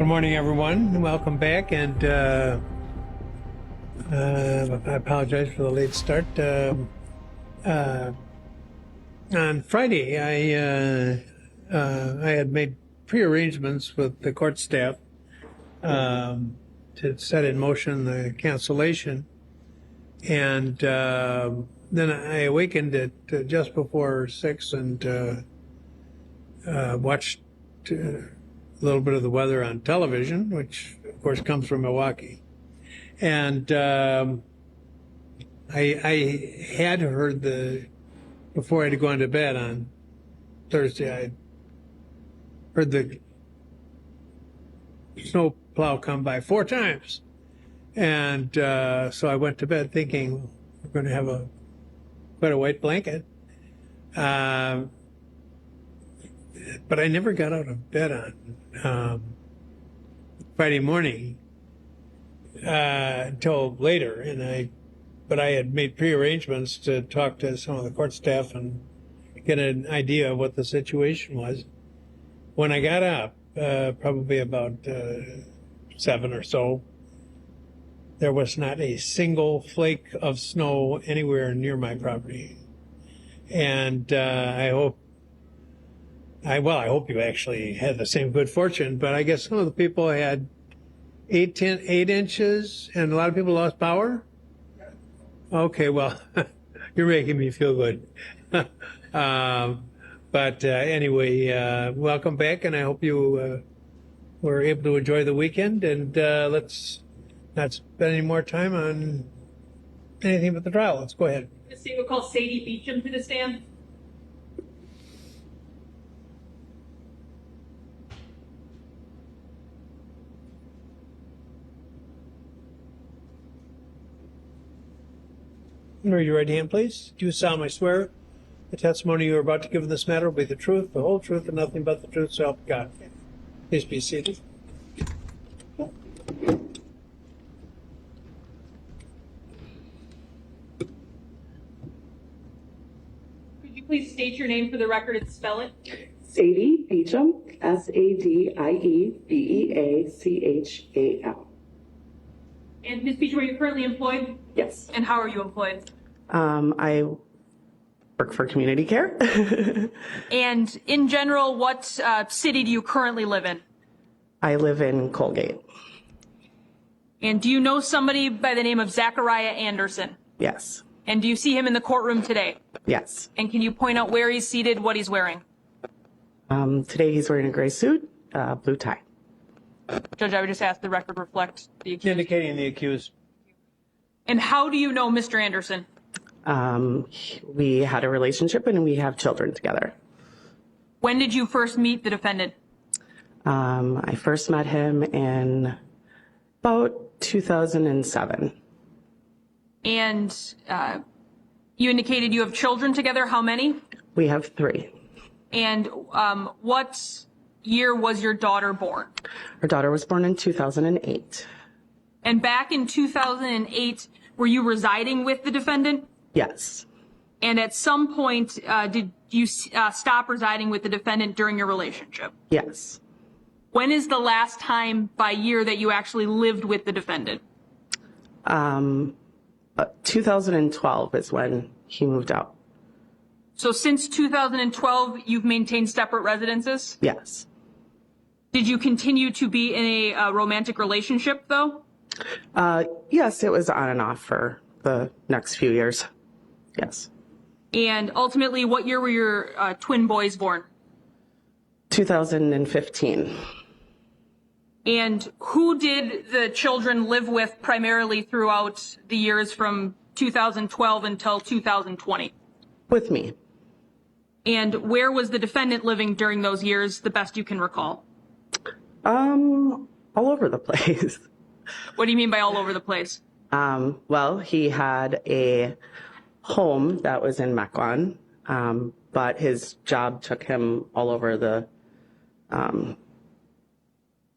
Good morning, everyone. Welcome back, and I apologize for the late start. On Friday, I had made pre-arrangements with the court staff to set in motion the cancellation, and then I awakened at just before 6 and watched a little bit of the weather on television, which of course comes from Milwaukee. And I had heard before I had gone to bed on Thursday, I heard the snow plow come by 4 times. And so I went to bed thinking we're going to have quite a white blanket. But I never got out of bed on Friday morning until later, but I had made pre-arrangements to talk to some of the court staff and get an idea of what the situation was. When I got up, probably about 7 or so, there was not a single flake of snow anywhere near my property, and I hope you actually had the same good fortune, but I guess some of the people had 8 inches, and a lot of people lost power. Okay, well, you're making me feel good. But anyway, welcome back, and I hope you were able to enjoy the weekend, and let's not spend any more time on anything but the trial. Let's go ahead. The state will call Sadie Beacham to the stand. Raise your right hand, please. Do you solemnly swear the testimony you are about to give in this matter will be the truth, the whole truth, and nothing but the truth, so help you God? Please be seated. Could you please state your name for the record and spell it? Sadie Beacham, Sadiebeacham. And Ms. Beacham, are you currently employed? Yes. And how are you employed? I work for community care. And in general, what city do you currently live in? I live in Colgate. And do you know somebody by the name of Zachariah Anderson? Yes. And do you see him in the courtroom today? Yes. And can you point out where he's seated, what he's wearing? Today he's wearing a gray suit, blue tie. Judge, I would just ask the record reflect the accused. Indicating the accused. And how do you know Mr. Anderson? We had a relationship and we have children together. When did you first meet the defendant? I first met him in about 2007. And you indicated you have children together. How many? We have 3. And what year was your daughter born? Our daughter was born in 2008. And back in 2008, were you residing with the defendant? Yes. And at some point, did you stop residing with the defendant during your relationship? Yes. When is the last time by year that you actually lived with the defendant? 2012 is when he moved out. So since 2012, you've maintained separate residences? Yes. Did you continue to be in a romantic relationship, though? Yes, it was on and off for the next few years. Yes. And ultimately, what year were your twin boys born? 2015. And who did the children live with primarily throughout the years from 2012 until 2020? With me. And where was the defendant living during those years, the best you can recall? All over the place. What do you mean by all over the place? Well, he had a home that was in Mequon, but his job took him all over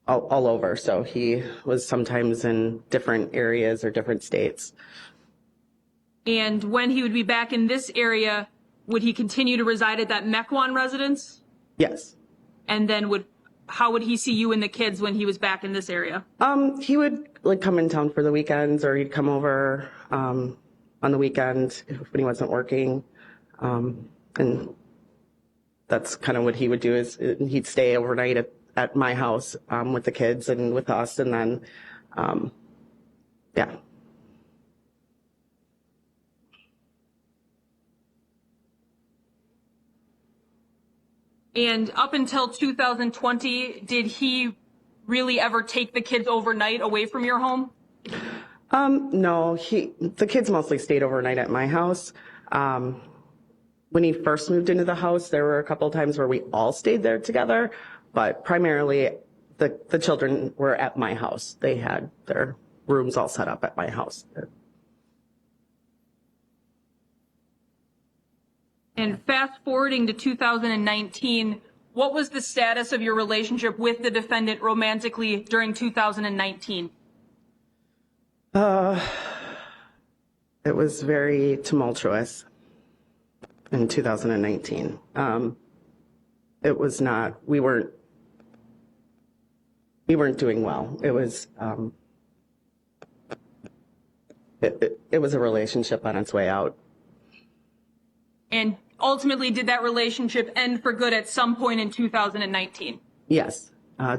all over. So he was sometimes in different areas or different states. And when he would be back in this area, would he continue to reside at that Mequon residence? Yes. And then would how would he see you and the kids when he was back in this area? He would like come in town for the weekends, or he'd come over on the weekend when he wasn't working. And that's kind of what he would do, is he'd stay overnight at my house with the kids and with us. And then, yeah. And up until 2020, did he really ever take the kids overnight away from your home? No, the kids mostly stayed overnight at my house. When he first moved into the house, there were a couple of times where we all stayed there together, but primarily the children were at my house. They had their rooms all set up at my house. And fast forwarding to 2019, what was the status of your relationship with the defendant romantically during 2019? It was very tumultuous in 2019. It was not, we weren't doing well. It was, it was a relationship on its way out. And ultimately, did that relationship end for good at some point in 2019? Yes,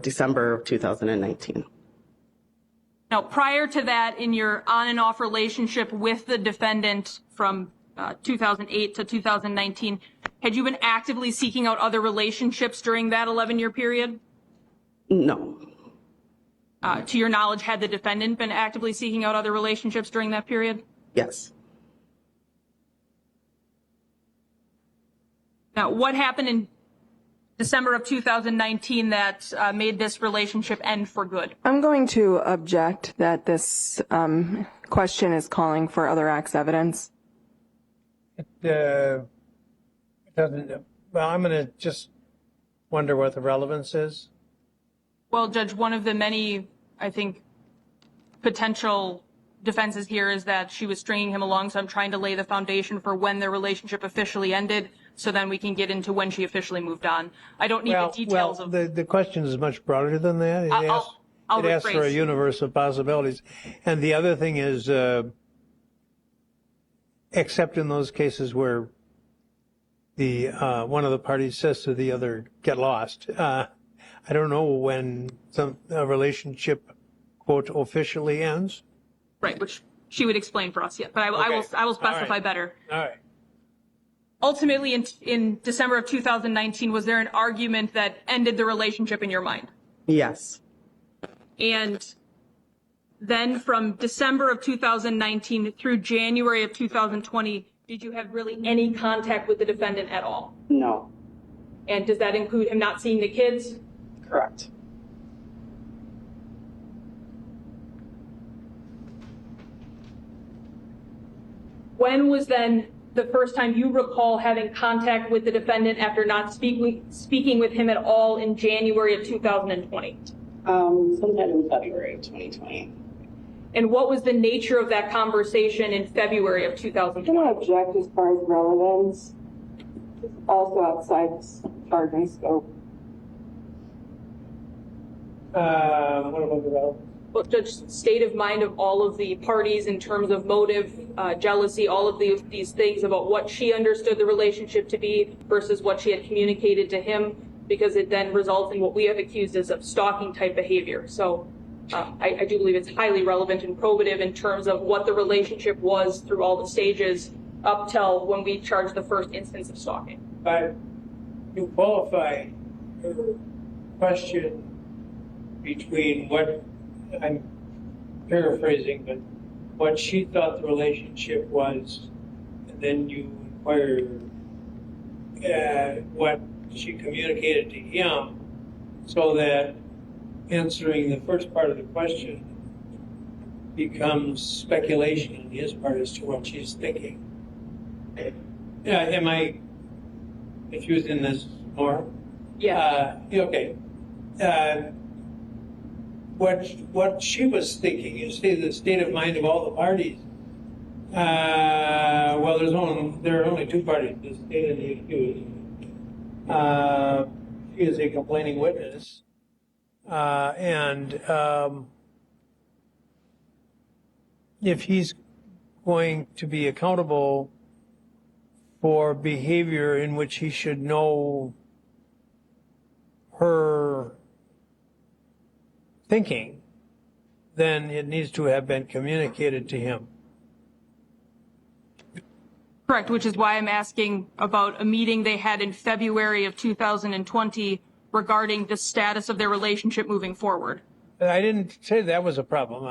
December of 2019. Now, prior to that, in your on and off relationship with the defendant from 2008 to 2019, had you been actively seeking out other relationships during that 11-year period? No. To your knowledge, had the defendant been actively seeking out other relationships during that period? Yes. Now, what happened in December of 2019 that made this relationship end for good? I'm going to object that this question is calling for other acts evidence. It doesn't, well, I'm going to just wonder what the relevance is. Well, Judge, one of the many, I think, potential defenses here is that she was stringing him along, so I'm trying to lay the foundation for when their relationship officially ended, so then we can get into when she officially moved on. I don't need the details of... The question is much broader than that. It asks for a universe of possibilities. And the other thing is, except in those cases where the one of the parties says to the other, get lost, I don't know when a relationship, quote, officially ends. Right, which she would explain for us, yeah. But I will specify better. All right. Ultimately, in December of 2019, was there an argument that ended the relationship in your mind? Yes. And then from December of 2019 through January of 2020, did you have really any contact with the defendant at all? No. And does that include him not seeing the kids? Correct. When was then the first time you recall having contact with the defendant after not speaking with him at all in January of 2020? Sometime in February of 2020. And what was the nature of that conversation in February of 2020? I'm going to object as far as relevance. It's also outside the charging scope. What about the relevance? Well, Judge, state of mind of all of the parties in terms of motive, jealousy, all of these things about what she understood the relationship to be versus what she had communicated to him, because it then results in what we have accused as of stalking type behavior. So I do believe it's highly relevant and probative in terms of what the relationship was through all the stages up till when we charged the first instance of stalking. But you qualify your question between what, I'm paraphrasing, but what she thought the relationship was, and then you inquire what she communicated to him, so that answering the first part of the question becomes speculation on his part as to what she's thinking. Am I confused in this more? Yeah. Okay. What she was thinking is the state of mind of all the parties. Well, there are only two parties: the state and the accused. She is a complaining witness, And if he's going to be accountable for behavior in which he should know her thinking, then it needs to have been communicated to him. Correct, which is why I'm asking about a meeting they had in February of 2020 regarding the status of their relationship moving forward. I didn't say that was a problem.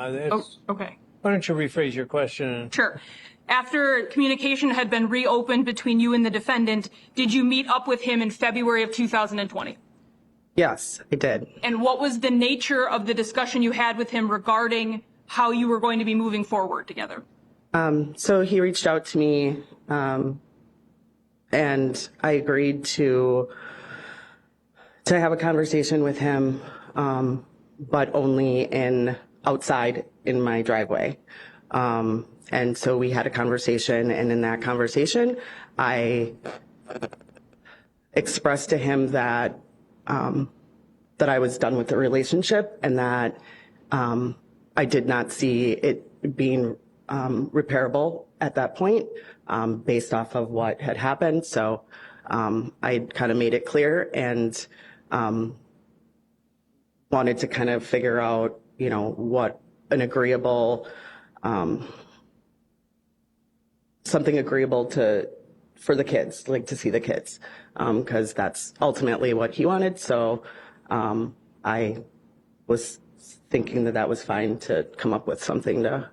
Okay. Why don't you rephrase your question? Sure. After communication had been reopened between you and the defendant, did you meet up with him in February of 2020? Yes, I did. And what was the nature of the discussion you had with him regarding how you were going to be moving forward together? So he reached out to me, and I agreed to have a conversation with him, but only outside in my driveway. And so we had a conversation, and in that conversation, I expressed to him that I was done with the relationship, and that I did not see it being repairable at that point, based off of what had happened. So I kind of made it clear, and wanted to kind of figure out, what an agreeable, something agreeable for the kids, like to see the kids, because that's ultimately what he wanted. So I was thinking that was fine to come up with something to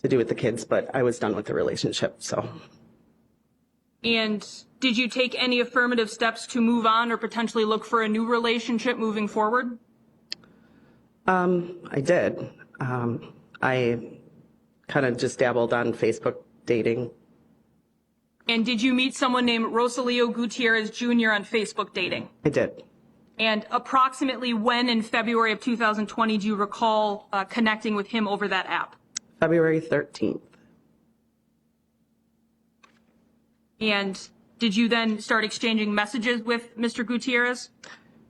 do with the kids, but I was done with the relationship. So. And did you take any affirmative steps to move on or potentially look for a new relationship moving forward? I did. I kind of just dabbled on Facebook dating. And did you meet someone named Rosario Gutierrez Jr. on Facebook dating? I did. And approximately when in February of 2020 do you recall connecting with him over that app? February 13th. And did you then start exchanging messages with Mr. Gutierrez?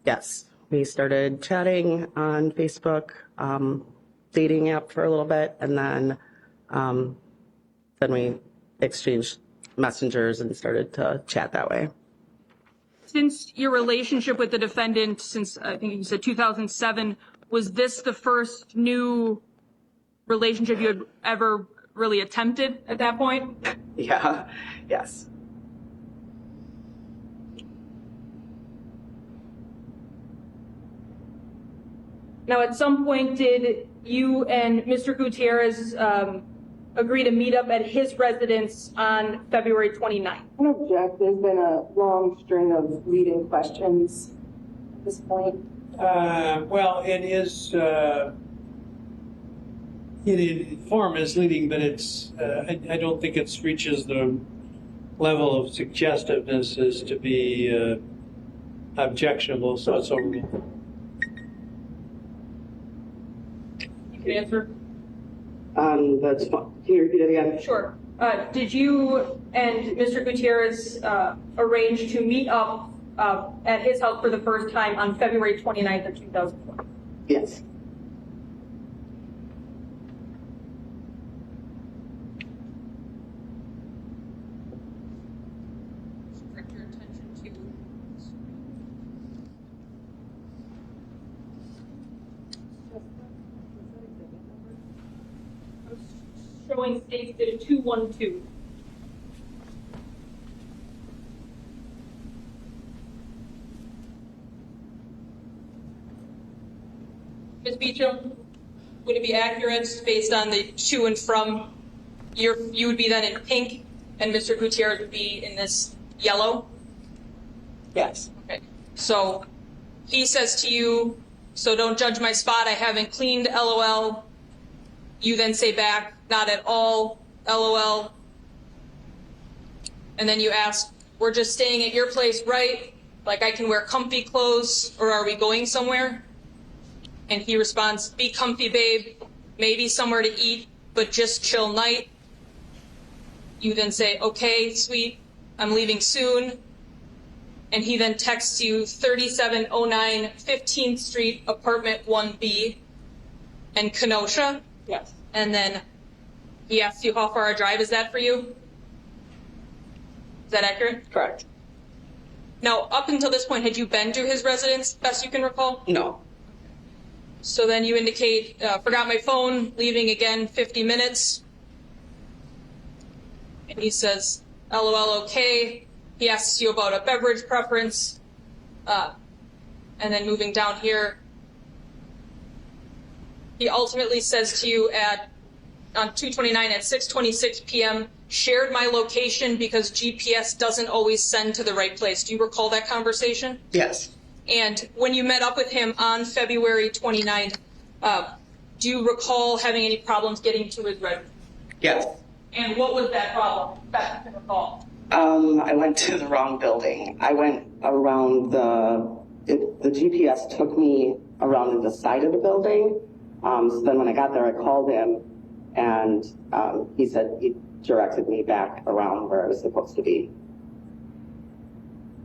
Yes. We started chatting on Facebook, dating app for a little bit, and then we exchanged messengers and started to chat that way. Since your relationship with the defendant, since I think you said 2007, was this the first new relationship you had ever really attempted at that point? Yeah, yes. Now, at some point, did you and Mr. Gutierrez agree to meet up at his residence on February 29th? I don't object. There's been a long string of leading questions at this point. Well, it is. Form is leading, but it's. I don't think it reaches the level of suggestiveness as to be objectionable. So it's overruled. You can answer. That's fine. Can you repeat it again? Sure. Did you and Mr. Gutierrez arrange to meet up at his house for the first time on February 29th of 2020? Yes. Direct your attention to showing states to 212. Ms. Beacham, would it be accurate based on the to and from? You would be then in pink, and Mr. Gutierrez would be in this yellow? Yes. Okay. So he says to you, so don't judge my spot, I haven't cleaned, LOL. You then say back, not at all, LOL. And then you ask, we're just staying at your place, right? Like I can wear comfy clothes, or are we going somewhere? And he responds, be comfy, babe, maybe somewhere to eat, but just chill night. You then say, okay, sweet, I'm leaving soon. and he then texts you 3709 15th Street, apartment 1B, and Kenosha. Yes. And then he asks you how far a drive is that for you? Is that accurate? Correct. Now, up until this point, had you been to his residence, best you can recall? No. So then you indicate, forgot my phone, leaving again 50 minutes. And he says, LOL, okay. He asks you about a beverage preference. And then moving down here, he ultimately says to you on 229 at 6:26 p.m., shared my location because GPS doesn't always send to the right place. Do you recall that conversation? Yes. And when you met up with him on February 29th, do you recall having any problems getting to his residence? Yes. And what was that problem? Best you can recall. I went to the wrong building. I went around the GPS took me around to the side of the building. So then when I got there, I called him, and he said he directed me back around where I was supposed to be.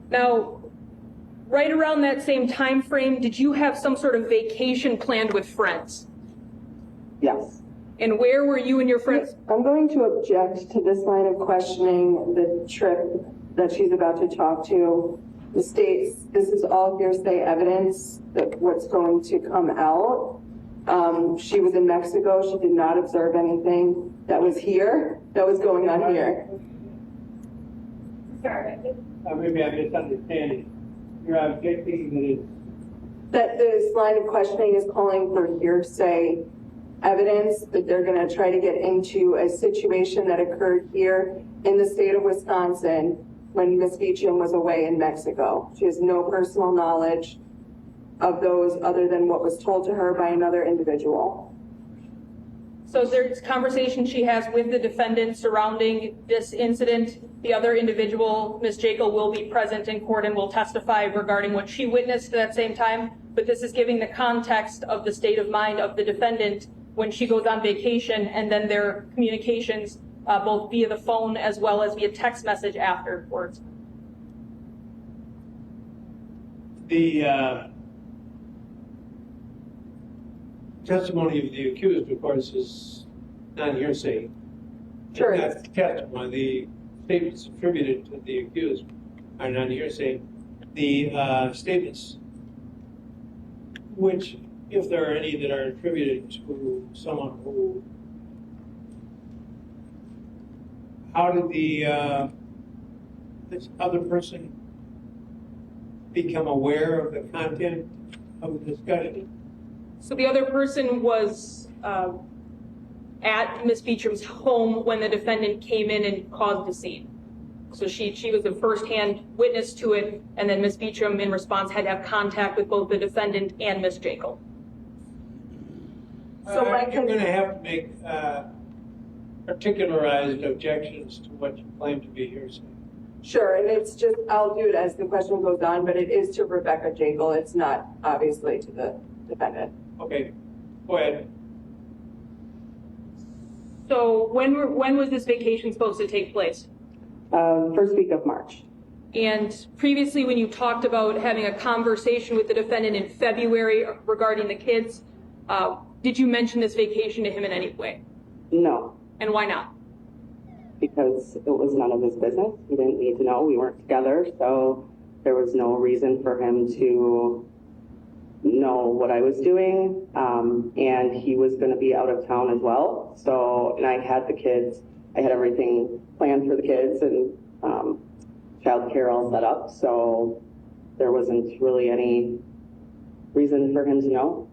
Now, right around that same time frame, did you have some sort of vacation planned with friends? Yes. And where were you and your friends? I'm going to object to this line of questioning the trip that she's about to talk to. The states, this is all hearsay evidence that what's going to come out. She was in Mexico. She did not observe anything that was here, that was going on here. Maybe I'm misunderstanding. You're objecting That this line of questioning is calling for hearsay evidence that they're going to try to get into a situation that occurred here in the state of Wisconsin when Miss Beacham was away in Mexico. She has no personal knowledge of those other than what was told to her by another individual. So there's conversation she has with the defendant surrounding this incident. The other individual, Ms. Jekyll, will be present in court and will testify regarding what she witnessed at that same time. But this is giving the context of the state of mind of the defendant when she goes on vacation, and then their communications both via the phone as well as via text message afterwards. The testimony of the accused, of course, is non-hearsay. Sure. Not testimony. The statements attributed to the accused are non-hearsay. The statements, which, if there are any that are attributed to someone who, how did this other person become aware of the content of the discussion? So the other person was at Ms. Beacham's home when the defendant came in and caused the scene. So she was a firsthand witness to it, and then Ms. Beacham, in response, had to have contact with both the defendant and Ms. Jekyll. So you're going to have to make particularized objections to what you claim to be hearsay. Sure, and it's just, I'll do it as the question goes on, but it is to Rebecca Jekyll. It's not obviously to the defendant. Okay, go ahead. So when was this vacation supposed to take place? First week of March. And previously, when you talked about having a conversation with the defendant in February regarding the kids, did you mention this vacation to him in any way? No, And why not? because it was none of his business. He didn't need to know. We weren't together, so there was no reason for him to know what I was doing. And he was going to be out of town as well. So, and I had the kids. I had everything planned for the kids and childcare all set up. So there wasn't really any reason for him to know.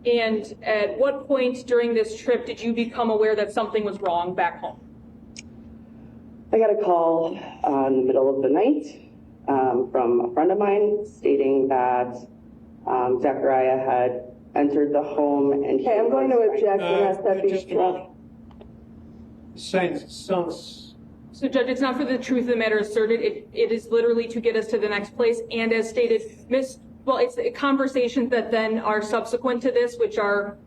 And at what point during this trip did you become aware that something was wrong back home? I got a call in the middle of the night from a friend of mine stating that Zachariah had entered the home and Okay, I'm going to object and ask that be Just a struck. moment. Sounds So, Judge, it's not for the truth of the matter asserted. It is literally to get us to the next place. And as stated, it's conversations that then are subsequent to this, which are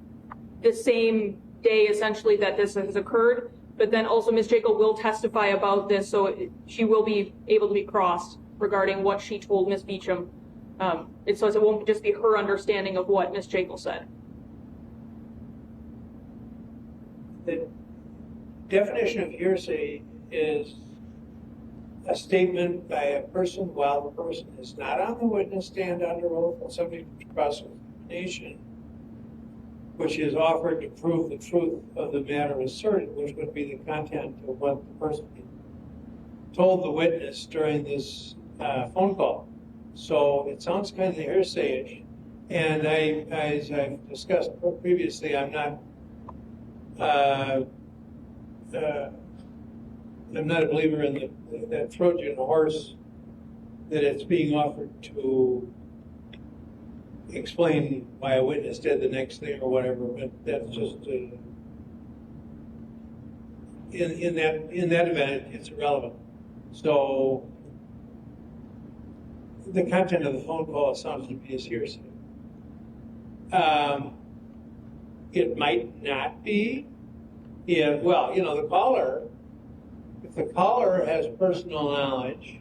the same day, essentially, that this has occurred. But then also Ms. Jacob will testify about this, so she will be able to be crossed regarding what she told Ms. Beacham. It says it won't just be her understanding of what Ms. Jacob said. The definition of hearsay is a statement by a person while the person is not on the witness stand under oath and subject to cross-examination, which is offered to prove the truth of the matter asserted, which would be the content of what the person told the witness during this phone call. So it sounds kind of hearsay-ish. And as I've discussed previously, I'm not a believer in that Trojan horse, that it's being offered to explain why a witness did the next thing or whatever. But that's just in that event, it's irrelevant. So the content of the phone call sounds to me as hearsay. It might not be. Yeah, well, the caller, if the caller has personal knowledge,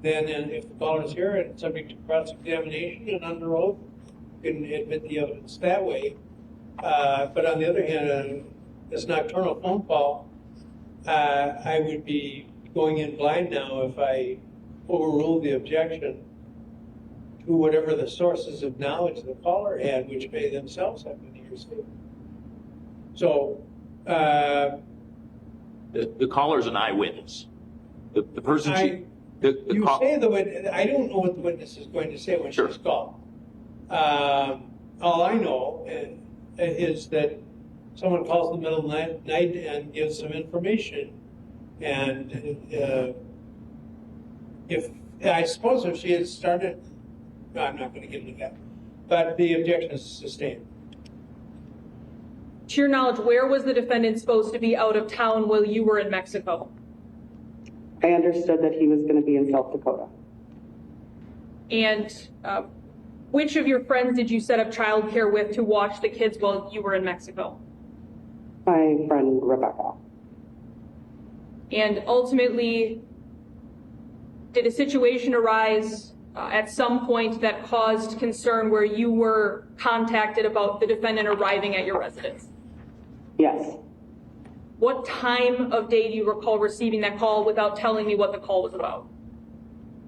then if the caller is here and subject to cross-examination and under oath, you can admit the evidence that way. But on the other hand, this nocturnal phone call, I would be going in blind now if I overrule the objection to whatever the sources of knowledge the caller had, which may themselves have been hearsay. So, the caller's an eyewitness. The person say the witness. I don't know what the witness is going to say when she's called. All I know is that someone calls in the middle of the night and gives some information, and if she had started, no, I'm not going to get into that. But the objection is sustained. To your knowledge, where was the defendant supposed to be out of town while you were in Mexico? I understood that he was going to be in South Dakota. And which of your friends did you set up childcare with to watch the kids while you were in Mexico? My friend Rebecca. And ultimately, did a situation arise at some point that caused concern where you were contacted about the defendant arriving at your residence? Yes. What time of day do you recall receiving that call without telling me what the call was about?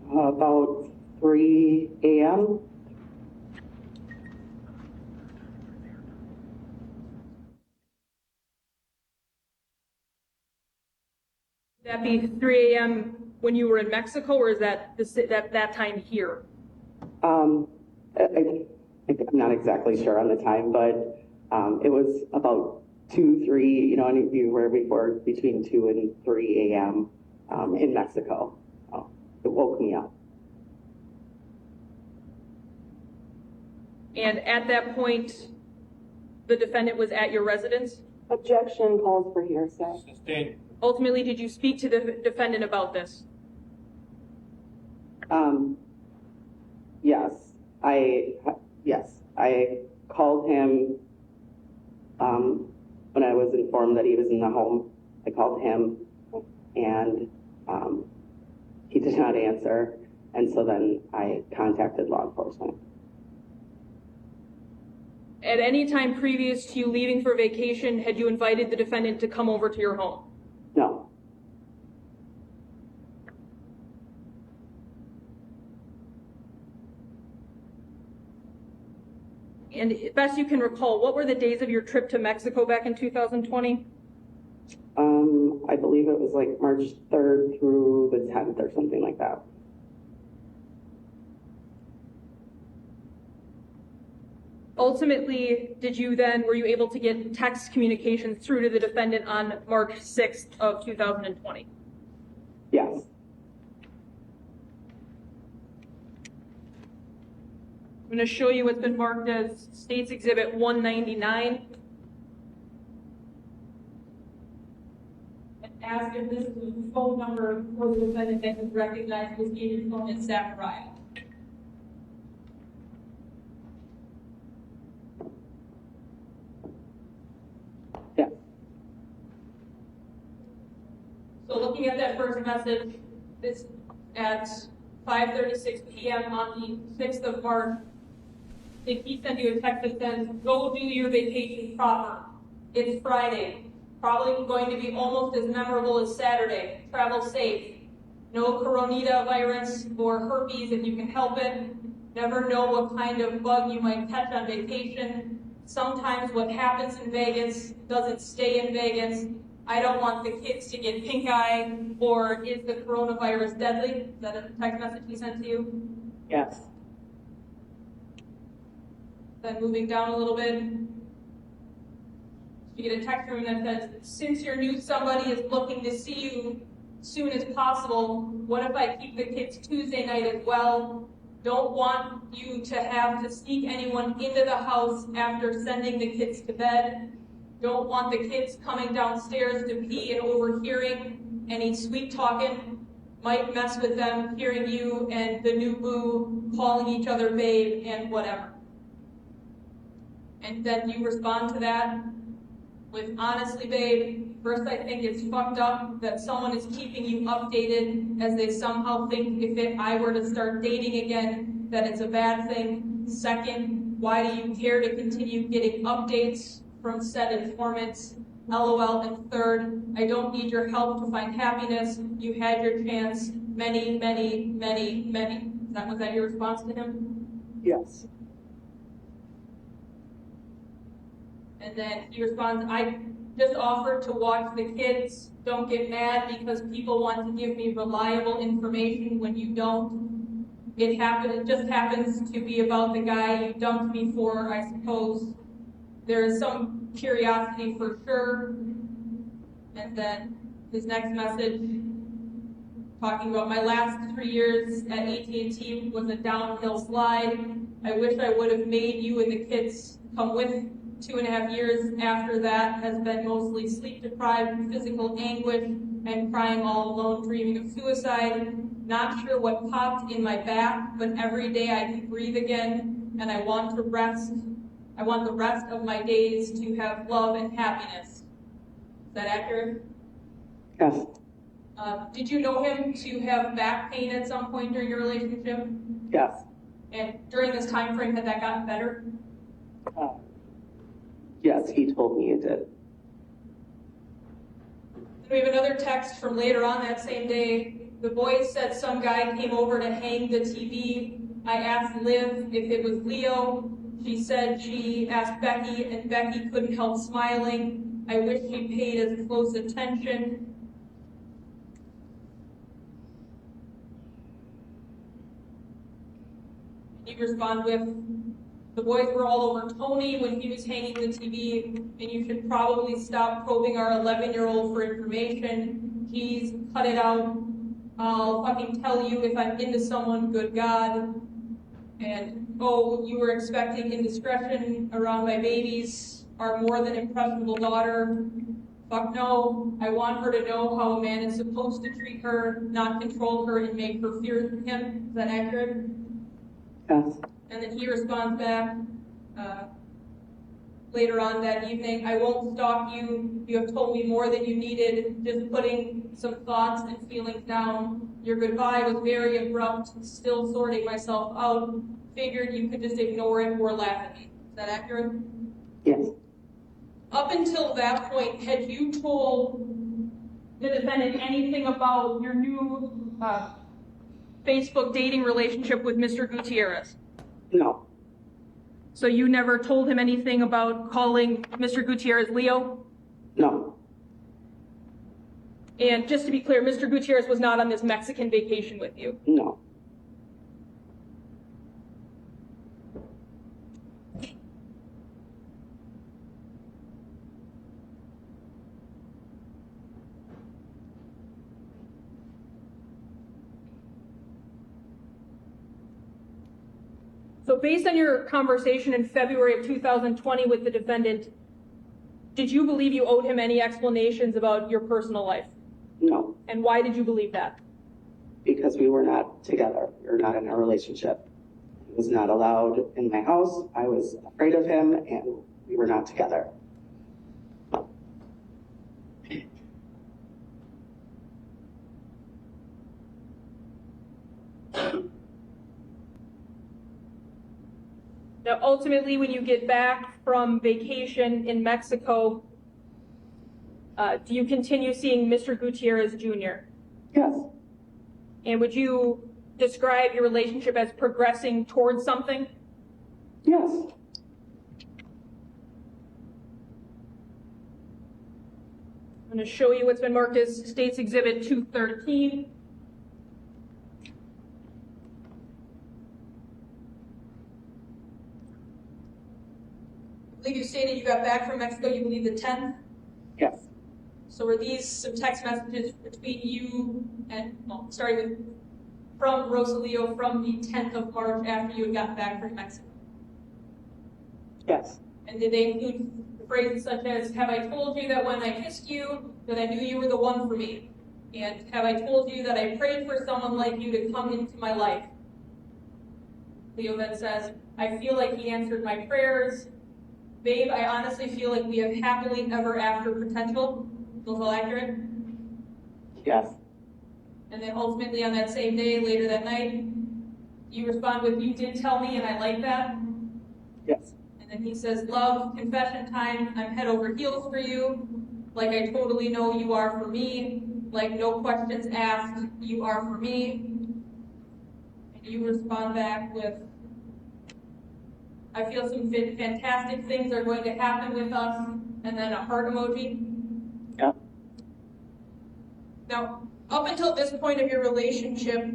About 3 a.m. Would that be 3 a.m. when you were in Mexico, or is that that time here? I'm not exactly sure on the time, but it was about 2, 3, anywhere between 2 and 3 a.m. In Mexico. It woke me up. And at that point, the defendant was at your residence? Objection calls for hearsay. Sustained. Ultimately, did you speak to the defendant about this? Yes. I called him when I was informed that he was in the home. I called him, and he did not answer, and so then I contacted law enforcement. At any time previous to you leaving for vacation, had you invited the defendant to come over to your home? No. And best you can recall, what were the days of your trip to Mexico back in 2020? I believe it was like March 3rd through the 10th or something like that. Ultimately, were you able to get text communications through to the defendant on March 6th of 2020? Yes. I'm going to show you what's been marked as State's Exhibit 199. And ask if this is the phone number for the defendant that was recognized as being phone as Zachariah. Yes. looking at that first message, this at 5:36 p.m. on the 6th of March, if he sent you a text that says, go do your vacation proper. It's Friday. Probably going to be almost as memorable as Saturday. Travel safe. No coronavirus or herpes if you can help it. Never know what kind of bug you might catch on vacation. Sometimes what happens in Vegas doesn't stay in Vegas. I don't want the kids to get pink eye, or is the coronavirus deadly? Is that a text message he sent to you? Yes. Then moving down a little bit, you get a text from him that says, since your new somebody is looking to see you soon as possible, what if I keep the kids Tuesday night as well? Don't want you to have to sneak anyone into the house after sending the kids to bed. Don't want the kids coming downstairs to pee and overhearing any sweet talking. Might mess with them hearing you and the new boo calling each other babe and whatever. And then you respond to that with, honestly, babe, first I think it's fucked up that someone is keeping you updated as they somehow think if I were to start dating again, that it's a bad thing. Second, why do you care to continue getting updates from said informants? LOL. And third, I don't need your help to find happiness. You had your chance. Many, many, many, many. Was that your response to him? Yes. And then he responds, I just offered to watch the kids. Don't get mad because people want to give me reliable information when you don't. It just happens to be about the guy you dumped me for, I suppose. There is some curiosity for sure. And then his next message, talking about my last 3 years at AT&T was a downhill slide. I wish I would have made you and the kids come with. 2.5 years after that has been mostly sleep-deprived, physical anguish, and crying all alone, dreaming of suicide. Not sure what popped in my back, but every day I can breathe again, and I want to rest. I want the rest of my days to have love and happiness. Is that accurate? Yes. Did you know him to have back pain at some point during your relationship? Yes. And during this time frame, had that gotten better? Yes, he told me it did. We have another text from later on that same day. The boys said some guy came over to hang the TV. I asked Liv if it was Leo. She said she asked Becky, and Becky couldn't help smiling. I wish she paid as close attention. You respond with, the boys were all over Tony when he was hanging the TV, and you should probably stop probing our 11-year-old for information. Geez, cut it out. I'll fucking tell you if I'm into someone, good God. And, oh, you were expecting indiscretion around my babies, our more than impressionable daughter. Fuck no. I want her to know how a man is supposed to treat her, not control her and make her fear him. Is that accurate? Yes. And then he responds back later on that evening, I won't stalk you. You have told me more than you needed, just putting some thoughts and feelings down. Your goodbye was very abrupt, still sorting myself out. Figured you could just ignore it or laugh at me. Is that accurate? Yes. Up until that point, had you told the defendant anything about your new Facebook dating relationship with Mr. Gutierrez? No. So you never told him anything about calling Mr. Gutierrez Leo? No. And just to be clear, Mr. Gutierrez was not on this Mexican vacation with you? No. So based on your conversation in February of 2020 with the defendant, did you believe you owed him any explanations about your personal life? No. And why did you believe that? Because we were not together. We were not in a relationship. He was not allowed in my house. I was afraid of him, and we were not together. Now, ultimately, when you get back from vacation in Mexico, do you continue seeing Mr. Gutierrez Jr.? Yes. And would you describe your relationship as progressing towards something? Yes. I'm going to show you what's been marked as State's Exhibit 213. I believe you stated you got back from Mexico, you believe the 10th? Yes. So were these some text messages between you and, well, starting with, from Rosalio from the 10th of March after you had gotten back from Mexico? Yes. And did they include phrases such as, have I told you that when I kissed you, that I knew you were the one for me? And have I told you that I prayed for someone like you to come into my life? Leo then says, I feel like he answered my prayers. Babe, I honestly feel like we have happily ever after potential. Feels all accurate? Yes. And then ultimately on that same day, later that night, you respond with, you did tell me and I like that. Yes. And then he says, love, confession time, I'm head over heels for you. Like I totally know you are for me. Like no questions asked, you are for me. And you respond back with, I feel some fantastic things are going to happen with us. And then a heart emoji. Yep. Now, up until this point of your relationship,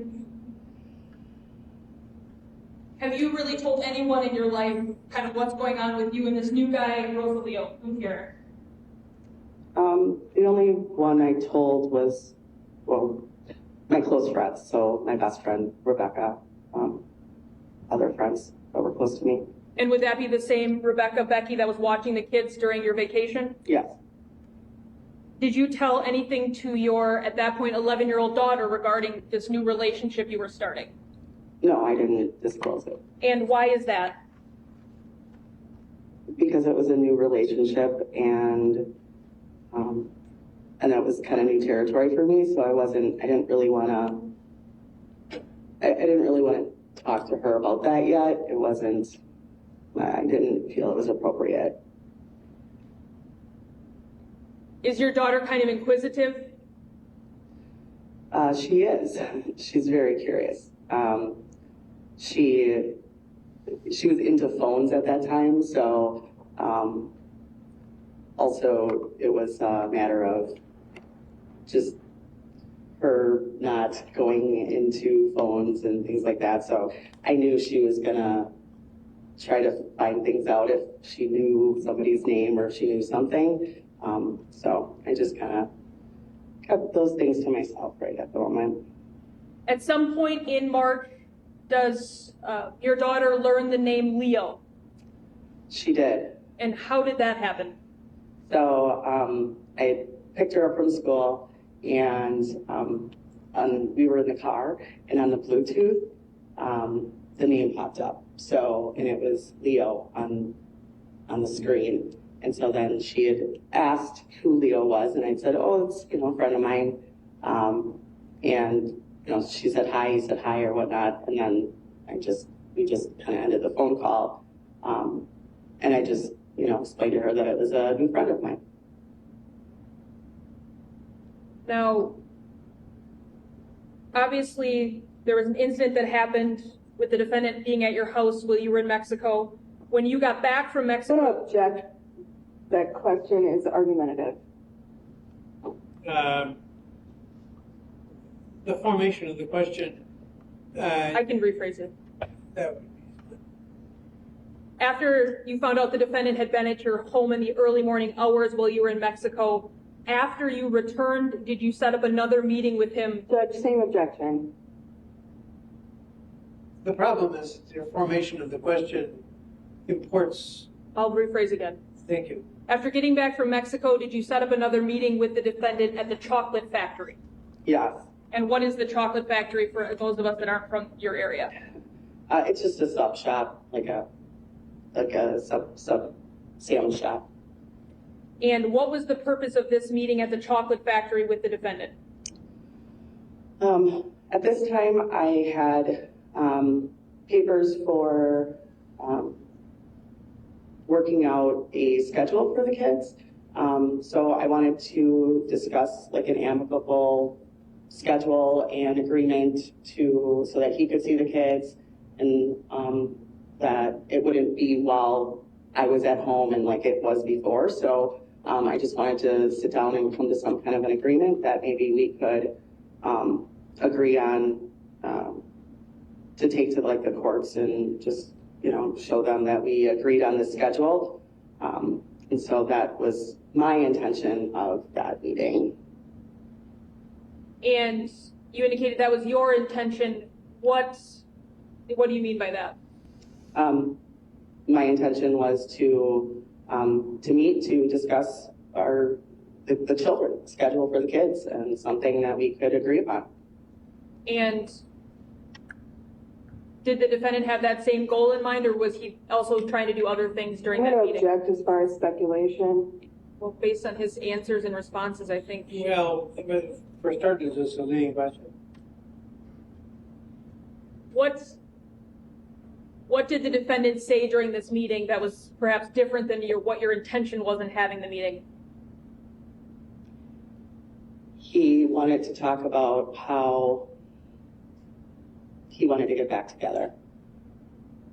have you really told anyone in your life kind of what's going on with you and this new guy, Rosalio Gutierrez? The only one I told was, well, my close friends. So my best friend, Rebecca, other friends that were close to me. And would that be the same Rebecca, Becky, that was watching the kids during your vacation? Yes. Did you tell anything to your, at that point, 11-year-old daughter regarding this new relationship you were starting? No, I didn't disclose it. And why is that? Because it was a new relationship and that was kind of new territory for me. So I didn't really want to talk to her about that yet. I didn't feel it was appropriate. Is your daughter kind of inquisitive? She is. She's very curious. She was into phones at that time, so also it was a matter of just her not going into phones and things like that. So I knew she was gonna try to find things out if she knew somebody's name or if she knew something. So I just kind of kept those things to myself right at the moment. At some point in March, does your daughter learn the name Leo? She did. And how did that happen? So I picked her up from school, and we were in the car, and on the Bluetooth, the name popped up. So, and it was Leo on the screen. And so then she had asked who Leo was, and I said, oh, it's, a friend of mine. And, she said hi, he said hi or whatnot. And then we just kind of ended the phone call. And I just, explained to her that it was a new friend of mine. Now, obviously, there was an incident that happened with the defendant being at your house while you were in Mexico. When you got back from I Mexico... don't object. That question is argumentative. The formation of the question. I can rephrase it. That, After you found out the defendant had been at your home in the early morning hours while you were in Mexico, after you returned, did you set up another meeting with him? Judge, same objection. the problem is the formation of the question imports. I'll rephrase again. Thank you. After getting back from Mexico, did you set up another meeting with the defendant at the chocolate factory? Yes. And what is the chocolate factory for those of us that aren't from your area? It's just a sub shop, like a sub sandwich shop. And what was the purpose of this meeting at the chocolate factory with the defendant? At this time, I had papers for working out a schedule for the kids. So I wanted to discuss like an amicable schedule and agreement so that he could see the kids, and that it wouldn't be while I was at home and like it was before. So I just wanted to sit down and come to some kind of an agreement that maybe we could agree on to take to like the courts and just, show them that we agreed on the schedule. And so that was my intention of that meeting. And you indicated that was your intention. What do you mean by that? My intention was to meet to discuss the children schedule for the kids and something that we could agree upon. And did the defendant have that same goal in mind, or was he also trying to do other things during I'm that going to meeting? object as far as speculation. Well, based on his answers and responses, I think. Well, for starters, it's a leading question. What did the defendant say during this meeting that was perhaps different than what your intention was in having the meeting? He wanted to talk about how he wanted to get back together.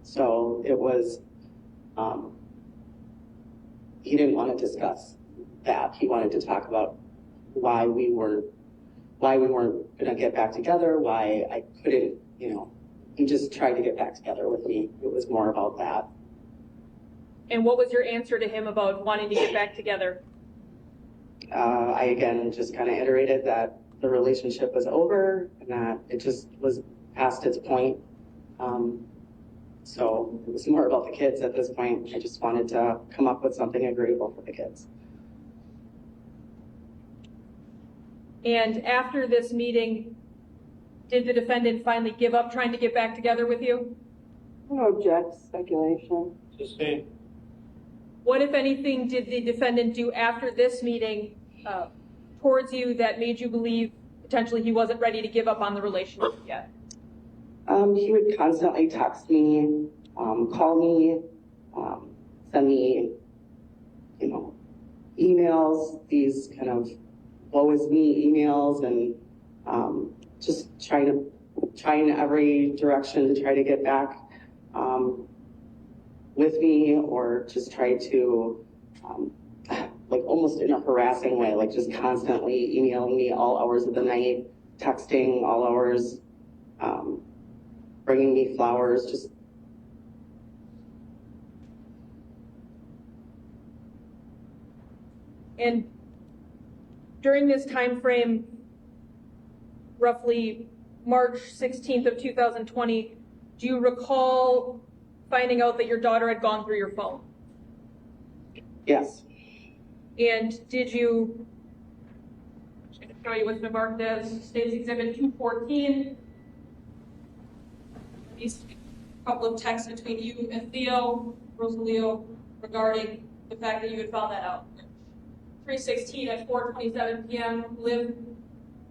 So it was, he didn't want to discuss that. He wanted to talk about why we weren't going to get back together, why I couldn't, he just tried to get back together with me. It was more about that. And what was your answer to him about wanting to get back together? I again just kind of iterated that the relationship was over and that it just was past its point. So it was more about the kids at this point. I just wanted to come up with something agreeable for the kids. And after this meeting, did the defendant finally give up trying to get back together with you? I'm going to object speculation. Sustained. What, if anything, did the defendant do after this meeting towards you that made you believe potentially he wasn't ready to give up on the relationship yet? He would constantly text me, call me, send me, emails, these kind of woe is me emails, and just trying in every direction to try to get back with me, or just try to, like almost in a harassing way, like just constantly emailing me all hours of the night, texting all hours, bringing me flowers, just. And during this time frame, roughly March 16th of 2020, do you recall finding out that your daughter had gone through your phone? Yes. And did you, I'm going to show you what's been marked as State's Exhibit 214, these couple of texts between you and Theo, Rosalio, regarding the fact that you had found that out. 3:16 at 4:27 p.m. Liv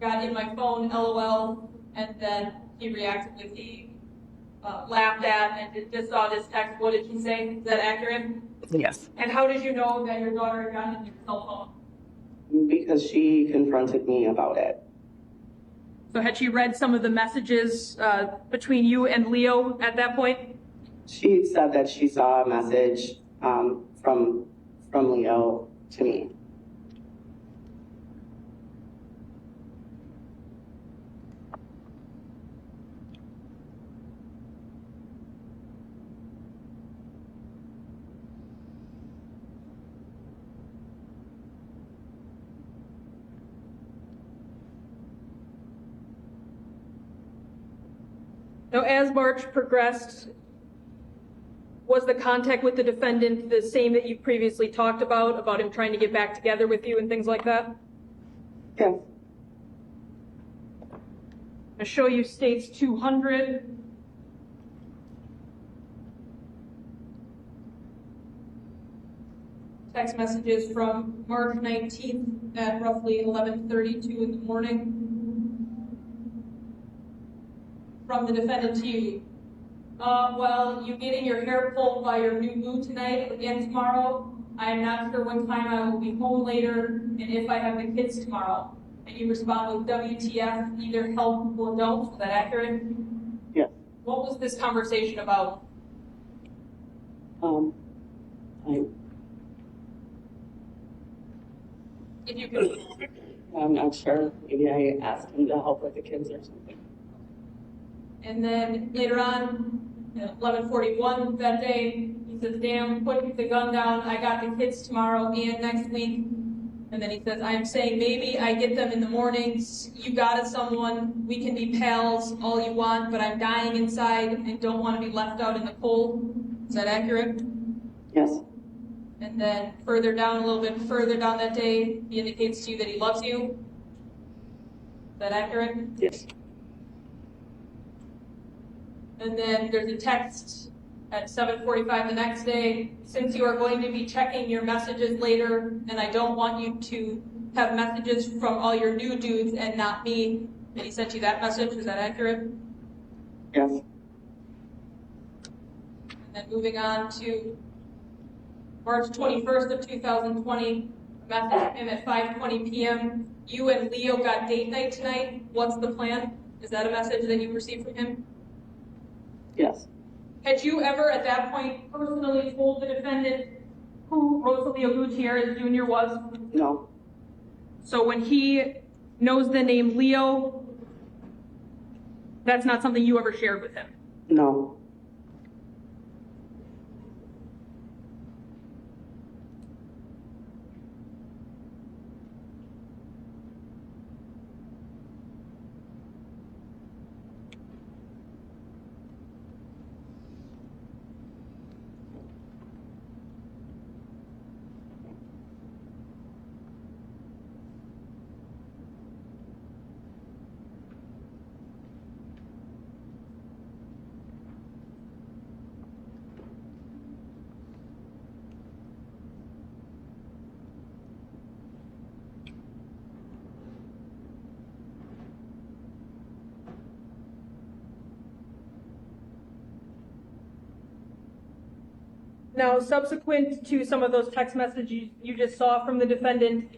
got in my phone, LOL, and then he reacted with the laughed at and just saw this text. What did he say? Is that accurate? Yes. And how did you know that your daughter had gotten your cell phone? Because she confronted me about it. So had she read some of the messages between you and Leo at that point? She said that she saw a message from Leo to me. Now, as March progressed, was the contact with the defendant the same that you previously talked about him trying to get back together with you and things like that? Yes. I'll show you States 200. Text messages from March 19th at roughly 11:32 in the morning. From the defendant to you. Well, you getting your hair pulled by your new boo tonight again tomorrow. I'm not sure what time I will be home later and if I have the kids tomorrow. And you respond with WTF, either help or don't. Is that accurate? Yes. What was this conversation about? If you could. I'm not sure. Maybe I asked him to help with the kids or something. And then later on, at 11:41 that day, he says, damn, put the gun down. I got the kids tomorrow and next week. And then he says, I'm saying maybe I get them in the mornings. You got it, someone. We can be pals all you want, but I'm dying inside and don't want to be left out in the cold. Is that accurate? Yes. And then further down, a little bit further down that day, he indicates to you that he loves you. Is that accurate? Yes. And then there's a text at 7:45 the next day. Since you are going to be checking your messages later, and I don't want you to have messages from all your new dudes and not me. And he sent you that message. Is that accurate? Yes. And then moving on to March 21st of 2020, a message from him at 5:20 p.m. You and Leo got date night tonight. What's the plan? Is that a message that you received from him? Yes. Had you ever at that point personally told the defendant who Rosario Gutierrez Jr. was? No. So when he knows the name Leo, that's not something you ever shared with him? No. Now, subsequent to some of those text messages you just saw from the defendant,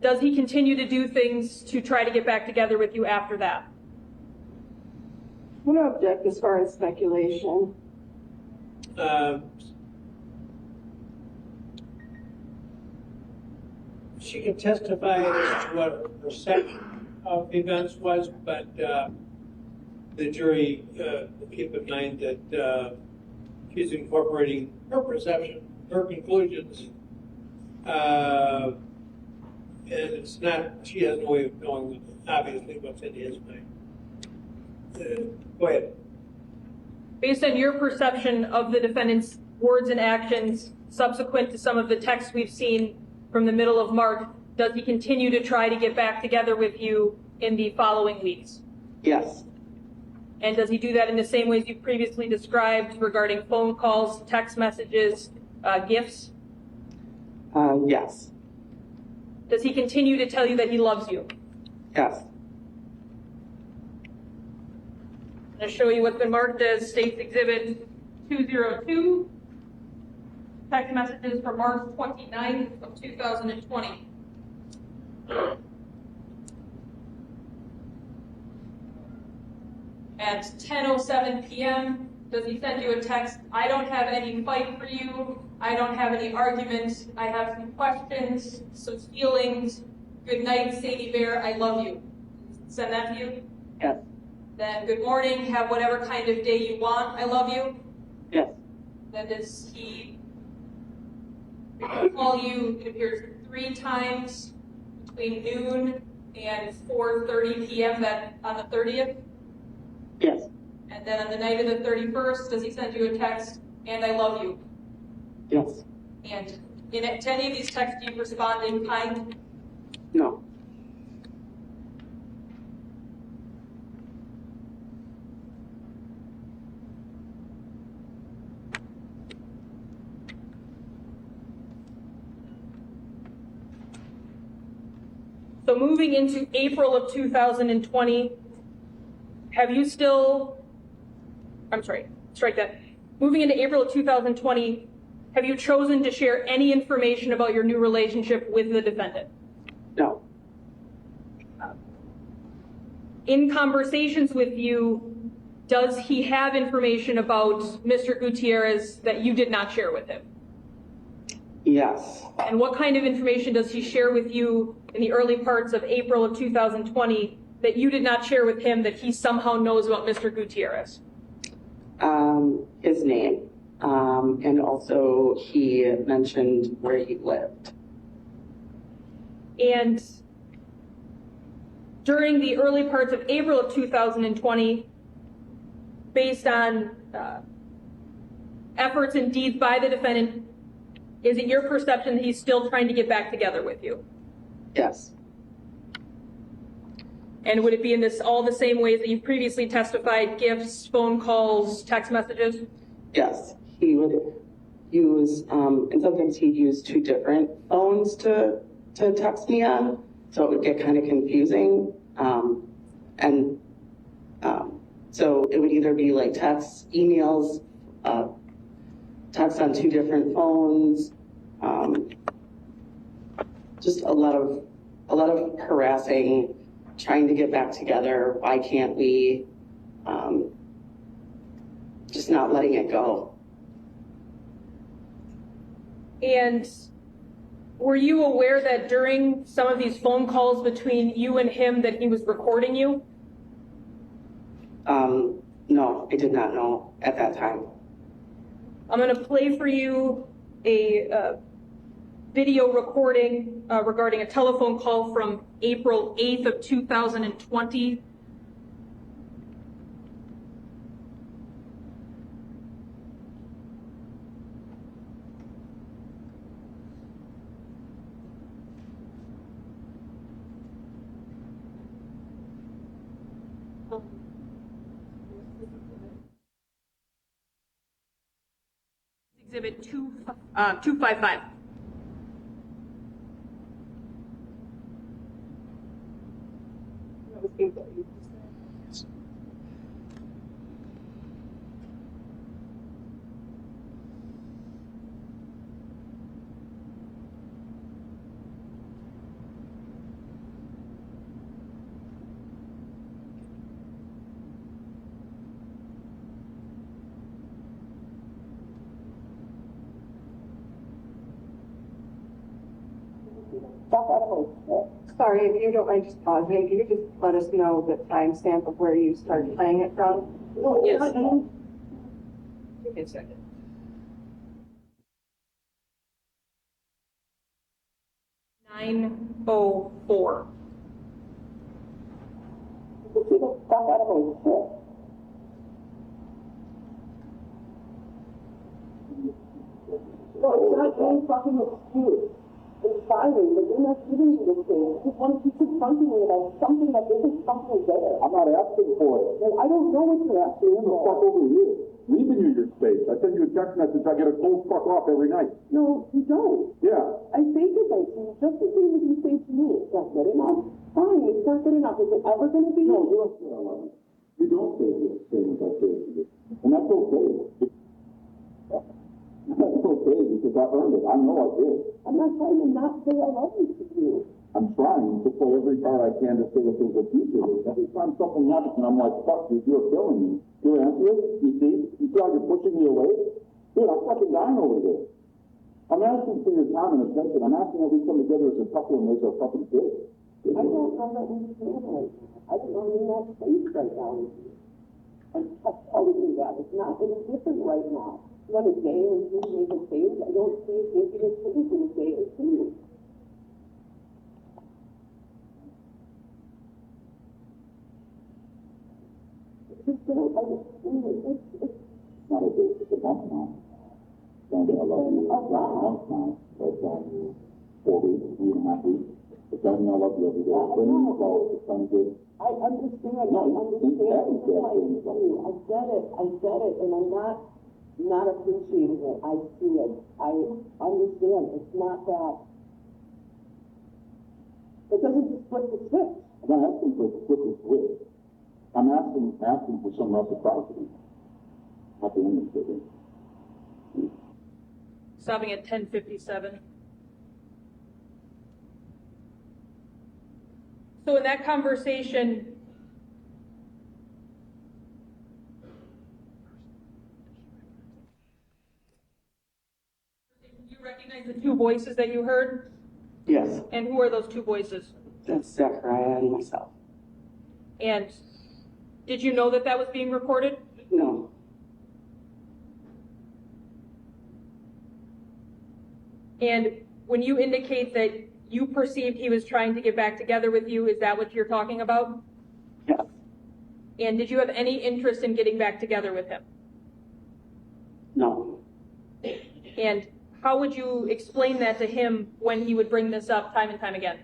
does he continue to do things to try to get back together with you after that? I'm going to object as far as speculation. She can testify as to what her perception of events was, but the jury keep in mind that she's incorporating her perception, her conclusions, and it's not, she has no way of knowing obviously what's in his mind. Go ahead. Based on your perception of the defendant's words and actions subsequent to some of the texts we've seen from the middle of March, does he continue to try to get back together with you in the following weeks? Yes. And does he do that in the same ways you previously described regarding phone calls, text messages, gifts? Yes. Does he continue to tell you that he loves you? Yes. I'm going to show you what's been marked as State's Exhibit 202. Text messages from March 29th of 2020. At 10:07 p.m., does he send you a text? I don't have any fight for you. I don't have any arguments. I have some questions, some feelings. Good night, Sadie Bear. I love you. Send that to you? Yes. Then good morning. Have whatever kind of day you want. I love you. Yes. Then does he call you, it appears 3 times between noon and 4:30 p.m. that on the 30th? Yes. And then on the night of the 31st, does he send you a text, and I love you? Yes. And to any of these texts, do you respond in kind? No. So moving into April of 2020, have you still I'm sorry, strike that. Moving into April of 2020, have you chosen to share any information about your new relationship with the defendant? No. In conversations with you, does he have information about Mr. Gutierrez that you did not share with him? Yes. And what kind of information does he share with you in the early parts of April of 2020 that you did not share with him that he somehow knows about Mr. Gutierrez? His name. And also he mentioned where he lived. And during the early parts of April of 2020, based on efforts and deeds by the defendant, is it your perception that he's still trying to get back together with you? Yes. And would it be in all the same ways that you've previously testified, gifts, phone calls, text messages? Yes. He would use, and sometimes he'd use 2 different phones to text me on, so it would get kind of confusing. So it would either be like texts, emails, texts on 2 different phones, just a lot of harassing, trying to get back together. Why can't we? Just not letting it go. And were you aware that during some of these phone calls between you and him that he was recording you? No, I did not know at that time. I'm going to play for you a video recording regarding a telephone call from April 8th of 2020. Exhibit 255. Sorry, if you don't mind just pausing, if you could just let us know the timestamp of where you started playing it from? Yes. Give me a second. 9:04. No, it's not any fucking excuse. It's firing, but you're not giving me the thing. I just want to keep confronting me about something that isn't fucking there. I'm not asking for it. Well, I don't know what you're asking Stand the fuck over here. Leaving you your space. I send you a text message. I get a cold fuck off every night. No, you don't. Yeah. I say good night to you just the same as you say to me. It's not good enough. Fine, it's not good enough. Is it ever going to be? No, you don't say I love you. You don't say the same as I say to you. And that's okay. That's okay because I earned it. I know I did. I'm not trying to not say I love you to you. I'm trying to play every card I can to say that there's a future. Every time something happens and I'm like, fuck, dude, you're killing me. You answer it? You see? You see how you're pushing me away? Dude, I'm fucking dying over here. I'm asking for your time and attention. I'm asking that we come together as a couple and raise our fucking kids. I don't know that we can right now. I don't know in that space right now with you. I'm telling you that. It's not any different right now. Not a day or two make a change. I don't see it making a change in a day or two. It's just that I just feel it's Not a day, it's a month now. Don't I love you. It's not a month now. But 4 weeks, 3.5 weeks. It doesn't mean I love you every day. When you go, it's kind of good. I understand. No, I understand. it's that I get it, and I'm not appreciating it. I see it. I understand. It's not that. It doesn't just flip the switch. I'm not asking for a flip the switch. I'm asking for some reciprocity. happy ending to it. Stopping at 10:57. So in that conversation, do you recognize the two voices that you heard? Yes, And who are those two voices? that's Zachariah and myself. And did you know that that was being recorded? No, And when you indicate that you perceived he was trying to get back together with you, is that what you're talking about? yes, And did you have any interest in getting back together with him? no. And how would you explain that to him when he would bring this up time and time again?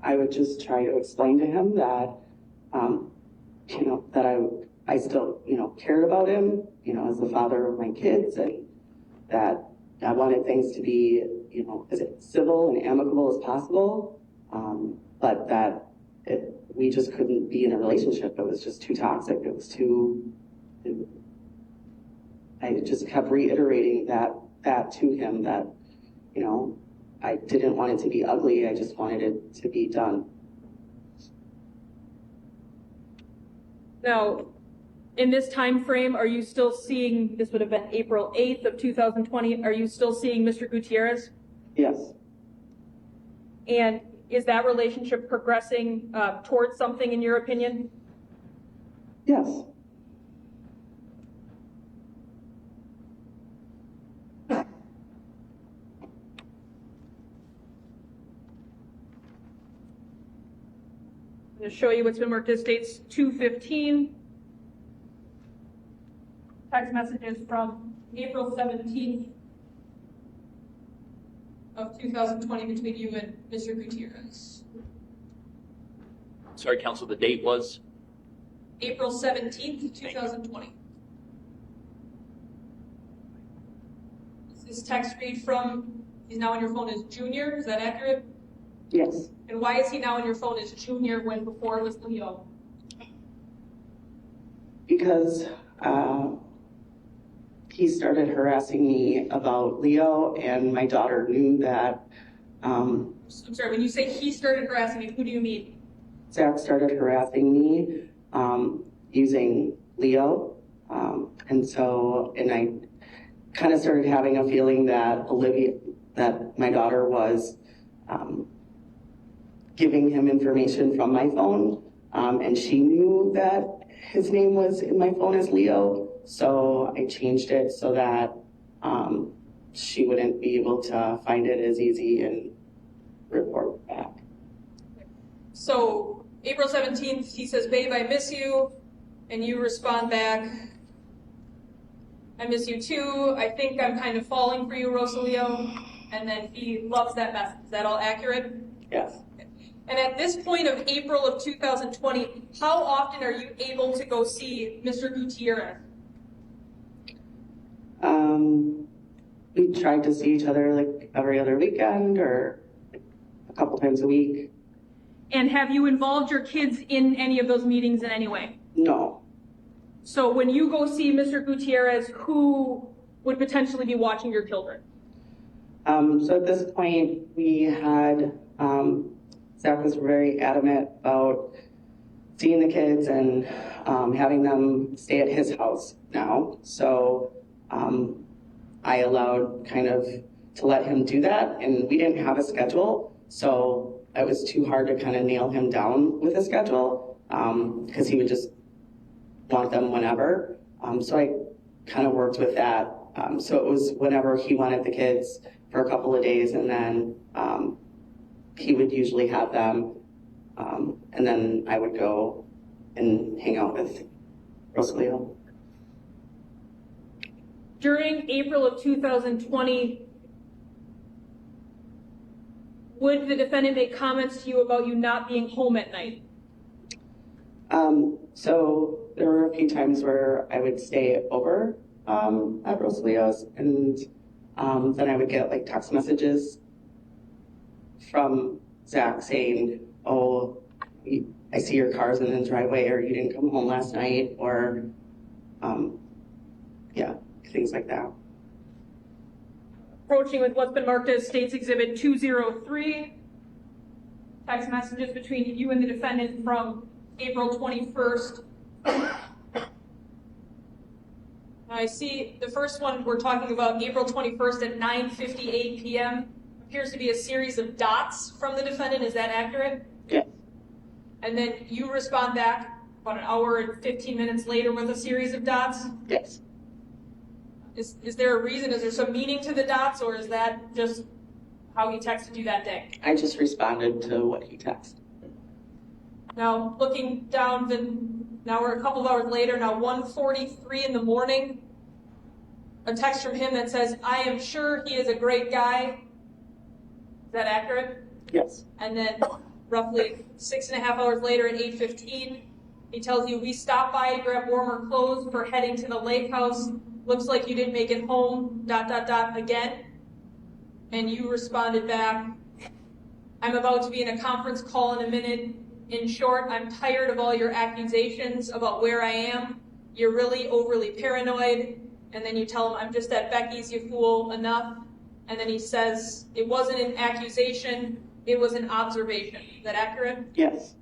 I would just try to explain to him that, that I still, cared about him, as the father of my kids, and that I wanted things to be, as civil and amicable as possible, but that we just couldn't be in a relationship. It was just too toxic. It was too. I just kept reiterating that to him that, I didn't want it to be ugly. I just wanted it to be done. Now, in this time frame, are you still seeing, this would have been April 8th of 2020, are you still seeing Mr. Gutierrez? Yes, And is that relationship progressing towards something in your opinion? yes. I'm going to show you what's been marked as dates 2/15. Text messages from April 17th of 2020 between you and Mr. Gutierrez. Sorry, counsel, the date was? April 17th, 2020. This text read from, he's now on your phone as Junior, is that accurate? Yes. And why is he now on your phone as Junior when before it was Leo? Because he started harassing me about Leo, and my daughter knew that. I'm sorry, when you say he started harassing you, who do you mean? Zach started harassing me using Leo, and I kind of started having a feeling that my daughter was giving him information from my phone, and she knew that his name was in my phone as Leo, so I changed it so that she wouldn't be able to find it as easy and report back. So April 17th, he says, babe, I miss you. And you respond back, I miss you too. I think I'm kind of falling for you, Rosalio. And then he loves that message. Is that all accurate? Yes. And at this point of April of 2020, how often are you able to go see Mr. Gutierrez? We tried to see each other like every other weekend or a couple times a week. And have you involved your kids in any of those meetings in any way? No. So when you go see Mr. Gutierrez, who would potentially be watching your children? So at this point, we had, Zach was very adamant about seeing the kids and having them stay at his house now. So I allowed kind of to let him do that, and we didn't have a schedule. So it was too hard to kind of nail him down with a schedule because he would just want them whenever. So I kind of worked with that. So it was whenever he wanted the kids for a couple of days, and then he would usually have them, and then I would go and hang out with Rosalio. During April of 2020, would the defendant make comments to you about you not being home at night? So there were a few times where I would stay over at Rosalio's, and then I would get like text messages from Zach saying, oh, I see your car's in the driveway, or you didn't come home last night, or yeah, things like that. Approaching with what's been marked as State's Exhibit 203, text messages between you and the defendant from April 21st. Now I see the first one we're talking about, April 21st at 9:58 p.m. appears to be a series of dots from the defendant. Is that accurate? Yes. And then you respond back about an hour and 15 minutes later with a series of dots? Yes. Is there a reason? Is there some meaning to the dots, or is that just how he texted you that day? I just responded to what he texted. Now, looking down, now we're a couple of hours later, now 1:43 in the morning, a text from him that says, "I am sure he is a great guy." Is that accurate? Yes. And then roughly 6.5 hours later at 8:15, he tells you, "We stopped by to grab warmer clothes for heading to the lake house. Looks like you didn't make it home, ... again." And you responded back, "I'm about to be in a conference call in a minute. In short, I'm tired of all your accusations about where I am. You're really overly paranoid." And then you tell him, "I'm just at Becky's, you fool, enough." And then he says, "It wasn't an accusation, it was an observation." Is that accurate? Yes.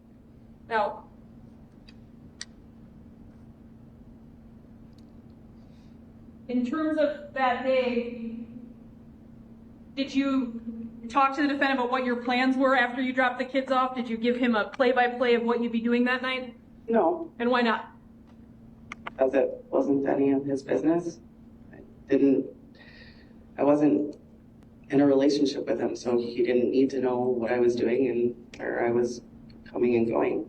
Now, in terms of that day, did you talk to the defendant about what your plans were after you dropped the kids off? Did you give him a play-by-play of what you'd be doing that night? No, And why not? because it wasn't any of his business. I wasn't in a relationship with him, so he didn't need to know what I was doing and where I was coming and going.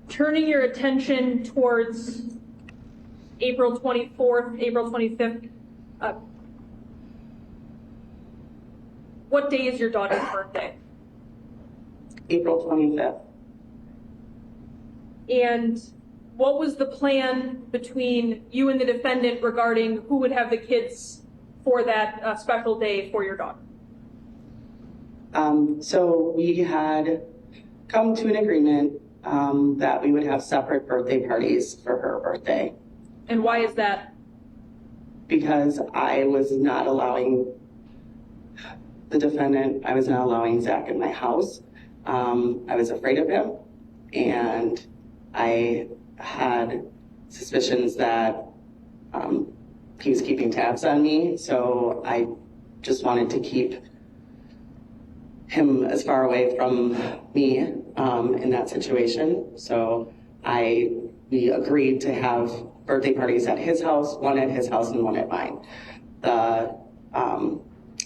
Turning your attention towards April 24th, April 25th, what day is your daughter's birthday? April 25th. And what was the plan between you and the defendant regarding who would have the kids for that special day for your daughter? So we had come to an agreement that we would have separate birthday parties for her birthday. And why is that? Because I was not allowing the defendant, I was not allowing Zach in my house. I was afraid of him, and I had suspicions that he was keeping tabs on me, so I just wanted to keep him as far away from me in that situation. So we agreed to have birthday parties at his house, one at his house and one at mine.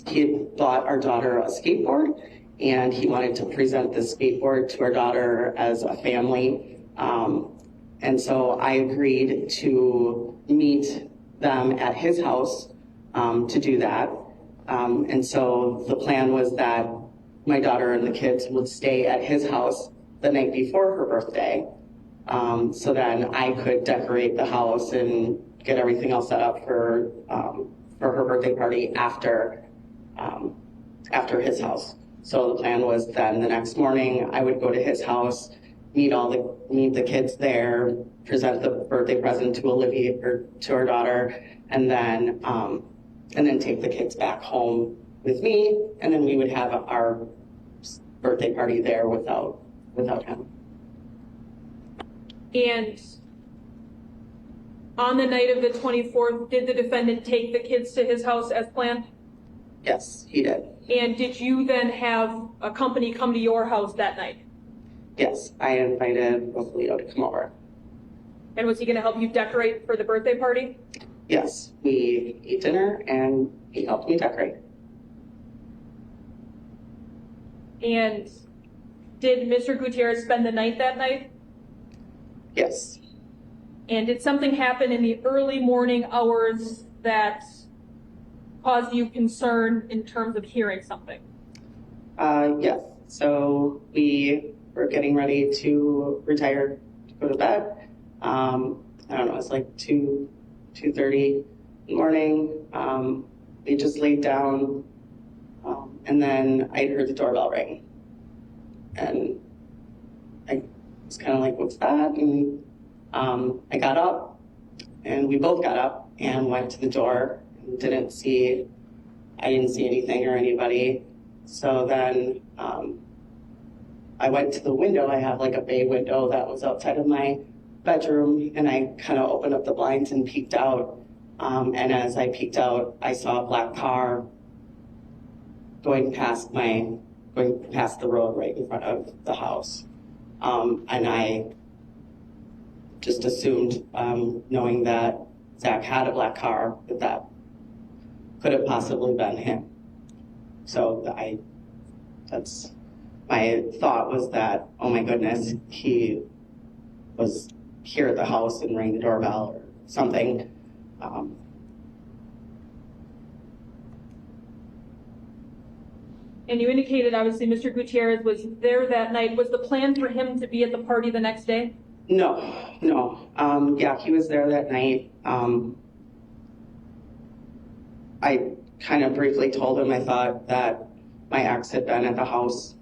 He had bought our daughter a skateboard, and he wanted to present the skateboard to our daughter as a family. And so I agreed to meet them at his house to do that. And so the plan was that my daughter and the kids would stay at his house the night before her birthday. So then I could decorate the house and get everything else set up for her birthday party after his house. So the plan was then the next morning I would go to his house, meet the kids there, present the birthday present to Olivia or to our daughter, and then take the kids back home with me, and then we would have our birthday party there without him. And on the night of the 24th, did the defendant take the kids to his house as planned? Yes, he did. And did you then have a company come to your house that night? Yes, I invited Rosalio to come over. And was he going to help you decorate for the birthday party? Yes, we ate dinner and he helped me decorate. And did Mr. Gutierrez spend the night that night? Yes. And did something happen in the early morning hours that caused you concern in terms of hearing something? Yes. So we were getting ready to retire to go to bed. I don't know, it's like 2 2:30 in the morning. We just laid down, and then I heard the doorbell ring. And I was kind of like, what's that? And I got up, and we both got up and went to the door and I didn't see anything or anybody. So then I went to the window. I have like a bay window that was outside of my bedroom, and I kind of opened up the blinds and peeked out. And as I peeked out, I saw a black car going past the road right in front of the house. And I just assumed, knowing that Zach had a black car, that could have possibly been him. So that's my thought, was that, oh my goodness, he was here at the house and rang the doorbell or something. And you indicated, obviously, Mr. Gutierrez was there that night. Was the plan for him to be at the party the next day? No. Yeah, he was there that night. I kind of briefly told him I thought that my ex had been at the house.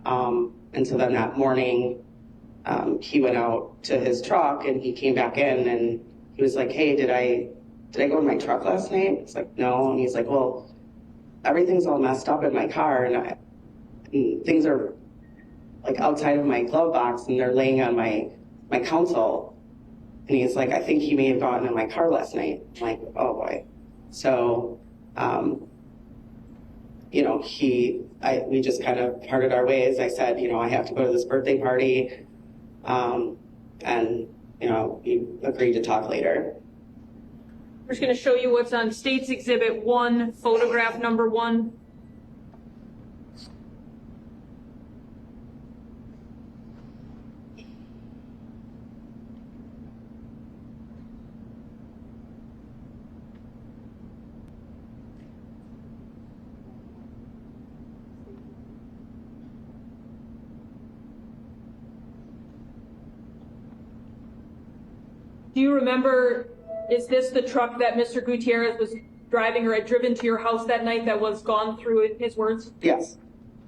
And so then that morning, he went out to his truck and he came back in and he was like, hey, did I go in my truck last night? It's like, no. And he's like, well, everything's all messed up in my car and things are like outside of my glove box and they're laying on my console. And he's like, I think he may have gotten in my car last night. I'm like, oh boy. So, we just kind of parted our ways. I said, I have to go to this birthday party. We agreed to talk later. We're just going to show you what's on State's Exhibit 1, photograph number 1. Do you remember, is this the truck that Mr. Gutierrez was driving or had driven to your house that night that was gone through, in his words? Yes.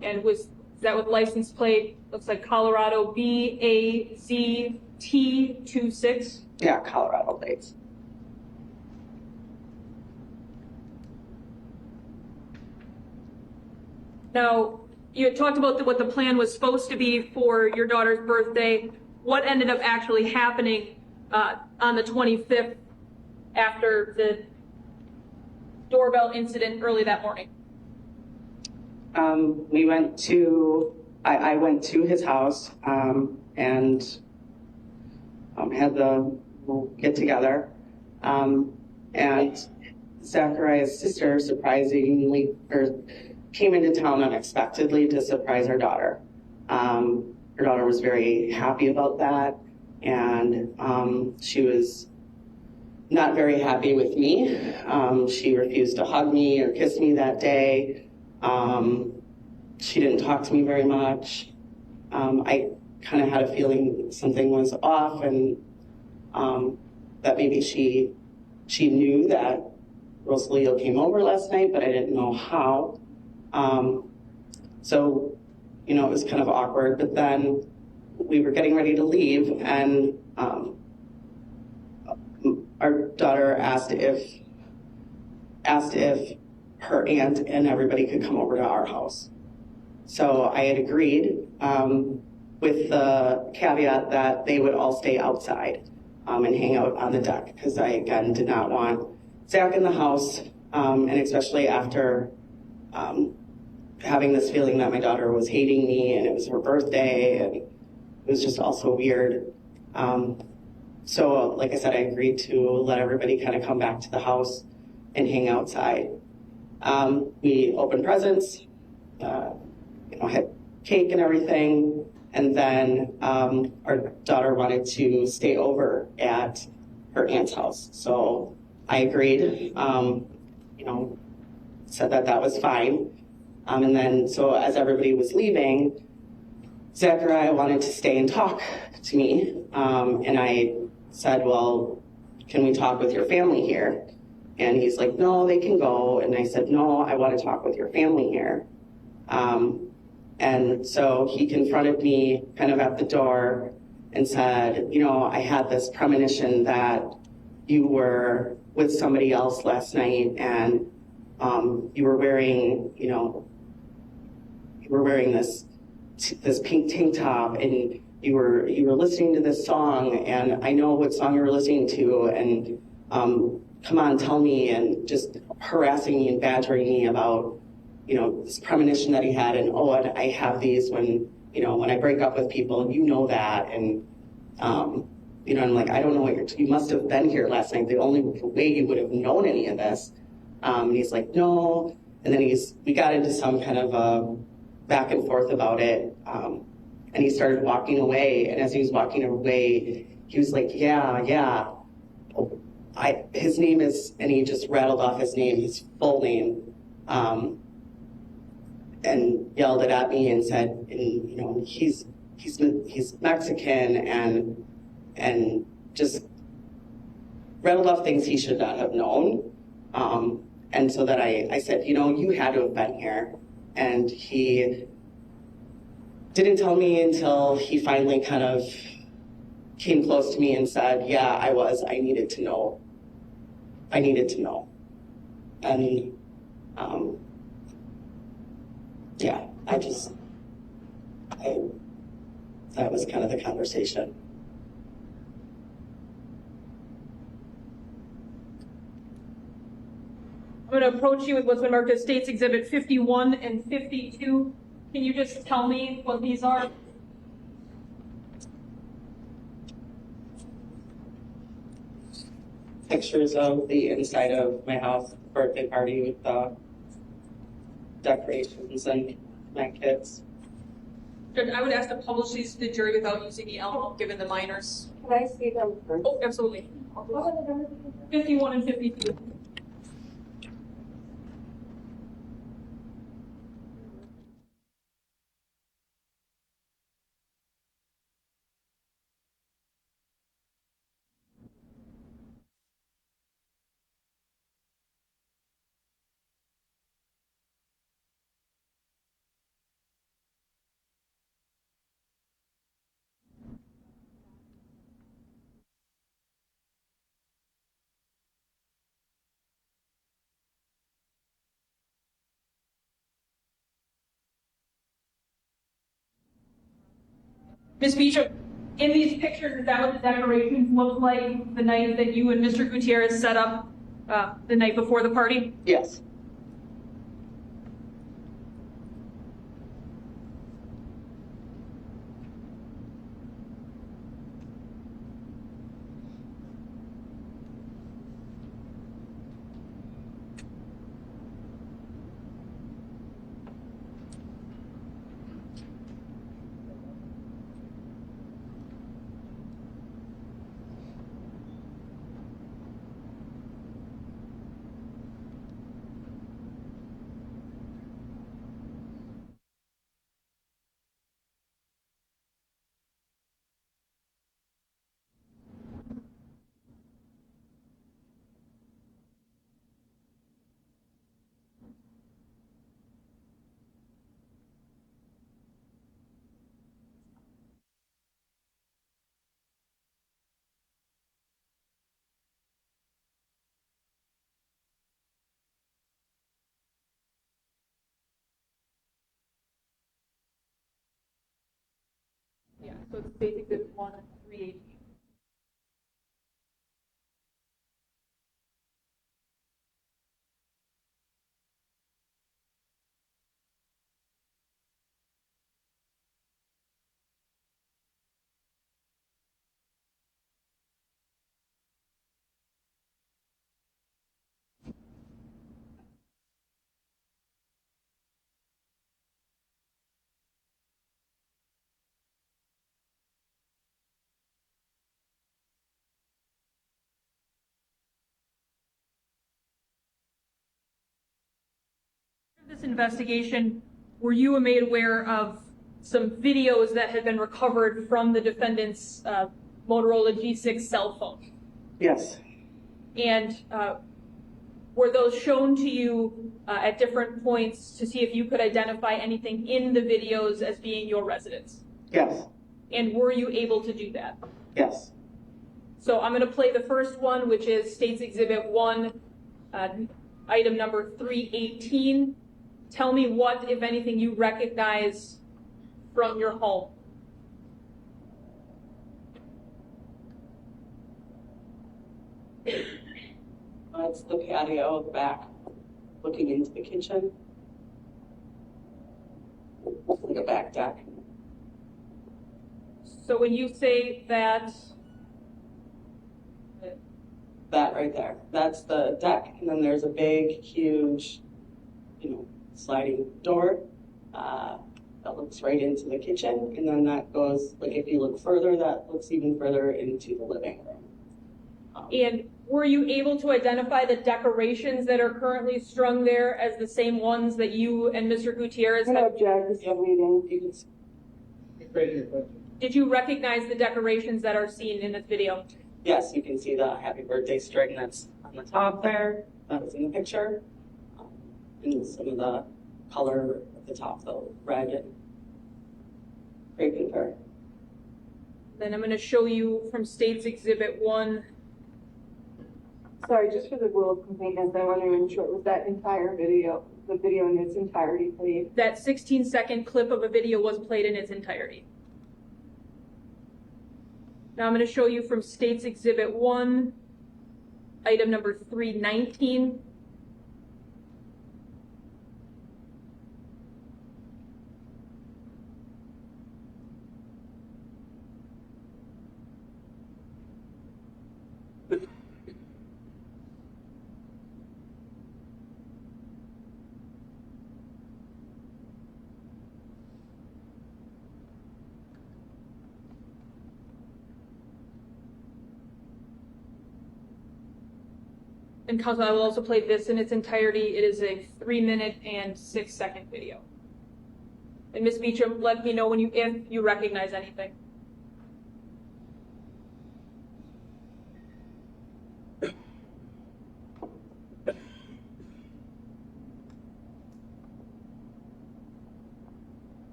And is that with license plate, looks like Colorado BAZT26? Yeah, Colorado plates. Now, you had talked about what the plan was supposed to be for your daughter's birthday. What ended up actually happening on the 25th after the doorbell incident early that morning? I went to his house and had the get together. And Zachariah's sister surprisingly came into town unexpectedly to surprise her daughter. Her daughter was very happy about that. And she was not very happy with me. She refused to hug me or kiss me that day. She didn't talk to me very much. I kind of had a feeling something was off and that maybe she knew that Rosalio came over last night, but I didn't know how. So, it was kind of awkward, but then we were getting ready to leave, and our daughter asked if her aunt and everybody could come over to our house. So I had agreed, with the caveat that they would all stay outside and hang out on the deck, because I, again, did not want Zach in the house, and especially after having this feeling that my daughter was hating me and it was her birthday, and it was just also weird. So, like I said, I agreed to let everybody kind of come back to the house and hang outside. We opened presents, had cake and everything, and then our daughter wanted to stay over at her aunt's house. So I agreed, said that was fine. And then, so as everybody was leaving, Zachariah wanted to stay and talk to me. And I said, well, can we talk with your family here? And he's like, no, they can go. And I said, no, I want to talk with your family here. And so he confronted me kind of at the door and said, you know, I had this premonition that you were with somebody else last night, and you were wearing, you know, this pink tank top, and you were listening to this song, and I know what song you were listening to, and come on, tell me, and just harassing me and badgering me about, you know, this premonition that he had, and oh, and I have these when, you know, when I break up with people, and you know that, and you know, I'm like, I don't know what you must have been here last night. The only way you would have known any of this. And he's like, no. And then we got into some kind of a back and forth about it. And he started walking away. And as he was walking away, he was like, yeah. His name is, and he just rattled off his name, his full name, and yelled it at me and said, and, you know, he's Mexican, and just rattled off things he should not have known. And so that I said, you know, you had to have been here. And he didn't tell me until he finally kind of came close to me and said, yeah, I was. I needed to know. And yeah, that was kind of the conversation. I'm going to approach you with what's been marked as States Exhibit 51 and 52. Can you just tell me what these are? Pictures of the inside of my house, birthday party with the decorations and my kids. Judge, I would ask to publish these to the jury without using the envelope, given the minors. Can I see them first? Oh, absolutely. 51 and 52. Ms. Beacham, in these pictures, is that what the decorations look like the night that you and Mr. Gutierrez set up the night before the party? Yes. Yeah, so it's States Exhibit 1 and 380. This investigation, were you made aware of some videos that had been recovered from the defendant's Motorola G6 cell phone? Yes. And were those shown to you at different points to see if you could identify anything in the videos as being your residence? Yes. And were you able to do that? Yes. So I'm going to play the first one, which is State's Exhibit 1, item number 318. Tell me what, if anything, you recognize from your home. It's the patio at the back, looking into the kitchen. Like a back deck. So when you say that, That right there, that's the deck, and then there's a big, huge, sliding door that looks right into the kitchen, and then that goes, like if you look further, that looks even further into the living room. and were you able to identify the decorations that are currently strung there as the same ones that you and Mr. Gutierrez I'm gonna had? object, this is a meeting. You can see Did you recognize the decorations that are seen in this video? Yes, you can see the happy birthday string that's on the top there, that was in the picture. And some of the color at the top, though, red and grape and pear. Then I'm going to show you from State's Exhibit 1. Sorry, just for the rule of completeness, I want to ensure, was that entire video, the video in its entirety played? That 16-second clip of a video was played in its entirety. Now I'm going to show you from State's Exhibit 1, item number 319. And Council, I will also play this in its entirety. It is a 3-minute and 6-second video. And Ms. Beacham, let me know if you recognize anything.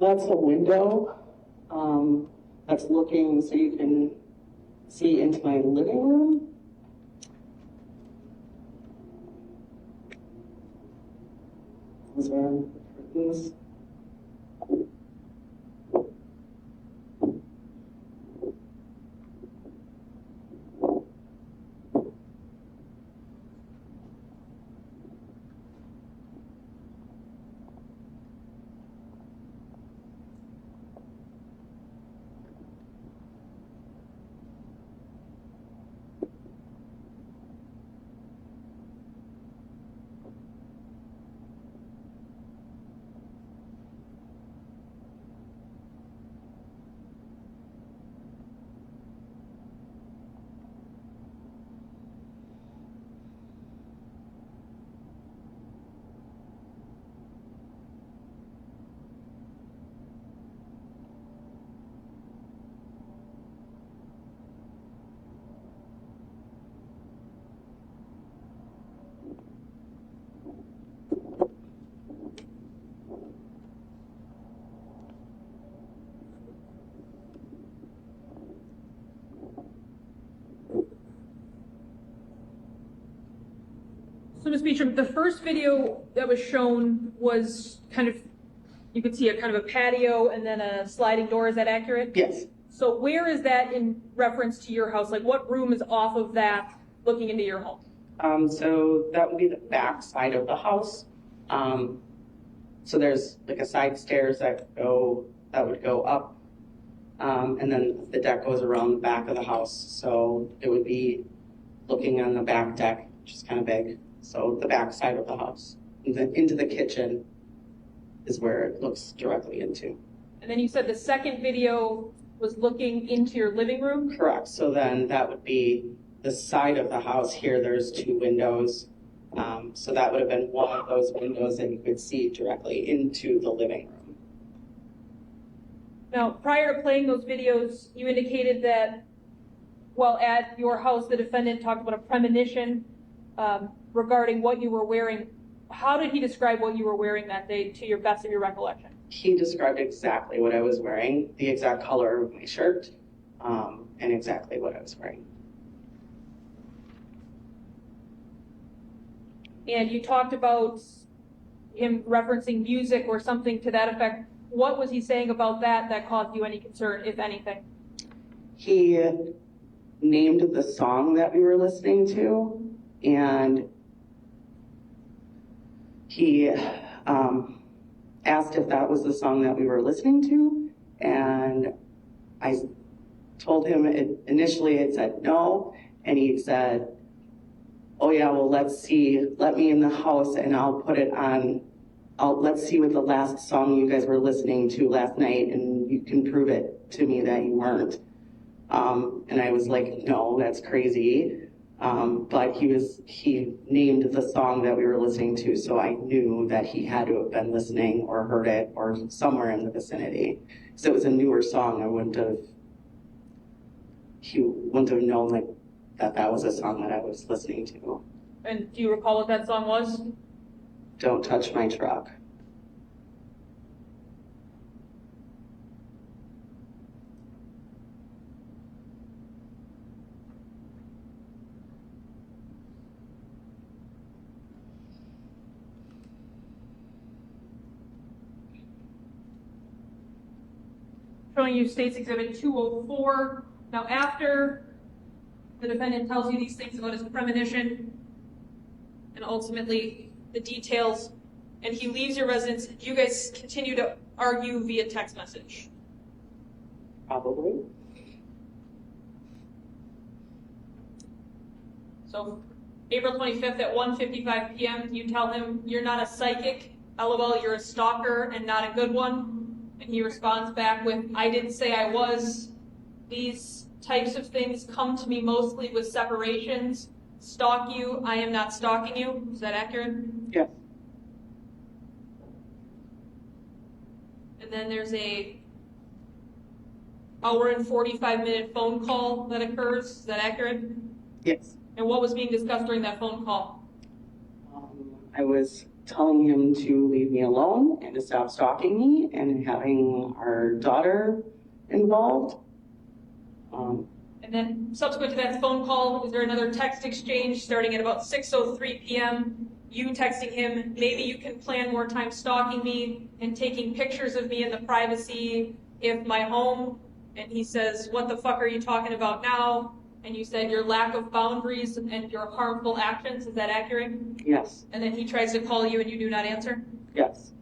That's the window that's looking so you can see into my living room. Those are the curtains. So, Ms. Beacham, the first video that was shown was kind of, you could see a kind of a patio and then a sliding door. Is that accurate? Yes. So where is that in reference to your house? Like what room is off of that looking into your home? So that would be the back side of the house. So there's like a side stairs that would go up. And then the deck goes around the back of the house. So it would be looking on the back deck, which is kind of big. So the back side of the house. Into the kitchen is where it looks directly into. And then you said the second video was looking into your living room? Correct. So then that would be the side of the house here. There's 2 windows. So that would have been one of those windows that you could see directly into the living room. Now, prior to playing those videos, you indicated that while at your house, the defendant talked about a premonition regarding what you were wearing. How did he describe what you were wearing that day to your best of your recollection? He described exactly what I was wearing, the exact color of my shirt, and exactly what I was wearing. And you talked about him referencing music or something to that effect. What was he saying about that caused you any concern, if anything? He named the song that we were listening to, and he asked if that was the song that we were listening to, and I told him initially it said no, and he said, oh yeah, well, let's see, let me in the house and I'll put it on, let's see what the last song you guys were listening to last night and you can prove it to me that you weren't. And I was like, no, that's crazy. But he named the song that we were listening to, so I knew that he had to have been listening or heard it or somewhere in the vicinity. So it was a newer song. He wouldn't have known like that was a song that I was listening to. And do you recall what that song was? Don't Touch My Truck. Showing you State's Exhibit 204. Now, after the defendant tells you these things about his premonition and ultimately the details, and he leaves your residence, do you guys continue to argue via text message? Probably. So, April 25th at 1:55 p.m., you tell him you're not a psychic, LOL, you're a stalker and not a good one. And he responds back with, I didn't say I was. These types of things come to me mostly with separations. Stalk you, I am not stalking you. Is that accurate? Yes. And then there's a hour and 45-minute phone call that occurs. Is that accurate? Yes. And what was being discussed during that phone call? I was telling him to leave me alone and to stop stalking me and having our daughter involved. And then subsequent to that phone call, is there another text exchange starting at about 6:03 p.m.? You texting him, maybe you can plan more time stalking me and taking pictures of me in the privacy of my home. And he says, what the fuck are you talking about now? And you said your lack of boundaries and your harmful actions. Is that accurate? Yes. And then he tries to call you and you do not answer? Yes.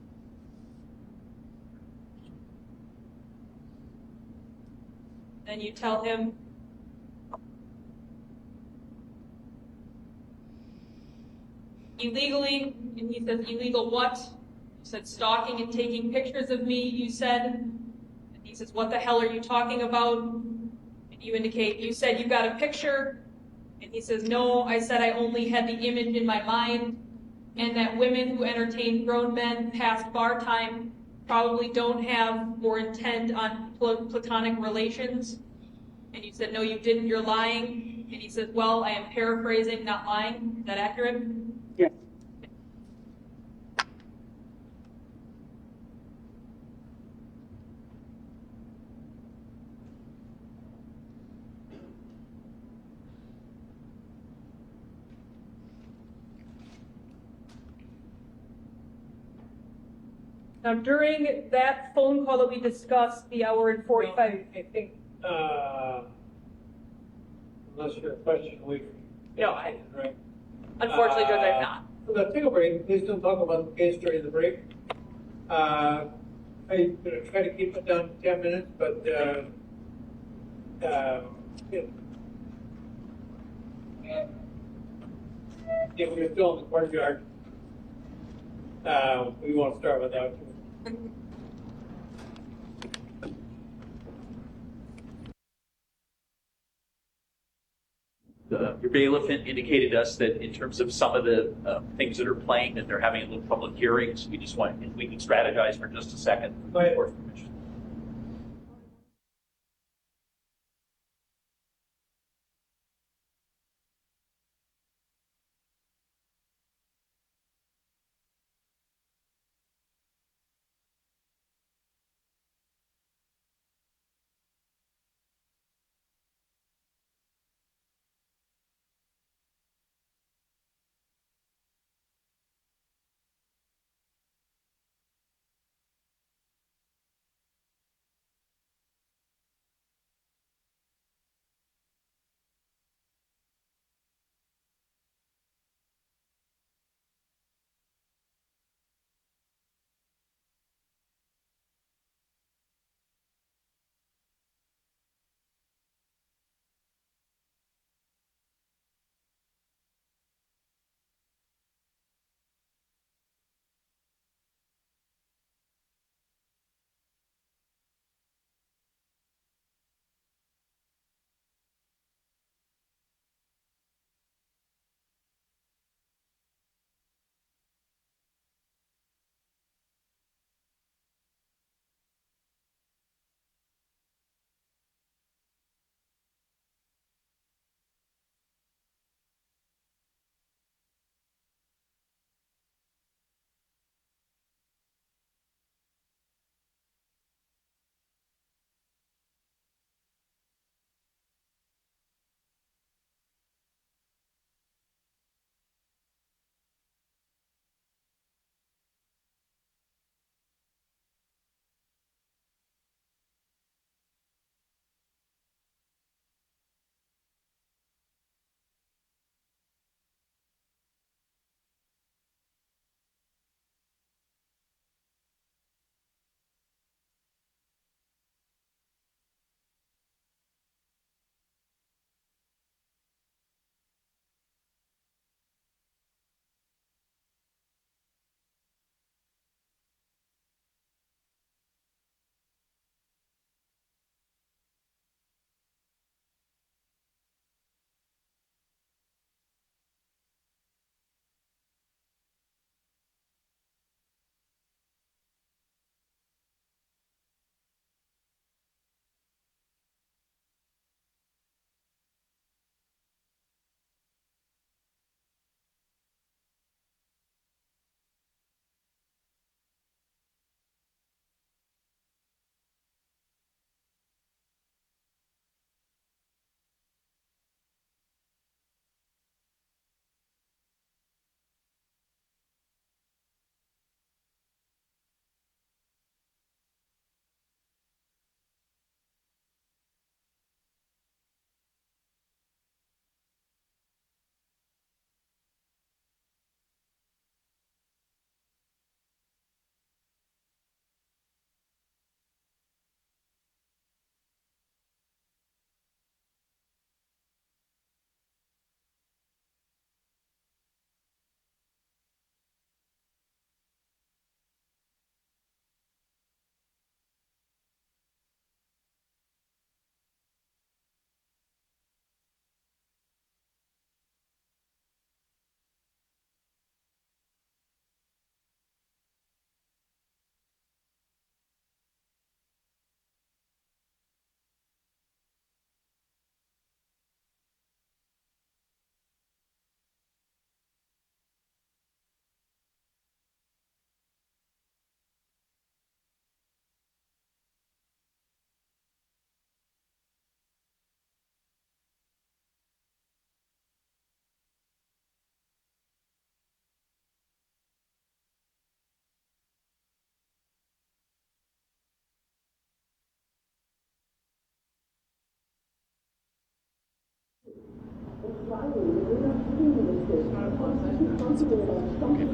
Then you tell him illegally, and he says, illegal what? You said stalking and taking pictures of me, you said. And he says, what the hell are you talking about? And you indicate, you said you got a picture. And he says, no, I said I only had the image in my mind, and that women who entertain grown men past bar time probably don't have or intend on platonic relations. And you said, no, you didn't, you're lying. And he says, well, I am paraphrasing, not lying. Is that accurate? Yes. Now, during that phone call that we discussed, the hour and 45. I think, unless you're a question, No, right? unfortunately, Judge, I'm not. Let's take a break. Please don't talk about the case during the break. I'm going to try to keep it down to 10 minutes, but if we're still in the courtyard, we won't start without you. Your bailiff indicated to us that in terms of some of the things that are playing, that they're having a little public hearings. We just want, if we can strategize for just a second. Go ahead. Before permission.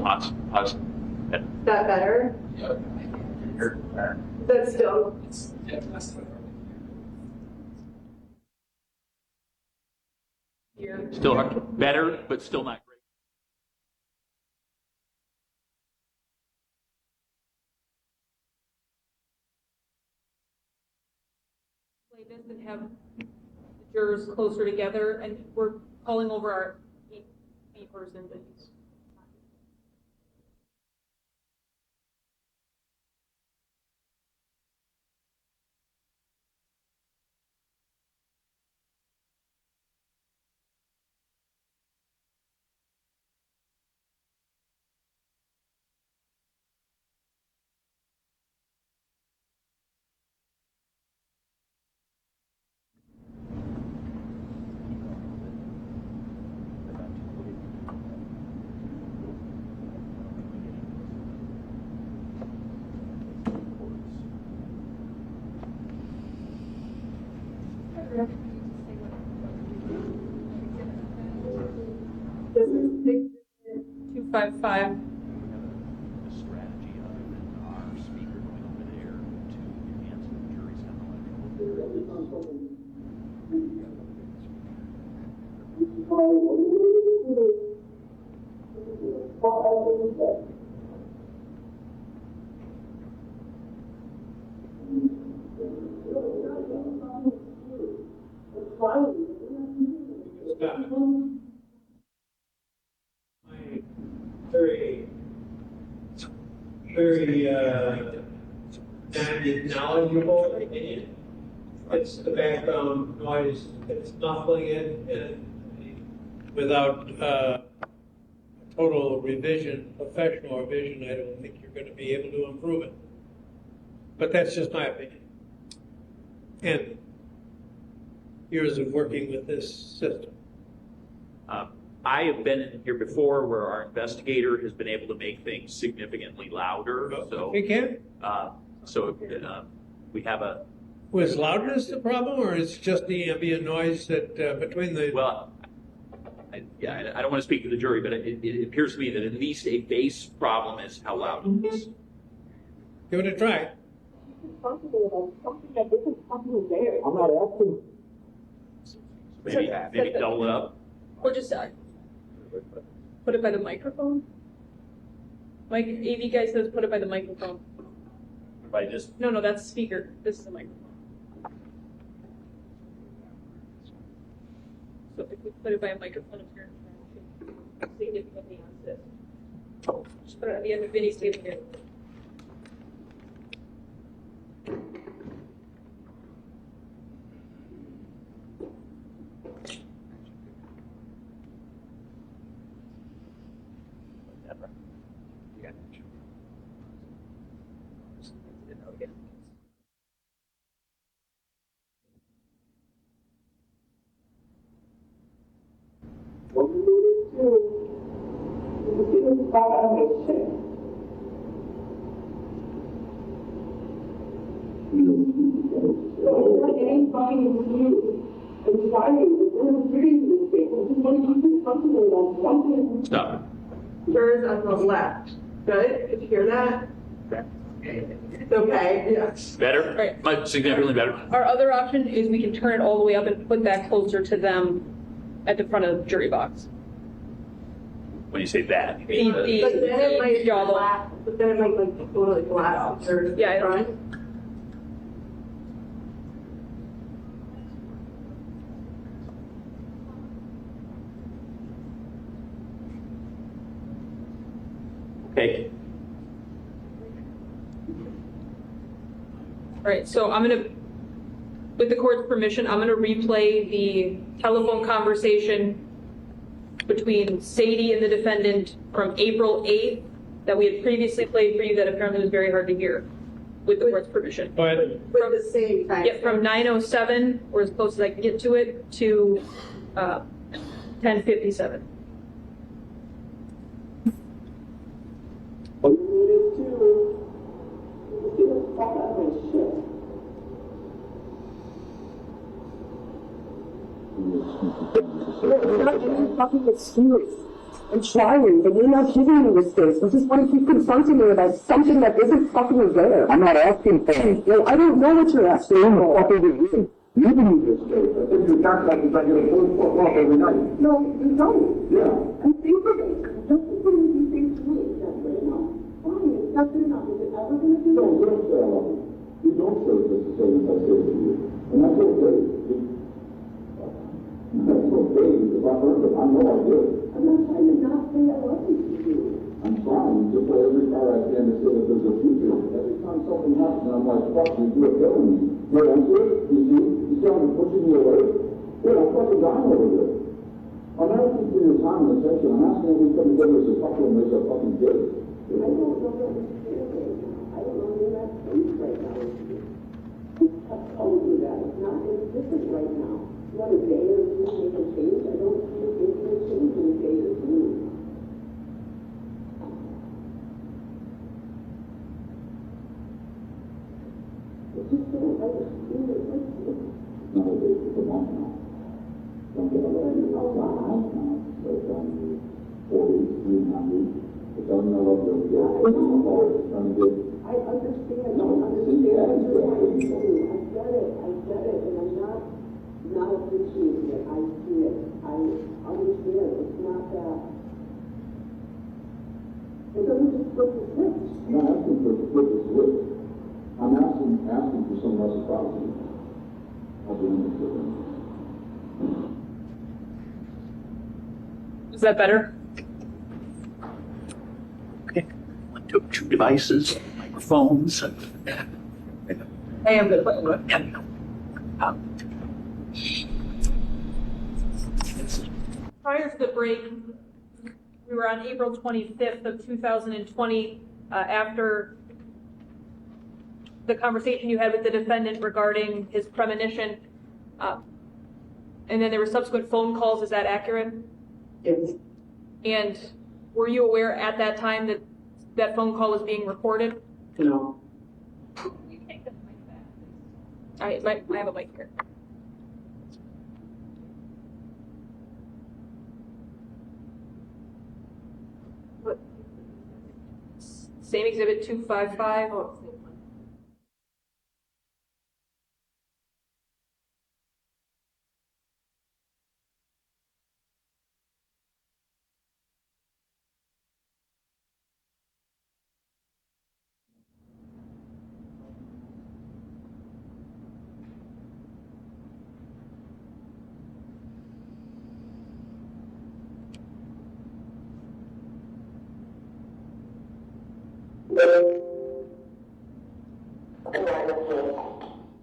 Pause. Is that better? That's still. Still better, but still not great. Play this and have the jurors closer together, and we're calling over our beepers and things. This is 255. Strategy other than our speaker going over there to enhance the jury's intellectual. Very knowledgeable opinion. It's the background noise, it's muffling it without total revision, professional revision. I don't think you're going to be able to improve it. But that's just my opinion. And years of working with this system. I have been in here before where our investigator has been able to make things significantly louder. So We can. We have a. Was loudness the problem, or is just the ambient noise that between the? Well, I don't want to speak to the jury, but it appears to me that at least a base problem is how loud it is. Give it a try. Something that isn't something there. I'm not asking. Maybe double it up. Or just put it by the microphone. Mike, AV guy says put it by the microphone. By just. No, that's a speaker. This is a microphone. So if we put it by a microphone up here, significantly assist. Just put it on the end of Vinny's table here. What we needed to get back on this shit. It's not any fucking you. I'm trying. We're doing this thing. I just want to keep this concentrated on something. Stop it. jurors on the left. Good? Did you hear that? It's okay. Yes. Better? Right. Much significantly better. Our other option is we can turn it all the way up and put that closer to them at the front of the jury box. When you say that, you The, mean the, But then it might the jawbone. collapse. But then it might like totally collapse. Or Yeah, I don't- front. okay. All right, so I'm gonna, with the court's permission, I'm gonna replay the telephone conversation between Sadie and the defendant from April 8th that we had previously played for you that apparently was very hard to hear, with the court's permission. But With the same time. Yeah, from 9:07, or as close as I can get to it, to 10:57. What we needed to get back on this shit. It's not any fucking excuse. I'm trying, but you're not giving me the space. I just want to keep confronting me about something that isn't fucking there. I'm not asking for it. No, I don't know what you're asking for. What is it? You give me this space. I think your tax like is like a full foot walk every night. No, you don't. Yeah. I'm thinking. Don't you put these things to me. That's good enough. Fine, it's not good enough. Is it ever going to be? No, you don't say I love you. You don't say just the same as I say to you. And that's okay. That's okay, because I heard it. I know I did. I'm not trying to not say I love you to you. I'm trying to play every card I can to say that there's a future. Every time something happens, I'm like, fuck you, you're killing me. You answer it? You see? You see how I'm pushing you away? Yeah, I'm fucking dying over this. I'm not asking for your time and attention. I'm asking if we come together as a couple and raise a fucking kid. I don't know what you're saying right now. I don't know you're not safe right now. I've told you that. It's not different right now. What, a day or two make a change? I don't see it making a change in a day or two. It's just so understand it. Not a day, it's a month now. Don't get a love you about a month now. So it's on you 40, 300. It's on your love you. It's trying to get. I understand. I understand what you're trying to do. I get it, and I'm not appreciating it. I see it. I understand. It's not that. It doesn't just flip the switch. I'm not asking for to flip the switch. I'm asking for some reciprocity. I've been interested in. Is that better? Okay. Went to 2 devices, microphones. I am good. Prior to the break, we were on April 25th of 2020, after the conversation you had with the defendant regarding his premonition, and then there were subsequent phone calls. Is that accurate? Yes. And were you aware at that time that that phone call was being recorded? No. You can take the mic back. I have a mic here. What? Same exhibit 255. Oh, same one.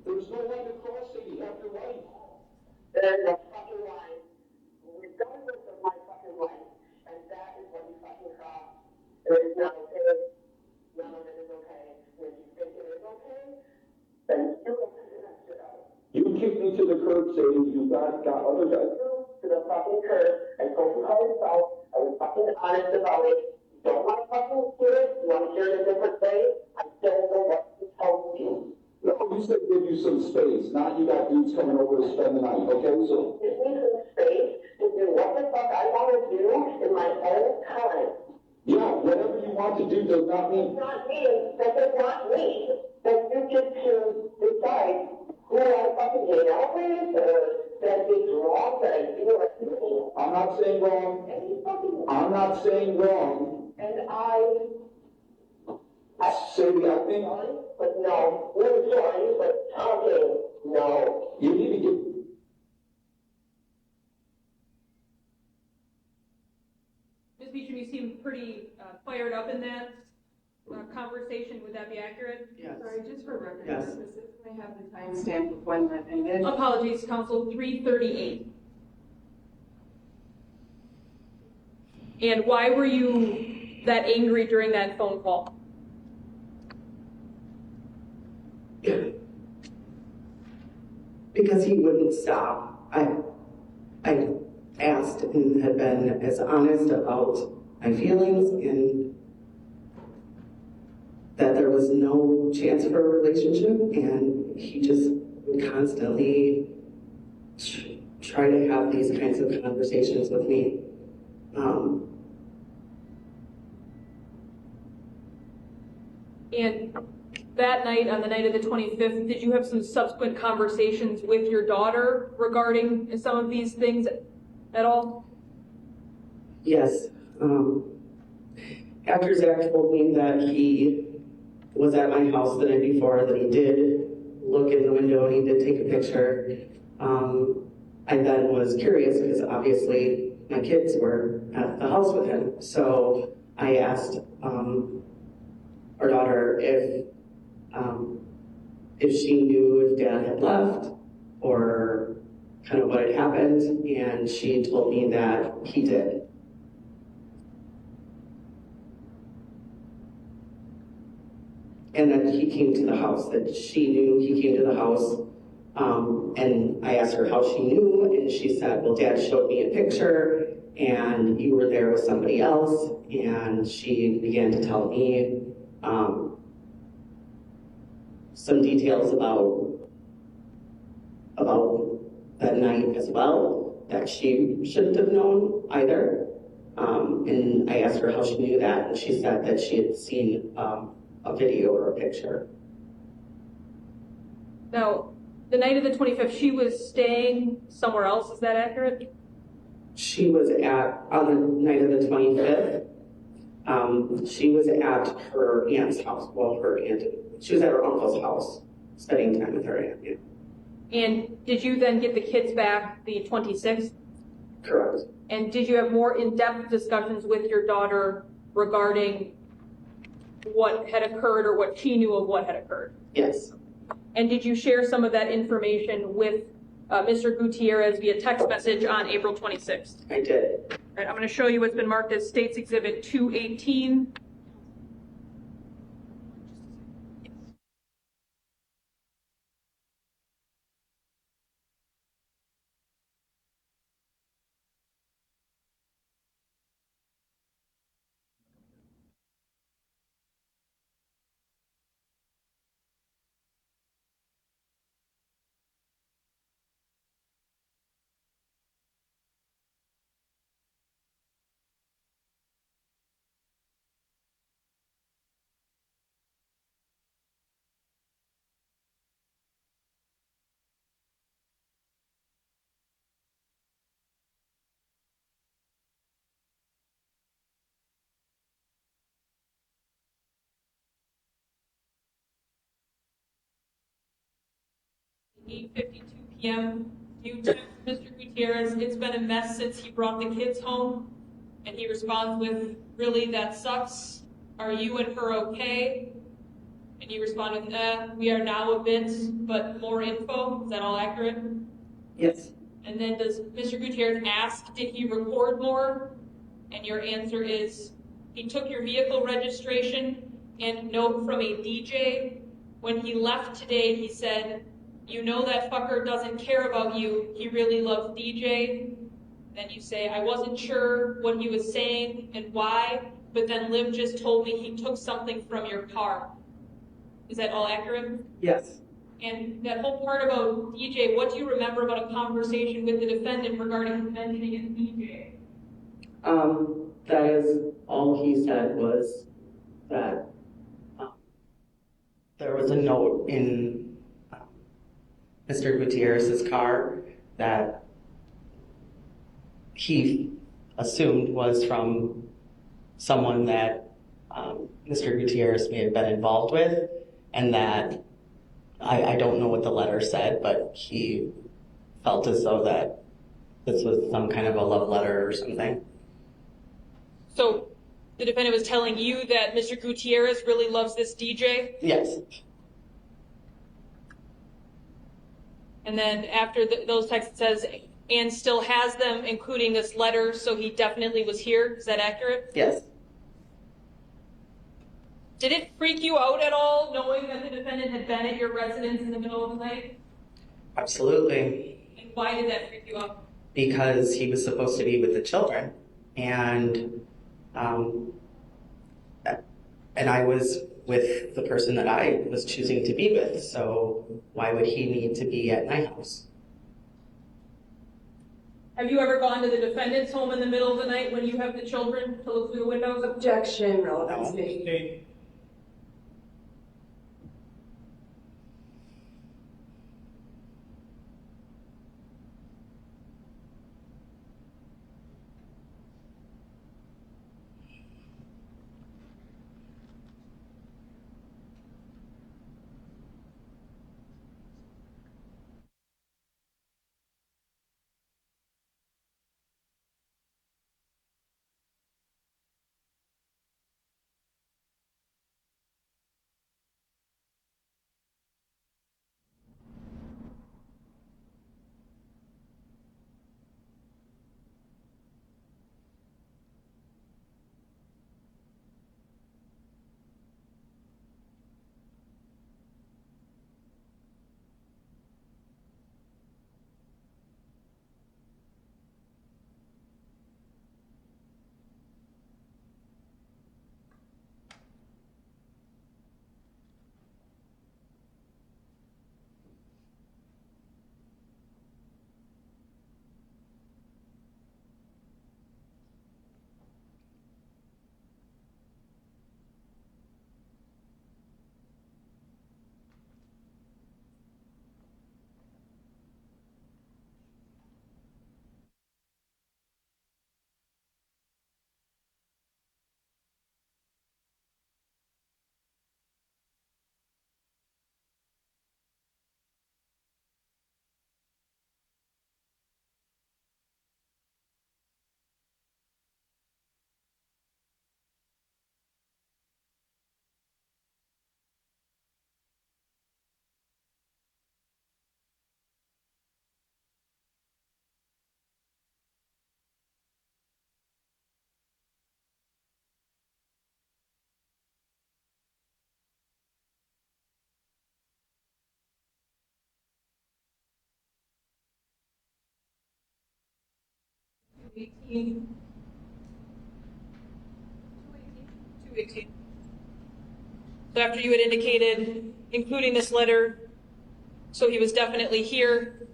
There's no line to cross, Sadie. You have your life. There's a fucking line. Regardless of my fucking life. And that is what you fucking cross. It is not okay. None of it is okay. When you think it is okay, then you will figure that shit out. You kicked me to the curb, Sadie. You got other guys. To the fucking curb. I told you how it felt. I was fucking honest about it. You don't want to fucking hear it. You want to hear it a different way. I don't know what to tell you. No, you said give you some space. Not you got dudes coming over to spend the night. Okay, so. Give me some space to do what the fuck I want to do in my own time. Yeah, whatever you want to do does not mean. It's not me. That does not mean that you get to decide who I fucking hang out with or that it's wrong that I feel like doing. I'm not saying wrong. And you fucking. I'm not saying wrong. And I Sadie, I think. But no, we're sorry, but talking, no. You need to get. Ms. Beacham, you seem pretty fired up in that conversation. Would that be accurate? Yes. Sorry, just for record Yes. purposes, can I have the timestamp of when that ended? Apologies, counsel, 3:38. And why were you that angry during that phone call? Because he wouldn't stop. I asked and had been as honest about my feelings and that there was no chance for a relationship, and he just would constantly try to have these kinds of conversations with me. And that night, on the night of the 25th, did you have some subsequent conversations with your daughter regarding some of these things at all? Yes. After Zach told me that he was at my house the night before, that he did look in the window and he did take a picture, I then was curious because obviously my kids were at the house with him. So I asked our daughter if she knew if Dad had left or kind of what had happened, and she told me that he did. And that he came to the house, that she knew he came to the house. And I asked her how she knew, and she said, well, Dad showed me a picture, and you were there with somebody else. And she began to tell me some details about that night as well, that she shouldn't have known either. And I asked her how she knew that, and she said that she had seen a video or a picture. Now, the night of the 25th, she was staying somewhere else, is that accurate? She was on the night of the 25th, she was at her aunt's house. Well, she was at her uncle's house, spending time with her aunt. Yeah. And did you then get the kids back the 26th? Correct. And did you have more in-depth discussions with your daughter regarding what had occurred or what she knew of what had occurred? Yes. And did you share some of that information with Mr. Gutierrez via text message on April 26th? I did. All right, I'm going to show you what's been marked as State's Exhibit 218. (8:52 p.m. You text Mr. Gutierrez, it's been a mess since he brought the kids home. And he responds with, really, that sucks. Are you and her okay? And you respond with, we are now a bit, but more info. Is that all accurate? Yes. And then does Mr. Gutierrez ask, did he record more? And your answer is, he took your vehicle registration and note from a DJ. When he left today, he said, you know that fucker doesn't care about you. He really loves DJ. Then you say, I wasn't sure what he was saying and why, but then Liv just told me he took something from your car. Is that all accurate? Yes. And that whole part about DJ, what do you remember about a conversation with the defendant regarding mentioning his DJ? That is all he said was that there was a note in Mr. Gutierrez's car that he assumed was from someone that Mr. Gutierrez may have been involved with, and that I don't know what the letter said, but he felt as though that this was some kind of a love letter or something. So the defendant was telling you that Mr. Gutierrez really loves this DJ? Yes. And then after those texts, it says, and still has them, including this letter, so he definitely was here. Is that accurate? Yes. Did it freak you out at all, knowing that the defendant had been at your residence in the middle of the night? Absolutely. And why did that freak you out? Because he was supposed to be with the children, and I was with the person that I was choosing to be with, so why would he need to be at my house? Have you ever gone to the defendant's home in the middle of the night when you have the children to look through the windows? Objection, relevant state. State. Two 18. So after you had indicated, including this letter, so he was definitely here.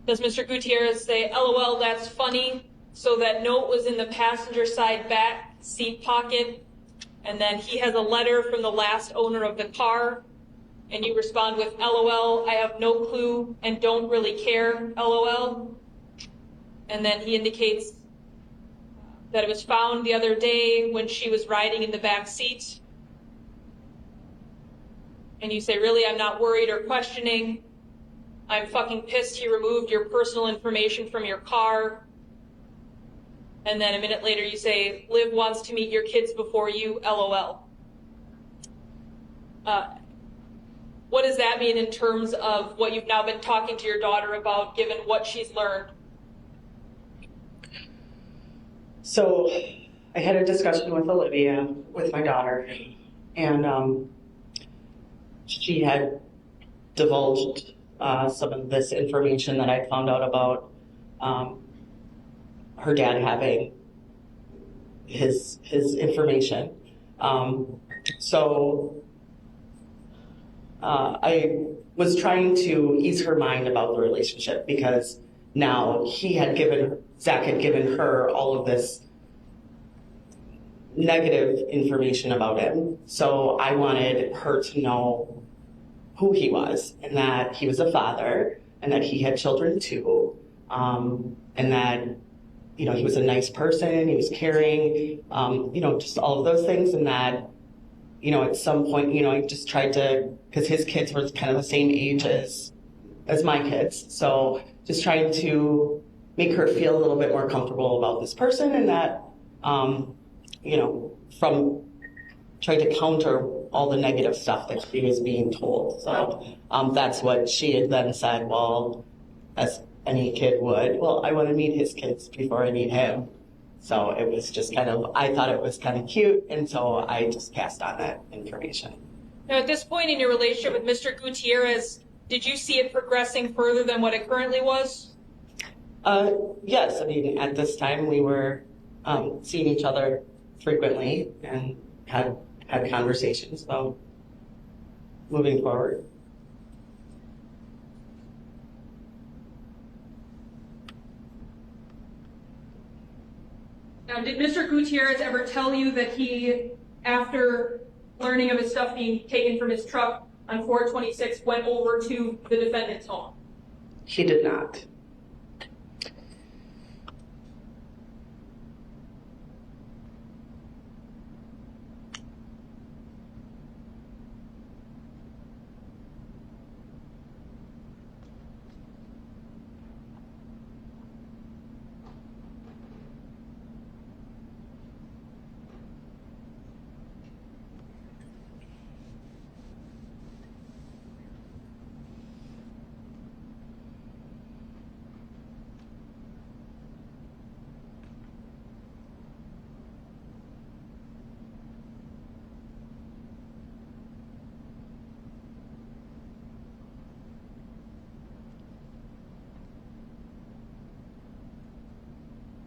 Does Mr. Gutierrez say, LOL, that's funny? So that note was in the passenger side back seat pocket, and then he has a letter from the last owner of the car, and you respond with, LOL, I have no clue and don't really care, LOL. And then he indicates that it was found the other day when she was riding in the back seat. And you say, really, I'm not worried or questioning. I'm fucking pissed he removed your personal information from your car. And then a minute later you say, Liv wants to meet your kids before you, LOL. What does that mean in terms of what you've now been talking to your daughter about, given what she's learned? So I had a discussion with Olivia, with my daughter, and she had divulged some of this information that I found out about her dad having his information. So I was trying to ease her mind about the relationship, because now Zach had given her all of this negative information about him. So I wanted her to know who he was, and that he was a father, and that he had children too, and that, you know, he was a nice person, he was caring, you know, just all of those things. And that, you know, at some point, you know, I just tried to, because his kids were kind of the same age as my kids, so just trying to make her feel a little bit more comfortable about this person, and that, you know, from trying to counter all the negative stuff that she was being told. So that's what she had then said, well, as any kid would, well, I want to meet his kids before I meet him. So it was just kind of, I thought it was kind of cute, and so I just passed on that information. Now, at this point in your relationship with Mr. Gutierrez, did you see it progressing further than what it currently was? Yes, I mean, at this time we were seeing each other frequently and had conversations about moving forward. Now, did Mr. Gutierrez ever tell you that he, after learning of his stuff being taken from his truck on 426, went over to the defendant's home? He did not.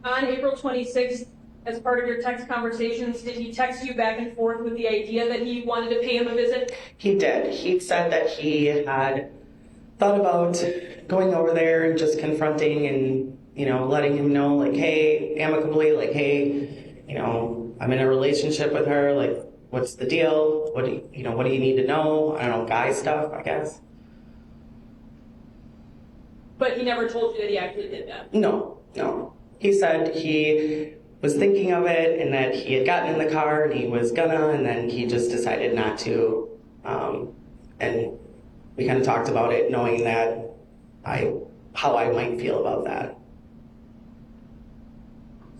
On April 26th, as part of your text conversations, did he text you back and forth with the idea that he wanted to pay him a visit? He did. He said that he had thought about going over there and just confronting and, letting him know, like, hey, amicably, like, hey, I'm in a relationship with her. Like, what's the deal? What do you need to know? I don't know, guy stuff, I guess. But he never told you that he actually did that? No. He said he was thinking of it and that he had gotten in the car and he was gonna, and then he just decided not to. And we kind of talked about it, knowing that how I might feel about that.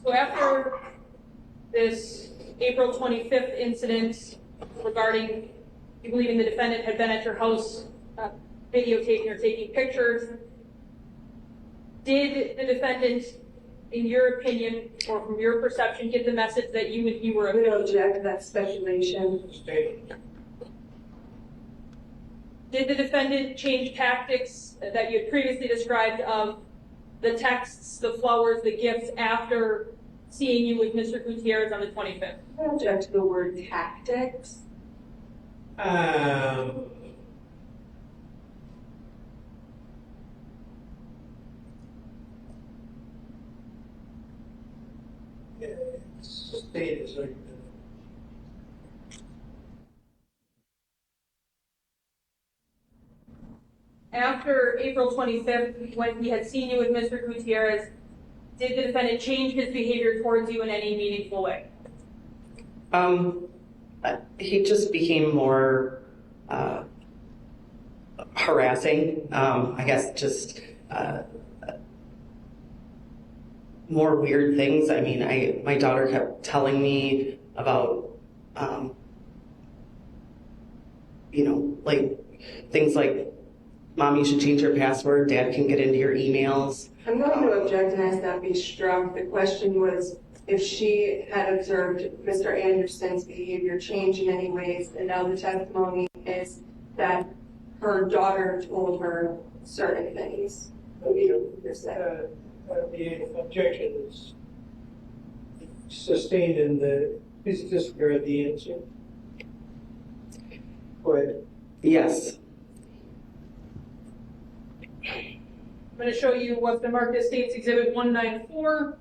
So after this April 25th incident regarding you believing the defendant had been at your house videotaping or taking pictures, did the defendant, in your opinion, or from your perception, give the message that you and he were a We don't object to that speculation. Did the defendant change tactics that you had previously described of the texts, the flowers, the gifts after seeing you with Mr. Gutierrez on the 25th? I don't object to the word tactics. After April 25th, when he had seen you with Mr. Gutierrez, did the defendant change his behavior towards you in any meaningful way? He just became more harassing. I guess just more weird things. I mean, my daughter kept telling me about, like things like, Mom, you should change your password. Dad can get into your emails. I'm going to object and ask that be struck. The question was if she had observed Mr. Anderson's behavior change in any ways, and now the testimony is that her daughter told her certain things. The objection is sustained in the, please disregard the answer. Go ahead. Yes. I'm going to show you what's been marked as State's Exhibit 194.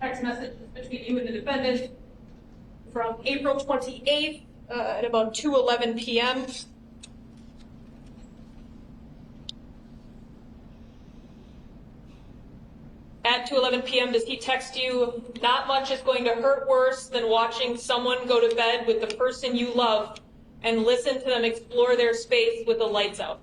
Text messages between you and the defendant from April 28th at about 2:11 p.m. At 2:11 p.m., does he text you, "Not much is going to hurt worse than watching someone go to bed with the person you love and listen to them explore their space with the lights out"?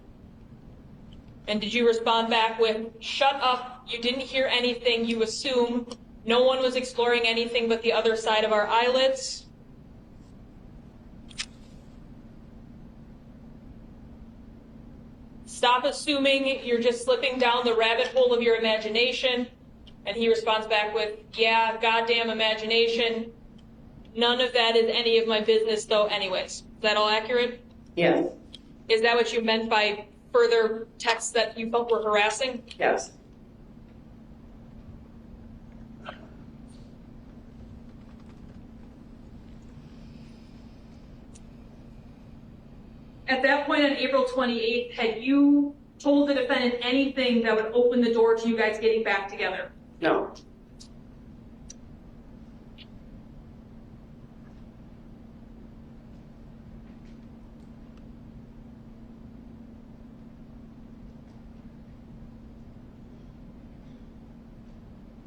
And did you respond back with, "Shut up, you didn't hear anything, you assume. No one was exploring anything but the other side of our eyelids"? "Stop assuming, you're just slipping down the rabbit hole of your imagination." And he responds back with, "Yeah, goddamn imagination. None of that is any of my business though anyways." Is that all accurate? Yes. Is that what you meant by further texts that you felt were harassing? Yes. At that point on April 28th, had you told the defendant anything that would open the door to you guys getting back together? No.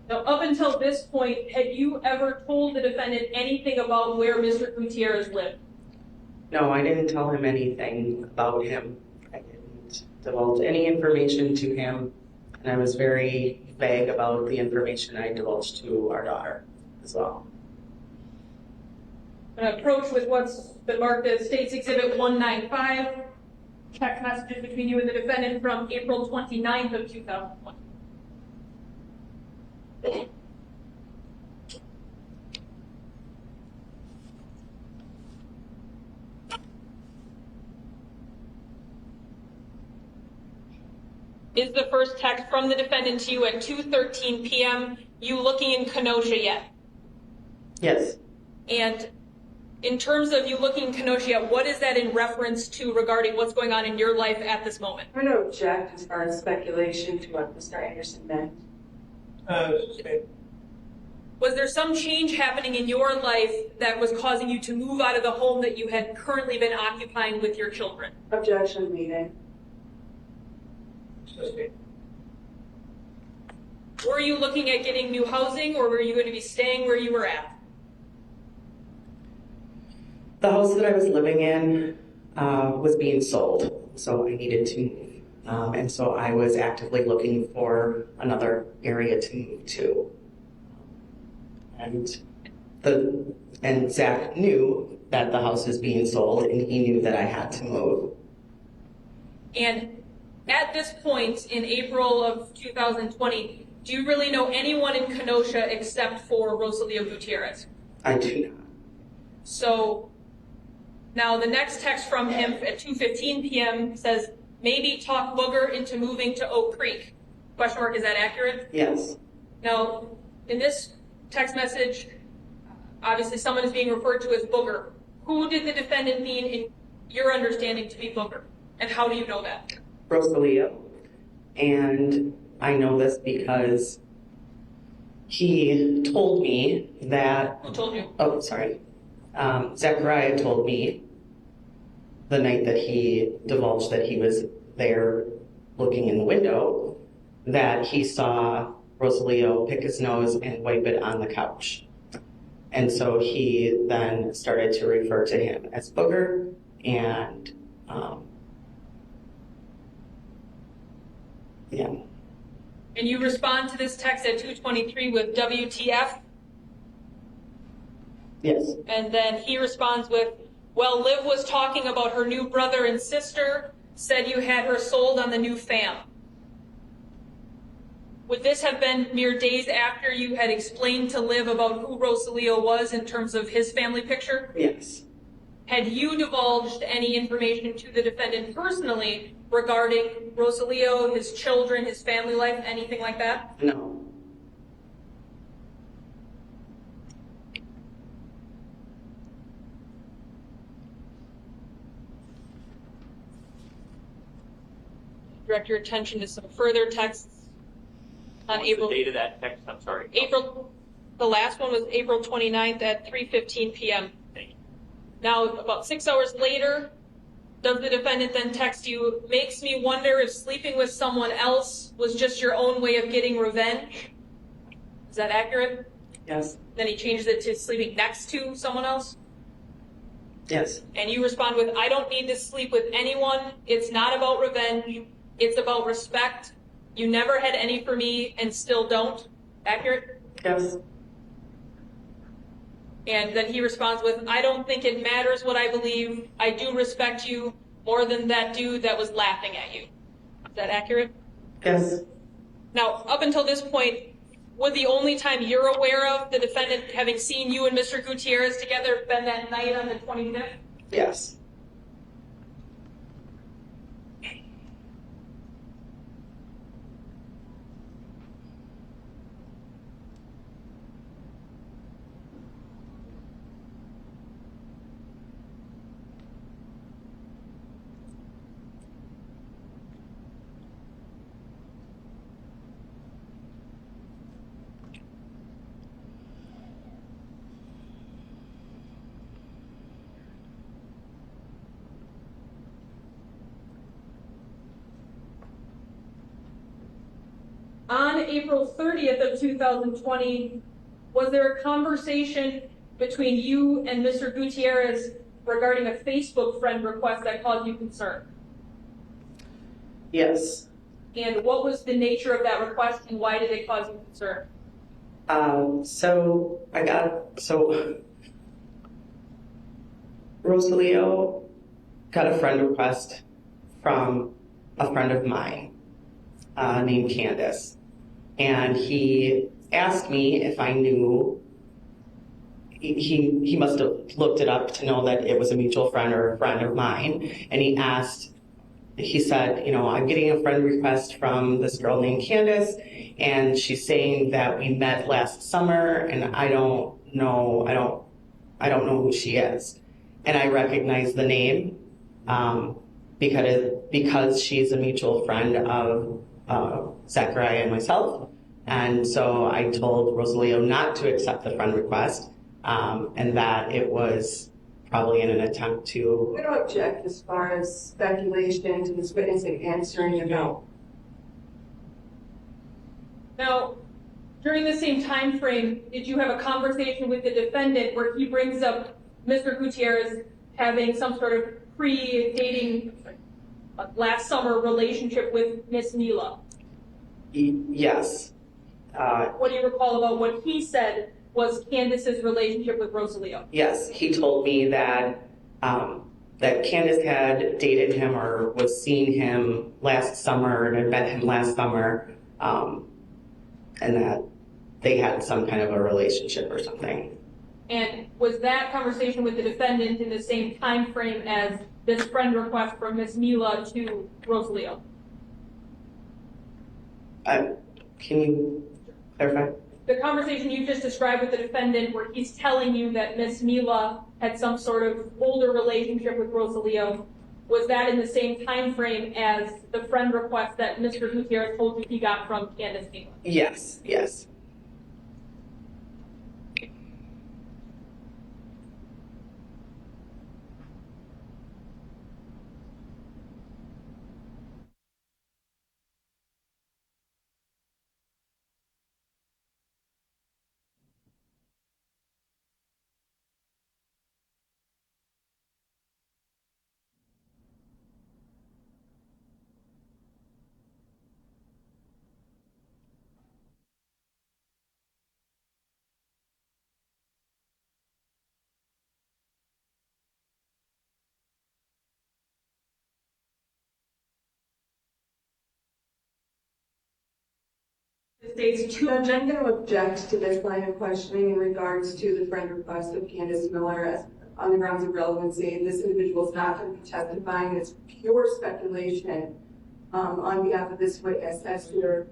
Now, up until this point, had you ever told the defendant anything about where Mr. Gutierrez lived? No, I didn't tell him anything about him. I didn't divulge any information to him, and I was very vague about the information I divulged to our daughter as well. An approach with what's been marked as State's Exhibit 195, text messages between you and the defendant from April 29th of 2001. Is the first text from the defendant to you at 2:13 p.m. you looking in Kenosha yet? Yes. And in terms of you looking in Kenosha yet, what is that in reference to regarding what's going on in your life at this moment? I'm going to object as far as speculation to what Mr. Anderson meant. Was there some change happening in your life that was causing you to move out of the home that you had currently been occupying with your children? Objection meeting. Were you looking at getting new housing, or were you going to be staying where you were at? The house that I was living in was being sold, so I needed to move. And so I was actively looking for another area to move to. And Zach knew that the house was being sold, and he knew that I had to move. And at this point in April of 2020, do you really know anyone in Kenosha except for Rosalio Gutierrez? I do not. So now the next text from him at 2:15 p.m. says, maybe talk Booger into moving to Oak Creek. Question mark, is that accurate? Yes. Now, in this text message, obviously someone is being referred to as Booger. Who did the defendant mean in your understanding to be Booger? And how do you know that? Rosalio. And I know this because he told me that... Who told you? Oh, sorry. Zachariah told me the night that he divulged that he was there looking in the window that he saw Rosalio pick his nose and wipe it on the couch. And so he then started to refer to him as Booger, and yeah. And you respond to this text at 2:23 with WTF? Yes. And then he responds with, well, Liv was talking about her new brother and sister, said you had her sold on the new fam. Would this have been mere days after you had explained to Liv about who Rosalio was in terms of his family picture? Yes. Had you divulged any information to the defendant personally regarding Rosalio, his children, his family life, anything like that? No. Direct your attention to some further texts on What's April. the date of that text? I'm sorry. The last one was April 29th at 3:15 p.m. Thank you. Now, about 6 hours later, does the defendant then text you, makes me wonder if sleeping with someone else was just your own way of getting revenge? Is that accurate? Yes. Then he changes it to sleeping next to someone else? Yes. And you respond with, I don't need to sleep with anyone. It's not about revenge. It's about respect. You never had any for me and still don't. Accurate? Yes. And then he responds with, I don't think it matters what I believe. I do respect you more than that dude that was laughing at you. Is that accurate? Yes. Now, up until this point, would the only time you're aware of the defendant having seen you and Mr. Gutierrez together been that night on the 25th? Yes. April 30th of 2020, was there a conversation between you and Mr. Gutierrez regarding a Facebook friend request that caused you concern? Yes. And what was the nature of that request and why did it cause you concern? So Rosalio got a friend request from a friend of mine named Candace. And he asked me if I knew, he must have looked it up to know that it was a mutual friend or a friend of mine. And he said, you know, I'm getting a friend request from this girl named Candace, and she's saying that we met last summer, and I don't know who she is. And I recognize the name because she's a mutual friend of Zachariah and myself. And so I told Rosalio not to accept the friend request, and that it was probably in an attempt to... We don't object as far as speculation to this witness and answering about. Now, during the same time frame, did you have a conversation with the defendant where he brings up Mr. Gutierrez having some sort of pre-dating last summer relationship with Miss Mila? Yes. What do you recall about what he said was Candace's relationship with Rosalio? Yes, he told me that that Candace had dated him or was seeing him last summer and had met him last summer, and that they had some kind of a relationship or something. And was that conversation with the defendant in the same time frame as this friend request from Miss Mila to Rosalio? Can you clarify? The conversation you just described with the defendant where he's telling you that Miss Mila had some sort of older relationship with Rosalio, was that in the same time frame as the friend request that Mr. Gutierrez told you he got from Candace Mila? Yes, yes. Judge, I'm going to object to this line of questioning in regards to the friend request of Candace Miller as on the grounds of relevancy. This individual is not going to be testifying. It's pure speculation on behalf of this witness as to her.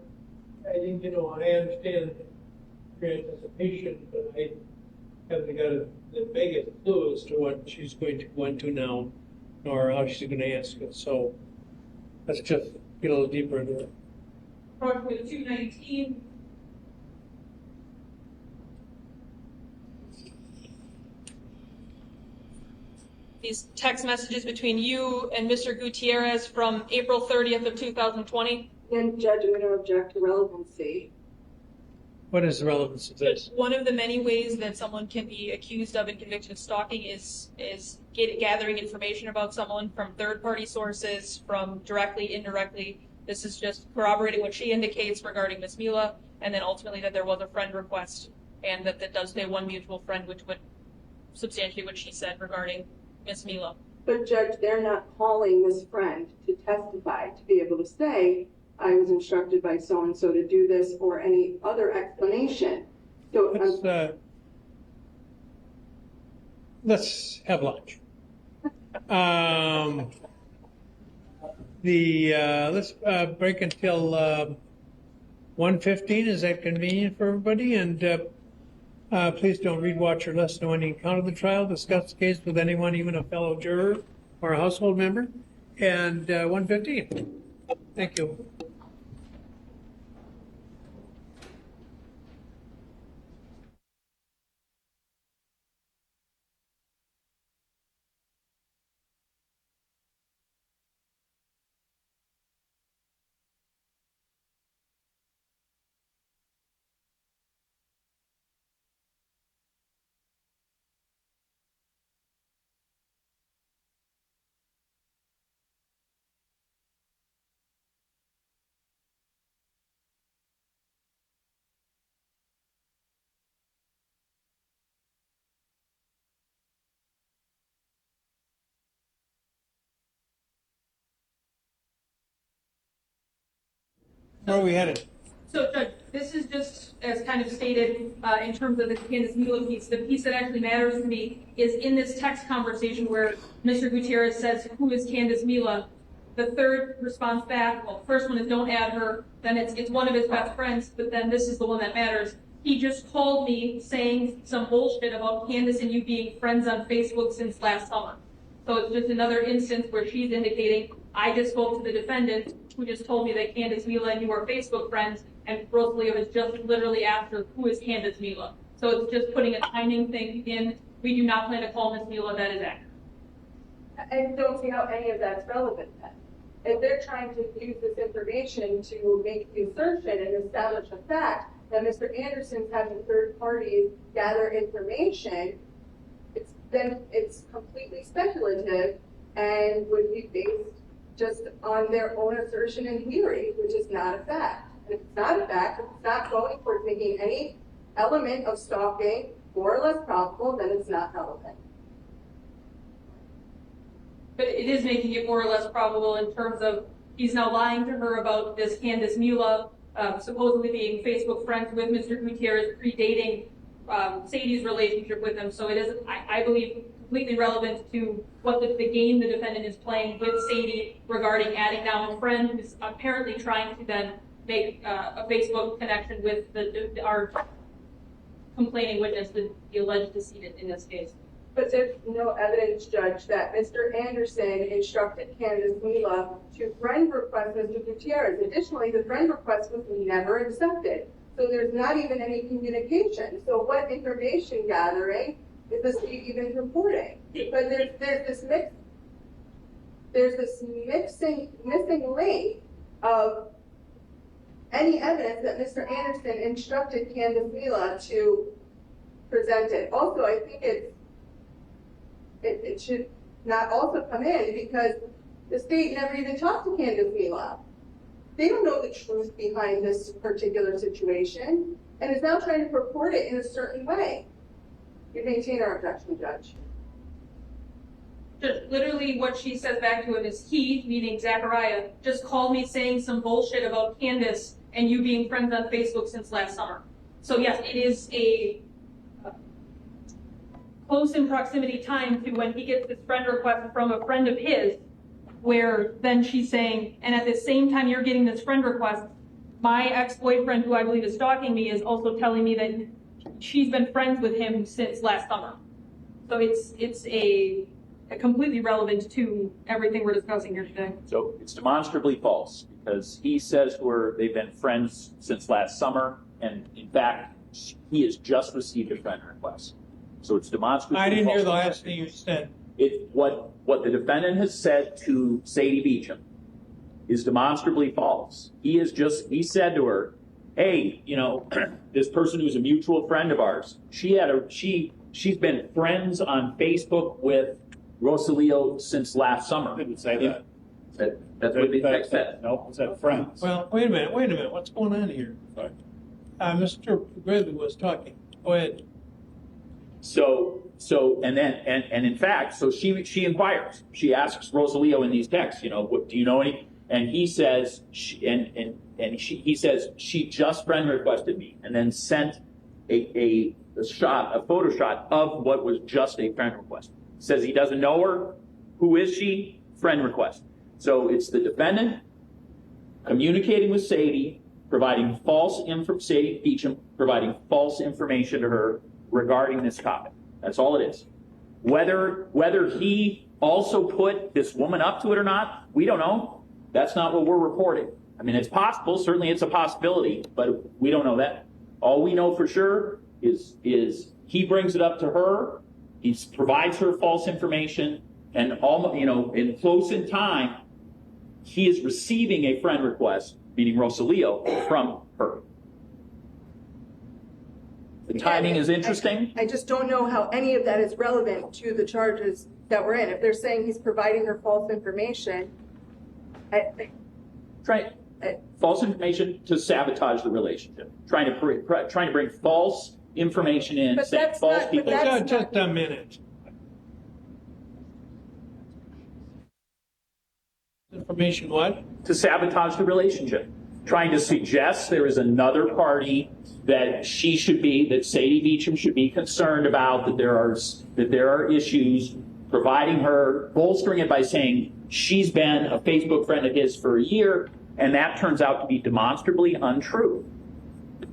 I think, you know, I understand your anticipation, but I haven't got the biggest clue as to what she's going to go into now, or how she's going to ask it. So let's just get a little deeper into it. Approximately 219. These text messages between you and Mr. Gutierrez from April 30th of 2020. And Judge, I'm going to object to relevancy. What is the relevance of this? One of the many ways that someone can be accused of and convicted of stalking is gathering information about someone from third-party sources, from directly, indirectly. This is just corroborating what she indicates regarding Miss Mila, and then ultimately that there was a friend request, and that does say one mutual friend, which would substantiate what she said regarding Miss Mila. But Judge, they're not calling this friend to testify to be able to say, I was instructed by so-and-so to do this or any other explanation. So Let's have lunch. Let's break until 1:15. Is that convenient for everybody? And please don't read, watch, or listen to any account of the trial. Discuss the case with anyone, even a fellow juror or a household member. And 1:15. Thank you. Where are we headed? So, Judge, this is just as kind of stated in terms of the Candace Mula piece. The piece that actually matters to me is in this text conversation where Mr. Gutierrez says, "Who is Candace Mula?" The third response back, well, first one is "Don't add her." Then it's one of his best friends, but then this is the one that matters. He just called me saying some bullshit about Candace and you being friends on Facebook since last summer. So it's just another instance where she's indicating, I just spoke to the defendant who just told me that Candace Mila and you are Facebook friends, and Rosalio has just literally asked her, who is Candace Mila? So it's just putting a timing thing in. We do not plan to call Ms. Mila, that is accurate. And don't see how any of that's relevant then. If they're trying to use this information to make the assertion and establish a fact that Mr. Anderson's having third parties gather information, then it's completely speculative and would be based just on their own assertion and theory, which is not a fact. And if it's not a fact, if it's not going towards making any element of stalking more or less probable, then it's not relevant. But it is making it more or less probable in terms of he's now lying to her about this Candace Mula supposedly being Facebook friends with Mr. Gutierrez, predating Sadie's relationship with him. So it is, I believe, completely relevant to what the game the defendant is playing with Sadie regarding adding now a friend who's apparently trying to then make a Facebook connection with our complaining witness, the alleged decedent in this case. But there's no evidence, Judge, that Mr. Anderson instructed Candace Mila to friend request Mr. Gutierrez. Additionally, the friend request was never accepted. So there's not even any communication. So what information gathering is the state even reporting? But there's this missing link of any evidence that Mr. Anderson instructed Candace Mila to present it. Also, I think it should not also come in because the state never even talked to Candace Mila. They don't know the truth behind this particular situation and is now trying to purport it in a certain way. We maintain our objection, Judge. Literally what she says back to him is he, meaning Zachariah, just called me saying some bullshit about Candace and you being friends on Facebook since last summer. So yes, it is a close in proximity time to when he gets this friend request from a friend of his, where then she's saying, and at the same time you're getting this friend request, my ex-boyfriend, who I believe is stalking me, is also telling me that she's been friends with him since last summer. So it's a completely relevant to everything we're discussing here today. So it's demonstrably false because he says to her they've been friends since last summer, and in fact, he has just received a friend request. So it's demonstrably false. I didn't hear the last thing you said. What the defendant has said to Sadie Beacham is demonstrably false. He said to her, hey, this person who's a mutual friend of ours, she's been friends on Facebook with Rosalio since last summer. I didn't say that. That's what the text said. No, it said friends. Well, wait a minute. What's going on here? Sorry. Mr. Gridley was talking. Go ahead. So in fact, she inquires. She asks Rosalio in these texts, what do you know any? And he says, he says she just friend requested me, and then sent a photo shot of what was just a friend request. Says he doesn't know her. Who is she? Friend request. So it's the defendant communicating with Sadie, providing Sadie Beacham, providing false information to her regarding this topic. That's all it is. Whether he also put this woman up to it or not, we don't know. That's not what we're reporting. I mean, it's possible. Certainly it's a possibility, but we don't know that. All we know for sure is he brings it up to her. He provides her false information, and in close in time, he is receiving a friend request, meaning Rosalio, from her. The timing is interesting. I just don't know how any of that is relevant to the charges that we're in. If they're saying he's providing her false information, False information to sabotage the relationship. Trying to bring false information in, but saying that's false not, people. but that's Just a minute. Information what? To sabotage the relationship. trying to suggest there is another party that Sadie Beacham should be concerned about, that there are issues, providing her, bolstering it by saying she's been a Facebook friend of his for a year, and that turns out to be demonstrably untrue.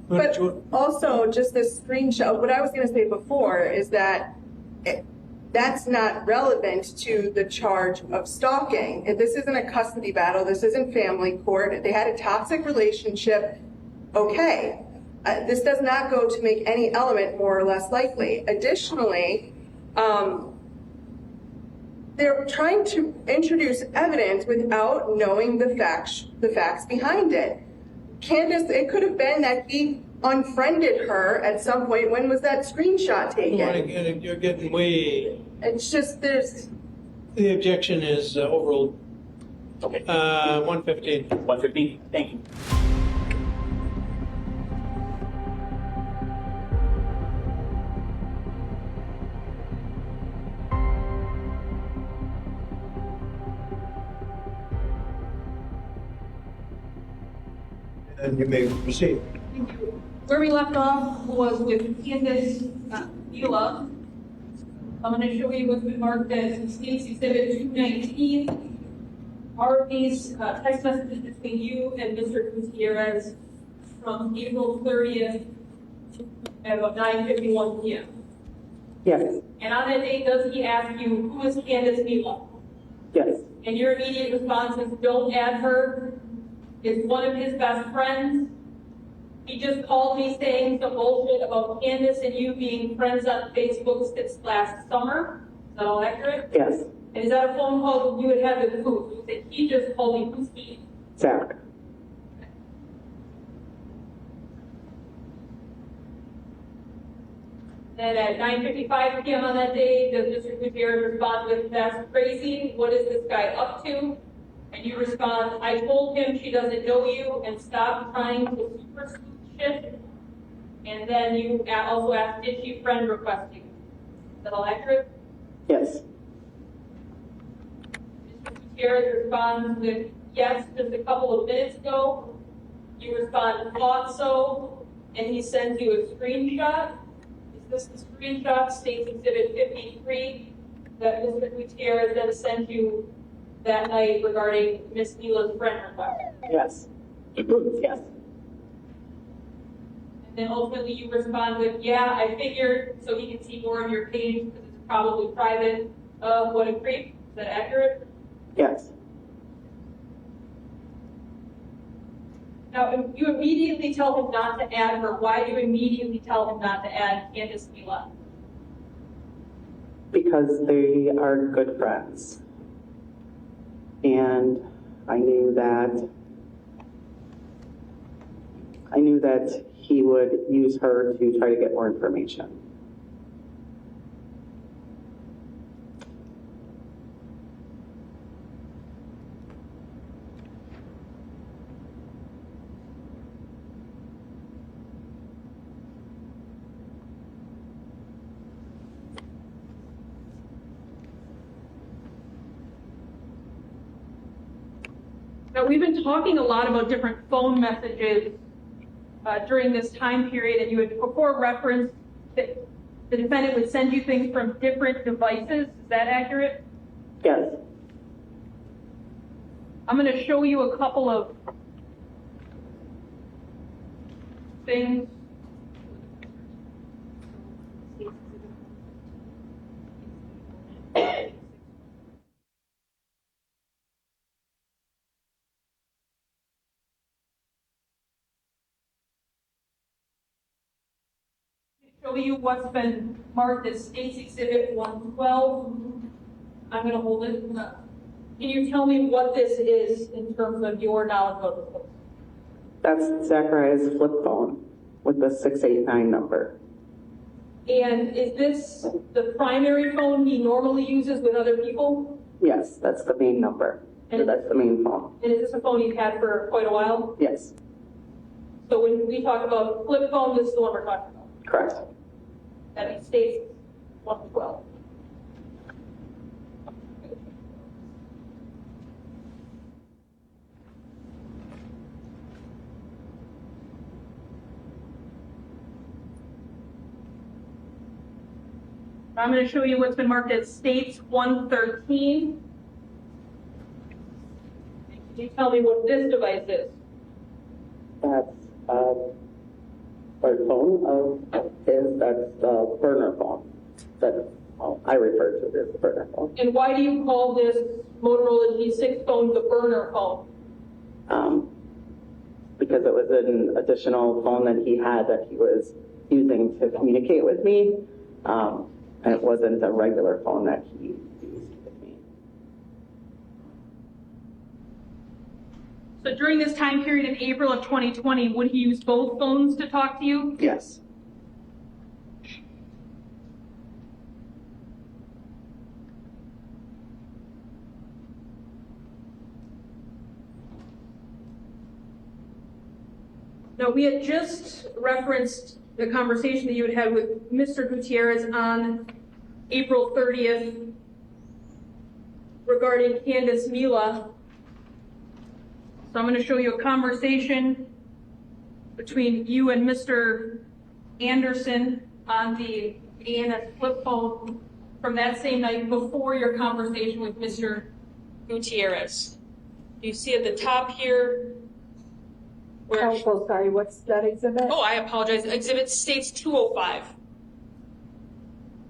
But also, just this screenshot, what I was going to say before is that that's not relevant to the charge of stalking. This isn't a custody battle. This isn't family court. They had a toxic relationship. Okay. This does not go to make any element more or less likely. Additionally, they're trying to introduce evidence without knowing the facts behind it. Candace, it could have been that he unfriended her at some point. When was that screenshot taken? You're getting way. It's just there's. The objection is overruled. Okay. 115. 115. Thank you. And you may proceed. Where we left off was with Candace Beulah. I'm going to show you what's been marked as State's Exhibit 219. Are these text messages between you and Mr. Gutierrez from April 30th at about 9:51 p.m.? Yes, And on that date, does he ask you, who is Candace Beulah? yes, And your immediate response is, don't add her, is one of his best friends. He just called me saying some bullshit about Candace and you being friends on Facebook since last summer. Is that all accurate? yes. And is that a phone call you would have with who? You said, he just called me, who's he? Zach. Then at 9:55 p.m. on that day, does Mr. Gutierrez respond with, that's crazy, what is this guy up to? And you respond, I told him she doesn't know you and stop trying to super scoop shit. And then you also ask, did she friend request you? Is that all accurate? Yes, Mr. Gutierrez responds with, yes, just a couple of minutes ago. You respond, thought so, and he sends you a screenshot. Is this the screenshot, State's Exhibit 53, that Mr. Gutierrez then sent you that night regarding Miss Beulah's friend request? yes, yes, And then ultimately you respond with, yeah, I figured, so he can see more of your page because it's probably private. What a creep. Is that accurate? yes. Now, you immediately tell him not to add her. Why do you immediately tell him not to add Candace Beulah? Because they are good friends. And I knew that he would use her to try to get more information. Now, we've been talking a lot about different phone messages during this time period, and you had before referenced that the defendant would send you things from different devices. Is that accurate? Yes, I'm going to show you a couple of things. Show you what's been marked as State's Exhibit 112. I'm going to hold it. Can you tell me what this is in terms of your knowledge of this? that's Zachariah's flip phone with the 689 number. And is this the primary phone he normally uses with other people? Yes, that's the main number. So that's the main phone. And is this a phone you've had for quite a while? Yes, So when we talk about flip phone, this is the one we're talking about. correct. That means State's 112. I'm going to show you what's been marked as States 113. Can you tell me what this device is? That's my phone that's the burner phone. I refer to it as the burner phone. And why do you call this Motorola G6 phone the burner phone? Because it was an additional phone that he had that he was using to communicate with me. And it wasn't a regular phone that he used with me. So during this time period in April of 2020, would he use both phones to talk to you? Yes. Now, we had just referenced the conversation that you had had with Mr. Gutierrez on April 30th regarding Candace Mila. So I'm going to show you a conversation between you and Mr. Anderson on the ANS flip phone from that same night before your conversation with Mr. Gutierrez. You see at the top here where... I'm so sorry, what's that exhibit? Oh, I apologize. Exhibit States 205,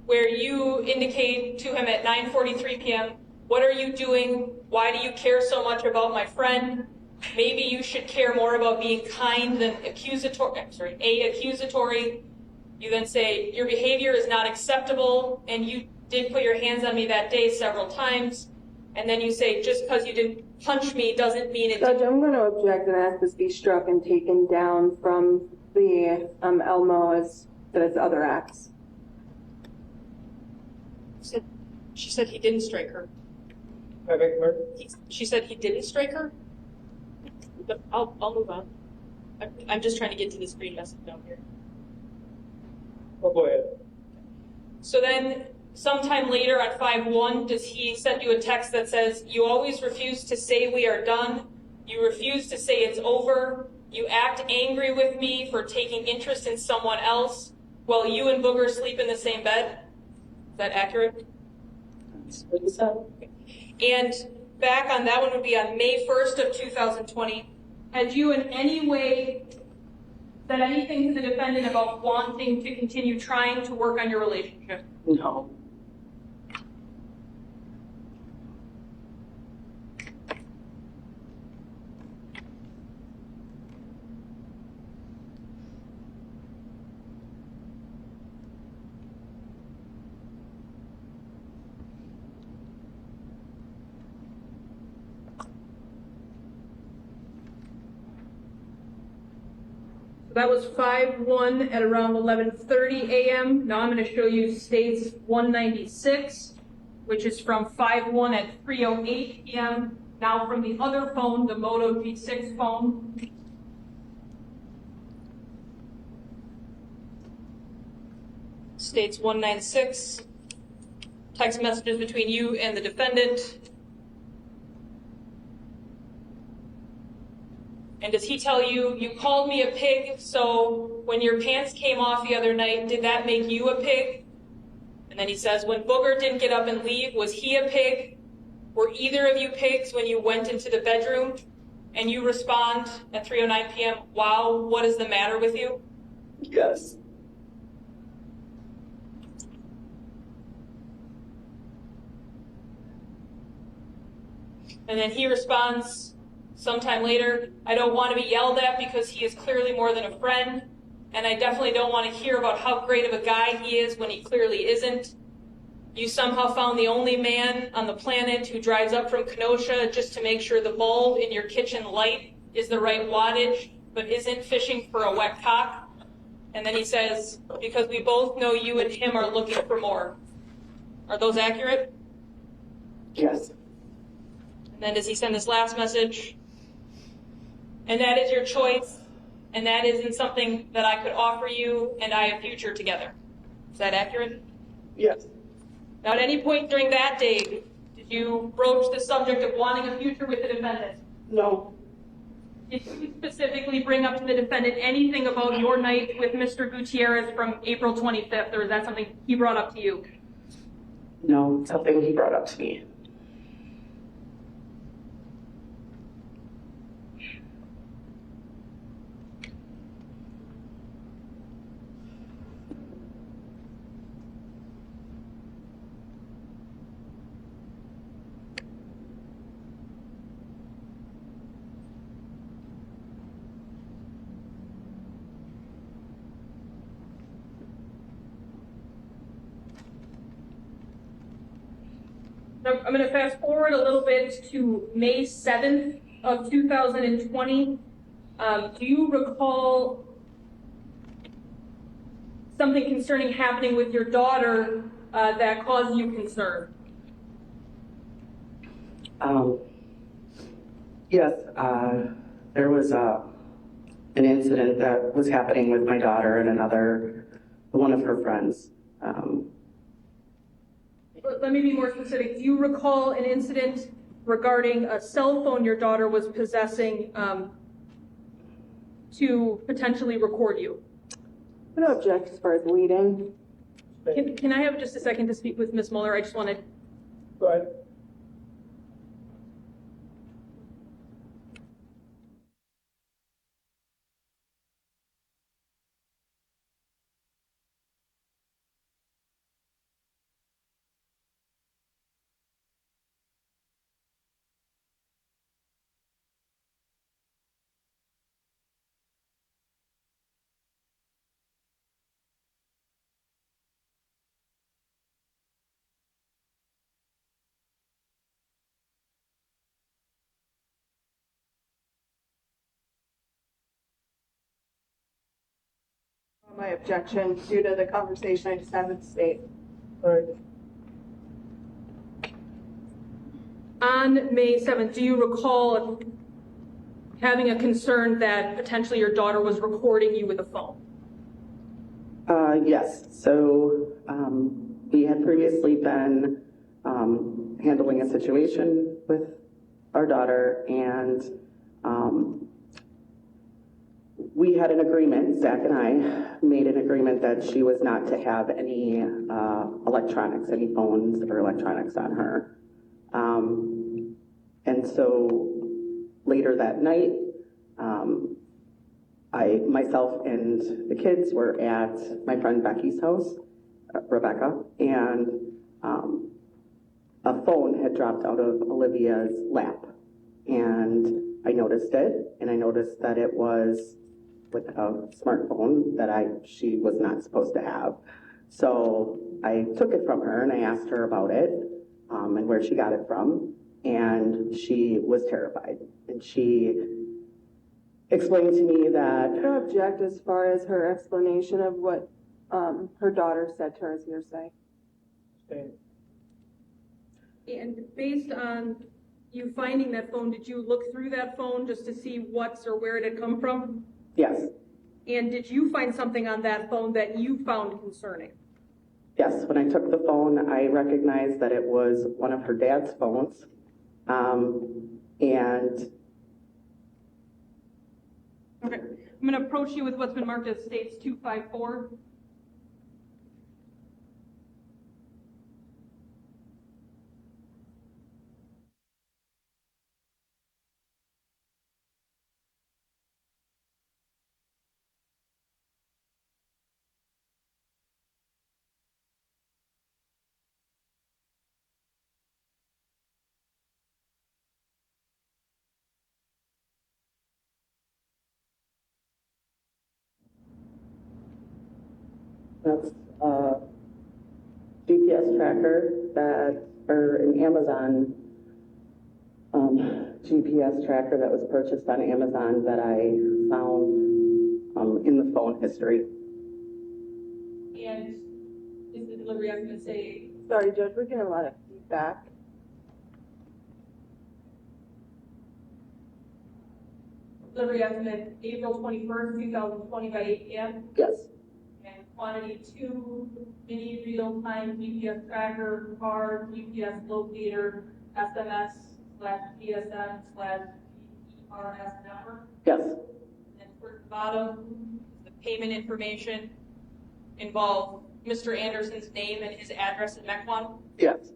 where you indicate to him at 9:43 p.m., what are you doing? Why do you care so much about my friend? Maybe you should care more about being kind than accusatory. You then say, your behavior is not acceptable, and you did put your hands on me that day several times. And then you say, just because you didn't punch me doesn't mean it. Judge, I'm going to object and ask this be struck and taken down from the Elmo as other acts. She said he didn't strike her. I beg your pardon? She said he didn't strike her? But I'll move on. I'm just trying to get to the screen message down here. Oh, go ahead. So then, sometime later at 5:01, does he send you a text that says, you always refuse to say we are done, you refuse to say it's over, you act angry with me for taking interest in someone else, while you and Booger sleep in the same bed? Is that accurate? That's what he said. And back on that one would be on May 1st of 2020. Had you in any way said anything to the defendant about wanting to continue trying to work on your relationship? No. That was 5:01 at around 11:30 a.m. Now I'm going to show you States 196, which is from 5:01 at 3:08 p.m. Now from the other phone, the Moto G6 phone. States 196, text messages between you and the defendant. And does he tell you, you called me a pig, so when your pants came off the other night, did that make you a pig? And then he says, when Booger didn't get up and leave, was he a pig? Were either of you pigs when you went into the bedroom? And you respond at 3:09 p.m., wow, what is the matter with you? Yes. And then he responds sometime later, I don't want to be yelled at because he is clearly more than a friend, and I definitely don't want to hear about how great of a guy he is when he clearly isn't. You somehow found the only man on the planet who drives up from Kenosha just to make sure the bulb in your kitchen light is the right wattage, but isn't fishing for a wet cock. And then he says, because we both know you and him are looking for more. Are those accurate? Yes. And then does he send this last message? And that is your choice, and that isn't something that I could offer you and I a future together. Is that accurate? Yes. Now, at any point during that day, did you broach the subject of wanting a future with the defendant? No. Did you specifically bring up to the defendant anything about your night with Mr. Gutierrez from April 25th, or is that something he brought up to you? No, something he brought up to me. I'm going to fast forward a little bit to May 7th of 2020. Do you recall something concerning happening with your daughter that caused you concern? Yes, there was an incident that was happening with my daughter and one of her friends. Let me be more specific. Do you recall an incident regarding a cell phone your daughter was possessing to potentially record you? I'm going to object as far as leading. Can I have just a second to speak with Ms. Mueller? I just wanted. Go ahead. My objection due to the conversation I just had with the state. All right. On May 7th, do you recall having a concern that potentially your daughter was recording you with a phone? Yes, so we had previously been handling a situation with our daughter, and we had an agreement, Zach and I made an agreement that she was not to have any electronics, any phones or electronics on her. And so later that night, myself and the kids were at my friend Becky's house, Rebecca, and a phone had dropped out of Olivia's lap. And I noticed it, and I noticed that it was with a smartphone that she was not supposed to have. So I took it from her and I asked her about it and where she got it from. And she was terrified. And she explained to me that... I'm going to object as far as her explanation of what her daughter said to her as hearsay. And based on you finding that phone, did you look through that phone just to see what's or where it had come from? Yes. And did you find something on that phone that you found concerning? Yes, when I took the phone, I recognized that it was one of her dad's phones. And okay, I'm going to approach you with what's been marked as states 254. that's a GPS tracker or an Amazon GPS tracker that was purchased on Amazon that I found in the phone history. And is the delivery estimate say? Sorry, Judge, we're getting a lot of feedback. Delivery estimate April 21st, 2020 by 8 p.m. Yes. And quantity 2 mini real-time GPS tracker, card, GPS locator, SMS/GSM/PRS network. Yes. And towards the bottom, the payment information involved Mr. Anderson's name and his address in Mequon? Yes.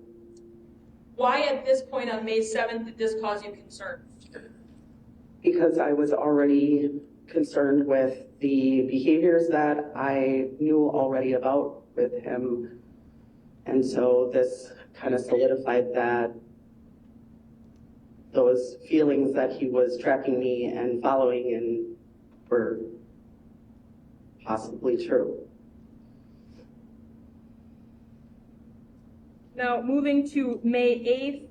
Why at this point on May 7th did this cause you concern? Because I was already concerned with the behaviors that I knew already about with him. And so this kind of solidified that those feelings that he was tracking me and following and were possibly true. Now, moving to May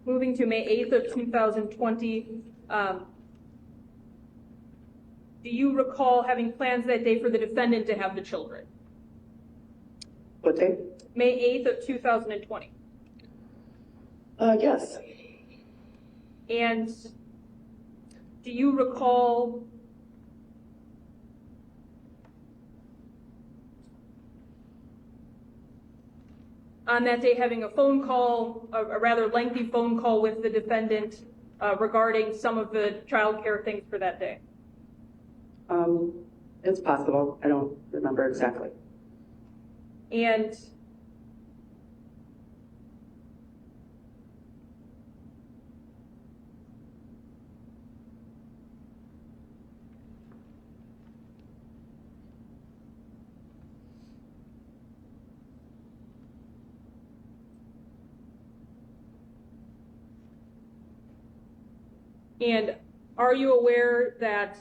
8th of 2020, do you recall having plans that day for the defendant to have the children? What day? May 8th of 2020. Yes. And do you recall on that day having a phone call, a rather lengthy phone call with the defendant regarding some of the child care things for that day? It's possible. I don't remember exactly. And are you aware that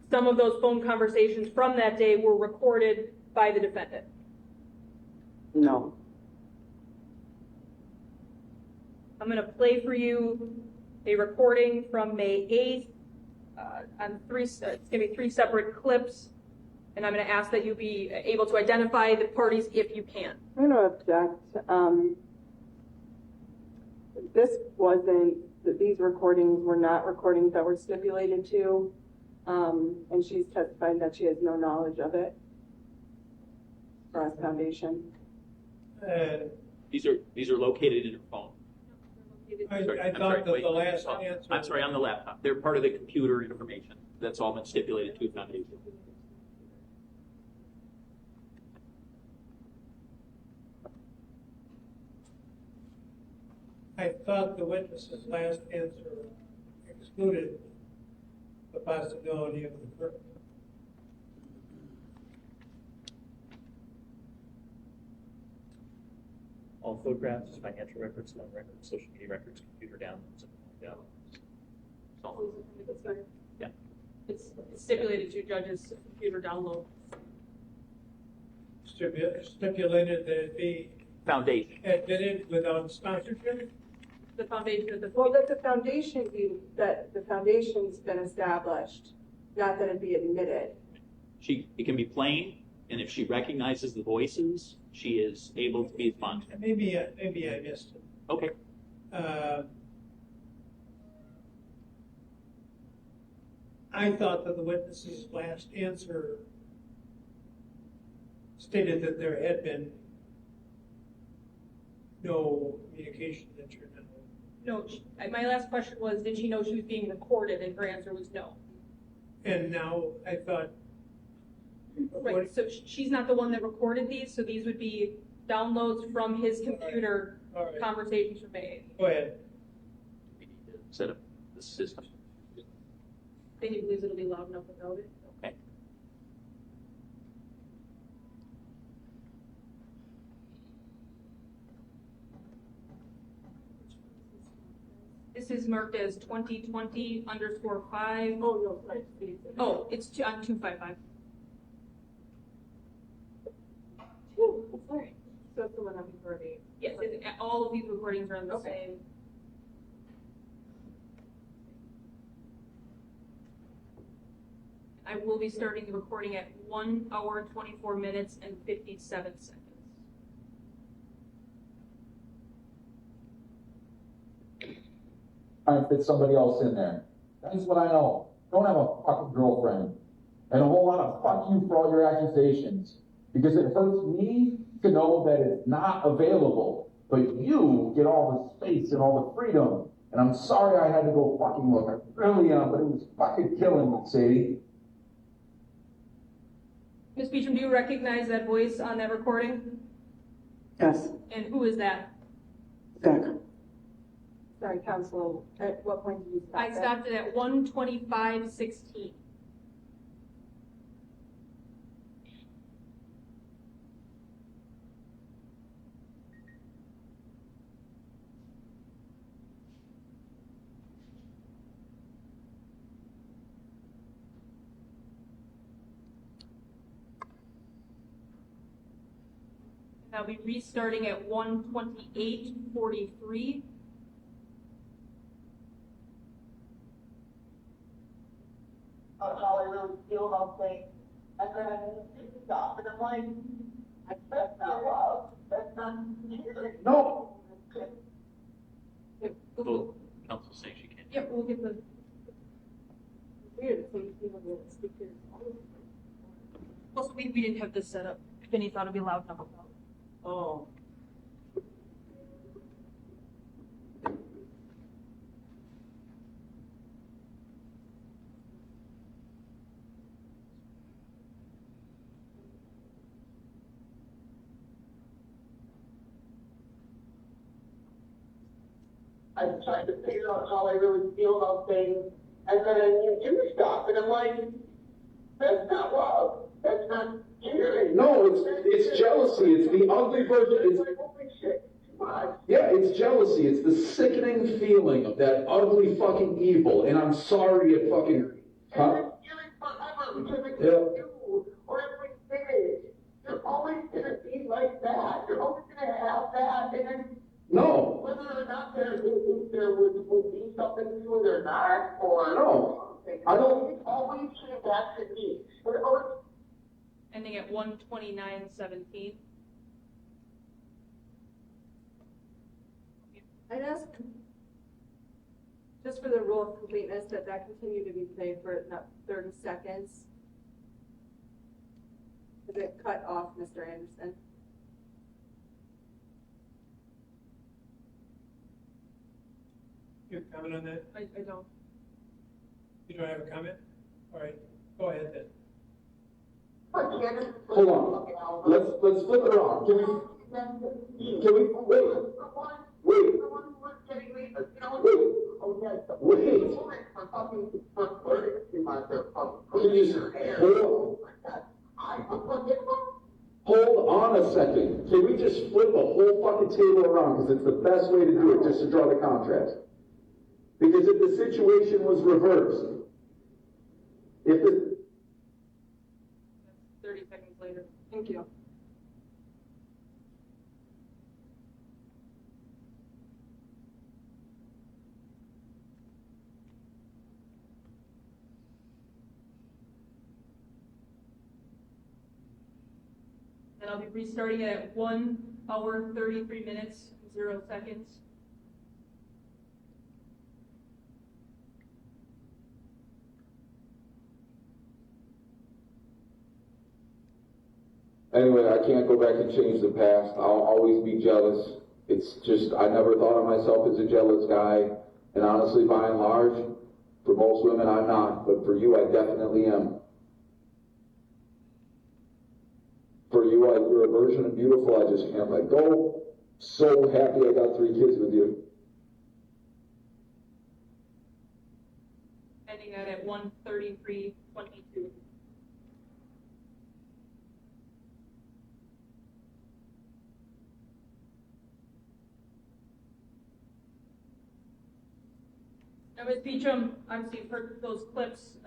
some of those phone conversations from that day were recorded by the defendant? No. I'm going to play for you a recording from May 8th on it's going to be 3 separate clips, and I'm going to ask that you be able to identify the parties if you can. I'm going to object. These recordings were not recordings that were stipulated to, and she's testified that she has no knowledge of it. Cross Foundation. These are located in her phone. I thought that the last answer. I'm sorry, on the laptop. They're part of the computer information. That's all been stipulated to Foundation. I thought the witness's last answer excluded the possibility of the crime. All photographs, financial records, phone records, social media records, computer downloads, and yeah. It's stipulated to judges' computer download. Stipulated that it be Foundation. admitted without sponsorship? The foundation of the Well, that the foundation's been established, not that it be admitted. It can be plain, and if she recognizes the voices, she is able to be sponsored. Maybe I missed it. Okay. I thought that the witness's last answer stated that there had been no communication that you're not. No, my last question was, did she know she was being recorded? And her answer was no. And now I thought. Right, so she's not the one that recorded these, so these would be downloads from his computer, All right. conversations from May 8th. Go ahead. We need to set up the system. Then you believe it'll be loud enough without it? Okay. This is marked as 2020_5. Oh, no, right. Oh, it's on 255. Sorry. So it's the one I'm recording. Yes, all of these recordings are on the same. I will be starting the recording at 1 hour, 24 minutes, and 57 seconds. Try and fit somebody else in there. That's what I know. Don't have a fucking girlfriend. And a whole lot of fuck you for all your accusations. Because it hurts me to know that it's not available. But you get all the space and all the freedom. And I'm sorry I had to go fucking look. I really am, but it was fucking killing me, Sadie. Ms. Beacham, do you recognize that voice on that recording? Yes, And who is that? Zach. Sorry, counsel, at what point did you stop? I stopped it at 1:25:16. And I'll be restarting at 1:28:43. How I really feel about things. And then I stop and I'm like, that's not love. That's not cheering. No. So, council saying she can't. Yep, we'll get the. Weird, it's like, you know, the speakers. Also, we didn't have this set up. Vinny thought it'd be loud enough. Oh. I'm trying to figure out how I really feel about things. And then you do stop and I'm like, that's not love. That's not cheering. No, it's jealousy. It's the ugly version. It's like, holy shit, too much. Yeah, it's jealousy. It's the sickening feeling of that ugly fucking evil. And I'm sorry it fucking. And it's feeling forever because it's you or every day. You're always gonna be like that. You're always gonna have that. And then No. whether or not there would be something to it or not, or No. I don't. It always came back to me. But it always. Ending at 1:29:17. I'd ask, just for the rule of completeness, that continue to be played for not 30 seconds. Is it cut off, Mr. Anderson? You have a comment on that? I don't. You don't have a comment? All right, go ahead then. Hold on. Let's flip it around. Can we wait? Wait. Can you hold on a second? Can we just flip the whole fucking table around? Because it's the best way to do it, just to draw the contrast. Because if the situation was reversed, if the 30 seconds later. Thank you. And I'll be restarting it at 1:33:00, 0 seconds. Anyway, I can't go back and change the past. I'll always be jealous. It's just, I never thought of myself as a jealous guy. And honestly, by and large, for most women, I'm not. But for you, I definitely am. For you, you're a version of beautiful I just can't let go. So happy I got 3 kids with you. Ending out at 1:33:22. Now, Ms. Beacham, obviously you've heard those clips.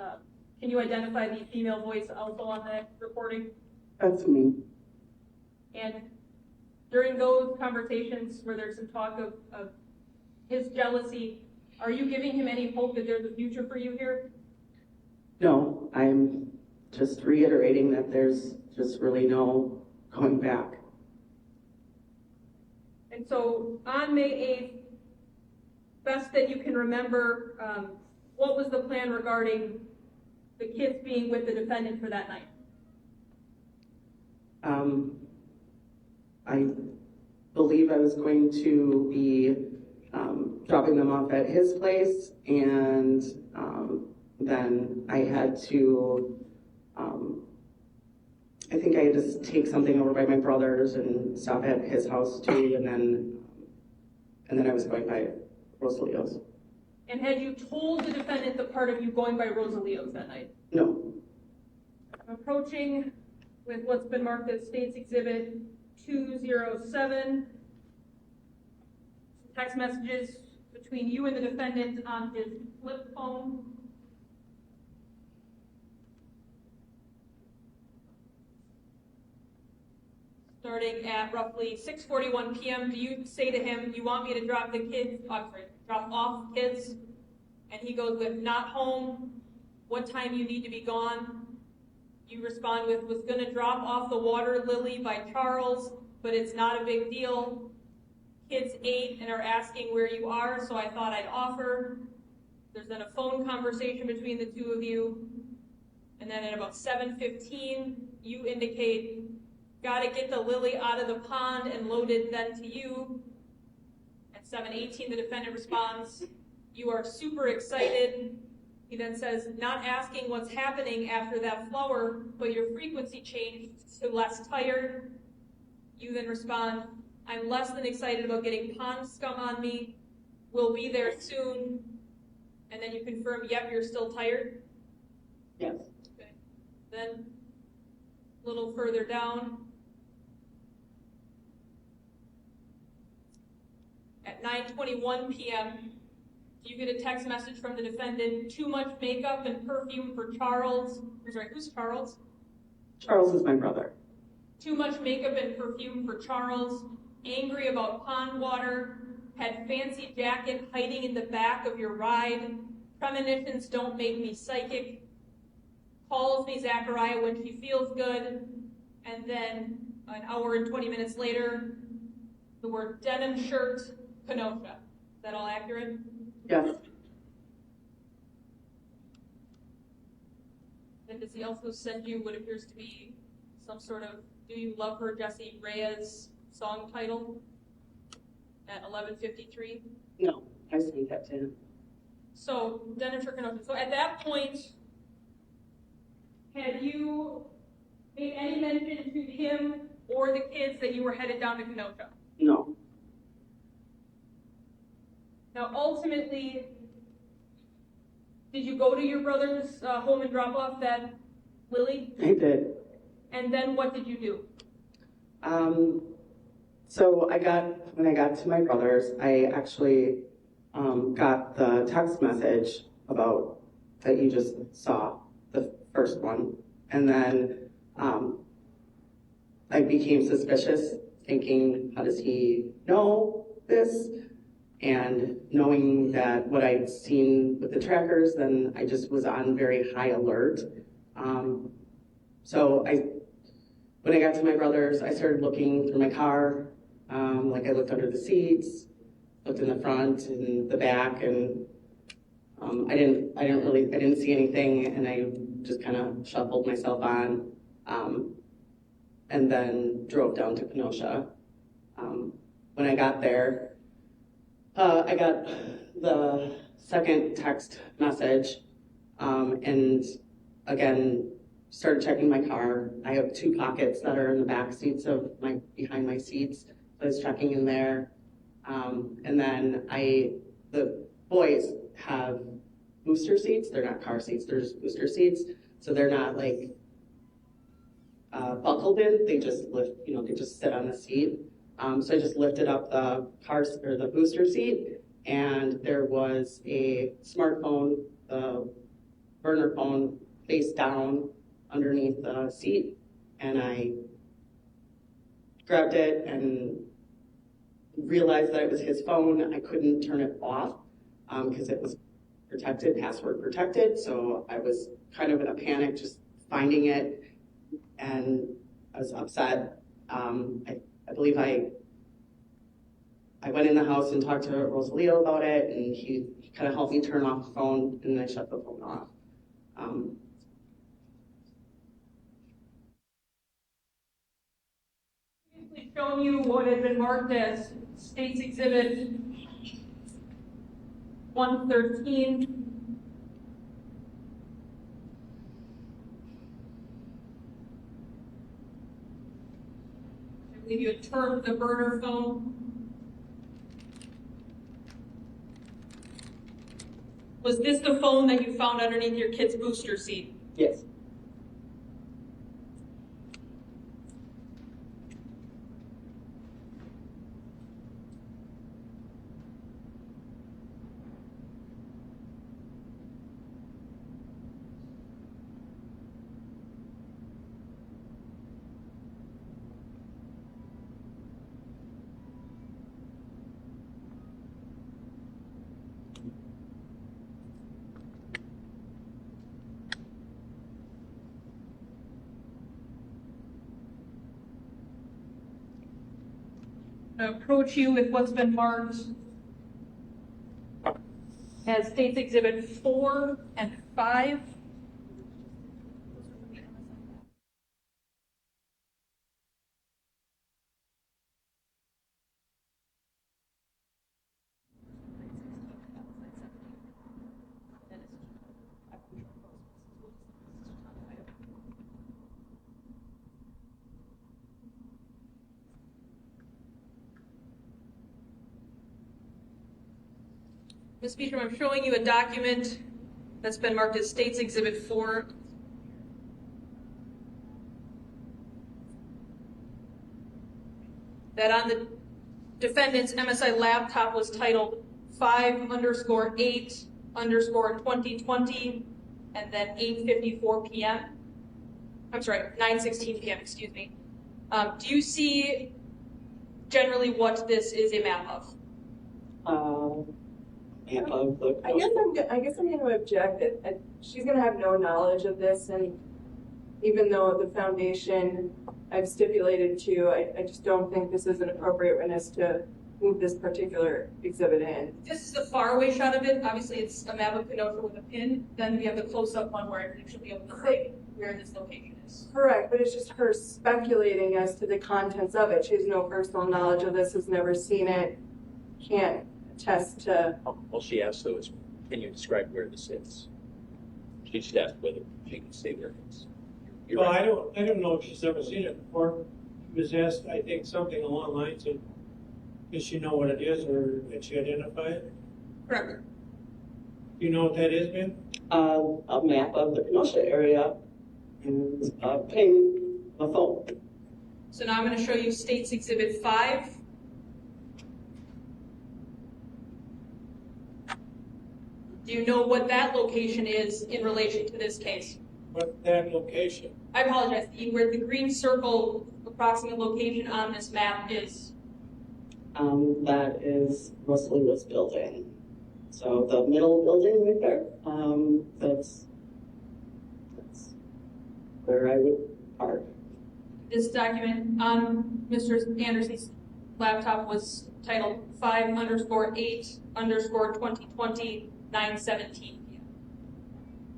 Can you identify the female voice also on that recording? That's me. And during those conversations where there's some talk of his jealousy, are you giving him any hope that there's a future for you here? No, I'm just reiterating that there's just really no going back. And so on May 8th, best that you can remember, what was the plan regarding the kids being with the defendant for that night? I believe I was going to be dropping them off at his place, and then I had to I think I had to take something over by my brother's and stop at his house too, and then I was going by Rosalio's. And had you told the defendant the part of you going by Rosalio's that night? No. I'm approaching with what's been marked as State's Exhibit 207. Text messages between you and the defendant on his flip phone. Starting at roughly 6:41 p.m., do you say to him, "You want me to drop the kids? Drop off kids?" And he goes with, "Not home. What time you need to be gone?" You respond with, "Was going to drop off the water lily by Charles, but it's not a big deal. Kids 8 and are asking where you are, so I thought I'd offer." There's then a phone conversation between the two of you. And then at about 7:15, you indicate, "Gotta get the lily out of the pond and load it then to you." At 7:18, the defendant responds, "You are super excited." He then says, "Not asking what's happening after that flower, but your frequency changed to less tired." You then respond, "I'm less than excited about getting pond scum on me. We'll be there soon." And then you confirm, "Yep, you're still tired?" Yes. Okay. Then a little further down, at 9:21 p.m., you get a text message from the defendant, "Too much makeup and perfume for Charles." I'm sorry, who's Charles? Charles is my brother. "Too much makeup and perfume for Charles. Angry about pond water. Had fancy jacket hiding in the back of your ride. Premonitions don't make me psychic. Calls me Zachariah when she feels good." And then an hour and 20 minutes later, the word denim shirt, Kenosha. Is that all accurate? Yes. Then does he also send you what appears to be some sort of "Do You Love Her, Jesse Reyes" song title at 11:53? No, I sent that to him. So, denim shirt, Kenosha. So at that point, had you made any mention to him or the kids that you were headed down to Kenosha? No. Now, ultimately, did you go to your brother's home and drop off that lily? I did. And then what did you do? So when I got to my brother's, I actually got the text message about that you just saw, the first one. And then I became suspicious, thinking, how does he know this? And knowing that what I'd seen with the trackers, then I just was on very high alert. So when I got to my brother's, I started looking through my car. I looked under the seats, looked in the front and the back, and I didn't see anything, and I just kind of shuffled myself on, and then drove down to Kenosha. When I got there, I got the second text message, and again, started checking my car. I have 2 pockets that are in the back seats behind my seats. So I was checking in there. And then the boys have booster seats. They're not car seats, they're just booster seats. So they're not buckled in. They just lift, they just sit on the seat. So I just lifted up the booster seat, and there was a smartphone, burner phone, face down underneath the seat, and I grabbed it and realized that it was his phone. I couldn't turn it off because it was protected, password protected, so I was kind of in a panic just finding it, and I was upset. I believe I went in the house and talked to Rosalio about it, and he kind of helped me turn off the phone, and I shut the phone off. Shown you what had been marked as State's Exhibit 113. that you had turned the burner phone. Was this the phone that you found underneath your kid's booster seat? Yes. Approach you with what's been marked as States Exhibit 4 and 5. Ms. Beacham, I'm showing you a document that's been marked as States Exhibit 4. That on the defendant's MSI laptop was titled 5_8_2020 and then 8:54 p.m. I'm sorry, 9:16 p.m., excuse me. Do you see generally what this is a map of? I guess I'm going to object. She's going to have no knowledge of this, and even though the foundation I've stipulated to, I just don't think this is an appropriate witness to move this particular exhibit in. This is the faraway shot of it. Obviously, it's a map of Kenosha with a pin. Then we have the close-up one where I should be able to say where this location is. Correct, but it's just her speculating as to the contents of it. She has no personal knowledge of this, has never seen it, can't attest to. All she asked though is, can you describe where this is? She just asked whether she can say where it is. You're Well, right. I don't know if she's ever seen it before. She was asked, I think, something along the lines of, does she know what it is, or did she identify it? Correct. Do you know what that is, ma'am? A map of the Kenosha area and a ping, a phone. So now I'm going to show you States Exhibit 5. Do you know what that location is in relation to this case? What that location? I apologize. Where the green circle approximate location on this map is? That is Rosalio's building. So the middle building right there, that's where I would park. This document on Mr. Anderson's laptop was titled 5_8_2020 9:17 p.m.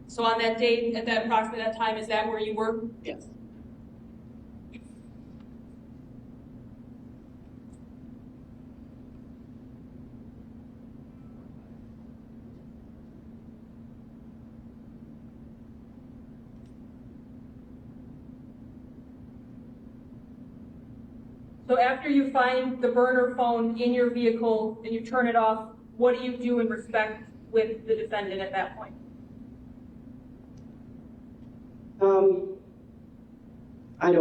So on that date, at that approximate that time, is that where you were? Yes. So after you find the burner phone in your vehicle and you turn it off, what do you do in respect with the defendant at that point? I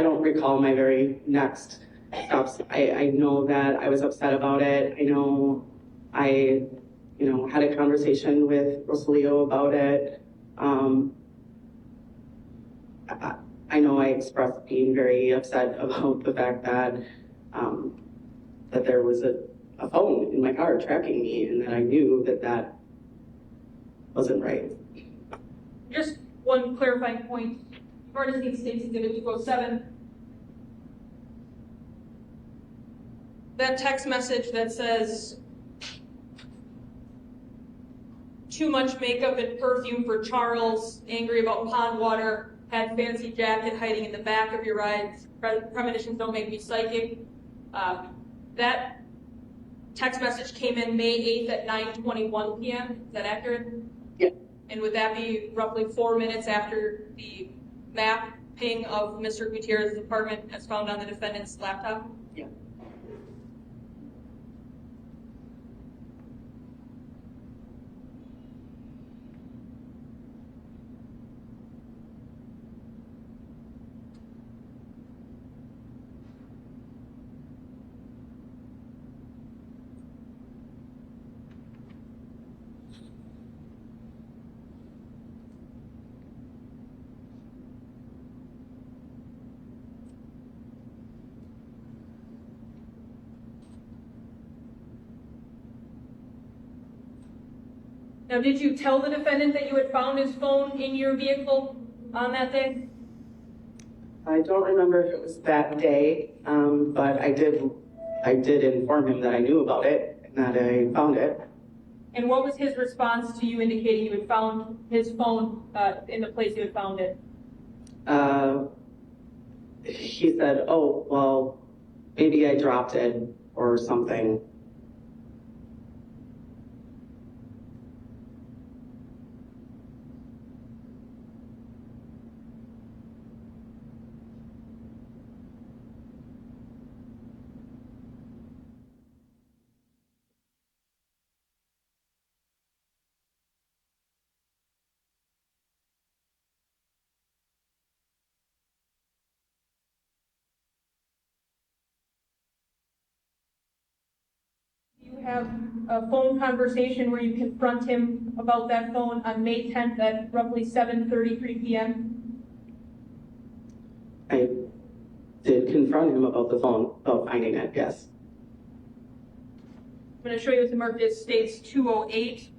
don't recall my very next steps. I know that I was upset about it. I know I, had a conversation with Rosalio about it. I know I expressed being very upset about the fact that that there was a phone in my car tracking me, and that I knew that wasn't right. Just one clarifying point. You've already seen States Exhibit 207. That text message that says, too much makeup and perfume for Charles, angry about pond water, had fancy jacket hiding in the back of your ride, premonitions don't make me psychic. That text message came in May 8th at 9:21 p.m. Is that accurate? Yeah. And would that be roughly 4 minutes after the map ping of Mr. Gutierrez's apartment as found on the defendant's laptop? Yeah. Now, did you tell the defendant that you had found his phone in your vehicle on that day? I don't remember if it was that day, but I did inform him that I knew about it and that I found it. And what was his response to you indicating you had found his phone in the place you had found it? He said, "Oh, well, maybe I dropped it or something." You have a phone conversation where you confront him about that phone on May 10th at roughly 7:33 p.m.? I did confront him about the phone, about finding it, yes. I'm going to show you what the marked is, states 208.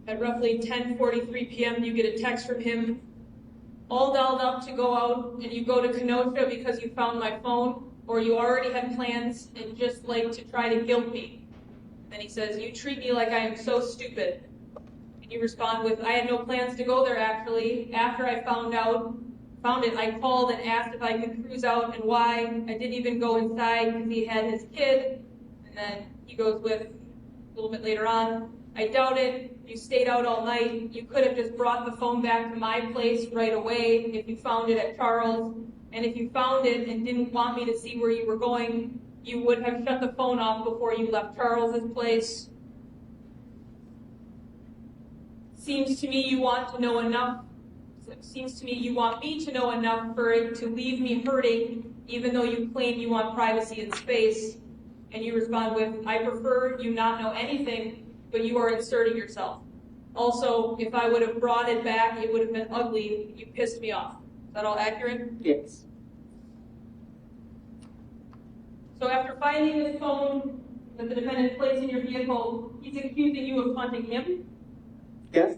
At roughly 10:43 p.m., you get a text from him, all dolled up to go out, and you go to Kenosha because you found my phone, or you already had plans and just like to try to guilt me. Then he says, "You treat me like I am so stupid." And you respond with, "I had no plans to go there actually. After I found it, I called and asked if I could cruise out and why. I didn't even go inside because he had his kid." And then he goes with, a little bit later on, "I doubt it. You stayed out all night. You could have just brought the phone back to my place right away if you found it at Charles. And if you found it and didn't want me to see where you were going, you would have shut the phone off before you left Charles's place. Seems to me you want to know enough. Seems to me you want me to know enough for it to leave me hurting, even though you claim you want privacy and space." And you respond with, "I prefer you not know anything, but you are inserting yourself. Also, if I would have brought it back, it would have been ugly. You pissed me off." Is that all accurate? Yes. So after finding this phone that the defendant placed in your vehicle, he's accusing you of haunting him? Yes.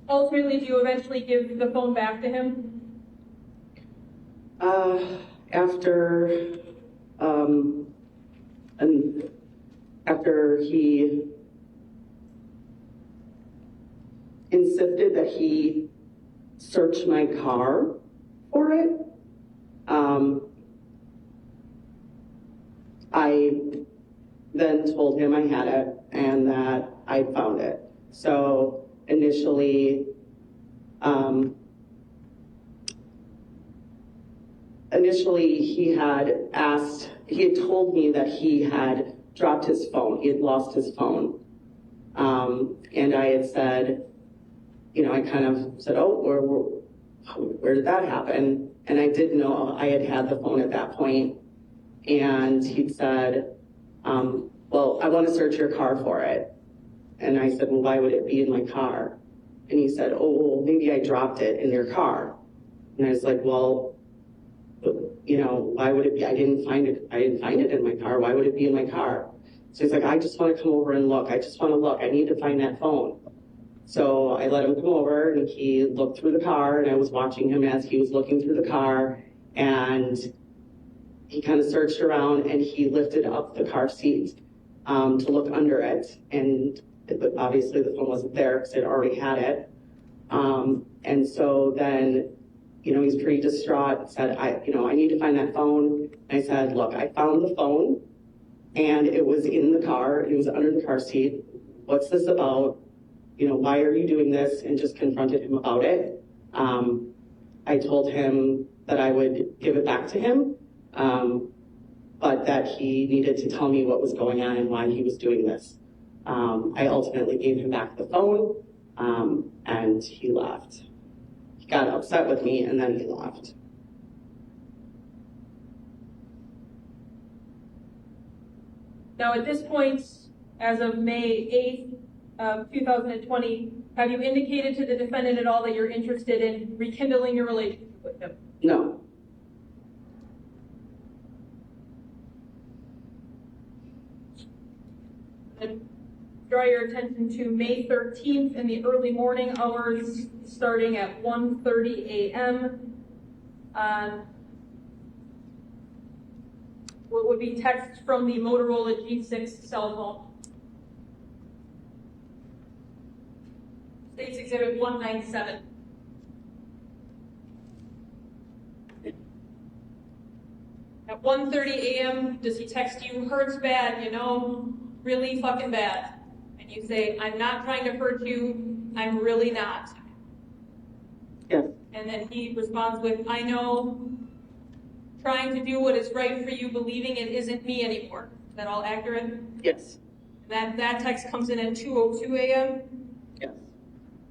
Ultimately, do you eventually give the phone back to him? After, and after he insisted that he search my car for it, I then told him I had it and that I found it. So initially he had told me that he had dropped his phone, he had lost his phone. And I had said, I kind of said, "Oh, where did that happen?" And I didn't know I had the phone at that point. And he'd said, "Well, I want to search your car for it." And I said, "Well, why would it be in my car?" And he said, "Oh, well, maybe I dropped it in your car." And I was like, "Well, why would it be? I didn't find it in my car. Why would it be in my car?" So he's like, "I just want to come over and look. I just want to look. I need to find that phone." So I let him come over and he looked through the car, and I was watching him as he was looking through the car, and he kind of searched around and he lifted up the car seat to look under it, and obviously the phone wasn't there because I'd already had it. And so then, you know, he's pretty distraught, said, I need to find that phone. And I said, look, I found the phone and it was in the car. It was under the car seat. What's this about? You know, why are you doing this? And just confronted him about it. I told him that I would give it back to him, but that he needed to tell me what was going on and why he was doing this. I ultimately gave him back the phone, and he left. He got upset with me and then he left. Now, at this point, as of May 8th of 2020, have you indicated to the defendant at all that you're interested in rekindling your relationship with him? No. And draw your attention to May 13th in the early morning hours, starting at 1:30 a.m. What would be text from the Motorola G6 cell phone. State's Exhibit 197. At 1:30 a.m., does he text you, hurts bad, you know, really fucking bad? And you say, I'm not trying to hurt you, I'm really not. Yes. And then he responds with, I know, trying to do what is right for you, believing it isn't me anymore. Is that all accurate? Yes. That text comes in at 2:02 a.m.? Yes.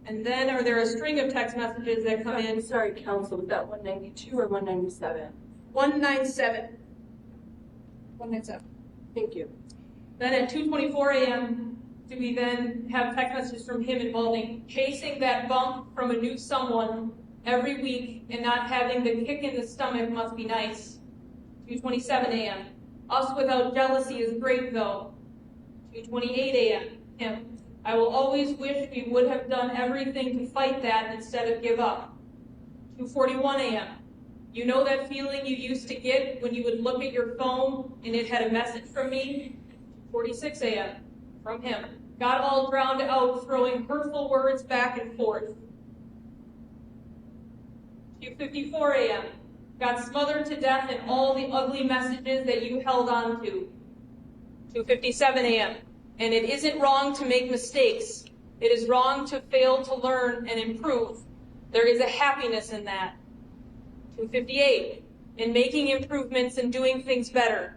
And then are there a string of text messages that come in? Sorry, counsel, was that 192 or 197? 197. 197. Thank you. Then at 2:24 a.m., do we then have text messages from him involving chasing that bump from a new someone every week and not having the kick in the stomach must be nice? 2:27 a.m. Us without jealousy is great though. 2:28 a.m. Him. I will always wish we would have done everything to fight that instead of give up. 2:41 a.m. You know that feeling you used to get when you would look at your phone and it had a message from me? 2:46 a.m. from him. Got all drowned out throwing hurtful words back and forth. 2:54 a.m. Got smothered to death in all the ugly messages that you held on to. 2:57 a.m. And it isn't wrong to make mistakes. It is wrong to fail to learn and improve. There is a happiness in that. 2:58. In making improvements and doing things better.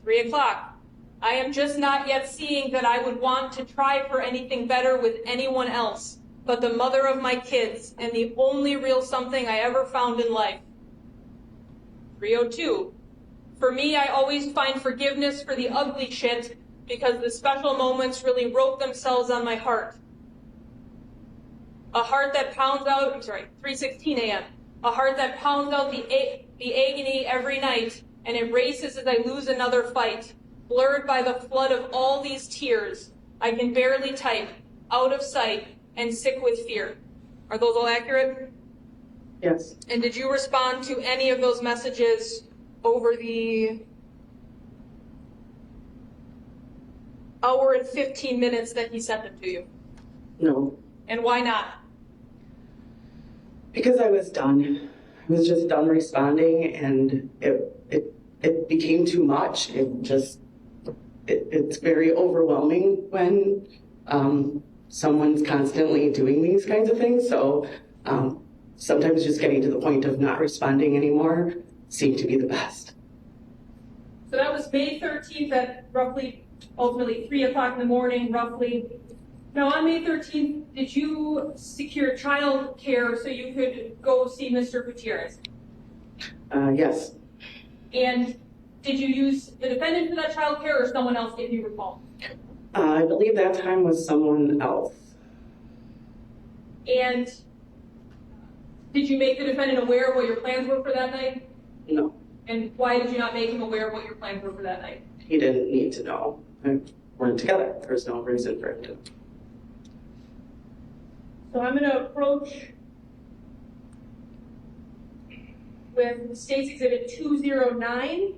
3 o'clock. I am just not yet seeing that I would want to try for anything better with anyone else but the mother of my kids and the only real something I ever found in life. 3:02. For me, I always find forgiveness for the ugly shit because the special moments really wrote themselves on my heart. A heart that pounds out, 3:16 a.m. A heart that pounds out the agony every night and it races as I lose another fight. Blurred by the flood of all these tears, I can barely type, out of sight, and sick with fear. Are those all accurate? Yes. And did you respond to any of those messages over the hour and 15 minutes that he sent them to you? No. And why not? Because I was done. I was just done responding, and it became too much. It's very overwhelming when someone's constantly doing these kinds of things. So sometimes just getting to the point of not responding anymore seemed to be the best. So that was May 13th at roughly, ultimately 3 o'clock in the morning, roughly. Now on May 13th, did you secure child care so you could go see Mr. Gutierrez? Yes. And did you use the defendant for that child care or someone else, if you recall? I believe that time was someone else. And did you make the defendant aware of what your plans were for that night? No. And why did you not make him aware of what your plans were for that night? He didn't need to know. We weren't together. There was no reason for him to. So I'm going to approach with State's Exhibit 209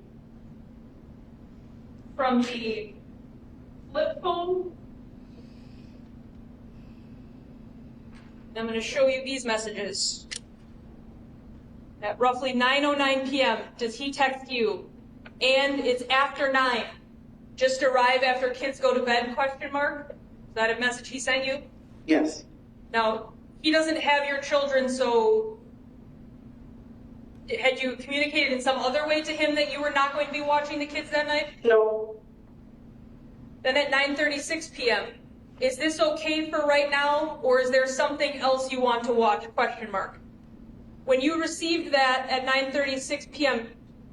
from the flip phone. I'm going to show you these messages. At roughly 9:09 p.m., does he text you? And it's after 9. Just arrive after kids go to bed, question mark? Is that a message he sent you? Yes. Now, he doesn't have your children, so had you communicated in some other way to him that you were not going to be watching the kids that night? No. Then at 9:36 p.m., is this okay for right now, or is there something else you want to watch, question mark? When you received that at 9:36 p.m.,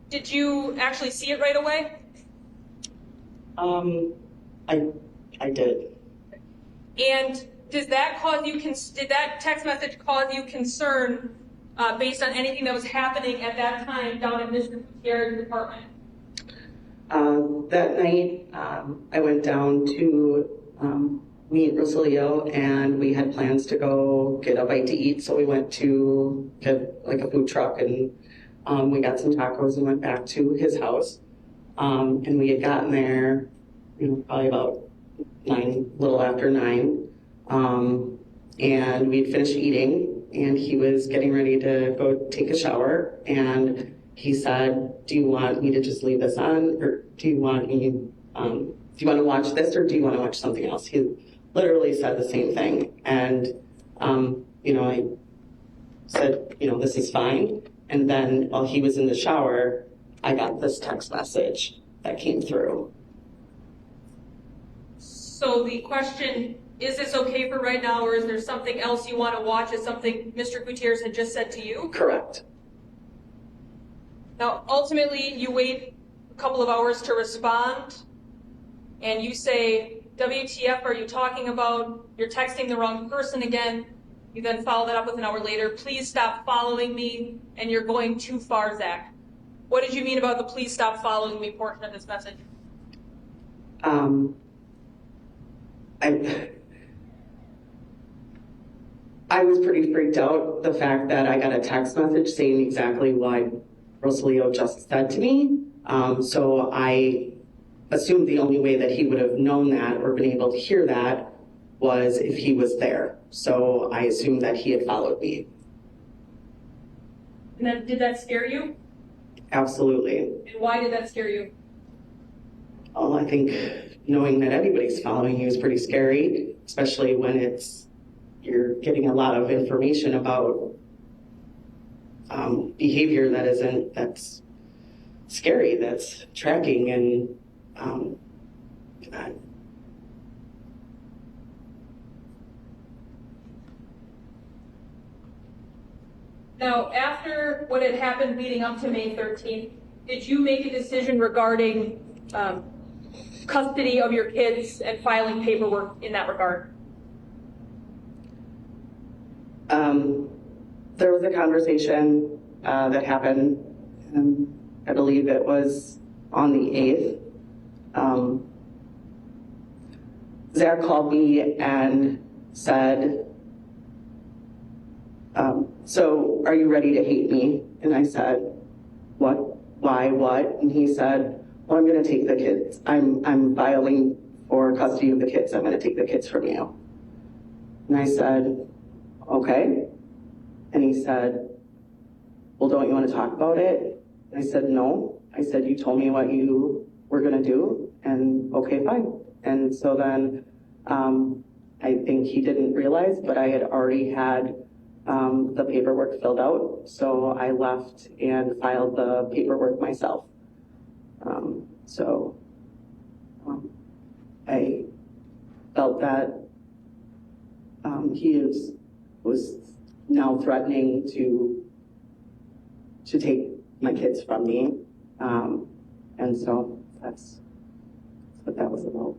did you actually see it right away? I did. And does that cause you? Did that text message cause you concern based on anything that was happening at that time down at Mr. Gutierrez's apartment? That night, I went down to meet Rosalio, and we had plans to go get a bite to eat. So we went to get like a food truck, and we got some tacos and went back to his house. And we had gotten there, probably about 9, little after 9. And we had finished eating, and he was getting ready to go take a shower. And he said, "Do you want me to just leave this on, or do you want to watch this, or do you want to watch something else?" He literally said the same thing. And, I said, "This is fine." And then while he was in the shower, I got this text message that came through. So the question, is this okay for right now, or is there something else you want to watch? Is something Mr. Gutierrez had just said to you? Correct. Now, ultimately, you wait a couple of hours to respond, and you say, "WTF are you talking about? You're texting the wrong person again." You then follow that up with an hour later, "Please stop following me, and you're going too far, Zach." What did you mean about the "please stop following me" portion of this message? I was pretty freaked out, the fact that I got a text message saying exactly what Rosalio just said to me. So I assumed the only way that he would have known that or been able to hear that was if he was there. So I assumed that he had followed me. And then, did that scare you? Absolutely. And why did that scare you? Well, I think knowing that everybody's following you is pretty scary, especially when you're getting a lot of information about behavior that's scary, that's tracking, and Now, after what had happened leading up to May 13th, did you make a decision regarding custody of your kids and filing paperwork in that regard? There was a conversation that happened, I believe it was on the 8th. Zach called me and said, "So are you ready to hate me?" And I said, "What? Why? What?" And he said, "Well, I'm going to take the kids. I'm filing for custody of the kids. I'm going to take the kids from you." And I said, "Okay." And he said, "Well, don't you want to talk about it?" And I said, "No." I said, "You told me what you were going to do, and okay, fine." And so then I think he didn't realize, but I had already had the paperwork filled out. So I left and filed the paperwork myself. I felt that he was now threatening to take my kids from me. And so that's what that was about.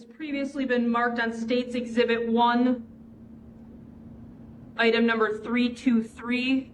has previously been marked on State's Exhibit 1, item number 323.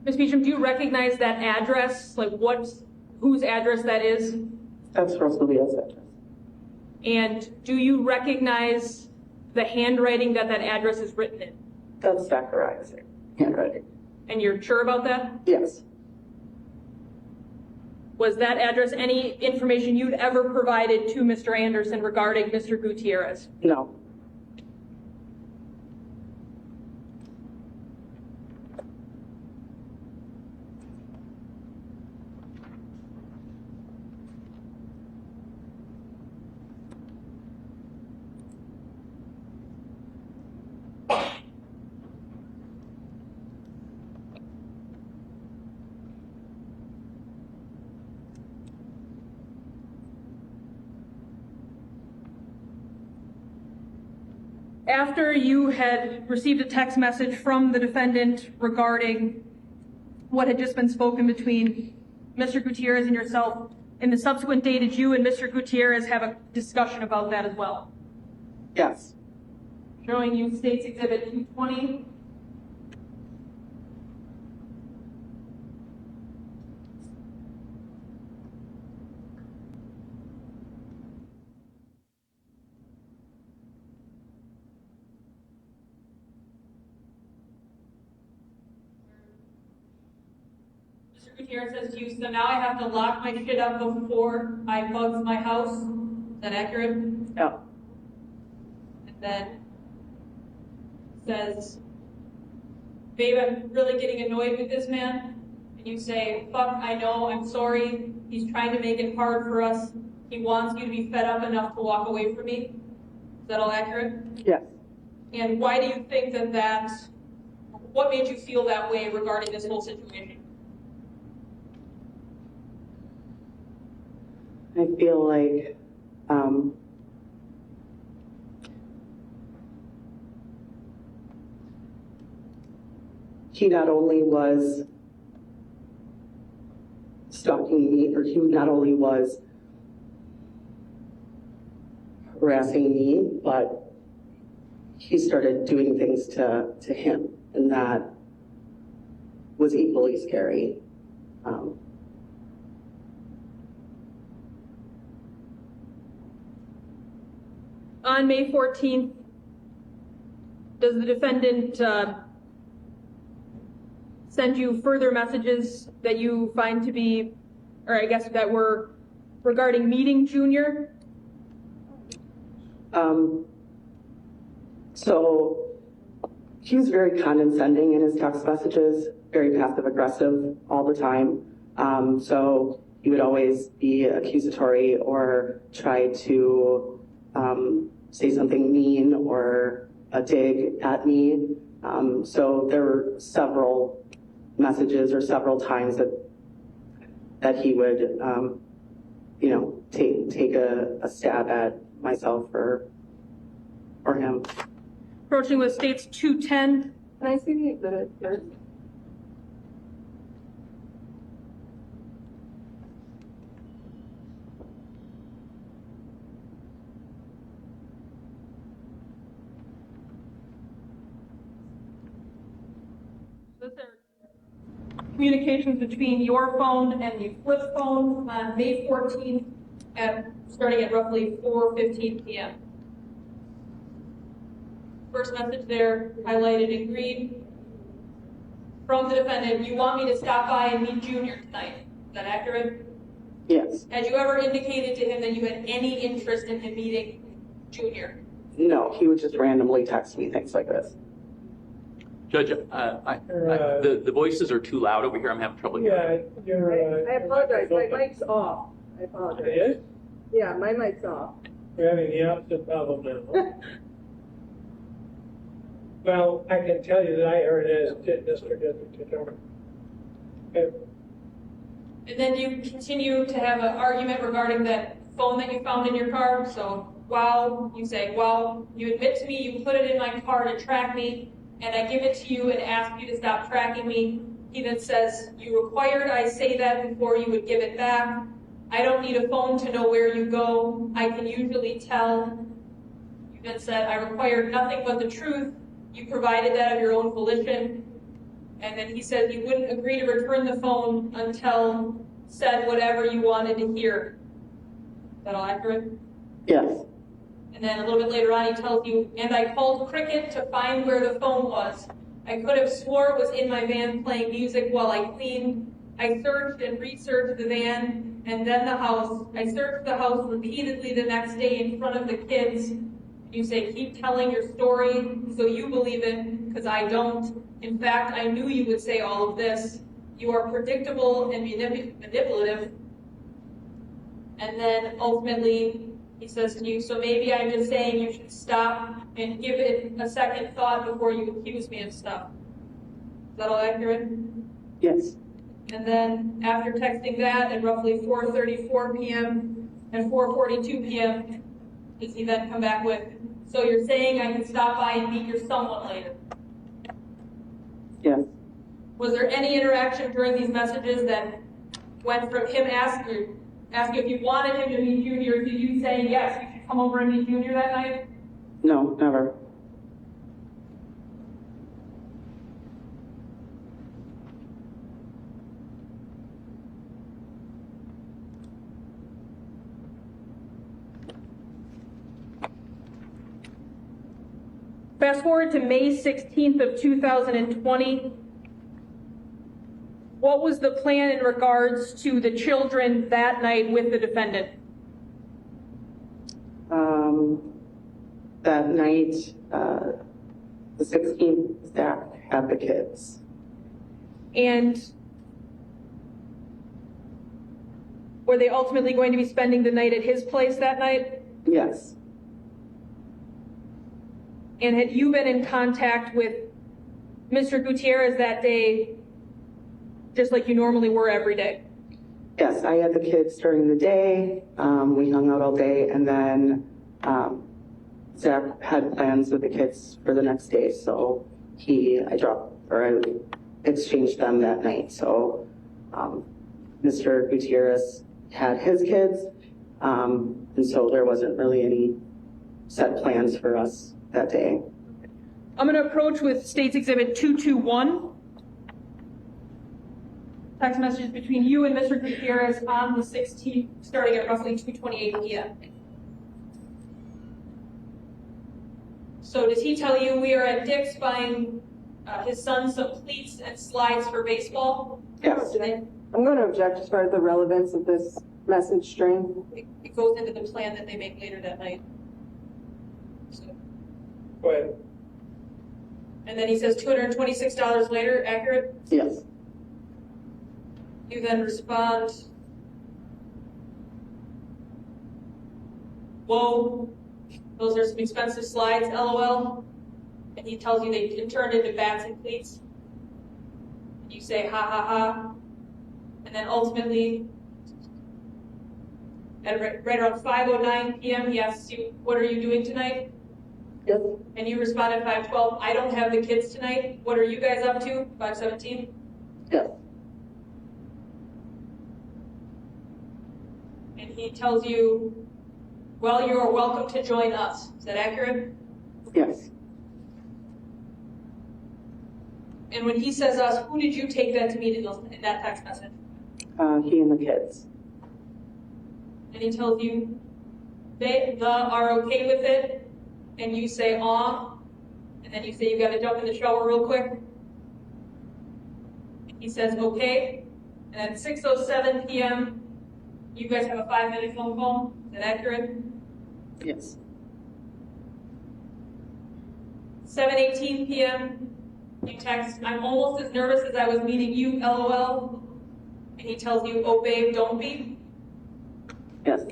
Ms. Beacham, do you recognize that address? Like whose address that is? That's Rosalio's address. And do you recognize the handwriting that address is written in? That's Zachariah's handwriting. And you're sure about that? Yes. Was that address any information you'd ever provided to Mr. Anderson regarding Mr. Gutierrez? No. After you had received a text message from the defendant regarding what had just been spoken between Mr. Gutierrez and yourself, in the subsequent day, did you and Mr. Gutierrez have a discussion about that as well? Yes. Showing you State's Exhibit 220. Mr. Gutierrez says to you, so now I have to lock my shit up before I bugs my house. Is that accurate? Yeah. And then says, babe, I'm really getting annoyed with this man. And you say, fuck, I know, I'm sorry. He's trying to make it hard for us. He wants you to be fed up enough to walk away from me. Is that all accurate? Yes. And why do you think what made you feel that way regarding this whole situation? I feel like he not only was stalking me, or he not only was harassing me, but he started doing things to him, and that was equally scary. On May 14th, does the defendant send you further messages that you find to be, or I guess that were regarding meeting Junior? So he was very condescending in his text messages, very passive aggressive all the time. So he would always be accusatory or try to say something mean or a dig at me. So there were several messages or several times that he would, take a stab at myself or him. Approaching with States 210. Can I see the exhibit first? Those are communications between your phone and the flip phone on May 14th starting at roughly 4:15 p.m. First message there, highlighted in green. From the defendant, you want me to stop by and meet Junior tonight. Is that accurate? Yes. Had you ever indicated to him that you had any interest in him meeting Junior? No, he would just randomly text me things like this. Judge, the voices are too loud over here. I'm having trouble hearing. Yeah, you're. I apologize, my mic's off. I apologize. It is? Yeah, my mic's off. We're having the opposite problem now. Well, I can tell you that I heard it as Mr. District Attorney. Okay. And then you continue to have an argument regarding that phone that you found in your car. So while you admit to me you put it in my car to track me, and I give it to you and ask you to stop tracking me, he then says, you required I say that before you would give it back. I don't need a phone to know where you go. I can usually tell. You then said, I required nothing but the truth. You provided that of your own volition. And then he said you wouldn't agree to return the phone until said whatever you wanted to hear. Is that all accurate? Yes. And then a little bit later on he tells you, and I called Cricket to find where the phone was. I could have swore it was in my van playing music while I cleaned. I searched and researched the van and then the house. I searched the house repeatedly the next day in front of the kids. You say, keep telling your story so you believe it, because I don't. In fact, I knew you would say all of this. You are predictable and manipulative. And then ultimately, he says to you, so maybe I'm just saying you should stop and give it a second thought before you accuse me of stuff. Is that all accurate? Yes. And then after texting that at roughly 4:34 p.m. and 4:42 p.m., does he then come back with, so you're saying I can stop by and meet your someone later? Yes. Was there any interaction during these messages that went from him asking if you wanted him to meet Junior to you saying, yes, you should come over and meet Junior that night? No, never. Fast forward to May 16th of 2020. What was the plan in regards to the children that night with the defendant? That night, the 16th, Zach had the kids. And were they ultimately going to be spending the night at his place that night? Yes. And had you been in contact with Mr. Gutierrez that day, just like you normally were every day? Yes, I had the kids during the day. We hung out all day, and then Zach had plans with the kids for the next day, so I exchanged them that night. So Mr. Gutierrez had his kids, and so there wasn't really any set plans for us that day. I'm going to approach with State's Exhibit 221. Text messages between you and Mr. Gutierrez on the 16th, starting at roughly 2:28 p.m. So does he tell you we are at Dick's buying his son some cleats and slides for baseball? Yes. I'm going to object as far as the relevance of this message string. It goes into the plan that they make later that night. So. Go ahead. And then he says $226 later, accurate? Yes. You then respond, whoa, those are some expensive slides, LOL. And he tells you they can turn into bats and cleats. And you say, ha ha ha. And then ultimately, at right around 5:09 p.m., he asks you, what are you doing tonight? Yes. And you respond at 5:12, I don't have the kids tonight. What are you guys up to? 5:17? Yes. And he tells you, well, you are welcome to join us. Is that accurate? Yes. And when he says us, who did you take that to meet in that text message? He and the kids. And he tells you, they are okay with it. And you say, aw. And then you say, you got to jump in the shower real quick. And he says, okay. And at 6:07 p.m., you guys have a 5-minute phone call. Is that accurate? Yes. 7:18 p.m., you text, I'm almost as nervous as I was meeting you, LOL. And he tells you, oh babe, don't be. Yes.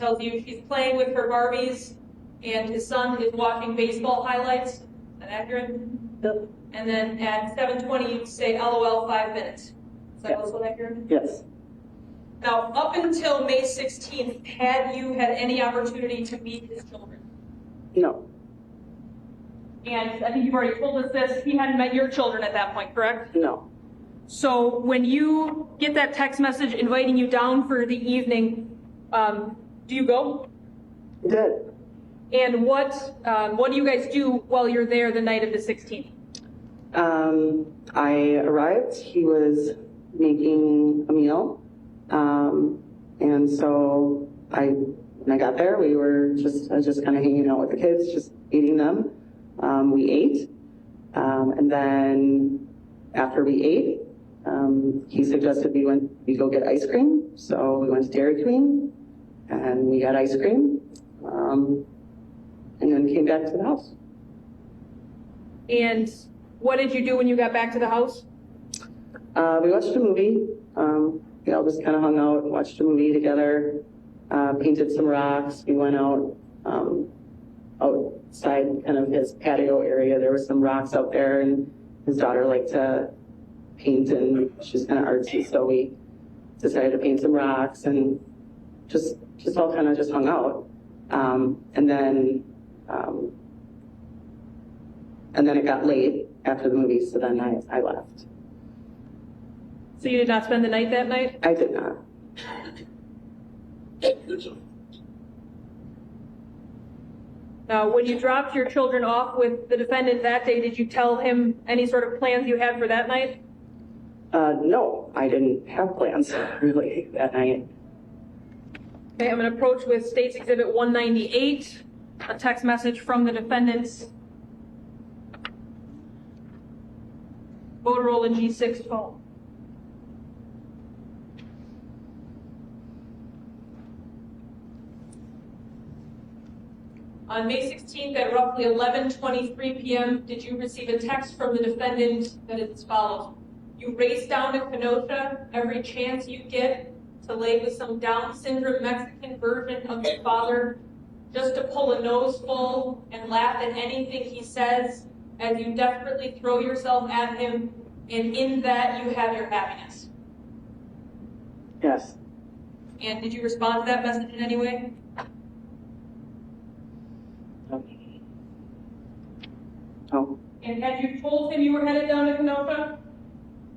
tells you she's playing with her Barbies and his son is watching baseball highlights. Is that accurate? Yep. And then at 7:20, you say LOL 5 minutes. Is that Yes. also accurate? Yes. Now, up until May 16th, had you had any opportunity to meet his children? No. And I think you've already told us this, he hadn't met your children at that point, correct? No. So when you get that text message inviting you down for the evening, do you go? Did. And what do you guys do while you're there the night of the 16th? I arrived. He was making a meal. And so when I got there, I was just kind of hanging out with the kids, just eating them. We ate. And then after we ate, he suggested we go get ice cream. So we went to Dairy Queen and we got ice cream. And then came back to the house. And what did you do when you got back to the house? We watched a movie. We all just kind of hung out and watched a movie together, painted some rocks. We went out outside kind of his patio area. There were some rocks out there, and his daughter liked to paint, and she's kind of artsy, so we decided to paint some rocks and just all kind of just hung out. And then it got late after the movie, so then I left. So you did not spend the night that night? I did not. Now, when you dropped your children off with the defendant that day, did you tell him any sort of plans you had for that night? No, I didn't have plans really that night. Okay, I'm going to approach with State's Exhibit 198, a text message from the defendant's Motorola G6 phone. On May 16th at roughly 11:23 p.m., did you receive a text from the defendant that is as follows? You race down to Kenosha every chance you get to lay with some Down syndrome Mexican version of your father just to pull a nose full and laugh at anything he says as you desperately throw yourself at him, and in that you have your happiness. Yes. And did you respond to that message in any way? No. And had you told him you were headed down to Kenosha?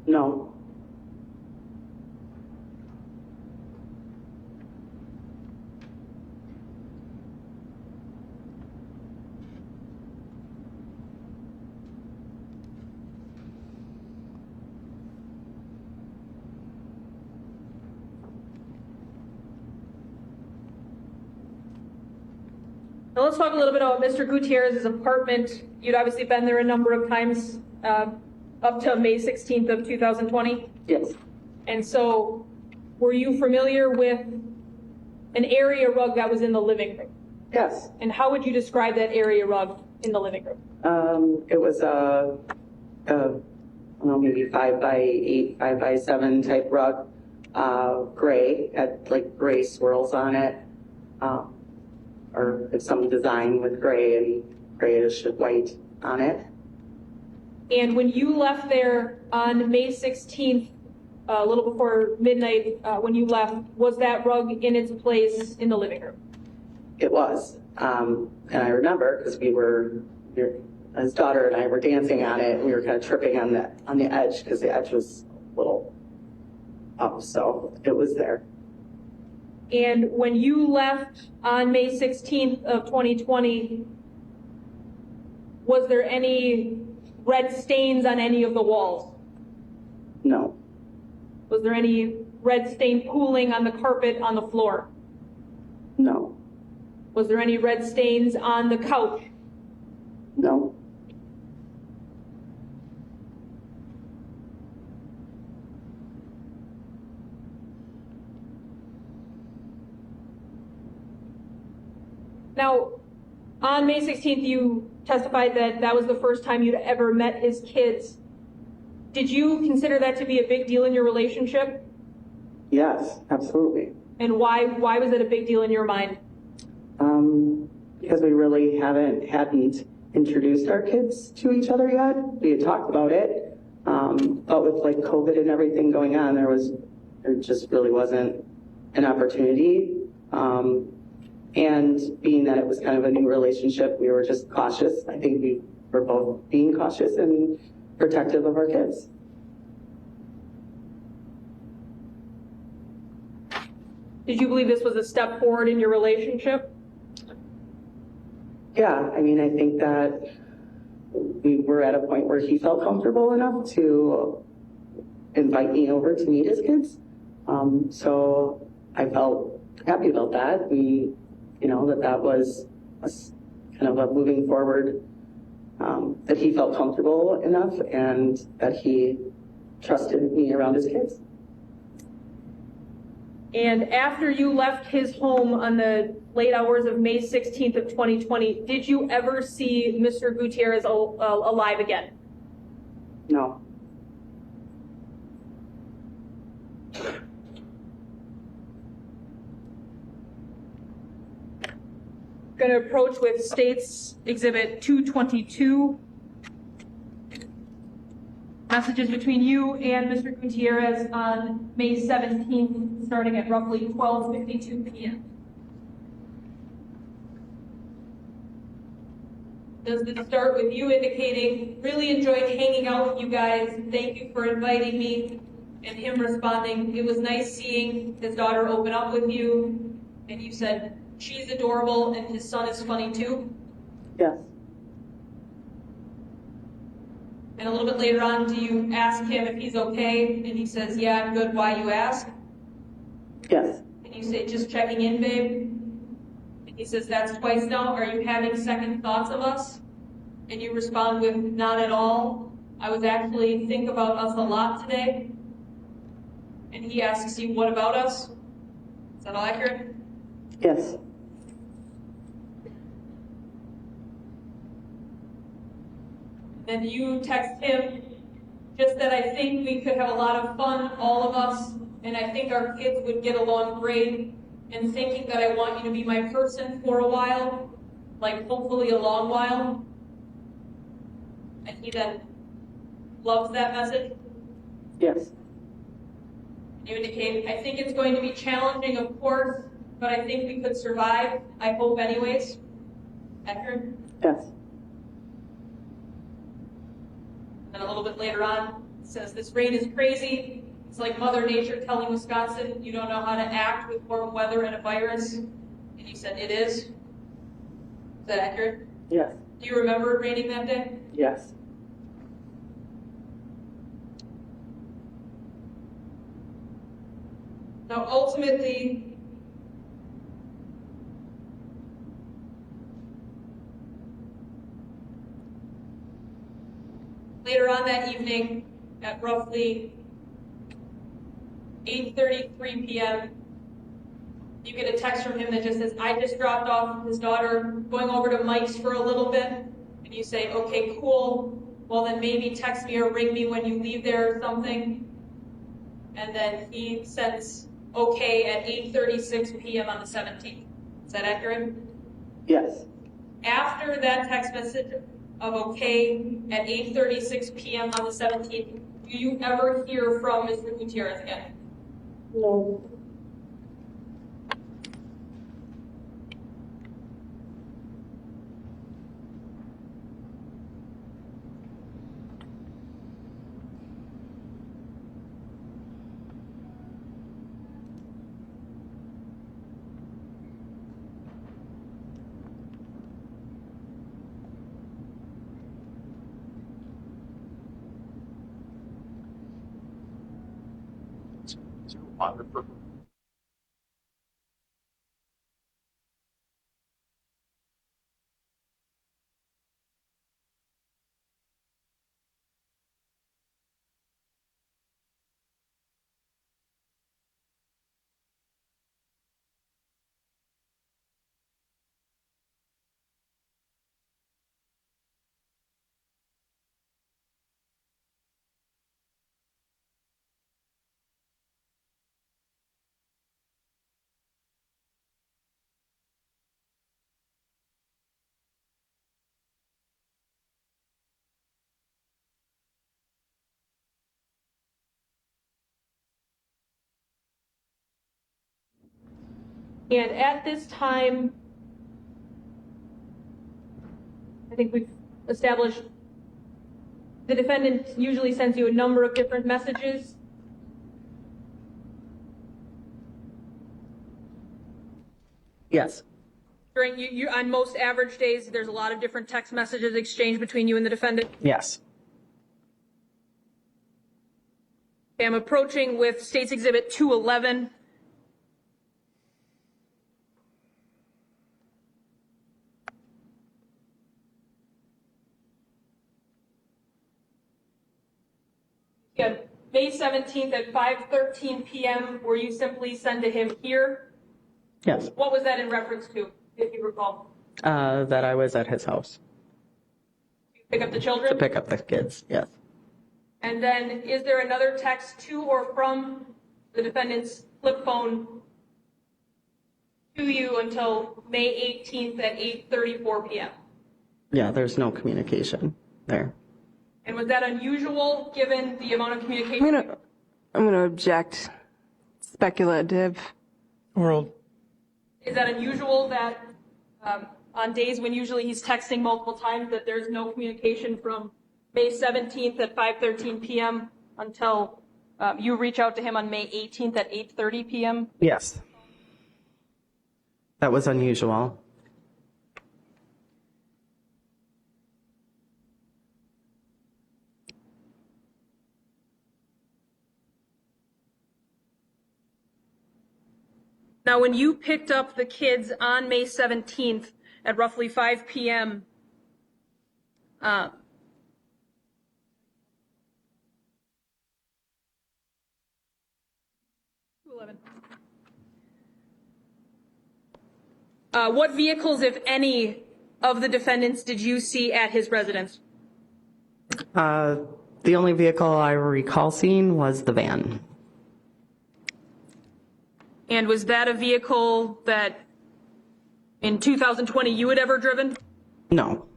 No. Now let's talk a little bit about Mr. Gutierrez's apartment. You'd obviously been there a number of times up to May 16th of 2020. Yes. And so were you familiar with an area rug that was in the living room? Yes. And how would you describe that area rug in the living room? It was I don't know, maybe 5x8, 5x7 type rug, gray, had like gray swirls on it, or some design with gray and grayish and white on it. And when you left there on May 16th, a little before midnight, when you left, was that rug in its place in the living room? It was, and I remember because his daughter and I were dancing on it, and we were kind of tripping on the edge because the edge was a little up, so it was there. And when you left on May 16th of 2020, was there any red stains on any of the walls? No. Was there any red stain pooling on the carpet on the floor? No. Was there any red stains on the couch? No. Now, on May 16th, you testified that that was the first time you'd ever met his kids. Did you consider that to be a big deal in your relationship? Yes, absolutely. And why was it a big deal in your mind? Because we really hadn't introduced our kids to each other yet. We had talked about it, but with like COVID and everything going on, there just really wasn't an opportunity. And being that it was kind of a new relationship, we were just cautious. I think we were both being cautious and protective of our kids. Did you believe this was a step forward in your relationship? Yeah, I mean, I think that we were at a point where he felt comfortable enough to invite me over to meet his kids. So I felt happy about that. That was kind of a moving forward, that he felt comfortable enough and that he trusted me around his kids. And after you left his home on the late hours of May 16th of 2020, did you ever see Mr. Gutierrez alive again? No. Going to approach with State's Exhibit 222. Messages between you and Mr. Gutierrez on May 17th, starting at roughly 12:52 p.m. Does this start with you indicating, really enjoyed hanging out with you guys, thank you for inviting me, and him responding, it was nice seeing his daughter open up with you, and you said, she's adorable and his son is funny too? Yes. And a little bit later on, do you ask him if he's okay? And he says, yeah, I'm good, why you ask? Yes. And you say, just checking in, babe? And he says, that's twice now, are you having second thoughts of us? And you respond with, not at all. I was actually think about us a lot today. And he asks you, what about us? Is that all accurate? Yes. Then you text him, just that I think we could have a lot of fun, all of us, and I think our kids would get along great, and thinking that I want you to be my person for a while, like hopefully a long while. And he then loves that message. Yes. You indicate, I think it's going to be challenging, of course, but I think we could survive. I hope anyways. Accurate? Yes. And a little bit later on, it says, this rain is crazy. It's like Mother Nature telling Wisconsin, you don't know how to act with warm weather and a virus. And you said, it is. Is that accurate? Yes. Do you remember it raining that day? Yes. Now, ultimately, later on that evening, at roughly 8:33 p.m., you get a text from him that just says, I just dropped off his daughter, going over to Mike's for a little bit. And you say, okay, cool. Well, then maybe text me or ring me when you leave there or something. And then he sends okay at 8:36 p.m. on the 17th. Is that accurate? Yes. After that text message of okay at 8:36 p.m. on the 17th, do you ever hear from Mr. Gutierrez again? No. And at this time, I think we've established the defendant usually sends you a number of different messages. Yes. During you on most average days, there's a lot of different text messages exchanged between you and the defendant. Yes. Okay, I'm approaching with State's Exhibit 211. Yeah, May 17th at 5:13 p.m. Were you simply sent to him here? Yes. What was that in reference to, if you recall? That I was at his house Pick up the children? to pick up the kids. Yes. And then is there another text to or from the defendant's flip phone to you until May 18th at 8:34 p.m.? Yeah, there's no communication there. And was that unusual given the amount of communication? I'm gonna object. Speculative. World. Is that unusual that on days when usually he's texting multiple times that there's no communication from May 17th at 5:13 p.m. until you reach out to him on May 18th at 8:30 p.m.? Yes. That was unusual. Now, when you picked up the kids on May 17th at roughly 5 p.m., what vehicles, if any, of the defendants did you see at his residence? The only vehicle I recall seeing was the van. And was that a vehicle that in 2020 you had ever driven? No,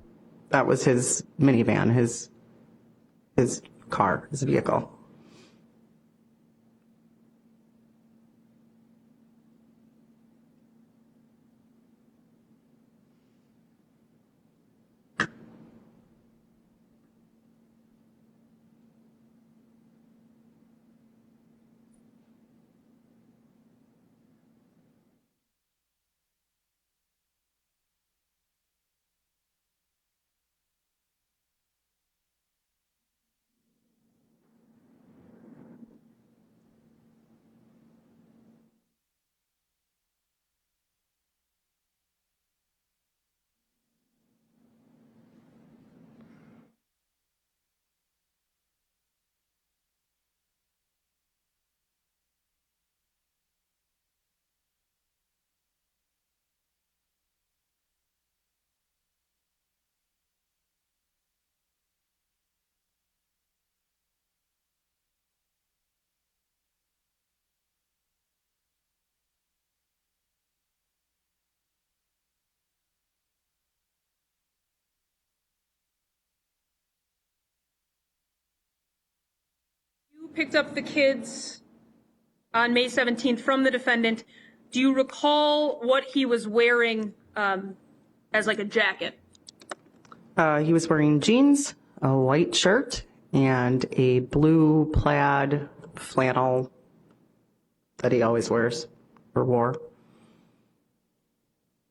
that was his minivan, his car, his vehicle. You picked up the kids on May 17th from the defendant. Do you recall what he was wearing as like a jacket? He was wearing jeans, a white shirt, and a blue plaid flannel that he always wears or wore.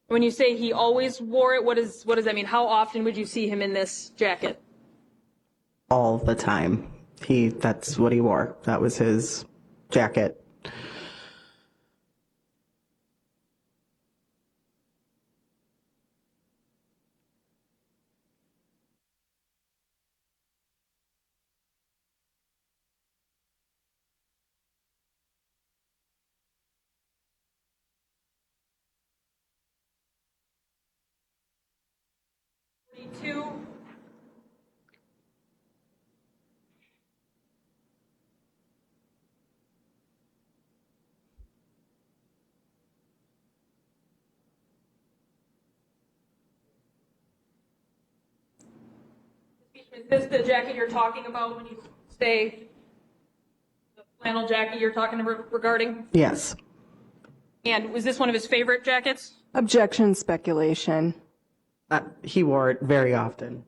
When you say he always wore it, what does that mean? How often would you see him in this jacket? All the time. That's what he wore. That was his jacket. Two. Is this the jacket you're talking about when you say the flannel jacket you're talking regarding? Yes. And was this one of his favorite jackets? Objection, speculation. He wore it very often.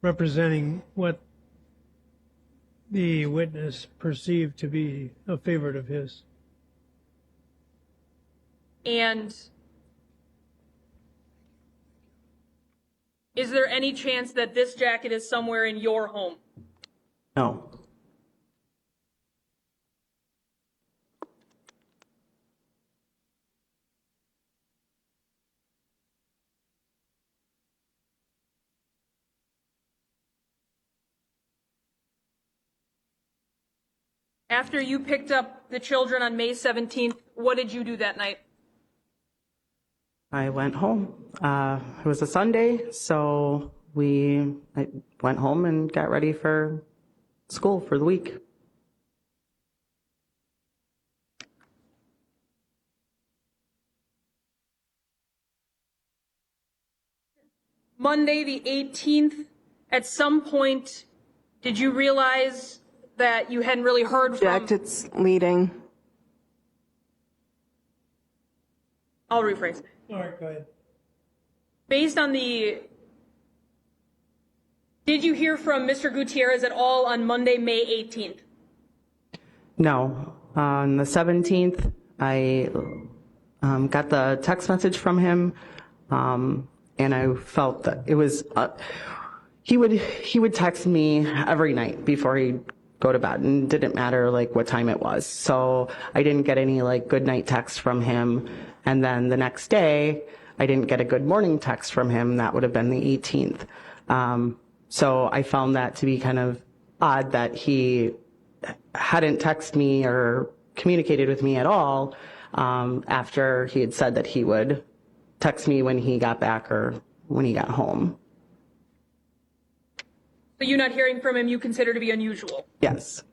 Representing what the witness perceived to be a favorite of his. And is there any chance that this jacket is somewhere in your home? No. After you picked up the children on May 17th, what did you do that night? I went home. It was a Sunday, so I went home and got ready for school for the week. Monday the 18th, at some point, did you realize that you hadn't really heard from... Object, it's leading. I'll rephrase. All right, go ahead. Based on the... Did you hear from Mr. Gutierrez at all on Monday, May 18th? No. On the 17th, I got the text message from him, and I felt that it was... he would text me every night before he'd go to bed, and it didn't matter like what time it was. So I didn't get any like good night text from him. And then the next day, I didn't get a good morning text from him. That would have been the 18th. So I found that to be kind of odd that he hadn't texted me or communicated with me at all after he had said that he would text me when he got back or when he got home. So you not hearing from him you consider to be unusual? Yes.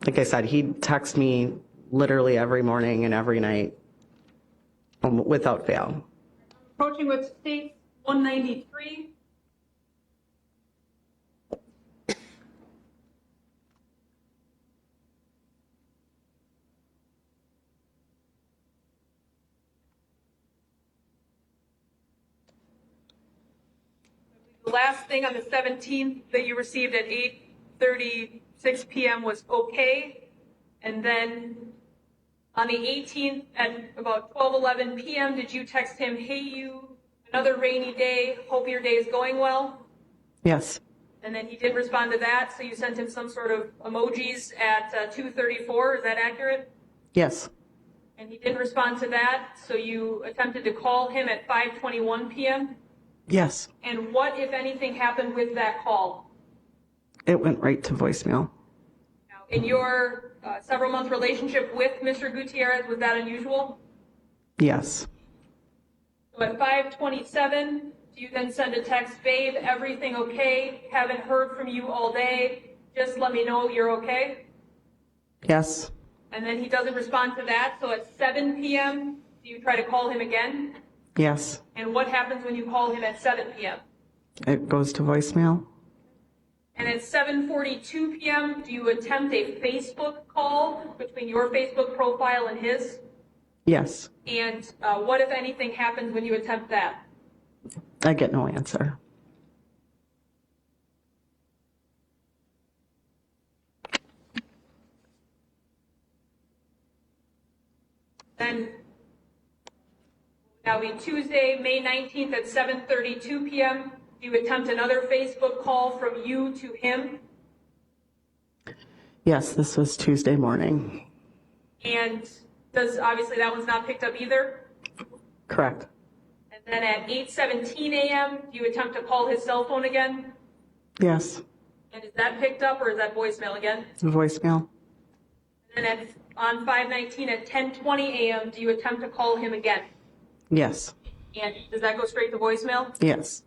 Like I said, he'd text me literally every morning and every night without fail. Approaching with state 193. The last thing on the 17th that you received at 8:36 p.m. was okay. And then on the 18th at about 12:11 p.m., did you text him, hey, you, another rainy day, hope your day is going well? Yes. And then he did respond to that, so you sent him some sort of emojis at 2:34, is that accurate? Yes. And he didn't respond to that, so you attempted to call him at 5:21 p.m.? Yes. And what, if anything, happened with that call? It went right to voicemail. Now, in your several-month relationship with Mr. Gutierrez, was that unusual? Yes. So at 5:27, do you then send a text, babe, everything okay? Haven't heard from you all day. Just let me know you're okay? Yes. And then he doesn't respond to that. So at 7 p.m., do you try to call him again? Yes. And what happens when you call him at 7 p.m.? It goes to voicemail. And at 7:42 p.m., do you attempt a Facebook call between your Facebook profile and his? Yes. And what, if anything, happens when you attempt that? I get no answer. Then that will be Tuesday, May 19th at 7:32 p.m. Do you attempt another Facebook call from you to him? Yes, this was Tuesday morning. And obviously that one's not picked up either? Correct. And then at 8:17 a.m., do you attempt to call his cell phone again? Yes. And is that picked up or is that voicemail again? Voicemail. And then on 5:19 at 10:20 a.m., do you attempt to call him again? Yes. And does that go straight to voicemail? Yes.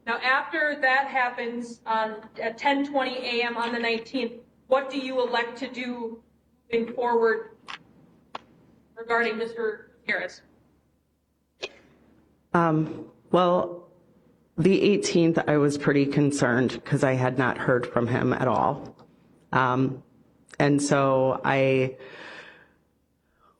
Now, after that happens at 10:20 a.m. on the 19th, what do you elect to do moving forward regarding Mr. Gutierrez? Well, the 18th, I was pretty concerned because I had not heard from him at all. And so I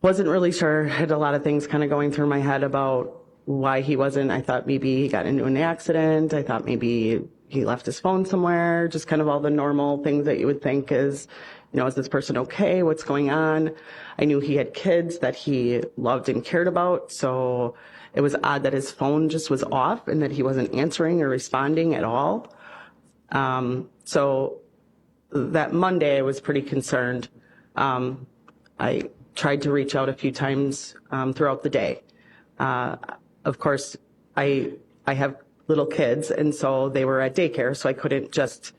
wasn't really sure. I had a lot of things kind of going through my head about why he wasn't. I thought maybe he got into an accident. I thought maybe he left his phone somewhere, just kind of all the normal things that you would think is, is this person okay? What's going on? I knew he had kids that he loved and cared about. So it was odd that his phone just was off and that he wasn't answering or responding at all. So that Monday I was pretty concerned. I tried to reach out a few times throughout the day. Of course, I have little kids, and so they were at daycare, so I couldn't just,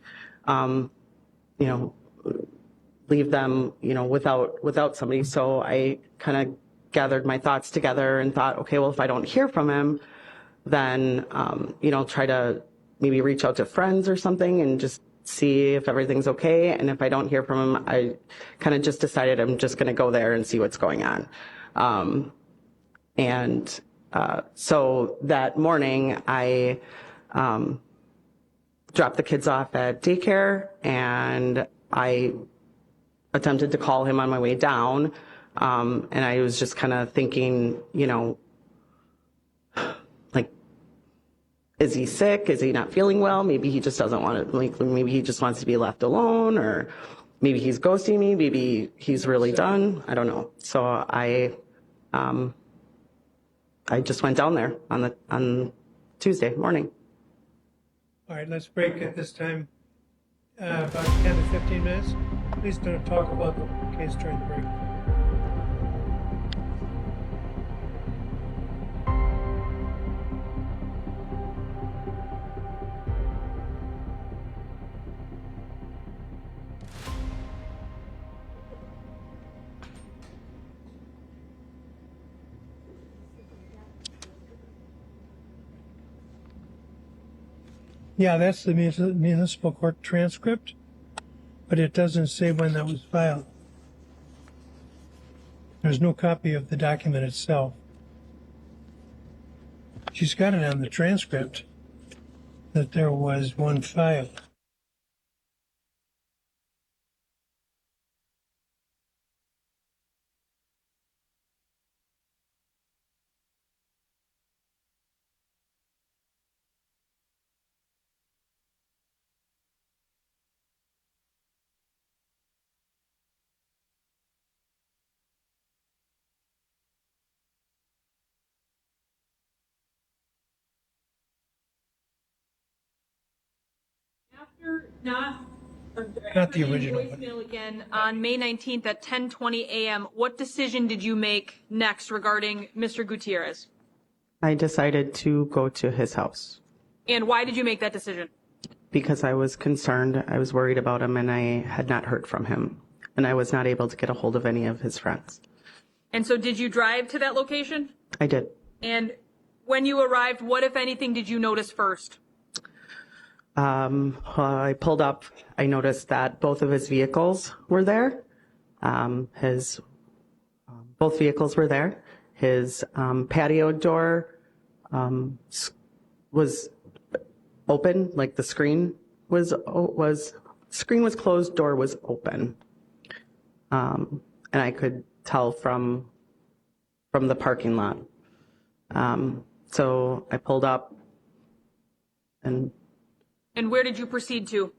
leave them, without somebody. So I kind of gathered my thoughts together and thought, okay, well, if I don't hear from him, then, try to maybe reach out to friends or something and just see if everything's okay. And if I don't hear from him, I kind of just decided I'm just going to go there and see what's going on. So that morning I dropped the kids off at daycare, and I attempted to call him on my way down. And I was just kind of thinking, like, is he sick? Is he not feeling well? Maybe he just doesn't want to, maybe he just wants to be left alone, or maybe he's ghosting me. Maybe he's really done. I don't know. So I just went down there on Tuesday morning. All right, let's break at this time, about 10 to 15 minutes. Please don't talk about the case during the break. Yeah, that's the municipal court transcript, but it doesn't say when that was filed. There's no copy of the document itself. She's got it on the transcript that there was one filed. Not the original one. Voicemail again on May 19th at 10:20 a.m. What decision did you make next regarding Mr. Gutierrez? I decided to go to his house And why did you make that decision? because I was concerned. I was worried about him, and I had not heard from him, and I was not able to get a hold of any of his friends. And so did you drive to that location? I did. And when you arrived, what, if anything, did you notice first? I pulled up. I noticed that both of his vehicles were there. Both vehicles were there. His patio door was open, like the screen was closed, door was open, and I could tell from the parking lot. So I pulled up and. And where did you proceed to?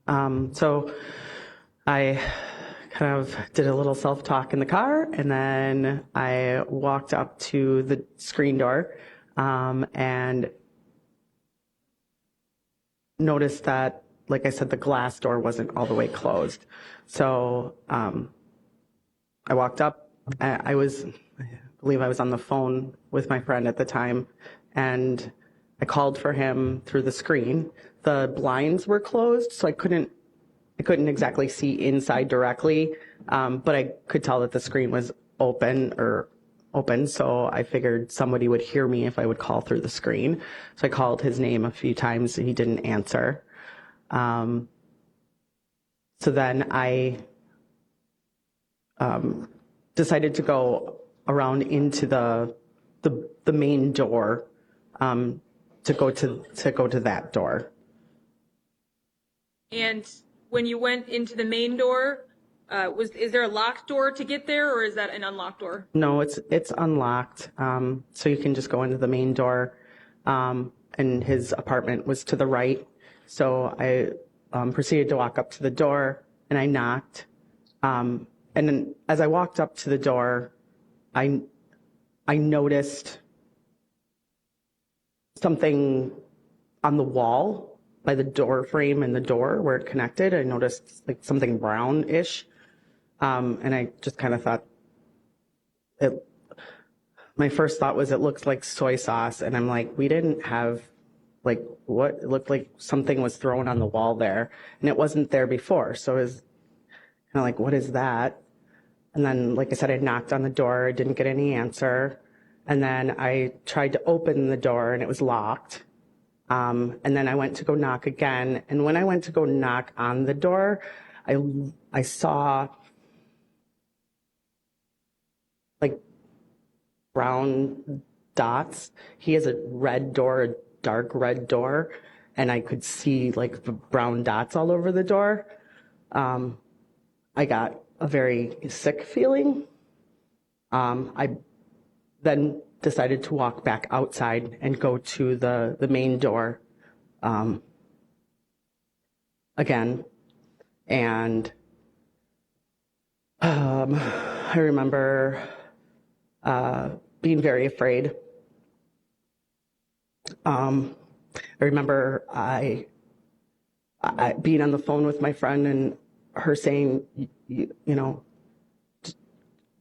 So I kind of did a little self-talk in the car, and then I walked up to the screen door and noticed that, like I said, the glass door wasn't all the way closed. So I walked up. I believe I was on the phone with my friend at the time, and I called for him through the screen. The blinds were closed, so I couldn't exactly see inside directly, but I could tell that the screen was open, so I figured somebody would hear me if I would call through the screen. So I called his name a few times, and he didn't answer. So then I decided to go around into the main door, to go to that door. And when you went into the main door, Is there a locked door to get there, or is that an unlocked door? No, it's unlocked. So you can just go into the main door. And his apartment was to the right. So I proceeded to walk up to the door, and I knocked. And then as I walked up to the door, I noticed something on the wall by the door frame and the door where it connected. I noticed like something brownish. And I just kind of thought, my first thought was it looks like soy sauce. And I'm like, we didn't have like what? It looked like something was thrown on the wall there, and it wasn't there before. So it was kind of like, what is that? And then, like I said, I knocked on the door, didn't get any answer. And then I tried to open the door and it was locked. And then I went to go knock again. And when I went to go knock on the door, I saw like brown dots. He has a red door, a dark red door, and I could see like the brown dots all over the door. I got a very sick feeling. I then decided to walk back outside and go to the main door again. And I remember being very afraid. I remember I being on the phone with my friend and her saying, you know,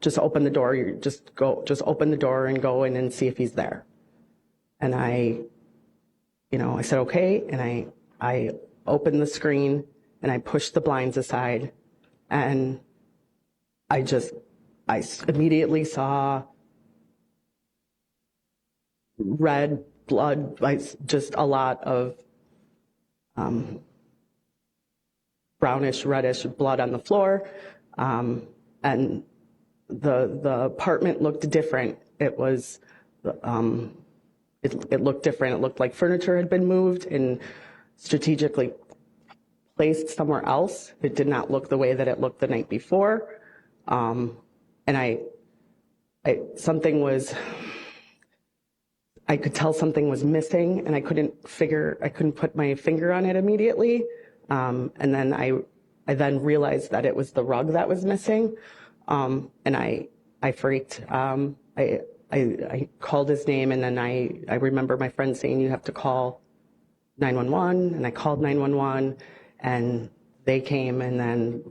just open the door. Just open the door and go in and see if he's there. And I said, okay. And I opened the screen and I pushed the blinds aside, and I immediately saw red blood, just a lot of brownish, reddish blood on the floor. And the apartment looked different. It was, it looked different. It looked like furniture had been moved and strategically placed somewhere else. It did not look the way that it looked the night before. And I could tell something was missing, and I couldn't put my finger on it immediately. And then I then realized that it was the rug that was missing. And I freaked. I called his name, and then I remember my friend saying, you have to call 911, and I called 911, and they came, and then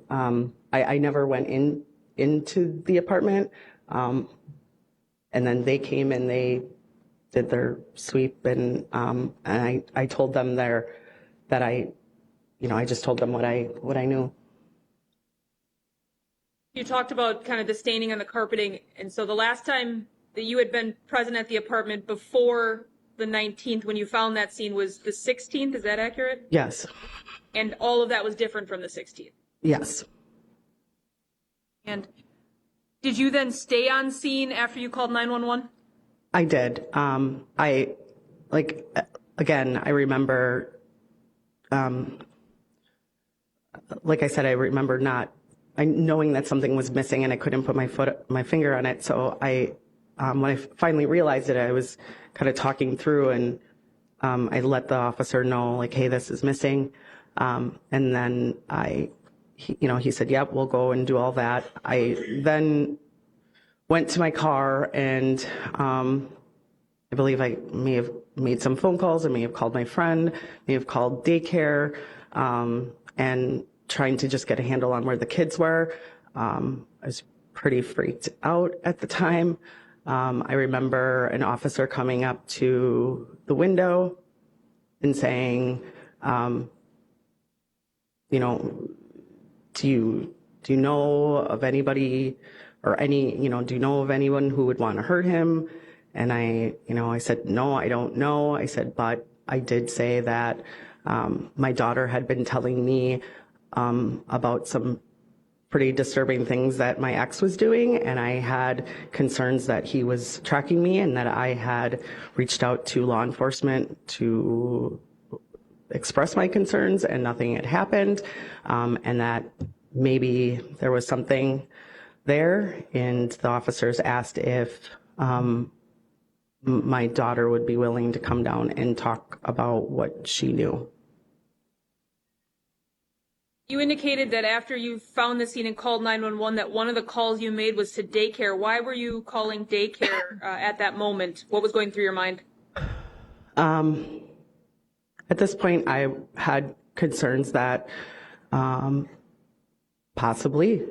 I never went into the apartment. And then they came and they did their sweep, and I told them that I just told them what I knew. You talked about kind of the staining on the carpeting, and so the last time that you had been present at the apartment before the 19th, when you found that scene, was the 16th. Is that accurate? Yes. And all of that was different from the 16th? Yes. And did you then stay on scene after you called 911? I did. Again, I remember, like I said, I remember knowing that something was missing, and I couldn't put my finger on it. So when I finally realized it, I was kind of talking through, and I let the officer know, like, hey, this is missing. And then he said, yep, we'll go and do all that. I then went to my car, and I believe I may have made some phone calls. I may have called my friend, may have called daycare, and trying to just get a handle on where the kids were. I was pretty freaked out at the time. I remember an officer coming up to the window and saying, do you know of anybody or do you know of anyone who would want to hurt him? And I said, no, I don't know. I said, but I did say that my daughter had been telling me about some pretty disturbing things that my ex was doing, and I had concerns that he was tracking me, and that I had reached out to law enforcement to express my concerns, and nothing had happened, and that maybe there was something there, and the officers asked if my daughter would be willing to come down and talk about what she knew. You indicated that after you found the scene and called 911, that one of the calls you made was to daycare. Why were you calling daycare at that moment? What was going through your mind? At this point, I had concerns that possibly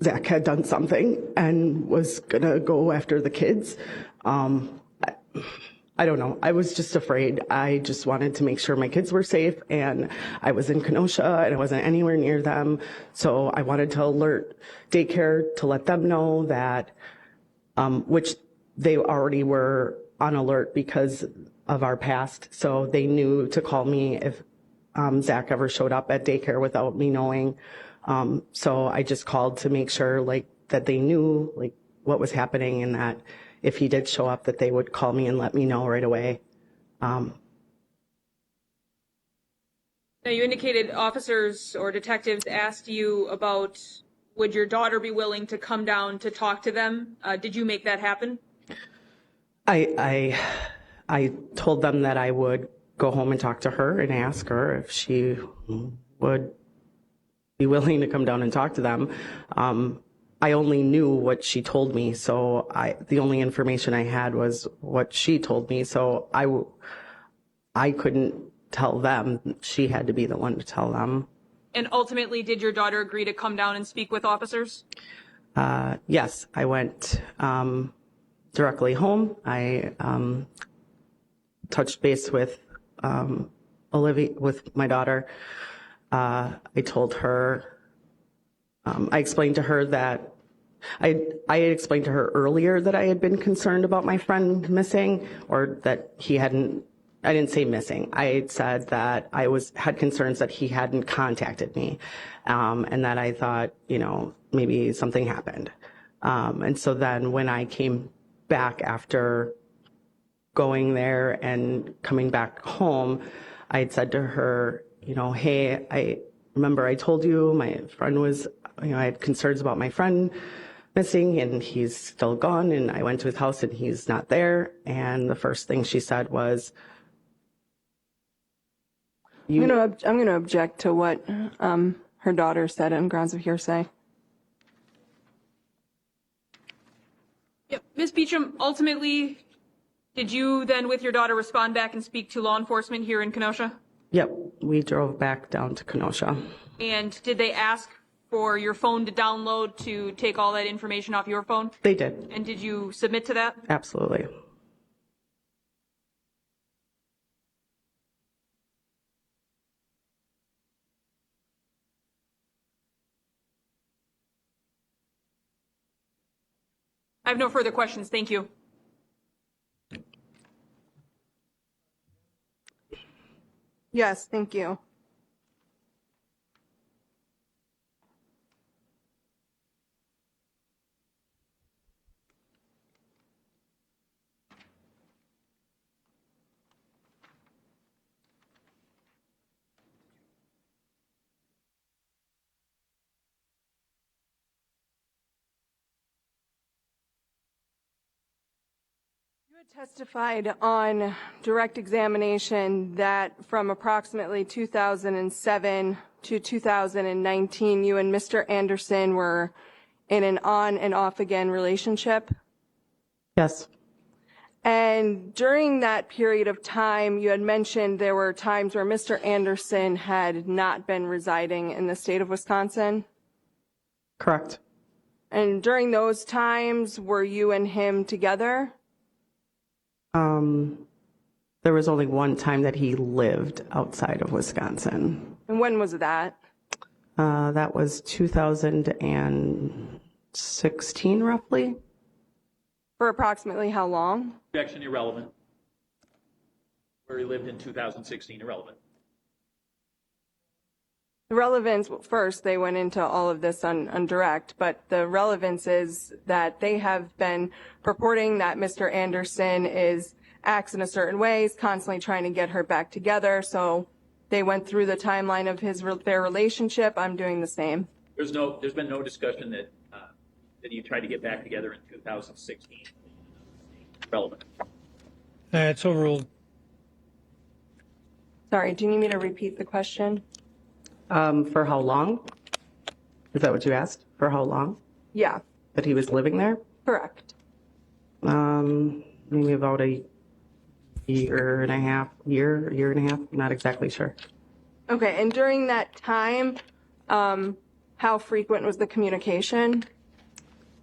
Zach had done something and was gonna go after the kids. I don't know. I was just afraid. I just wanted to make sure my kids were safe, and I was in Kenosha and I wasn't anywhere near them. So I wanted to alert daycare to let them know that, which they already were on alert because of our past. So they knew to call me if Zach ever showed up at daycare without me knowing. So I just called to make sure that they knew what was happening, and that if he did show up, that they would call me and let me know right away. Now, you indicated officers or detectives asked you about would your daughter be willing to come down to talk to them. Did you make that happen? I told them that I would go home and talk to her and ask her if she would be willing to come down and talk to them. I only knew what she told me, so the only information I had was what she told me, so I couldn't tell them. She had to be the one to tell them. And ultimately, did your daughter agree to come down and speak with officers? Yes, I went directly home. I touched base with Olivia, with my daughter. I told her, I explained to her that I had explained to her earlier that I had been concerned about my friend missing, or that he hadn't, I didn't say missing. I had said that I had concerns that he hadn't contacted me, and that I thought, maybe something happened. And so then when I came back after going there and coming back home, I had said to her, hey, I remember I told you my friend was, I had concerns about my friend missing, and he's still gone, and I went to his house and he's not there. And the first thing she said was, I'm going to object to what her daughter said on grounds of hearsay. Yep. Ms. Beacham, ultimately, did you then with your daughter respond back and speak to law enforcement here in Kenosha? Yep, we drove back down to Kenosha. And did they ask for your phone to download to take all that information off your phone? They did. And did you submit to that? Absolutely. I have no further questions. Thank you. Yes, thank you. Testified on direct examination that from approximately 2007 to 2019, you and Mr. Anderson were in an on and off again relationship. Yes. And during that period of time, you had mentioned there were times where Mr. Anderson had not been residing in the state of Wisconsin. Correct. And during those times, were you and him together? There was only one time that he lived outside of Wisconsin. And when was that? That was 2016, roughly. For approximately how long? Objection irrelevant. Where he lived in 2016, irrelevant. The relevance, well, first, they went into all of this on direct, but the relevance is that they have been purporting that Mr. Anderson acts in a certain way, is constantly trying to get her back together. So they went through the timeline of their relationship. I'm doing the same. There's been no discussion that you tried to get back together in 2016. Relevant. It's overruled. Sorry, do you need me to repeat the question? For how long? Is that what you asked? For how long Yeah, that he was living there? correct. Maybe about a year and a half, not exactly sure. Okay, and during that time, how frequent was the communication?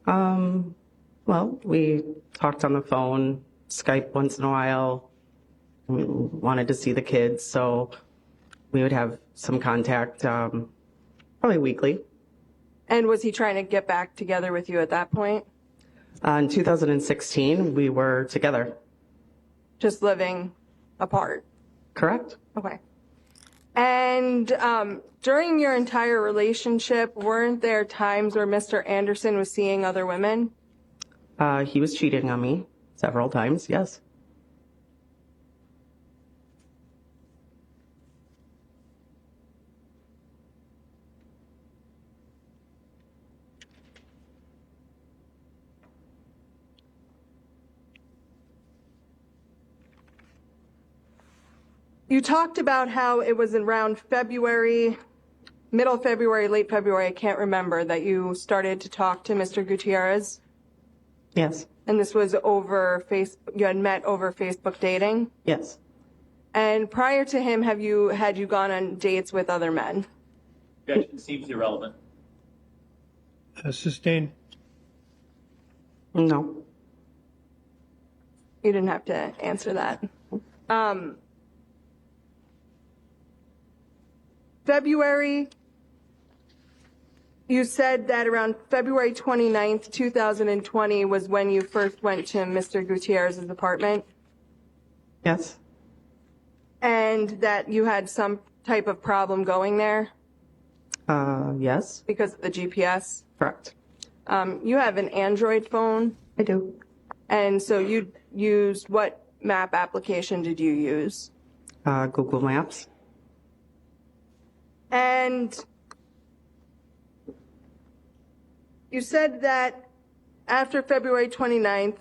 Well, we talked on the phone, Skype once in a while. We wanted to see the kids, so we would have some contact, probably weekly. And was he trying to get back together with you at that point? In 2016, we were together. Just living apart? Correct. Okay. And during your entire relationship, weren't there times where Mr. Anderson was seeing other women? He was cheating on me several times, yes. You talked about how it was around February, middle February, late February, I can't remember, that you started to talk to Mr. Gutierrez. Yes. And this was over Facebook, you had met over Facebook dating? Yes. And prior to him, had you gone on dates with other men? Objection seems irrelevant. Sustained. No. You didn't have to answer that. February, you said that around February 29th, 2020 was when you first went to Mr. Gutierrez's apartment? Yes. And that you had some type of problem going there Yes. because of the GPS? Correct. You have an Android phone? I do. And so you used, what map application did you use? Google Maps. And you said that after February 29th,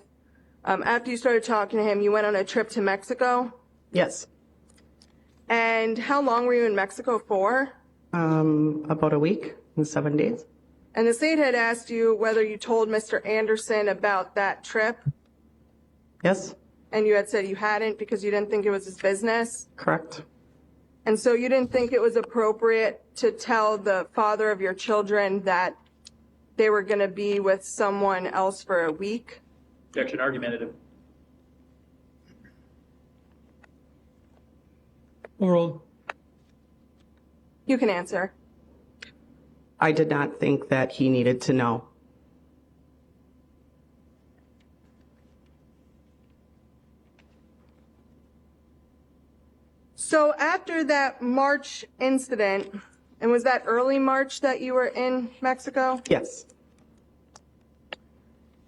after you started talking to him, you went on a trip to Mexico? Yes. And how long were you in Mexico for? About a week and 7 days. And the state had asked you whether you told Mr. Anderson about that trip, Yes. and you had said you hadn't because you didn't think it was his business. Correct. And so you didn't think it was appropriate to tell the father of your children that they were going to be with someone else for a week? Objection argumentative. Overruled. You can answer. I did not think that he needed to know. So after that March incident, and was that early March that you were in Mexico? Yes.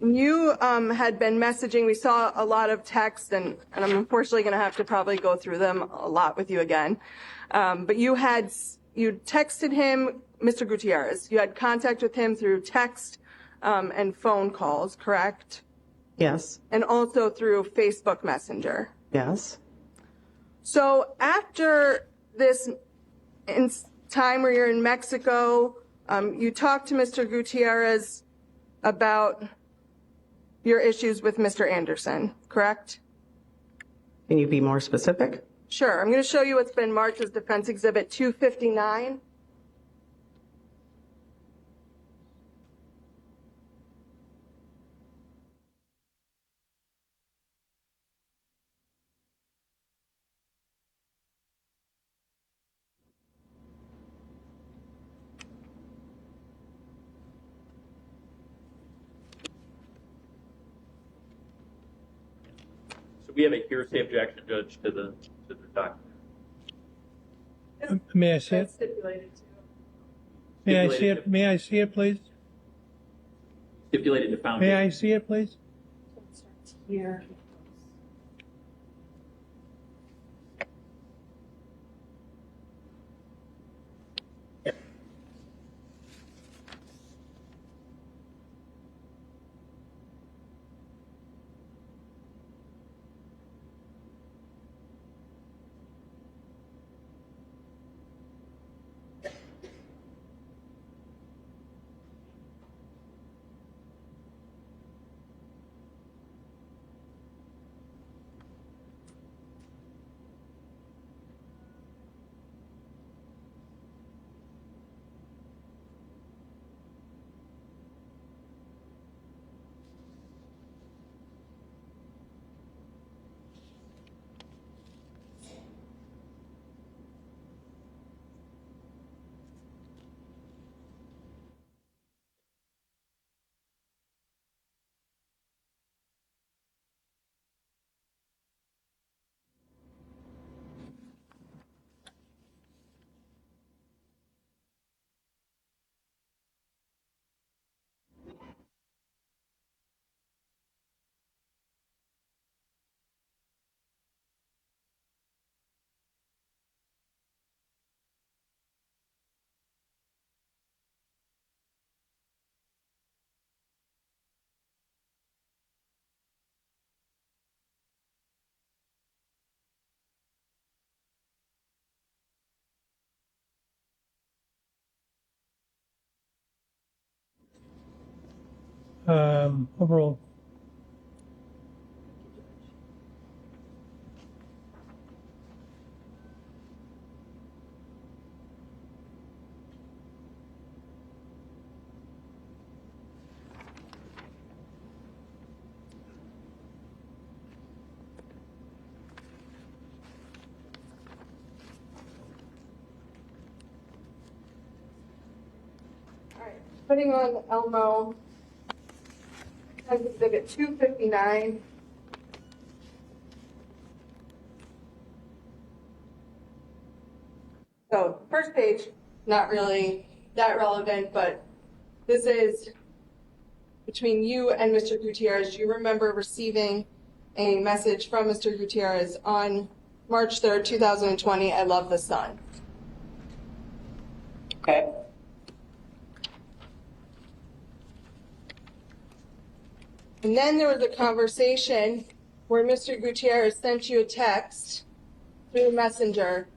You had been messaging, we saw a lot of texts, and I'm unfortunately going to have to probably go through them a lot with you again. But you texted him, Mr. Gutierrez, you had contact with him through text and phone calls, correct? Yes. And also through Facebook Messenger. Yes. So after this time where you're in Mexico, you talked to Mr. Gutierrez about your issues with Mr. Anderson, correct? Can you be more specific? Sure. I'm going to show you what's been marked as Defense Exhibit 259. So we have a hearsay objection, Judge, to the document. May I see it? Stipulated to. May I see it? May I see it, please? Stipulated to foundation. May I see it, please? So it starts here. Overall. Putting on Elmo, as exhibit 259. So first page, not really that relevant, but this is between you and Mr. Gutierrez. Do you remember receiving a message from Mr. Gutierrez on March 3rd, 2020, I love the sun? Okay. And then there was a conversation where Mr. Gutierrez sent you a text through Messenger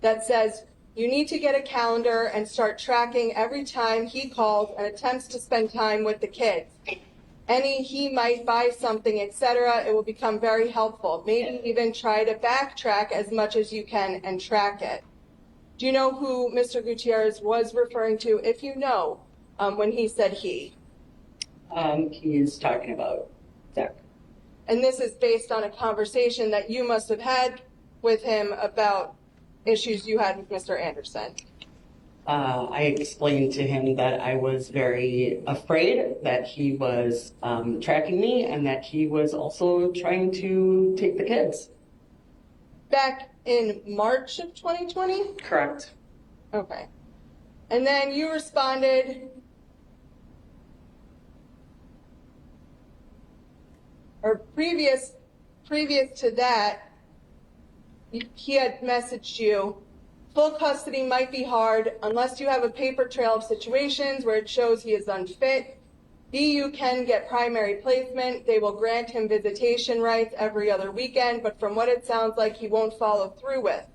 that says, you need to get a calendar and start tracking every time he calls and attempts to spend time with the kids. He might buy something, etc. It will become very helpful. Maybe even try to backtrack as much as you can and track it. Do you know who Mr. Gutierrez was referring to, if you know, when he said he? He's talking about Zach. And this is based on a conversation that you must have had with him about issues you had with Mr. Anderson. I explained to him that I was very afraid that he was tracking me and that he was also trying to take the kids. Back in March of 2020? Correct. Okay. And then you responded, or previous to that, he had messaged you, full custody might be hard unless you have a paper trail of situations where it shows he is unfit. You can get primary placement. They will grant him visitation rights every other weekend, but from what it sounds like, he won't follow through with.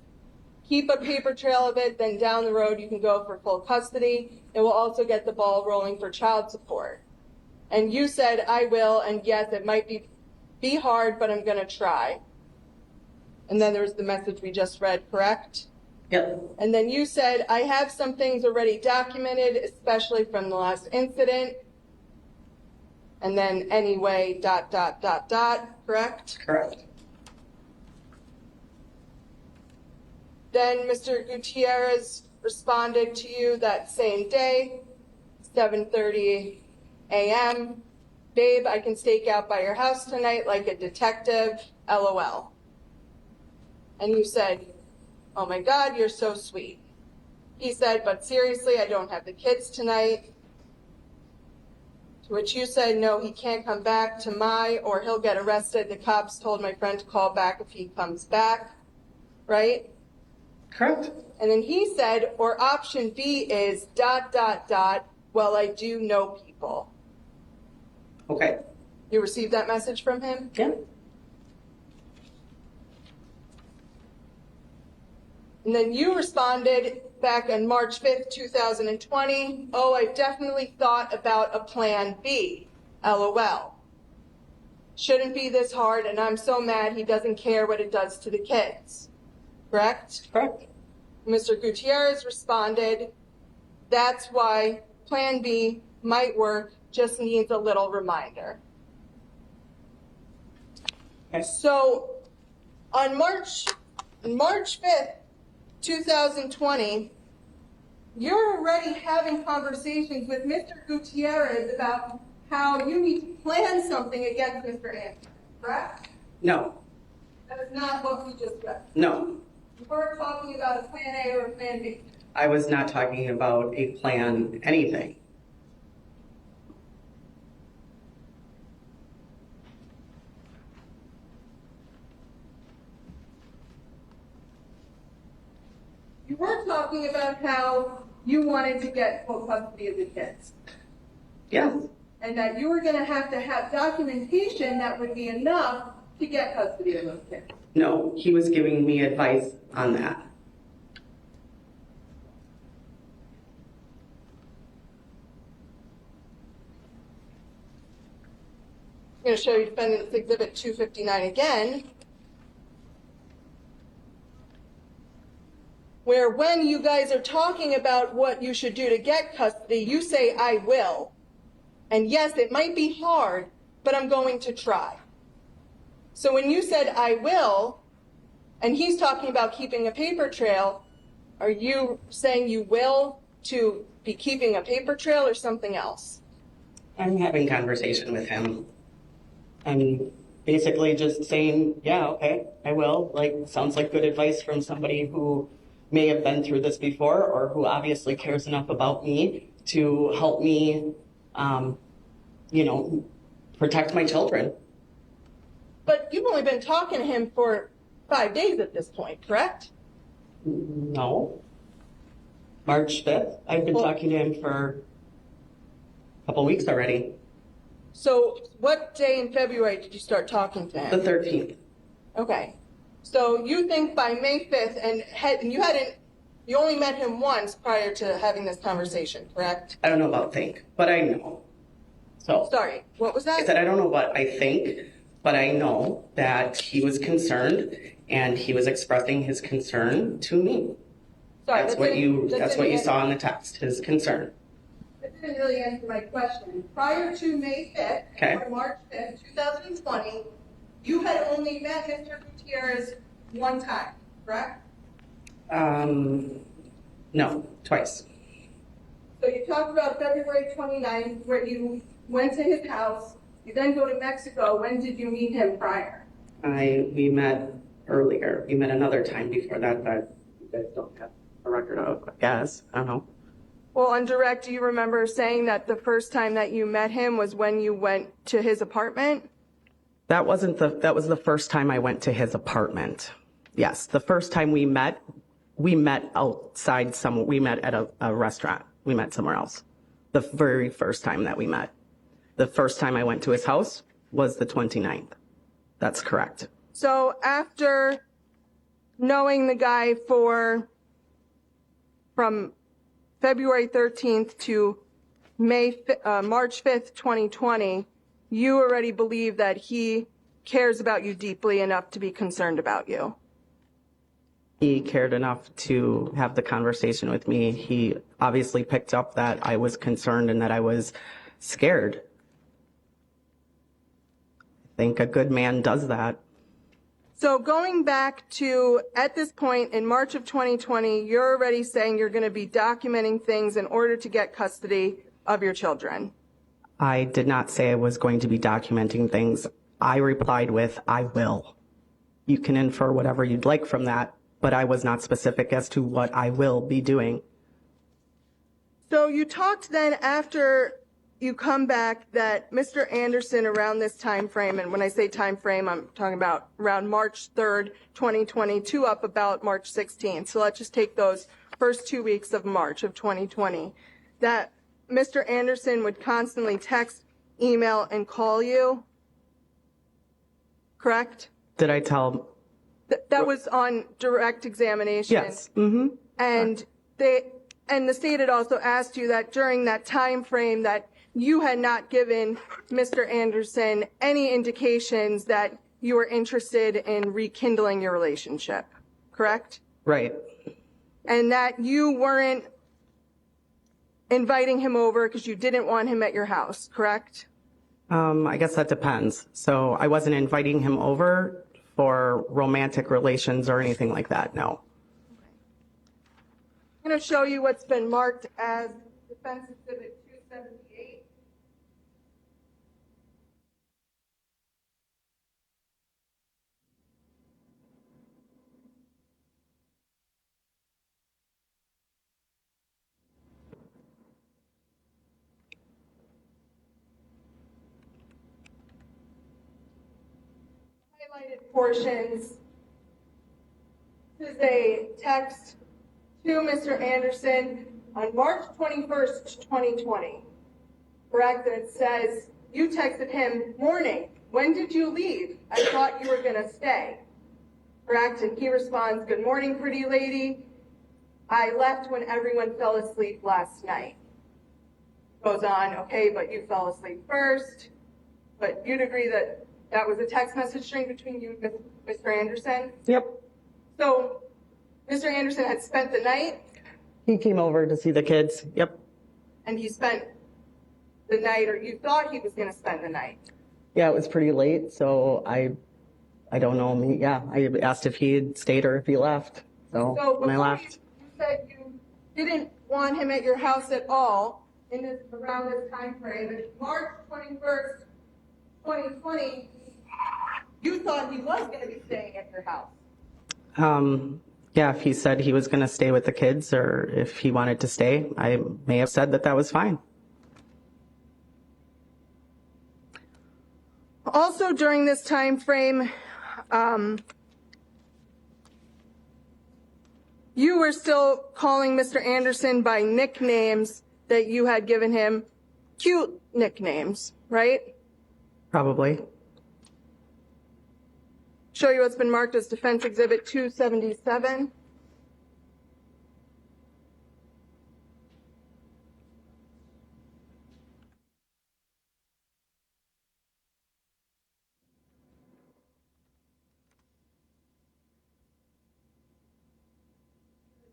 Keep a paper trail of it, then down the road you can go for full custody. It will also get the ball rolling for child support. And you said, I will, and yes, it might be hard, but I'm gonna try. And then there's the message we just read, correct? Yep. And then you said, I have some things already documented, especially from the last incident. And then anyway, ... correct? Correct. Then Mr. Gutierrez responded to you that same day, 7:30 a.m. Babe, I can stake out by your house tonight like a detective, LOL. And you said, oh my God, you're so sweet. He said, but seriously, I don't have the kids tonight. To which you said, no, he can't come back to or he'll get arrested. The cops told my friend to call back if he comes back, right? Correct. And then he said, or option B is ... well, I do know people. Okay. You received that message from him? Yeah. And then you responded back on March 5th, 2020, oh, I've definitely thought about a plan B, LOL. Shouldn't be this hard, and I'm so mad he doesn't care what it does to the kids. Correct? Correct. Mr. Gutierrez responded, that's why plan B might work, just needs a little reminder. Okay. So on March 5th, 2020, you're already having conversations with Mr. Gutierrez about how you need to plan something against Mr. Anderson, correct? No. That is not what we just read. No. You weren't talking about a plan A or a plan B. I was not talking about a plan, anything. You were talking about how you wanted to get full custody of the kids. Yes. And that you were going to have documentation that would be enough to get custody of those kids. No, he was giving me advice on that. going to show you Defendant's Exhibit 259 again, where when you guys are talking about what you should do to get custody, you say, I will. And yes, it might be hard, but I'm going to try. So when you said, I will, and he's talking about keeping a paper trail, are you saying you will to be keeping a paper trail or something else? I'm having conversation with him. I'm basically just saying, yeah, okay, I will. Like, sounds like good advice from somebody who may have been through this before or who obviously cares enough about me to help me, protect my children. But you've only been talking to him for 5 days at this point, correct? No. March 5th. I've been talking to him for a couple weeks already. So what day in February did you start talking to him? The 13th. Okay. So you think by May 5th, and you only met him once prior to having this conversation, correct? I don't know about think, but I know. So Sorry, what was that? I said I don't know what I think, but I know that he was concerned and he was expressing his concern to me. Sorry, That's what you saw in the text, his concern. That didn't really answer my question. Prior to May 5th, Okay. or March 5th, 2020, you had only met Mr. Gutierrez one time, correct? No, twice. So you talked about February 29th, where you went to his house. You then go to Mexico. When did you meet him prior? We met earlier. We met another time before that you guys don't have a record of, I guess. I don't know. Well, on direct, do you remember saying that the first time that you met him was when you went to his apartment? That was the first time I went to his apartment. Yes, the first time we met outside we met at a restaurant. We met somewhere else. The very first time that we met. The first time I went to his house was the 29th. That's correct. So after knowing the guy from February 13th to March 5th, 2020, you already believe that he cares about you deeply enough to be concerned about you. He cared enough to have the conversation with me. He obviously picked up that I was concerned and that I was scared. I think a good man does that. So going back to, at this point in March of 2020, you're already saying you're going to be documenting things in order to get custody of your children. I did not say I was going to be documenting things. I replied with, I will. You can infer whatever you'd like from that, but I was not specific as to what I will be doing. So you talked then after you come back that Mr. Anderson around this time frame, and when I say time frame, I'm talking about around March 3rd, 2022 up about March 16th. So let's just take those first 2 weeks of March of 2020, that Mr. Anderson would constantly text, email, and call you, correct? Did I tell? That was on direct examination. Yes. Mm-hmm. And the state had also asked you that during that time frame that you had not given Mr. Anderson any indications that you were interested in rekindling your relationship, correct? Right. And that you weren't inviting him over because you didn't want him at your house, correct? I guess that depends. So I wasn't inviting him over for romantic relations or anything like that, no. I'm going to show you what's been marked as Defense Exhibit 278. Highlighted portions. This is a text to Mr. Anderson on March 21st, 2020. Correct? And it says, you texted him, morning, when did you leave? I thought you were going to stay. Correct? And he responds, good morning, pretty lady. I left when everyone fell asleep last night. Goes on, okay, but you fell asleep first. but you'd agree that that was a text message string between you and Mr. Anderson? Yep. So Mr. Anderson had spent the night He came over to see the kids. Yep. and he spent the night, or you thought he was going to spend the night? Yeah, it was pretty late, so I don't know. I asked if he had stayed or if he left. So when I before left. you said you didn't want him at your house at all around this time frame. And March 21st, 2020, you thought he was going to be staying at your house. Yeah, if he said he was going to stay with the kids or if he wanted to stay, I may have said that was fine. Also during this time frame, you were still calling Mr. Anderson by nicknames that you had given him, cute nicknames, right? Probably. Show you what's been marked as Defense Exhibit 277.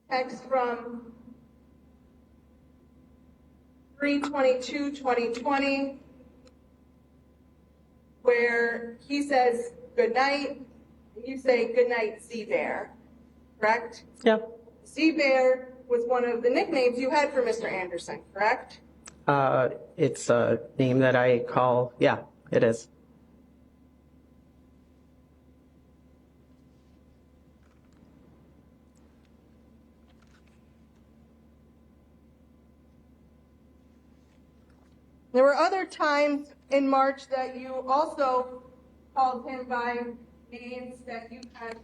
Text from 3/22/2020, where he says good night, and you say good night, Z-Bear, correct? Yeah. Z-Bear was one of the nicknames you had for Mr. Anderson, correct? It's a name that I call, yeah, it is. There were other times in March that you also called him by names that you had.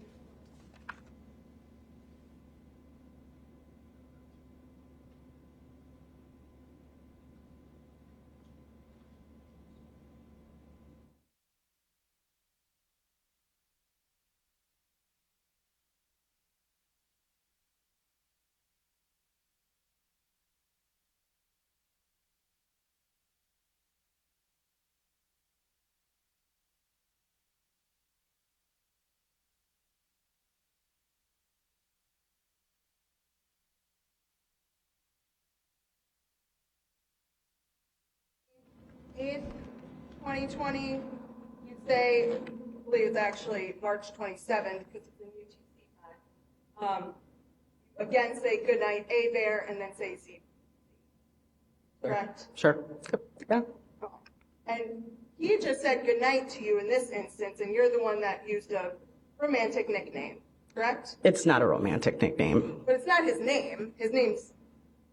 In 2020, you say, I believe it's actually March 27th because it's in UTC time. Again, say good night, A Bear, and then say Z. Correct? Sure. Yeah. And he just said good night to you in this instance, and you're the one that used a romantic nickname, correct? It's not a romantic nickname. But it's not his name. His name's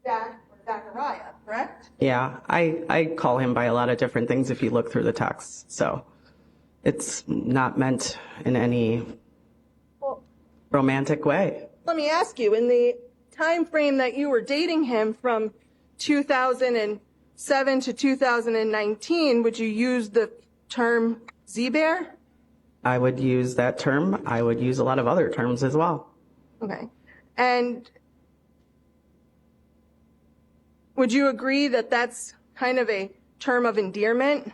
Zach or Zachariah, correct? Yeah, I call him by a lot of different things if you look through the text. So it's not meant in any romantic way. Let me ask you, in the time frame that you were dating him from 2007 to 2019, would you use the term Z-Bear? I would use that term. I would use a lot of other terms as well. Okay. And would you agree that that's kind of a term of endearment?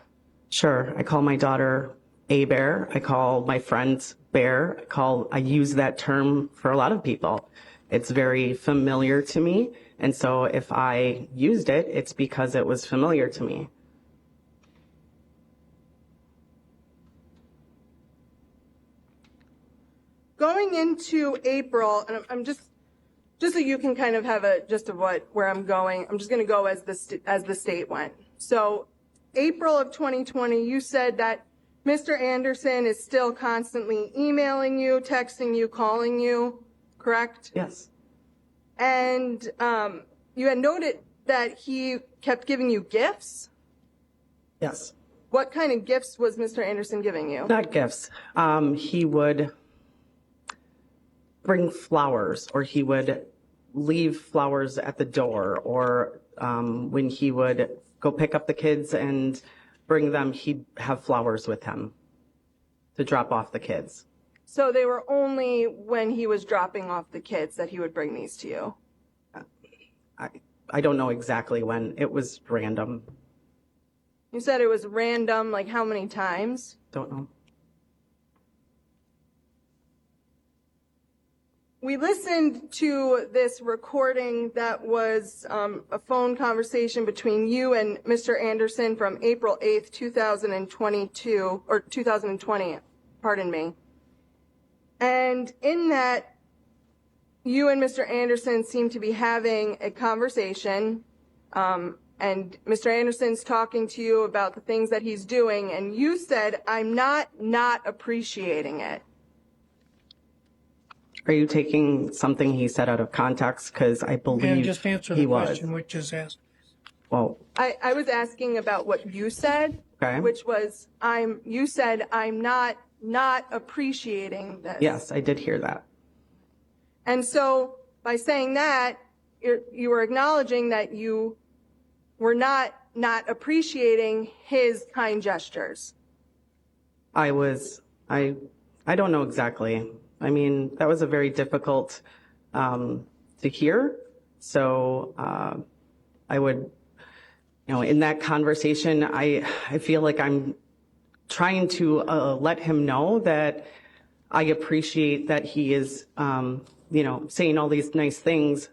Sure. I call my daughter A Bear. I call my friends Bear. I use that term for a lot of people. It's very familiar to me. And so if I used it, it's because it was familiar to me. Going into April, and I'm just so you can kind of have a gist of where I'm going, I'm just going to go as the state went. So April of 2020, you said that Mr. Anderson is still constantly emailing you, texting you, calling you, correct? Yes. And you had noted that he kept giving you gifts? Yes. What kind of gifts was Mr. Anderson giving you? Not gifts. He would bring flowers, or he would leave flowers at the door, or when he would go pick up the kids and bring them, he'd have flowers with him to drop off the kids. So they were only when he was dropping off the kids that he would bring these to you? I don't know exactly when. It was random. You said it was random, like how many times? Don't know. We listened to this recording that was a phone conversation between you and Mr. Anderson from April 8th, 2022, or 2020, pardon me. And in that, you and Mr. Anderson seem to be having a conversation, and Mr. Anderson's talking to you about the things that he's doing, and you said, I'm not appreciating it. Are you taking something he said out of context? Because I believe And just answer he the was. question which is asked. Well, I was asking about what you said, okay. which was, you said, I'm not appreciating this. Yes, I did hear that. And so by saying that, you were acknowledging that you were not appreciating his kind gestures. I don't know exactly. I mean, that was a very difficult to hear. So I would, in that conversation, I feel like I'm trying to let him know that I appreciate that he is, saying all these nice things,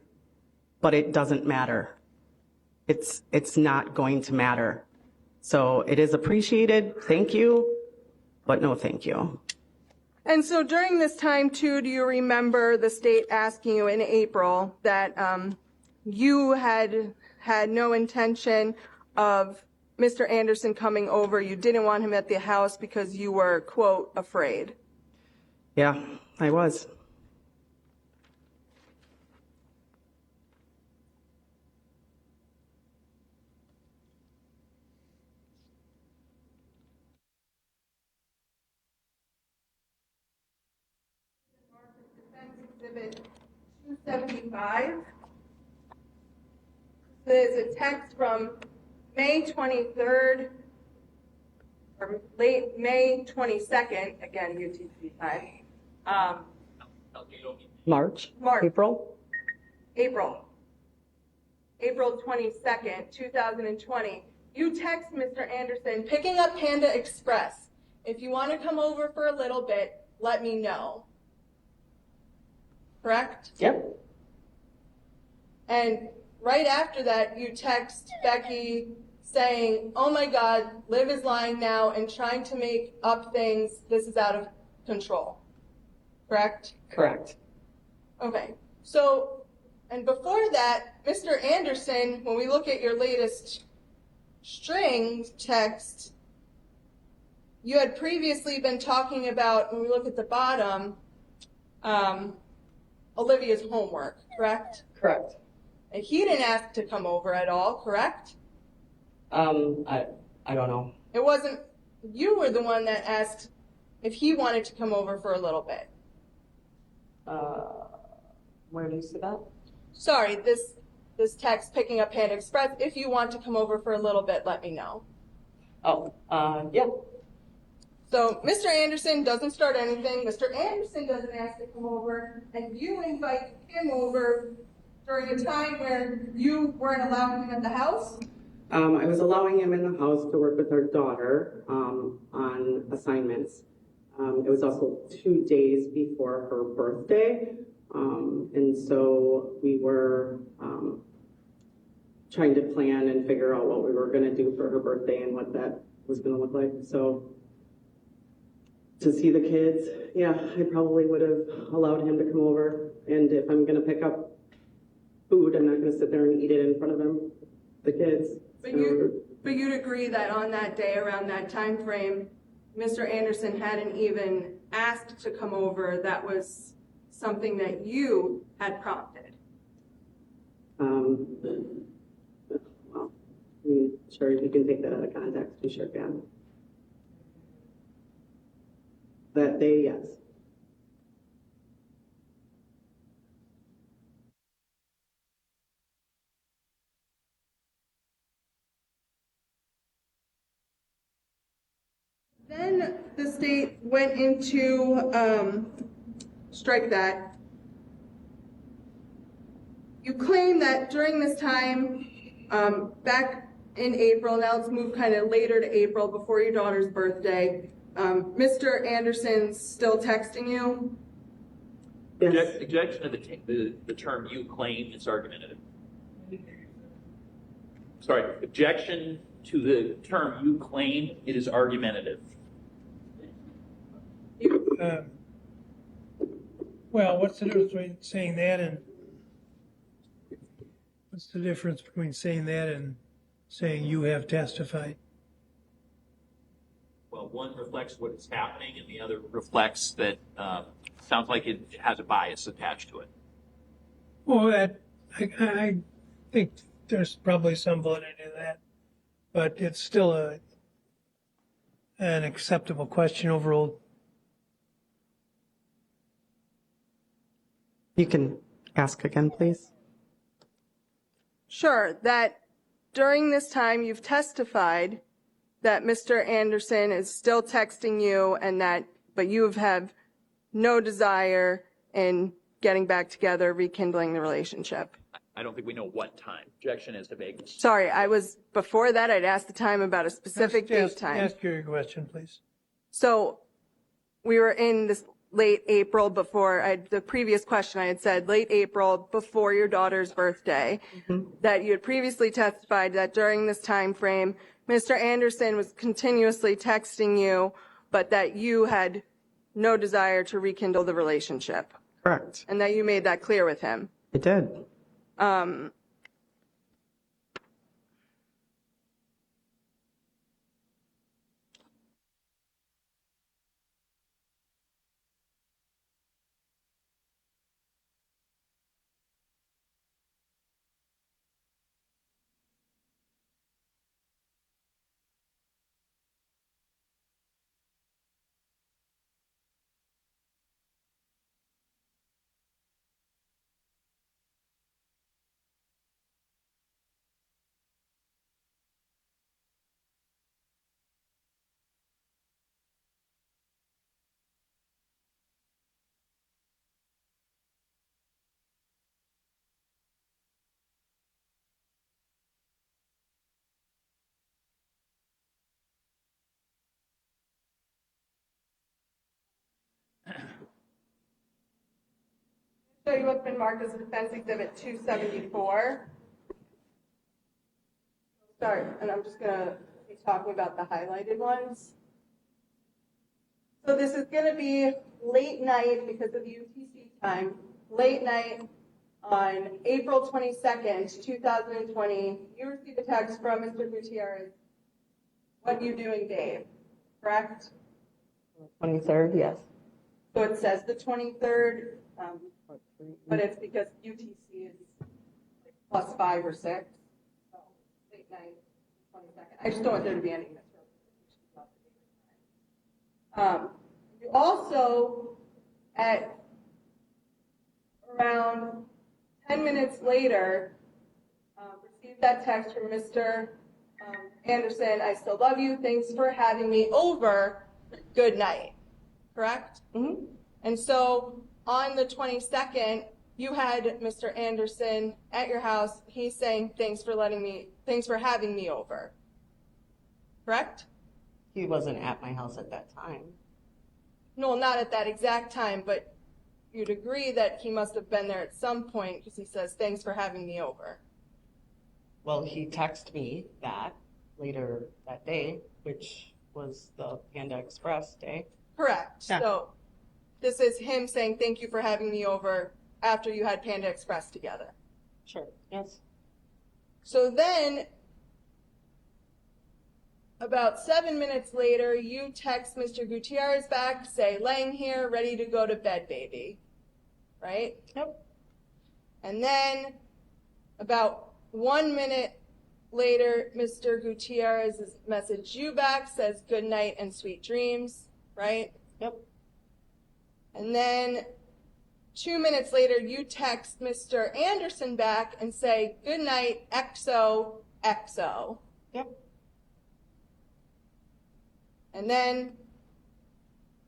but it doesn't matter. It's not going to matter. So it is appreciated. Thank you, but no thank you. And so during this time, too, do you remember the state asking you in April that you had no intention of Mr. Anderson coming over? You didn't want him at the house because you were, quote, afraid. Yeah, I was. Exhibit 275. There's a text from May 23rd, or late May 22nd, again, UTC time. March? April? April 22nd, 2020. You text Mr. Anderson, picking up Panda Express. If you want to come over for a little bit, let me know. Correct? Yep. And right after that, you text Becky saying, oh my God, Liv is lying now and trying to make up things. This is out of control. Correct? Correct. Okay. So, and before that, Mr. Anderson, when we look at your latest string text, you had previously been talking about, when we look at the bottom, Olivia's homework, correct? Correct. And he didn't ask to come over at all, correct? I don't know. It wasn't, you were the one that asked if he wanted to come over for a little bit. Where do you see that? Sorry, this text, picking up Panda Express, if you want to come over for a little bit, let me know. Oh, yeah. So Mr. Anderson doesn't start anything. Mr. Anderson doesn't ask to come over, and you invite him over during a time where you weren't allowing him at the house? I was allowing him in the house to work with our daughter on assignments. It was also 2 days before her birthday, and so we were trying to plan and figure out what we were going to do for her birthday and what that was going to look like. So to see the kids, yeah, I probably would have allowed him to come over. And if I'm going to pick up food, I'm not going to sit there and eat it in front of him, the kids. But you'd agree that on that day, around that time frame, Mr. Anderson hadn't even asked to come over. That was something that you had prompted. Well, I mean, sure, you can take that out of context. You sure can. That day, yes. Then the state went into, strike that. You claim that during this time, back in April. Now let's move kind of later to April, before your daughter's birthday. Mr. Anderson's still texting you? Objection to the term "you claim" is argumentative. Sorry, objection to the term "you claim." It is argumentative. Well, what's the difference between saying that and saying you have testified? Well, one reflects what is happening, and the other reflects that sounds like it has a bias attached to it. Well, I think there's probably some validity to that, but it's still an acceptable question overall. You can ask again, please. Sure, that during this time you've testified that Mr. Anderson is still texting you and but you have no desire in getting back together, rekindling the relationship. I don't think we know what time. Objection is to vagueness. Sorry, before that I'd asked the time about a specific date time. Ask your question, please. So we were in this late April before, the previous question I had said late April before your daughter's birthday, that you had previously testified that during this time frame, Mr. Anderson was continuously texting you, but that you had no desire to rekindle the relationship. Correct. And that you made that clear with him. I did. Show you what's been marked as Defense Exhibit 274. Start, and I'm just going to be talking about the highlighted ones. So this is going to be late night because of UTC time. Late night on April 22nd, 2020. You received a text from Mr. Gutierrez. What you doing, Dave? Correct? 23rd, yes. So it says the 23rd. But it's because UTC is like +5 or 6. So late night, 22nd. I just don't want there to be any misrepresentation. You also, at around 10 minutes later, received that text from Mr. Anderson. I still love you. Thanks for having me over. Good night. Correct? Mm-hmm. And so on the 22nd, you had Mr. Anderson at your house. He's saying, thanks for having me over. Correct? He wasn't at my house at that time. No, not at that exact time, but you'd agree that he must have been there at some point because he says, thanks for having me over. Well, he texted me that later that day, which was the Panda Express day. Correct. Yeah. So this is him saying, thank you for having me over after you had Panda Express together. Sure, yes. So then, about 7 minutes later, you text Mr. Gutierrez back, say, laying here, ready to go to bed, baby. Right? Yep. And then, about 1 minute later, Mr. Gutierrez messaged you back, says good night and sweet dreams. Right? Yep. And then 2 minutes later, you text Mr. Anderson back and say, good night, XO, XO. Yep. And then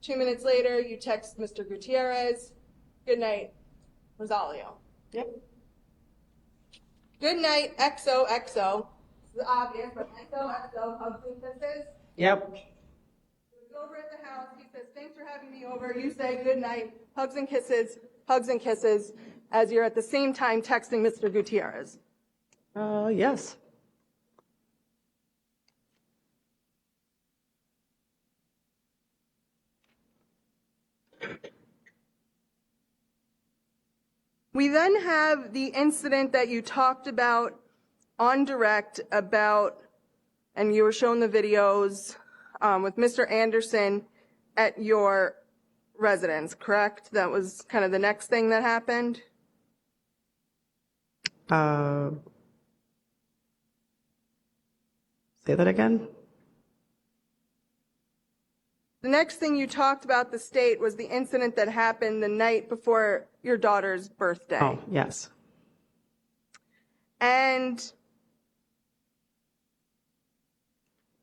2 minutes later, you text Mr. Gutierrez, good night, Rosalio. Yep. Good night, XO, XO. This is obvious, but myself, hugs and kisses. Yep. He's over at the house. He says, "Thanks for having me over." You say good night, hugs and kisses, as you're at the same time texting Mr. Gutierrez. Yes. We then have the incident that you talked about on direct about, and you were shown the videos with Mr. Anderson at your residence, correct? That was kind of the next thing that happened? Say that again? The next thing you talked about the state was the incident that happened the night before your daughter's birthday. Oh, yes. And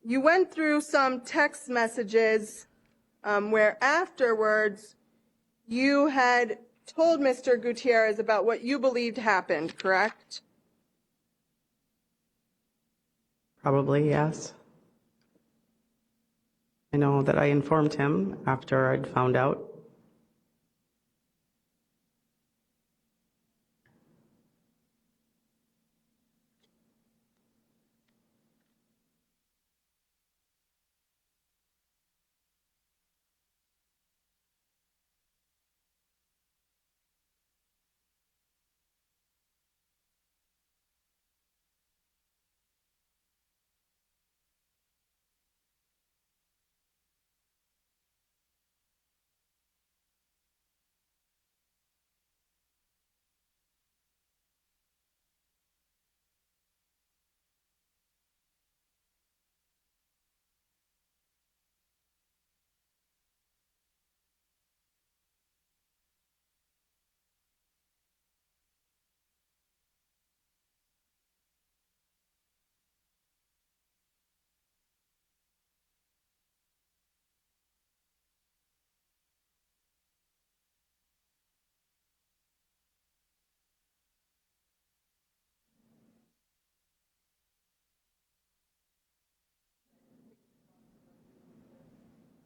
you went through some text messages where afterwards you had told Mr. Gutierrez about what you believed happened, correct? Probably, yes. I know that I informed him after I'd found out.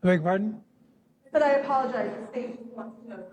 I beg your pardon? But I apologize. The state wants to know.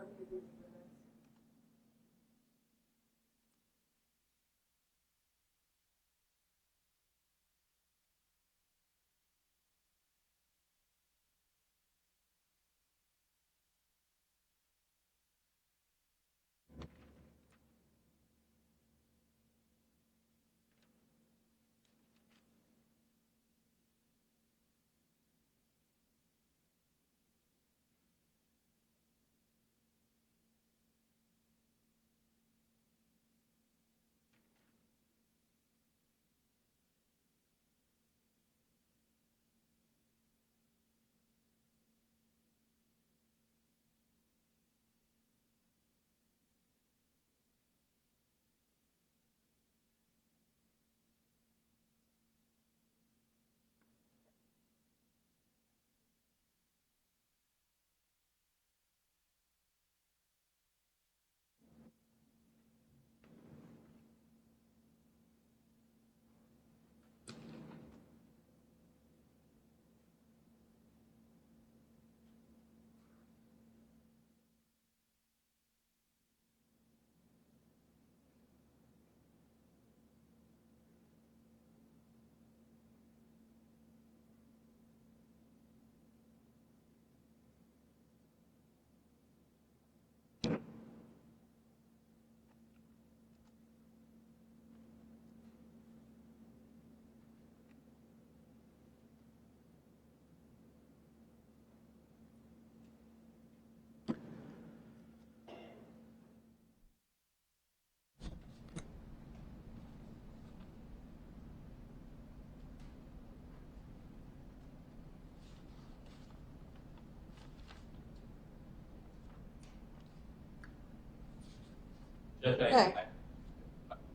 Okay.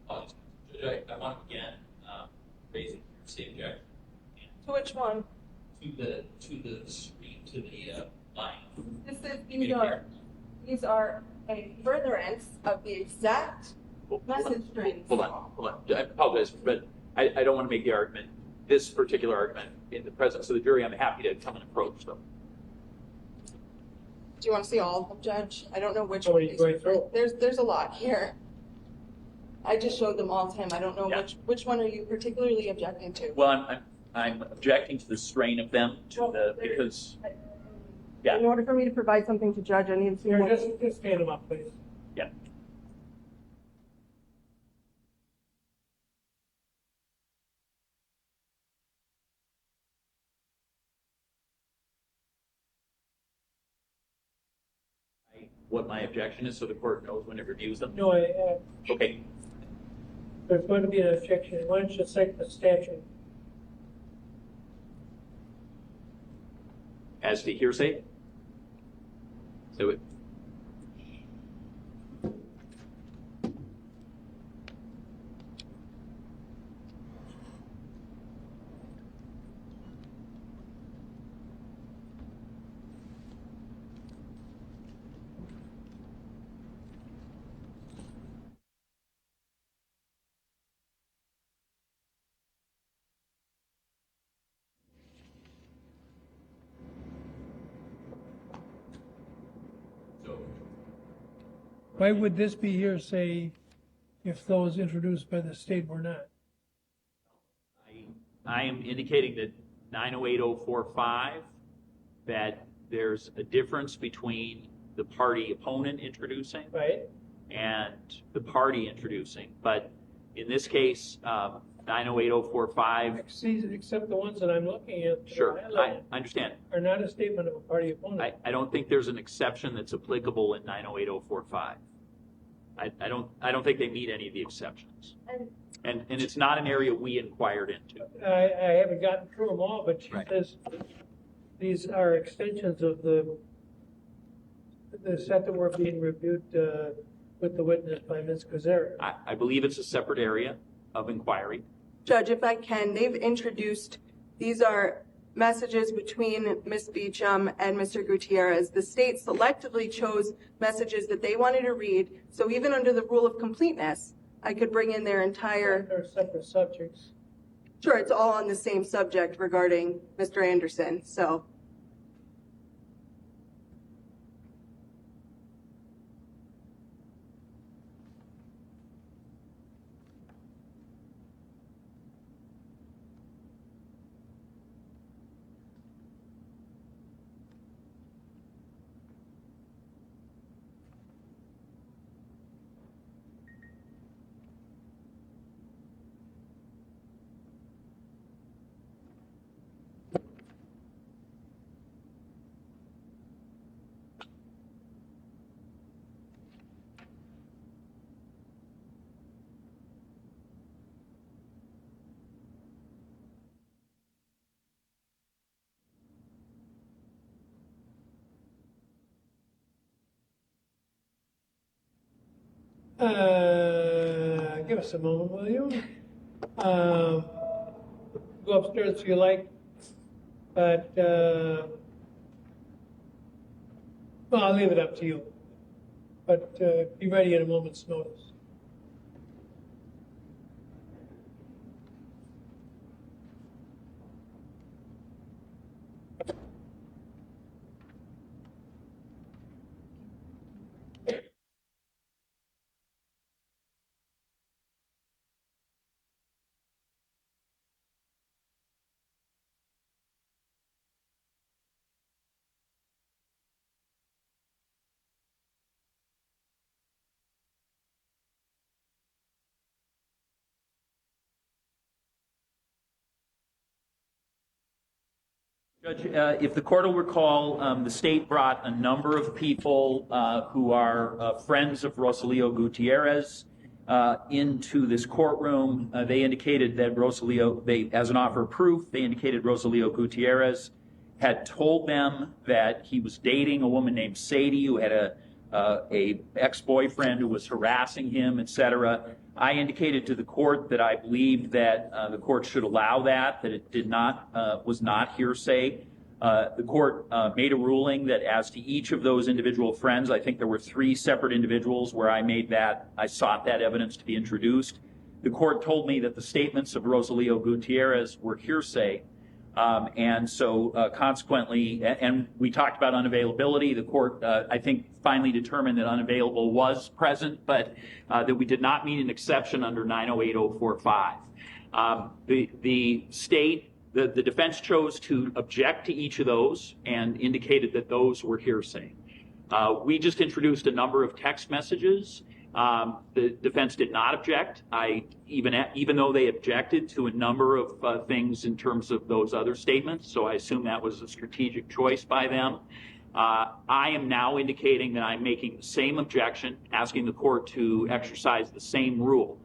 I want again raising your state objection To which one? to the screen to the line. This is, these are a furtherance of the exact message strings. Hold on. I apologize, but I don't want to make the argument, this particular argument, in the presence of the jury. I'm happy to come and approach them. Do you want to see all of them, Judge? I don't know which How one. many going through? There's a lot here. I just showed them all to him. I don't know which one are you particularly objecting to? Well, I'm objecting to the strain of them because, yeah. In order for me to provide something to Judge, I need to see Here, what. just stand them up, please. Yeah. What my objection is, so the court knows when it reviews them. No, Okay. there's going to be an objection. Why don't you cite the statute? As to hearsay, so it. Why would this be hearsay if those introduced by the state were not? I am indicating that 908045, that there's a difference between the party opponent introducing Right. and the party introducing. But in this case, 908045, Except the ones that I'm looking at. sure, I understand. Are not a statement of a party opponent. I don't think there's an exception that's applicable in 908045. I don't think they meet any of the exceptions. And it's not an area we inquired into. I haven't gotten through them all, but she Right. says these are extensions of the set that were being reviewed with the witness by Ms. Gutierrez. I believe it's a separate area of inquiry. Judge, if I can, they've introduced, these are messages between Ms. Beacham and Mr. Gutierrez. The state selectively chose messages that they wanted to read, so even under the rule of completeness, I could bring in their entire, They're separate subjects. sure, it's all on the same subject regarding Mr. Anderson, so. Give us a moment, will you? Go upstairs if you like, but well, I'll leave it up to you. But be ready at a moment's notice. Judge, if the court will recall, the state brought a number of people who are friends of Rosalio Gutierrez into this courtroom. They indicated that Rosalio, as an offer of proof, they indicated Rosalio Gutierrez had told them that he was dating a woman named Sadie who had a ex-boyfriend who was harassing him, etc. I indicated to the court that I believed that the court should allow that it did not, was not hearsay. The court made a ruling that as to each of those individual friends, I think there were 3 separate individuals where I sought that evidence to be introduced. the court told me that the statements of Rosalio Gutierrez were hearsay. And so consequently, and we talked about unavailability. The court, I think, finally determined that unavailable was present, but that we did not meet an exception under 908045. The state, the defense chose to object to each of those and indicated that those were hearsay. We just introduced a number of text messages. The defense did not object. Even though they objected to a number of things in terms of those other statements, so I assume that was a strategic choice by them. I am now indicating that I'm making the same objection, asking the court to exercise the same rule.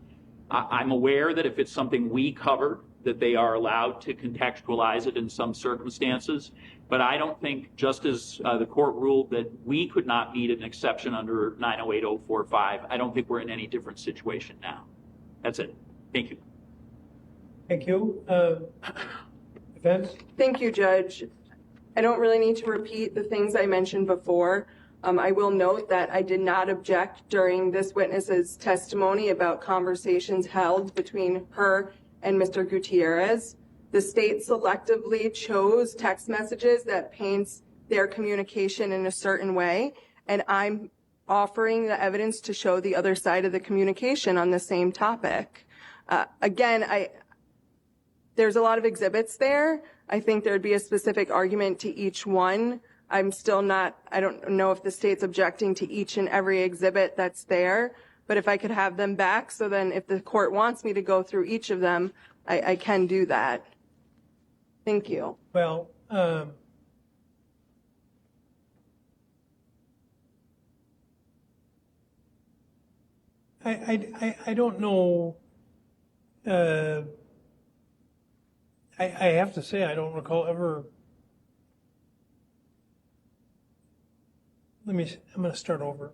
I'm aware that if it's something we covered, that they are allowed to contextualize it in some circumstances, but I don't think, just as the court ruled that we could not meet an exception under 908045, I don't think we're in any different situation now. That's it. Thank you. Thank you. Defense? Thank you, Judge. I don't really need to repeat the things I mentioned before. I will note that I did not object during this witness's testimony about conversations held between her and Mr. Gutierrez. The state selectively chose text messages that paints their communication in a certain way, and I'm offering the evidence to show the other side of the communication on the same topic. Again, there's a lot of exhibits there. I think there'd be a specific argument to each one. I don't know if the state's objecting to each and every exhibit that's there, but if I could have them back, so then if the court wants me to go through each of them, I can do that. Thank you. Well, I don't know. I have to say I don't recall ever. I'm going to start over.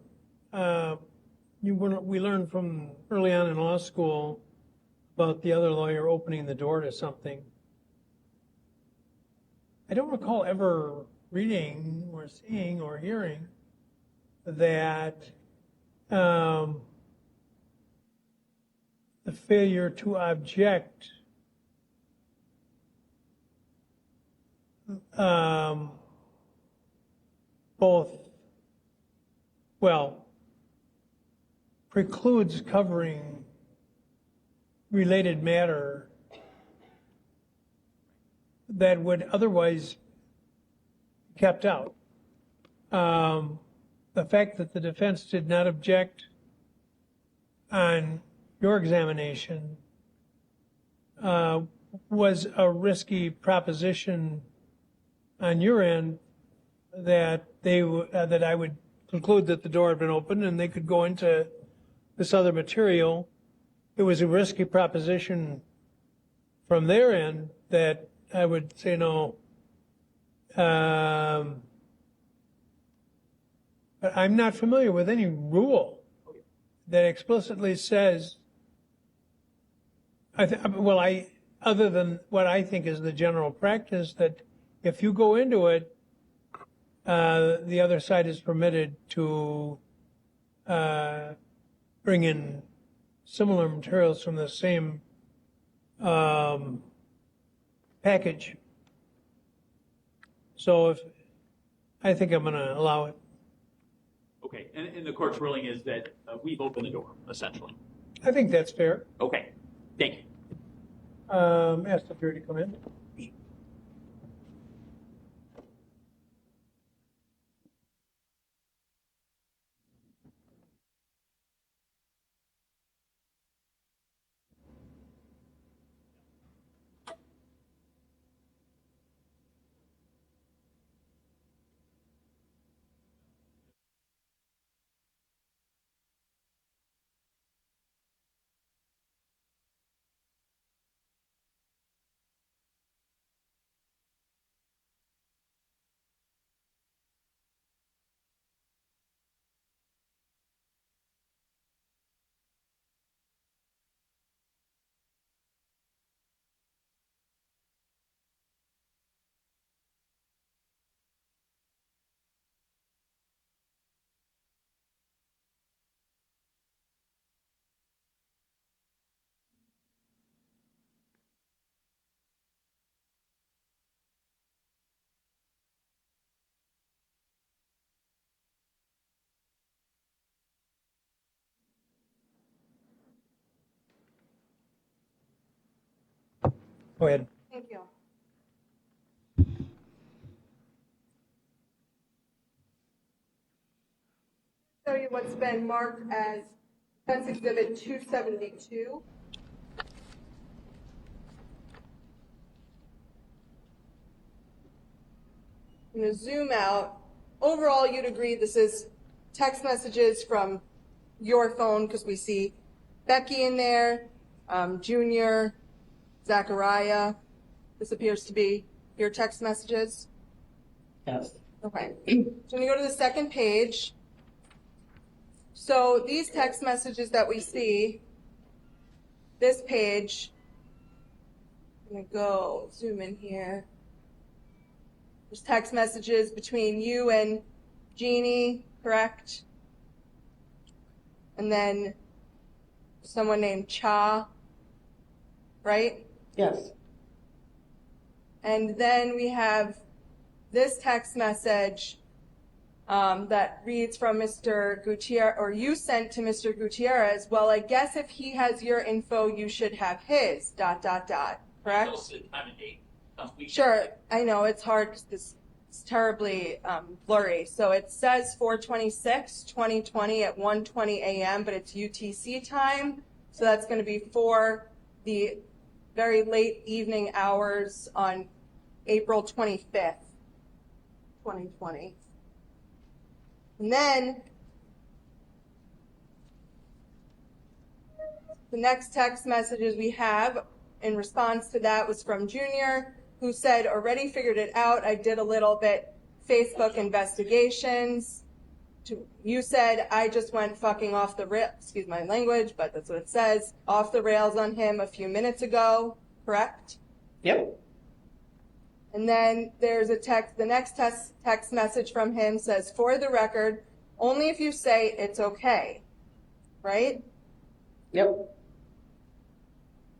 We learned from early on in law school about the other lawyer opening the door to something. I don't recall ever reading or seeing or hearing that the failure to object precludes covering related matter that would otherwise be kept out. The fact that the defense did not object on your examination was a risky proposition on your end, that that I would conclude that the door had been opened and they could go into this other material. It was a risky proposition from their end that I would say no. But I'm not familiar with any rule that explicitly says, other than what I think is the general practice, that if you go into it, the other side is permitted to bring in similar materials from the same package. So I think I'm going to allow it. Okay, and the court's ruling is that we've opened the door, essentially. I think that's fair. Okay, thank you. Ask the jury to come in. Go ahead. Thank you. Show you what's been marked as Defense Exhibit 272. I'm going to zoom out. Overall, you'd agree this is text messages from your phone because we see Becky in there, Junior, Zachariah. This appears to be your text messages. Yes. Okay. So when you go to the second page, so these text messages that we see, this page, I'm going to go zoom in here. There's text messages between you and Jeannie, correct? And then someone named Cha, right? Yes. And then we have this text message that reads from Mr. Gutierrez, or you sent to Mr. Gutierrez, well, I guess if he has your info, you should have his, ... correct? Sure, I know, it's hard because this is terribly blurry. So it says 4/26/2020 at 1:20 a.m., but it's UTC time. So that's going to be for the very late evening hours on April 25th, 2020. And then the next text messages we have in response to that was from Junior, who said, already figured it out. I did a little bit Facebook investigations. You said, I just went fucking off the rails, excuse my language, but that's what it says, off the rails on him a few minutes ago, correct? Yep. And then there's a text, the next text message from him says, for the record, only if you say it's okay, right? Yep.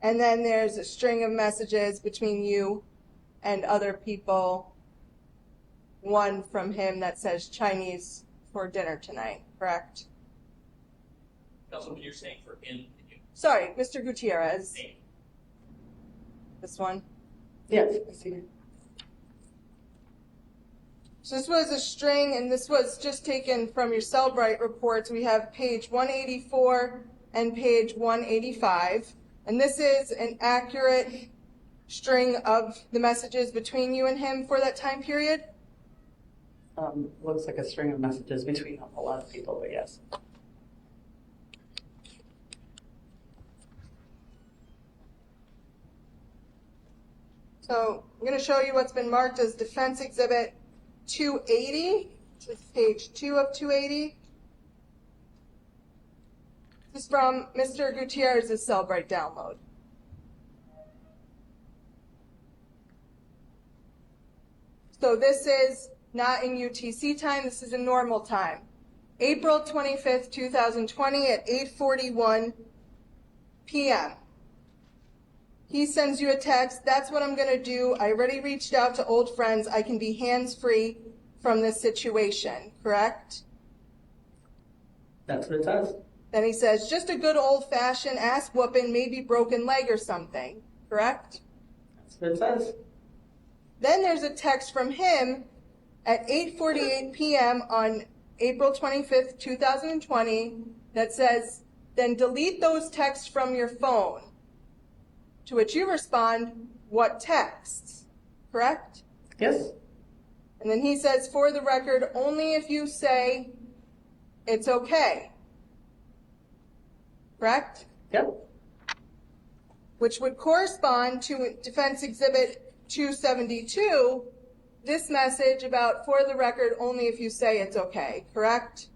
And then there's a string of messages between you and other people. One from him that says Chinese for dinner tonight, correct? Councilman, you're saying for in. Sorry, Mr. Gutierrez. This one? Yes, I see it. So this was a string, and this was just taken from your Cellbrite reports. We have page 184 and page 185. And this is an accurate string of the messages between you and him for that time period? Looks like a string of messages between a lot of people, but yes. So I'm going to show you what's been marked as Defense Exhibit 280. This is page 2 of 280. This is from Mr. Gutierrez's Cellbrite download. So this is not in UTC time, this is in normal time. April 25th, 2020 at 8:41 p.m. He sends you a text, that's what I'm going to do. I already reached out to old friends. I can be hands-free from this situation, correct? That's what it says. Then he says, just a good old-fashioned ass-whooping, maybe broken leg or something, correct? That's what it says. Then there's a text from him at 8:48 p.m. on April 25th, 2020 that says, then delete those texts from your phone. To which you respond, what texts? Correct? Yes. And then he says, for the record, only if you say it's okay. Correct? Yep. Which would correspond to Defense Exhibit 272, this message about, for the record, only if you say it's okay. Correct?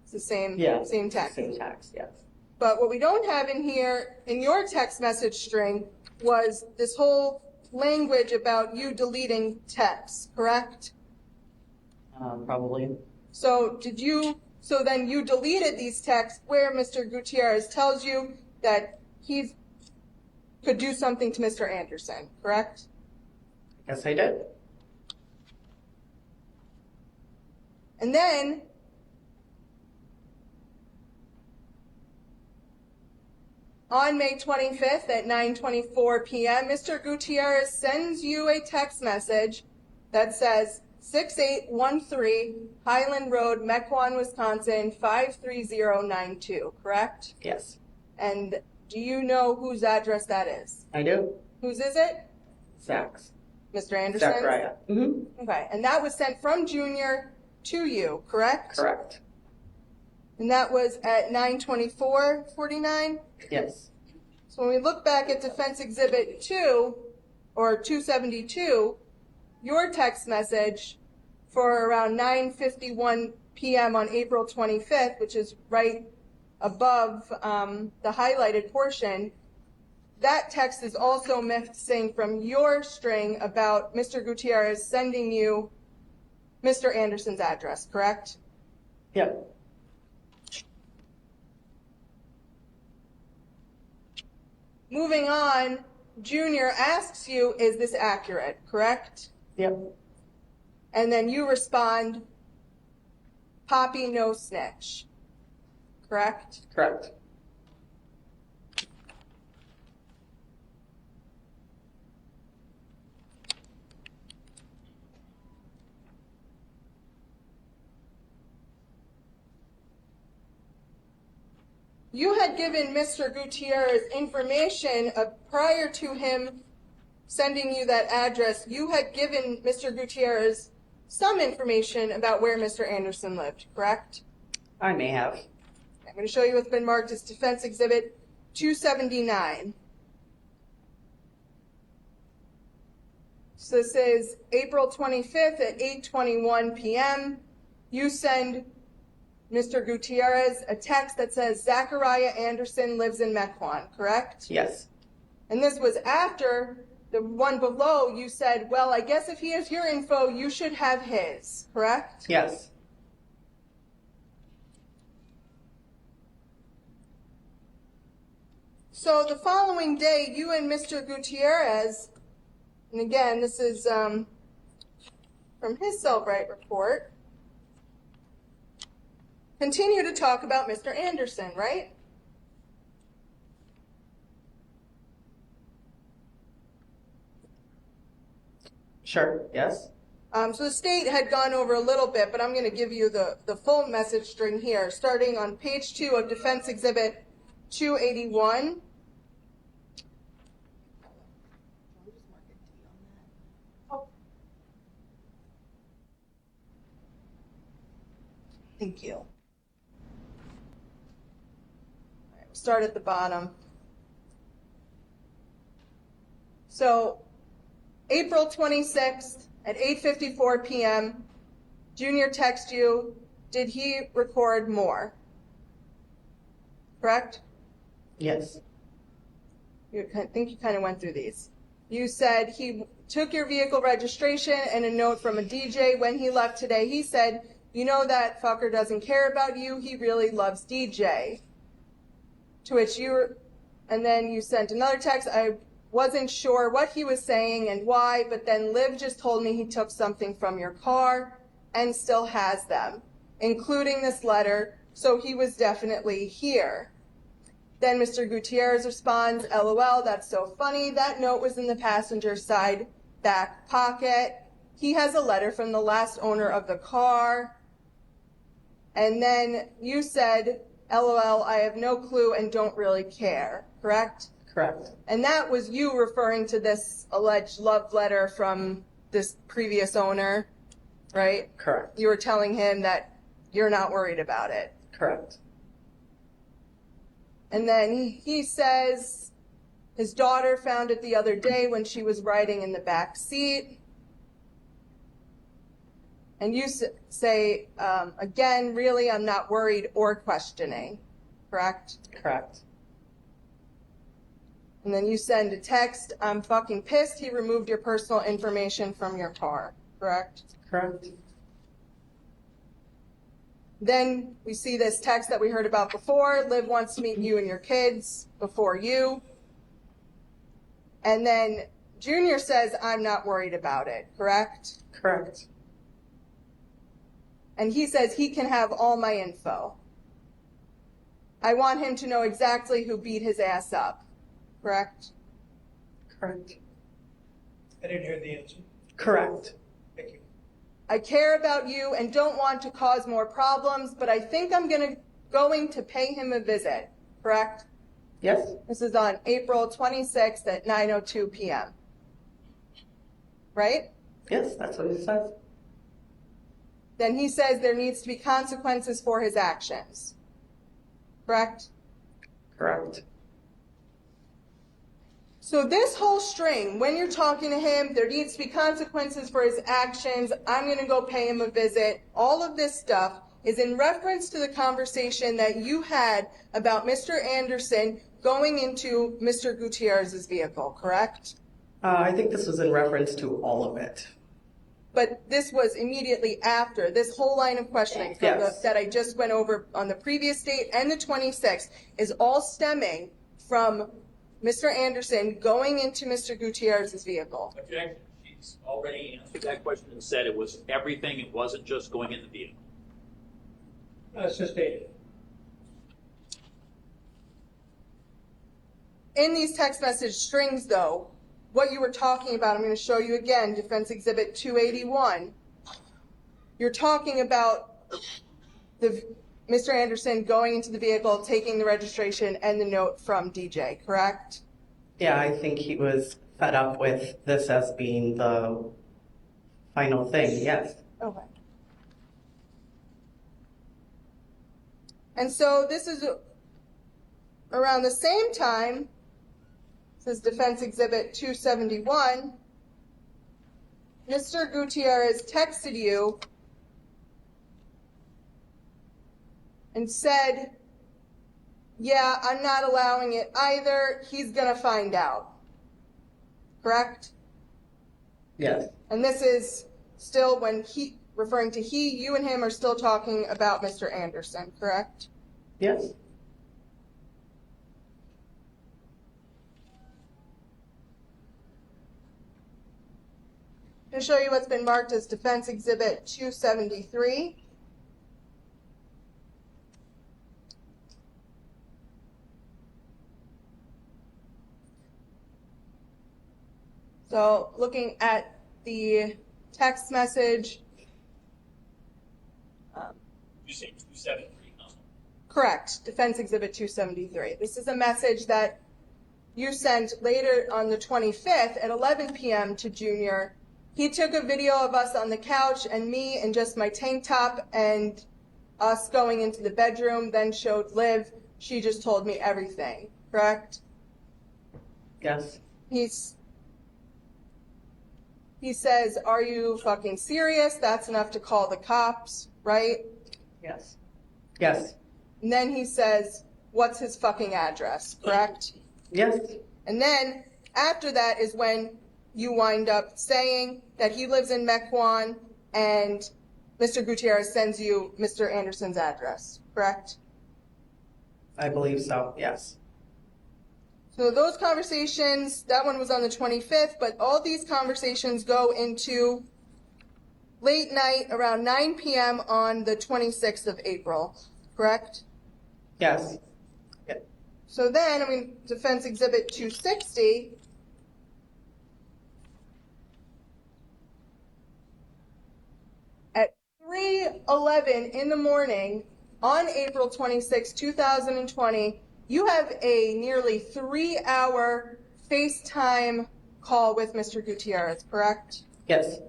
It's the same, same text. Same text, yes. But what we don't have in here, in your text message string, was this whole language about you deleting texts, correct? Probably. So then you deleted these texts where Mr. Gutierrez tells you that he could do something to Mr. Anderson, correct? Yes, I did. And then On May 25th at 9:24 p.m., Mr. Gutierrez sends you a text message that says 6813 Highland Road, Mequon, Wisconsin 53092, correct? Yes, And do you know whose address that is? I do. Whose is it? Zach's. Mr. Anderson's? Zachariah. Mm-hmm. Okay, and that was sent from Junior to you, correct? Correct. And that was at 9:24:49? Yes. So when we look back at Defense Exhibit 2, or 272, your text message for around 9:51 p.m. on April 25th, which is right above the highlighted portion, that text is also missing from your string about Mr. Gutierrez sending you Mr. Anderson's address, correct? Yep. Moving on, Junior asks you, is this accurate, correct? Yep. And then you respond, Poppy, no snitch, correct? Correct. You had given Mr. Gutierrez information prior to him sending you that address. You had given Mr. Gutierrez some information about where Mr. Anderson lived, correct? I may have. I'm going to show you what's been marked as Defense Exhibit 279. So this is April 25th at 8:21 p.m. You send Mr. Gutierrez a text that says Zachariah Anderson lives in Mequon, correct? Yes. And this was after the one below you said, well, I guess if he has your info, you should have his, correct? Yes. So the following day, you and Mr. Gutierrez, and again, this is from his Cellbrite report, continue to talk about Mr. Anderson, right? Sure. Yes. So the state had gone over a little bit, but I'm going to give you the full message string here, starting on page 2 of Defense Exhibit 281. Thank you. Start at the bottom. So, April 26th at 8:54 p.m., Junior texts you, did he record more? Correct? Yes. I think you kind of went through these. You said he took your vehicle registration and a note from a DJ when he left today. He said, you know that fucker doesn't care about you. He really loves DJ. To which and then you sent another text. I wasn't sure what he was saying and why, but then Liv just told me he took something from your car and still has them, including this letter, so he was definitely here. Then Mr. Gutierrez responds, LOL, that's so funny. That note was in the passenger side back pocket. He has a letter from the last owner of the car. And then you said, LOL, I have no clue and don't really care, correct? Correct. And that was you referring to this alleged love letter from this previous owner, right? Correct. You were telling him that you're not worried about it. Correct. And then he says his daughter found it the other day when she was riding in the back seat. And you say, again, really, I'm not worried or questioning, correct? Correct. And then you send a text, I'm fucking pissed he removed your personal information from your car, correct? Correct. Then we see this text that we heard about before. Liv wants to meet you and your kids before you. And then Junior says, I'm not worried about it, correct? Correct. And he says he can have all my info. I want him to know exactly who beat his ass up, correct? Correct. I didn't hear the answer. Correct. Thank you. I care about you and don't want to cause more problems, but I think I'm going to pay him a visit, correct? Yes. This is on April 26th at 9:02 p.m. Right? Yes, that's what it says. Then he says there needs to be consequences for his actions. Correct? Correct. So this whole string, when you're talking to him, there needs to be consequences for his actions, I'm going to go pay him a visit, all of this stuff is in reference to the conversation that you had about Mr. Anderson going into Mr. Gutierrez's vehicle, correct? I think this was in reference to all of it. But this was immediately after, this whole line of questioning from Yes. that I just went over on the previous date and the 26th is all stemming from Mr. Anderson going into Mr. Gutierrez's vehicle. Objection. She's already answered that question and said it was everything. It wasn't just going in the vehicle. Sustained. In these text message strings, though, what you were talking about, I'm going to show you again, Defense Exhibit 281. You're talking about Mr. Anderson going into the vehicle, taking the registration and the note from DJ, correct? Yeah, I think he was fed up with this as being the final thing, yes. Okay. And so this is around the same time, this is Defense Exhibit 271, Mr. Gutierrez texted you and said, yeah, I'm not allowing it either. He's going to find out. Correct? Yes. And this is still when referring to you and him are still talking about Mr. Anderson, correct? Yes. To show you what's been marked as Defense Exhibit 273. So looking at the text message. You say 273, huh? Correct, Defense Exhibit 273. This is a message that you sent later on the 25th at 11 p.m. to Junior. He took a video of us on the couch and me in just my tank top and us going into the bedroom, then showed Liv. She just told me everything, correct? Yes. He says, are you fucking serious? That's enough to call the cops, right? Yes. Yes. And then he says, what's his fucking address, correct? Yes. And then after that is when you wind up saying that he lives in Mequon and Mr. Gutierrez sends you Mr. Anderson's address, correct? I believe so, yes. So those conversations, that one was on the 25th, but all these conversations go into late night around 9 p.m. on the 26th of April, correct? Yes. So then, Defense Exhibit 260, at 3:11 in the morning on April 26, 2020, you have a nearly 3-hour FaceTime call with Mr. Gutierrez, correct? Yes.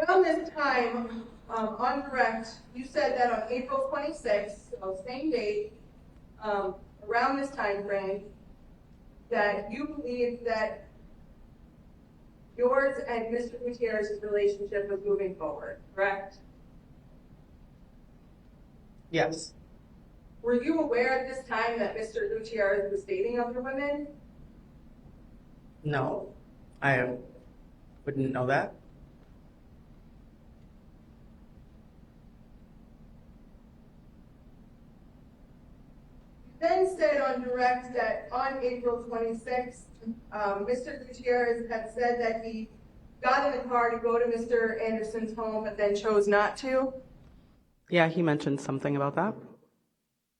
Around this time, on direct, you said that on April 26th, so same date, around this time frame, that you believe that yours and Mr. Gutierrez's relationship was moving forward, correct? Yes. Were you aware at this time that Mr. Gutierrez was dating other women? No. I wouldn't know that. Then said on direct that on April 26th, Mr. Gutierrez had said that he got in the car to go to Mr. Anderson's home, but then chose not to. Yeah, he mentioned something about that.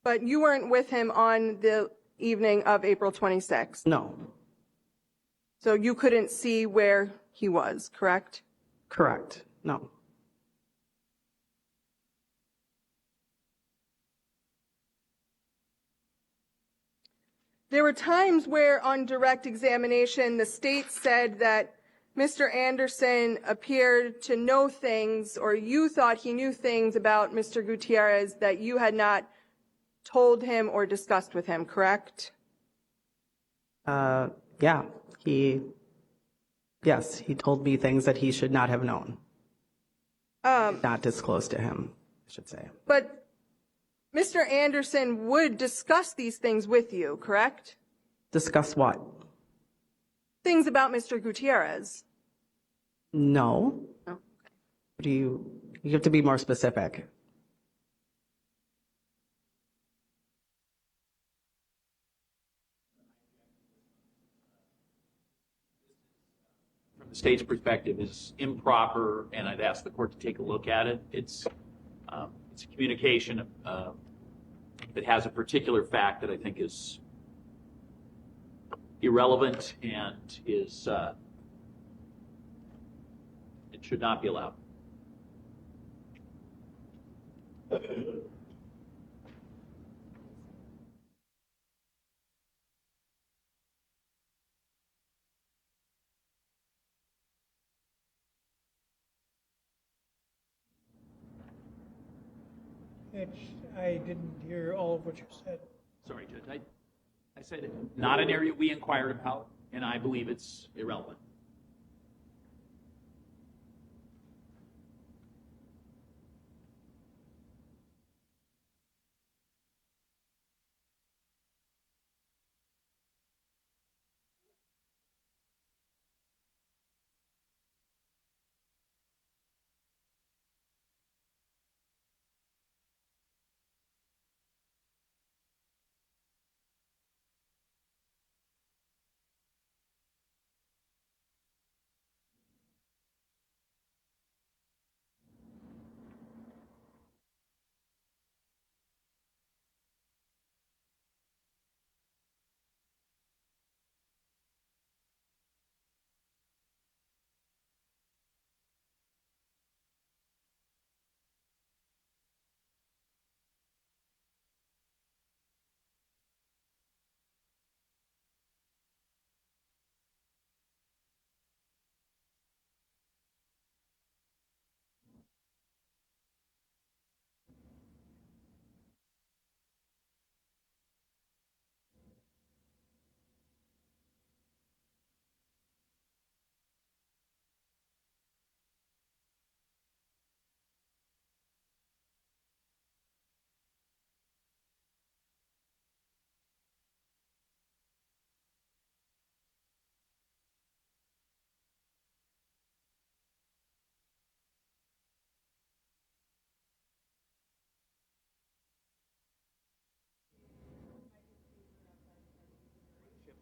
But you weren't with him on the evening of April 26th. No. So you couldn't see where he was, correct? Correct. No. There were times where on direct examination, the state said that Mr. Anderson appeared to know things, or you thought he knew things about Mr. Gutierrez that you had not told him or discussed with him, correct? Yeah, yes, he told me things that he should not have known. Not disclosed to him, I should say. But Mr. Anderson would discuss these things with you, correct? Discuss what? Things about Mr. Gutierrez. No. Oh. You have to be more specific. From the state's perspective is improper, and I'd ask the court to take a look at it. It's a communication that has a particular fact that I think is irrelevant and is it should not be allowed. I didn't hear all of what you said. Sorry, Judge. I said not an area we inquired about, and I believe it's irrelevant.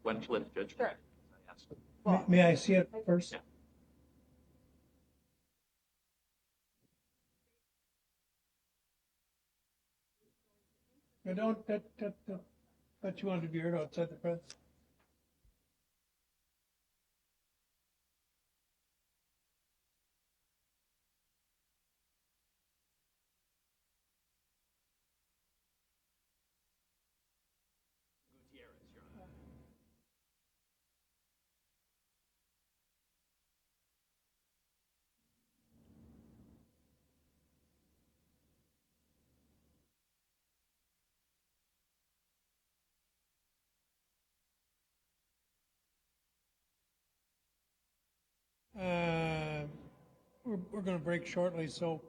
When Judge. Sure. May I see it first? Yeah. I don't, that you want to be heard outside the press? We're going to break shortly, so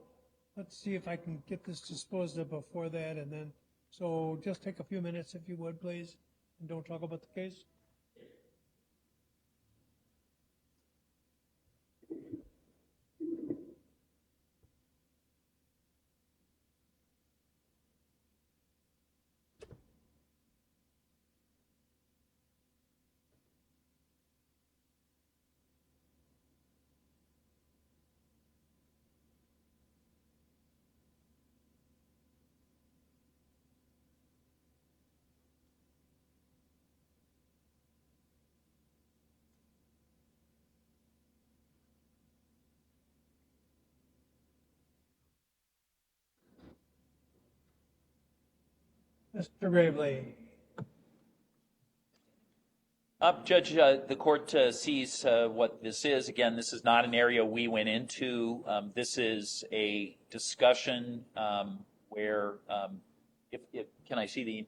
let's see if I can get this disposed of before that, and then, so just take a few minutes if you would, please, and don't talk about the case. Mr. Gravely. Judge, the court sees what this is. Again, this is not an area we went into. This is a discussion where, if can I see the?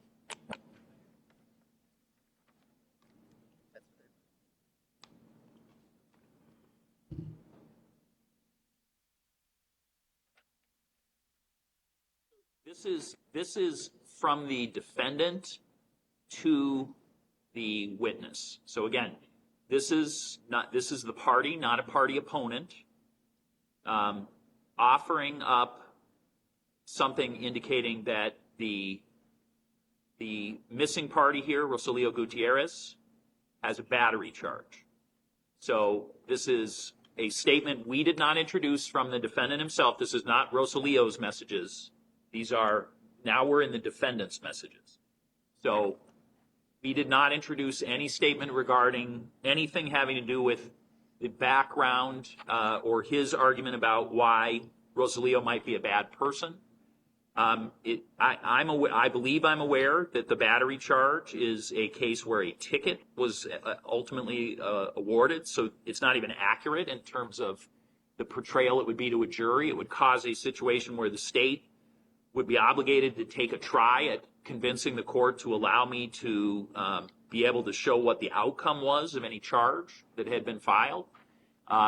This is from the defendant to the witness. So again, this is the party, not a party opponent, offering up something indicating that the missing party here, Rosario Gutierrez, has a battery charge. So this is a statement we did not introduce from the defendant himself. This is not Rosalio's messages. These are, now we're in the defendant's messages. So we did not introduce any statement regarding anything having to do with the background or his argument about why Rosalio might be a bad person. I believe I'm aware that the battery charge is a case where a ticket was ultimately awarded, so it's not even accurate in terms of the portrayal it would be to a jury. It would cause a situation where the state would be obligated to take a try at convincing the court to allow me to be able to show what the outcome was of any charge that had been filed,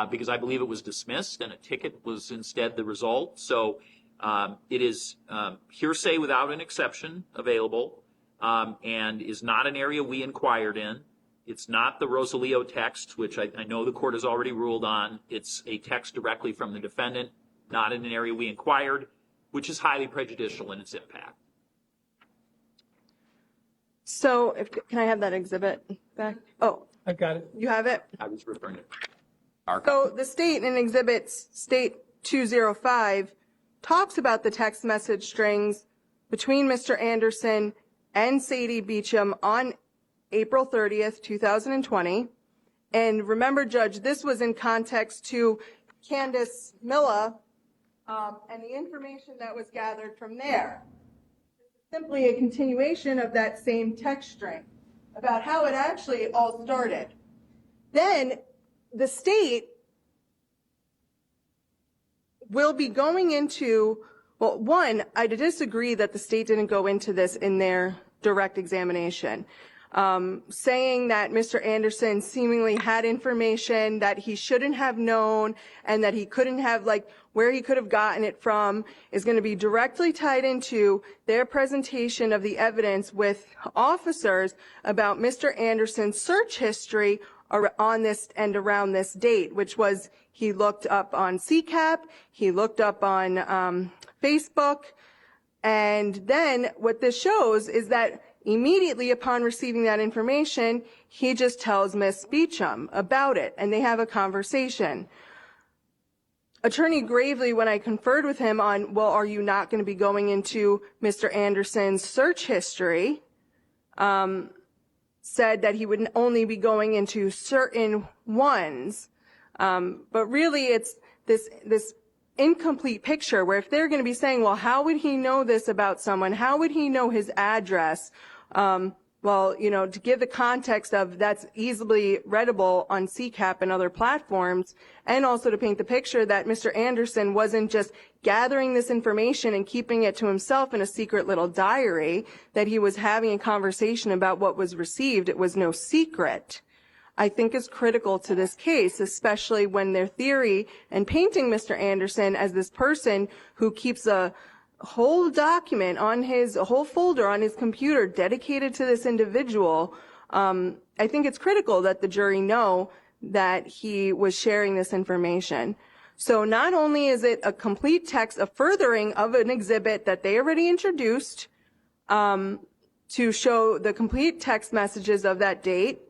because I believe it was dismissed and a ticket was instead the result. So it is hearsay without an exception available, and is not an area we inquired in. It's not the Rosalio text, which I know the court has already ruled on. It's a text directly from the defendant, not in an area we inquired, which is highly prejudicial in its impact. So, can I have that exhibit back? Oh, I got it. you have it? I was referring to So the state in Exhibit State 205 talks about the text message strings between Mr. Anderson and Sadie Beacham on April 30th, 2020. And remember, Judge, this was in context to Candace Milla and the information that was gathered from there. Simply a continuation of that same text string about how it actually all started. Then the state will be going into, well, one, I disagree that the state didn't go into this in their direct examination. Saying that Mr. Anderson seemingly had information that he shouldn't have known and that he couldn't have, like, where he could have gotten it from is going to be directly tied into their presentation of the evidence with officers about Mr. Anderson's search history on this and around this date, which was he looked up on CCAP, he looked up on Facebook, and then what this shows is that immediately upon receiving that information, he just tells Miss Beacham about it, and they have a conversation. Attorney Gravely, when I conferred with him on, well, are you not going to be going into Mr. Anderson's search history, said that he would only be going into certain ones. But really, it's this incomplete picture where if they're going to be saying, well, how would he know this about someone? How would he know his address? Well, you know, to give the context of that's easily readable on CCAP and other platforms, and also to paint the picture that Mr. Anderson wasn't just gathering this information and keeping it to himself in a secret little diary, that he was having a conversation about what was received. It was no secret. I think is critical to this case, especially when their theory and painting Mr. Anderson as this person who keeps a whole document on a whole folder on his computer dedicated to this individual. I think it's critical that the jury know that he was sharing this information. So not only is it a complete text, a furthering of an exhibit that they already introduced, to show the complete text messages of that date,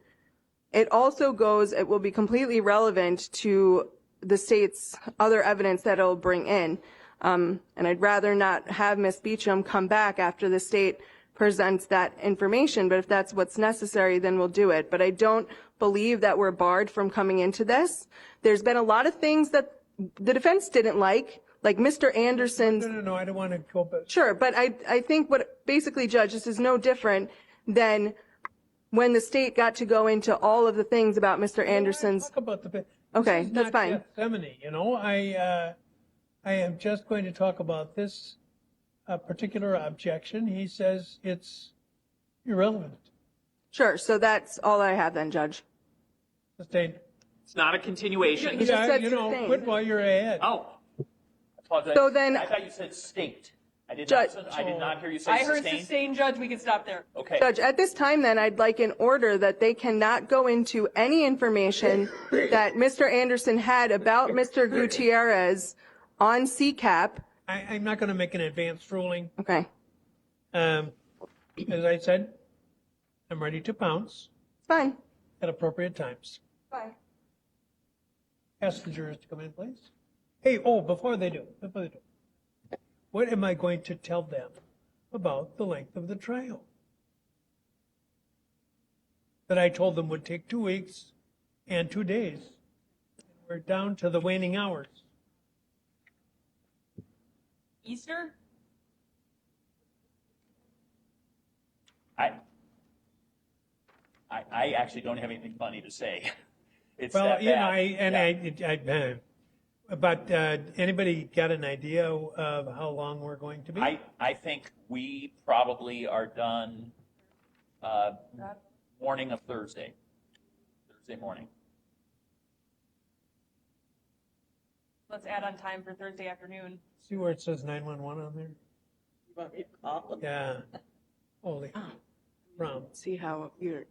it will be completely relevant to the state's other evidence that it'll bring in. And I'd rather not have Ms. Beacham come back after the state presents that information, but if that's what's necessary, then we'll do it. But I don't believe that we're barred from coming into this. There's been a lot of things that the defense didn't like Mr. Anderson's. No, I don't want to go back. Sure, but I think basically, Judge, this is no different than when the state got to go into all of the things about Mr. Anderson's. Talk about the. Okay, that's fine. Gethsemane, I am just going to talk about this particular objection. He says it's irrelevant. Sure, so that's all I have then, Judge. Sustained. It's not a continuation. You just said quit sustained. while you're ahead. Oh. Apologize. So then- I thought you said state. I did not hear you say I heard sustained. sustained, Judge. We can stop there. Okay. Judge, at this time then, I'd like an order that they cannot go into any information that Mr. Anderson had about Mr. Gutierrez on CCAP. I'm not going to make an advanced ruling. Okay, As I said, I'm ready to pounce it's fine. at appropriate times. Fine. Ask the jurors to come in, please. Hey, before they do, what am I going to tell them about the length of the trial? That I told them would take 2 weeks and 2 days. We're down to the waning hours. Easter? I actually don't have anything funny to say. It's Well, that you know, bad. but anybody got an idea of how long we're going to be? I think we probably are done morning of Thursday morning. Let's add on time for Thursday afternoon. See where it says 911 on there? You want me to call? Yeah. Holy. Rom. See how you.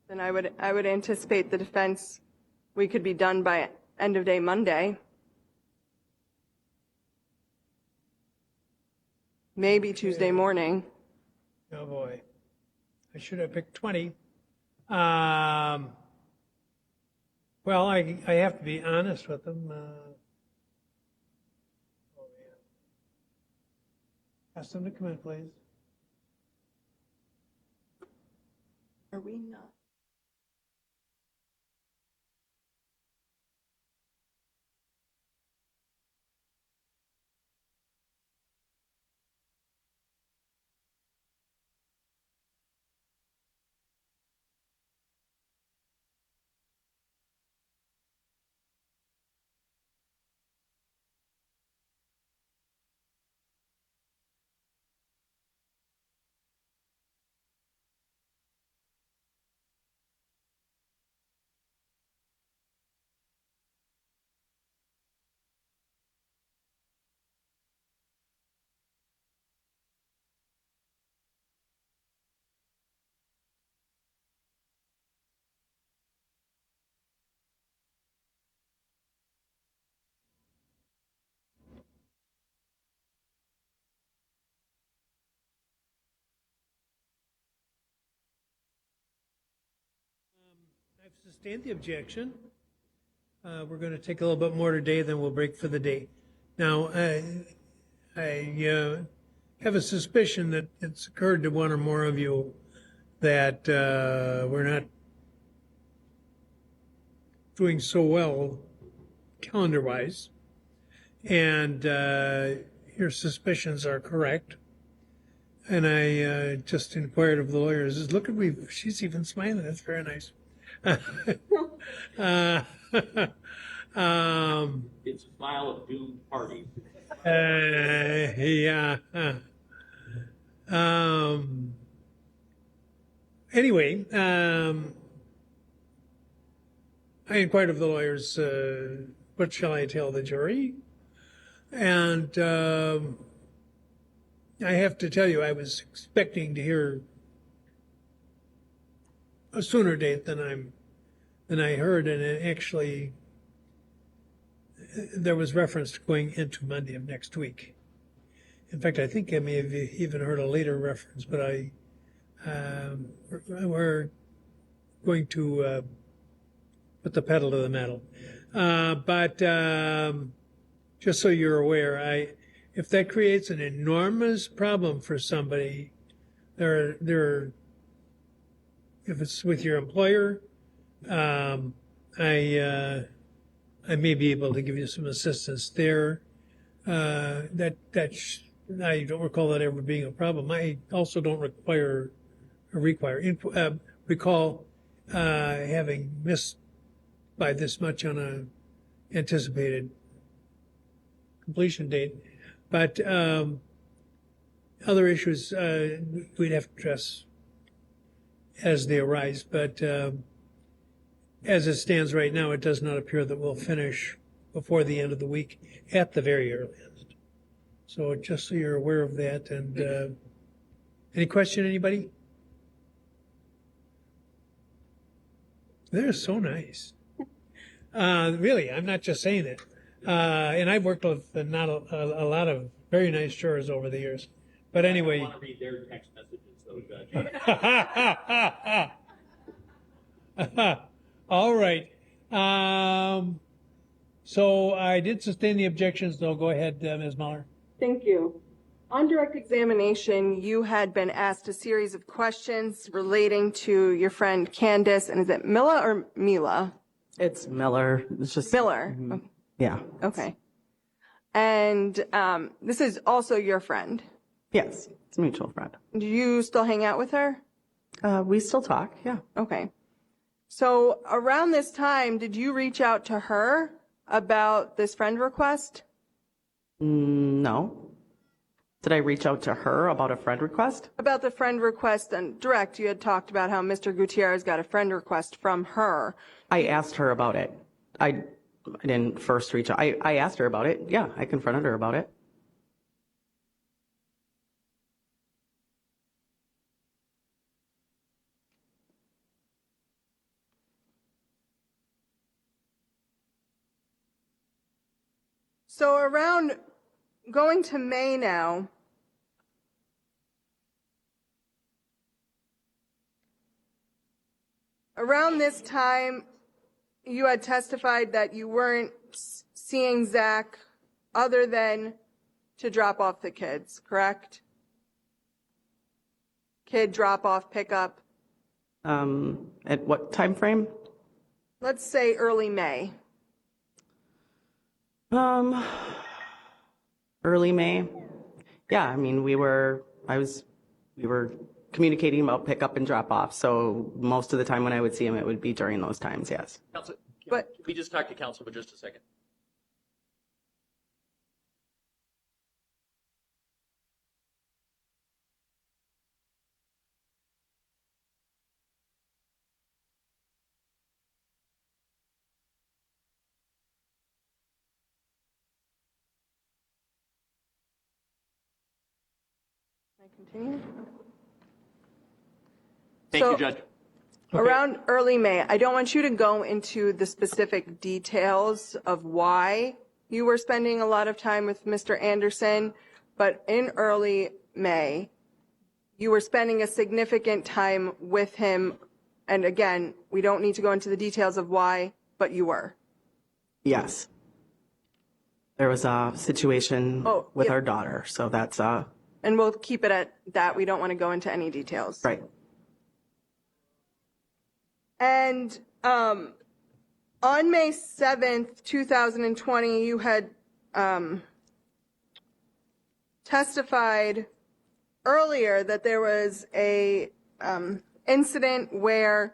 Then I would anticipate the defense, we could be done by end of day Monday. Maybe Tuesday morning. Oh, boy. I should have picked 20. Well, I have to be honest with them. Ask them to come in, please. Are we not? I've sustained the objection. We're going to take a little bit more today, then we'll break for the day. Now, I have a suspicion that it's occurred to one or more of you that we're not doing so well calendar-wise, and your suspicions are correct. And I just inquired of the lawyers, look at she's even smiling, that's very nice. It's a smile of doomed party. Yeah. Anyway, I inquired of the lawyers, what shall I tell the jury? And I have to tell you, I was expecting to hear a sooner date than I heard, and it actually there was reference to going into Monday of next week. In fact, I think I may have even heard a later reference, but we're going to put the pedal to the metal. But just so you're aware, if that creates an enormous problem for somebody, if it's with your employer, I may be able to give you some assistance there. I don't recall that ever being a problem. I also don't recall having missed by this much on a anticipated completion date. But other issues we'd have to address as they arise. But as it stands right now, it does not appear that we'll finish before the end of the week at the very earliest. So just so you're aware of that. And any question, anybody? They're so nice. Really, I'm not just saying it. And I've worked with not a lot of very nice jurors over the years. But anyway. I want to read their text messages, though, Judge. All right. So I did sustain the objections, though. Go ahead, Ms. Muller. Thank you. On direct examination, you had been asked a series of questions relating to your friend Candace, and is it Mila or Mila? It's Miller. It's just Miller. Yeah. Okay. And this is also your friend. Yes, it's a mutual friend. Do you still hang out with her? We still talk. Yeah. Okay. So around this time, did you reach out to her about this friend request? No. Did I reach out to her about a friend request? About the friend request and direct, you had talked about how Mr. Gutierrez got a friend request from her. I asked her about it. I didn't first reach out. I asked her about it. Yeah, I confronted her about it. So around going to May now, around this time, you had testified that you weren't seeing Zach other than to drop off the kids, correct? Kid drop off, pickup. At what time frame? Let's say early May. Early May. Yeah, I mean, we were communicating about pickup and drop off. So most of the time when I would see him, it would be during those times. Yes. Counsel, But- can we just talk to counsel for just a second? Continue. Thank So- you, Judge. Around early May, I don't want you to go into the specific details of why you were spending a lot of time with Mr. Anderson, but in early May, you were spending a significant time with him. And again, we don't need to go into the details of why, but you were. Yes. There was a situation with yeah. our daughter. So that's And we'll keep it at that. We don't want to go into any details. right. And on May 7th, 2020, you had testified earlier that there was a incident where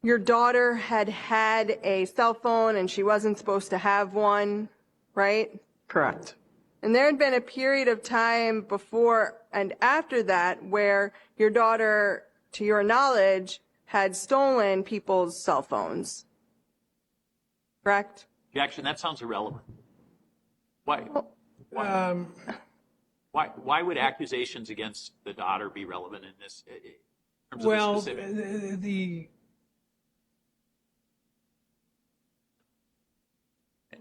your daughter had a cell phone and she wasn't supposed to have one, right? Correct. And there had been a period of time before and after that where your daughter, to your knowledge, had stolen people's cell phones. Correct? Objection, that sounds irrelevant. Why? Um, Why would accusations against the daughter be relevant in this, in terms well, of the specific? the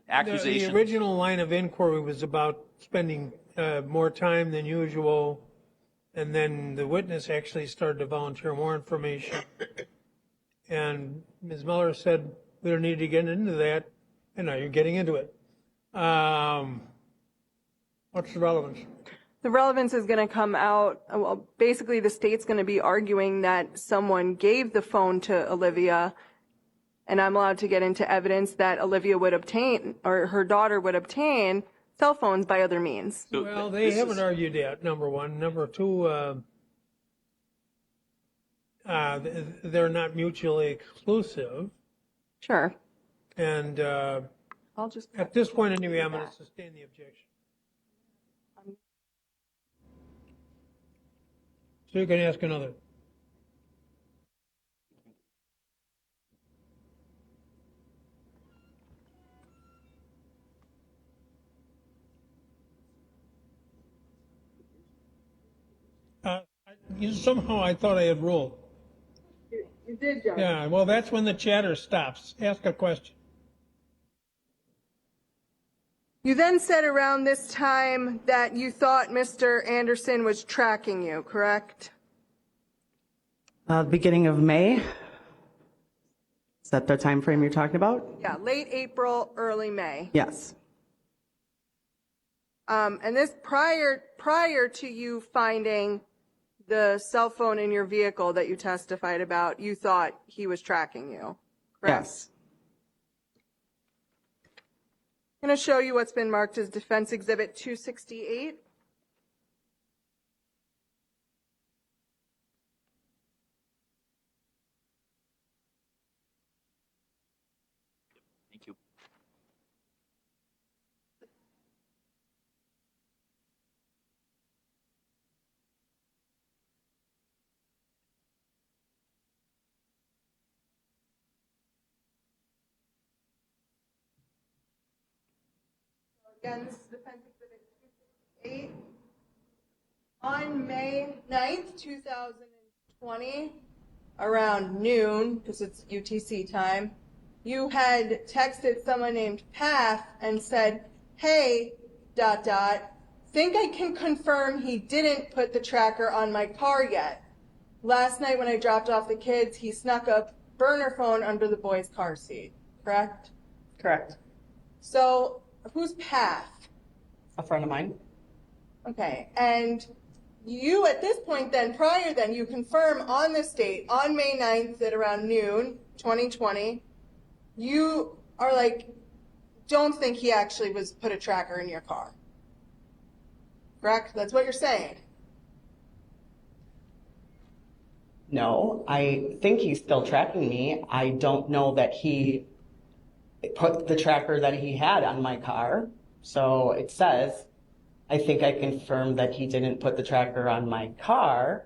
Accusations. original line of inquiry was about spending more time than usual, and then the witness actually started to volunteer more information. And Ms. Miller said, we don't need to get into that, and now you're getting into it. What's the relevance? The relevance is going to come out, well, basically the state's going to be arguing that someone gave the phone to Olivia, and I'm allowed to get into evidence that Olivia would obtain, or her daughter would obtain, cell phones by other means. So Well, they haven't argued that, number one. Number two, they're not mutually exclusive. Sure. And I'll just. at this point, anyway, I'm going to sustain the objection. So you can ask another. Somehow I thought I had ruled. You did, John. Yeah, well, that's when the chatter stops. Ask a question. You then said around this time that you thought Mr. Anderson was tracking you, correct? Beginning of May. Is that the time frame you're talking about? Yeah, late April, early May. Yes. And this prior to you finding the cell phone in your vehicle that you testified about, you thought he was tracking you, correct? Yes. I'm going to show you what's been marked as Defense Exhibit 268. Thank you. Again, this is Defense Exhibit 268. On May 9th, 2020, around noon, because it's UTC time, you had texted someone named Path and said, hey, ... think I can confirm he didn't put the tracker on my car yet. Last night when I dropped off the kids, he snuck a burner phone under the boy's car seat, correct? Correct. So, who's Path? A friend of mine. Okay, and you at this point then, prior then, you confirm on this date, on May 9th at around noon, 2020, you are like, don't think he actually put a tracker in your car. Correct? That's what you're saying. No, I think he's still tracking me. I don't know that he put the tracker that he had on my car. So it says, I think I confirmed that he didn't put the tracker on my car,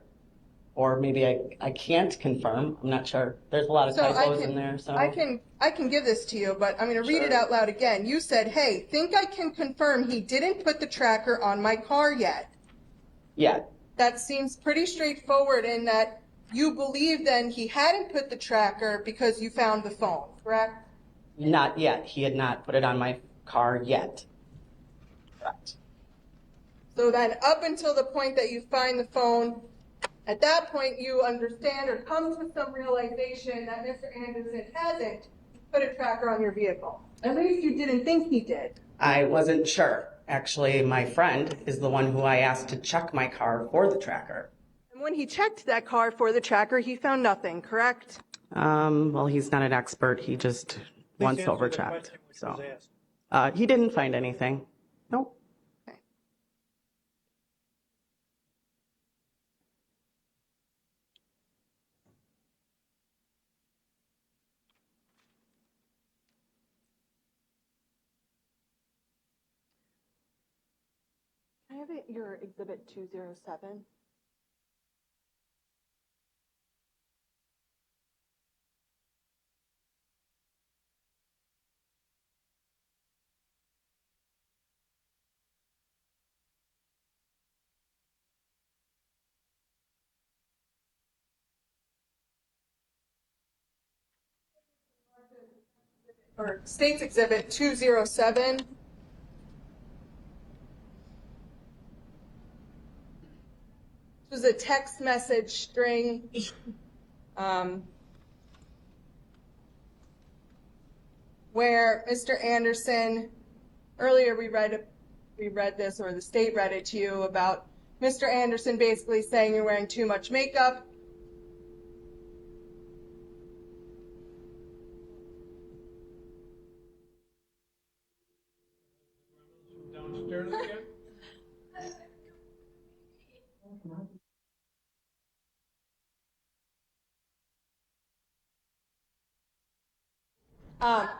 or maybe I can't confirm. I'm not sure. There's a lot of typos in there. So I can give this to you, but I'm going to read it out loud again. You said, hey, think I can confirm he didn't put the tracker on my car yet. Yeah. That seems pretty straightforward in that you believe then he hadn't put the tracker because you found the phone, correct? Not yet. He had not put it on my car yet. Correct. So then up until the point that you find the phone, at that point you understand or come to some realization that Mr. Anderson hasn't put a tracker on your vehicle. At least you didn't think he did. I wasn't sure. Actually, my friend is the one who I asked to check my car for the tracker. And when he checked that car for the tracker, he found nothing, correct? Well, he's not an expert. He just once answer the overchecked. question which was So asked. he didn't find anything. Nope. I have your exhibit 207. Or State's Exhibit 207. This was a text message string. Where Mr. Anderson, earlier we read this, or the state read it to you, about Mr. Anderson basically saying you're wearing too much makeup. Downstairs again?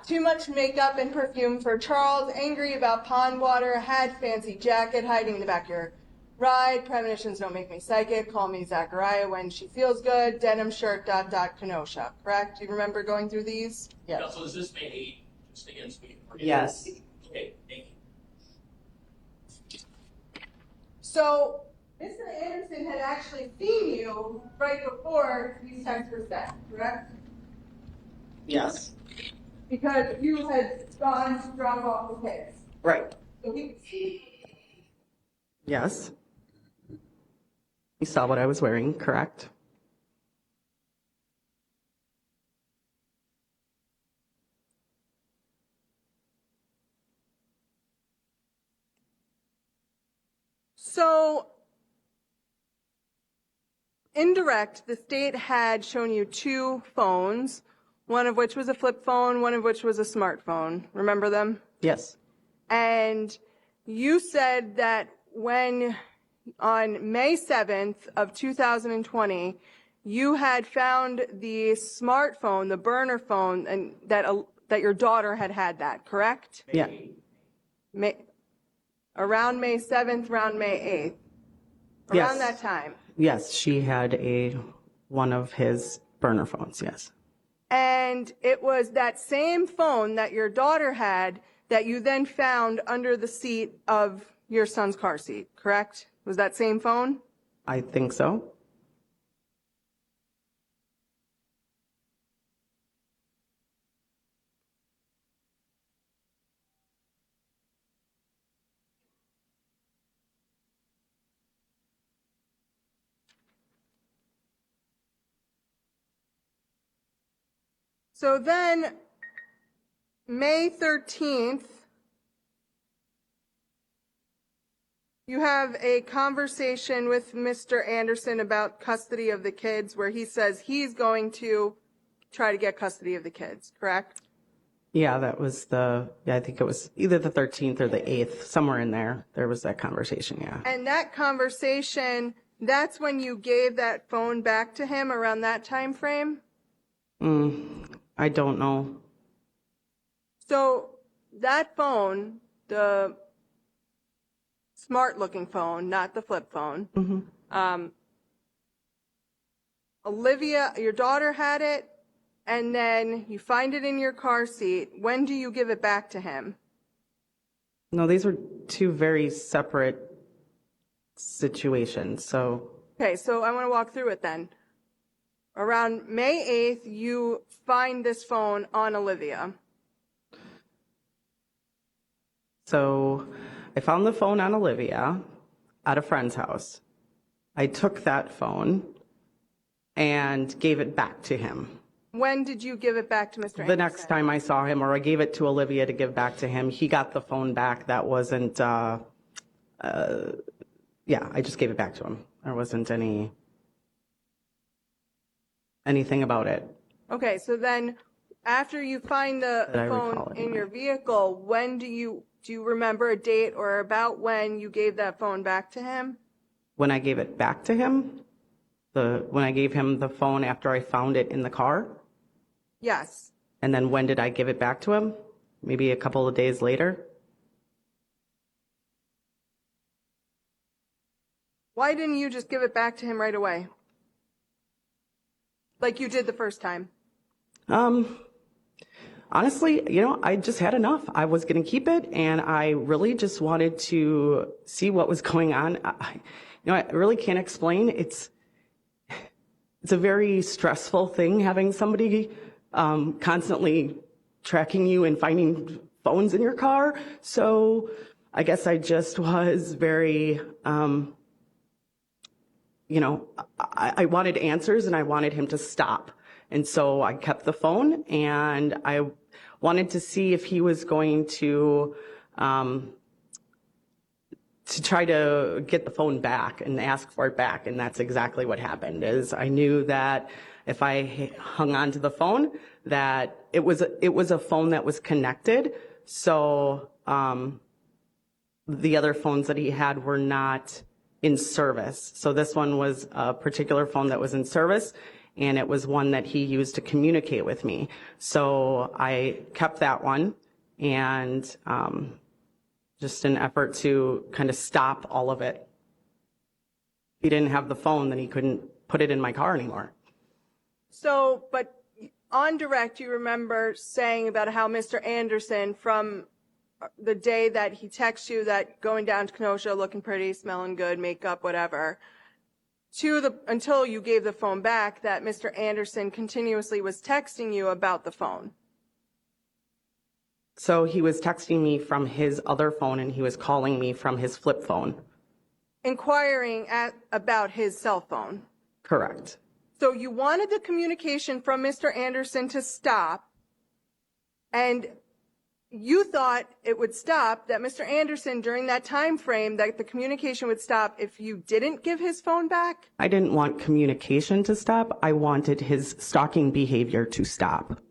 Too much makeup and perfume for Charles, angry about pond water, had fancy jacket, hiding in the back of your ride, premonitions don't make me psychic, call me Zachariah when she feels good, denim shirt, ... kenosha, correct? Do you remember going through these? Yeah. So is this May 8, just again, so we can forget? Yes. Okay, thank you. So, Mr. Anderson had actually seen you right before these texts were sent, correct? Yes. Because you had gone to drop off the kids. Right. So he. Yes. You saw what I was wearing, correct? So, indirect, the state had shown you two phones, one of which was a flip phone, one of which was a smartphone. Remember them? Yes. And you said that when, on May 7th of 2020, you had found the smartphone, the burner phone, and that your daughter had that, correct? Yeah. Around May 7th, around May 8th. Around that time. Yes, she had one of his burner phones, yes. And it was that same phone that your daughter had that you then found under the seat of your son's car seat, correct? Was that same phone? I think so. So then, May 13th, you have a conversation with Mr. Anderson about custody of the kids where he says he's going to try to get custody of the kids, correct? Yeah, that was I think it was either the 13th or the 8th, somewhere in there. There was that conversation, yeah. And that conversation, that's when you gave that phone back to him around that time frame? I don't know. So that phone, the smart looking phone, not the flip phone, Olivia, your daughter had it, and then you find it in your car seat. When do you give it back to him? No, these were two very separate situations, so. Okay, so I want to walk through it then. Around May 8th, you find this phone on Olivia. So I found the phone on Olivia at a friend's house. I took that phone and gave it back to him. When did you give it back to Mr. Anderson? The next time I saw him, or I gave it to Olivia to give back to him, he got the phone back. That wasn't, I just gave it back to him. There wasn't anything about it. Okay, so then after you find the phone in your vehicle, when do you remember a date or about when you gave that phone back to him? When I gave it back to him, when I gave him the phone after I found it in the car? Yes. And then when did I give it back to him? Maybe a couple of days later? Why didn't you just give it back to him right away? Like you did the first time? Honestly, I just had enough. I was going to keep it, and I really just wanted to see what was going on. I really can't explain. It's a very stressful thing having somebody constantly tracking you and finding phones in your car. So I guess I just was very, I wanted answers and I wanted him to stop. And so I kept the phone, and I wanted to see if he was going to try to get the phone back and ask for it back. And that's exactly what happened. Is I knew that if I hung on to the phone, that it was a phone that was connected. So the other phones that he had were not in service. So this one was a particular phone that was in service, and it was one that he used to communicate with me. So I kept that one, and just an effort to kind of stop all of it. If he didn't have the phone, then he couldn't put it in my car anymore. So, but on direct, you remember saying about how Mr. Anderson, from the day that he texted you that going down to Kenosha, looking pretty, smelling good, makeup, whatever, until you gave the phone back, that Mr. Anderson continuously was texting you about the phone. So he was texting me from his other phone, and he was calling me from his flip phone. Inquiring about his cell phone. Correct. So you wanted the communication from Mr. Anderson to stop, and you thought it would stop, that Mr. Anderson, during that time frame, that the communication would stop if you didn't give his phone back? I didn't want communication to stop. I wanted his stalking behavior to stop.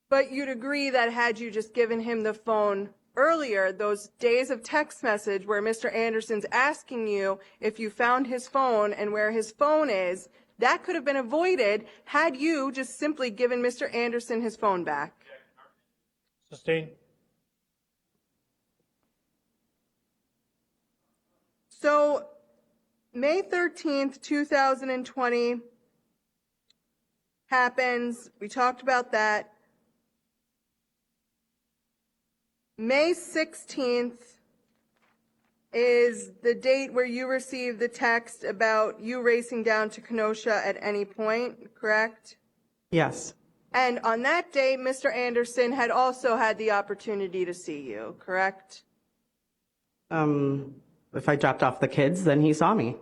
But you'd agree that had you just given him the phone earlier, those days of text message where Mr. Anderson's asking you if you found his phone and where his phone is, that could have been avoided had you just simply given Mr. Anderson his phone back. Sustained. So, May 13th, 2020 happens. We talked about that. May 16th is the date where you received the text about you racing down to Kenosha at any point, correct? Yes. And on that day, Mr. Anderson had also had the opportunity to see you, correct? If I dropped off the kids, then he saw me.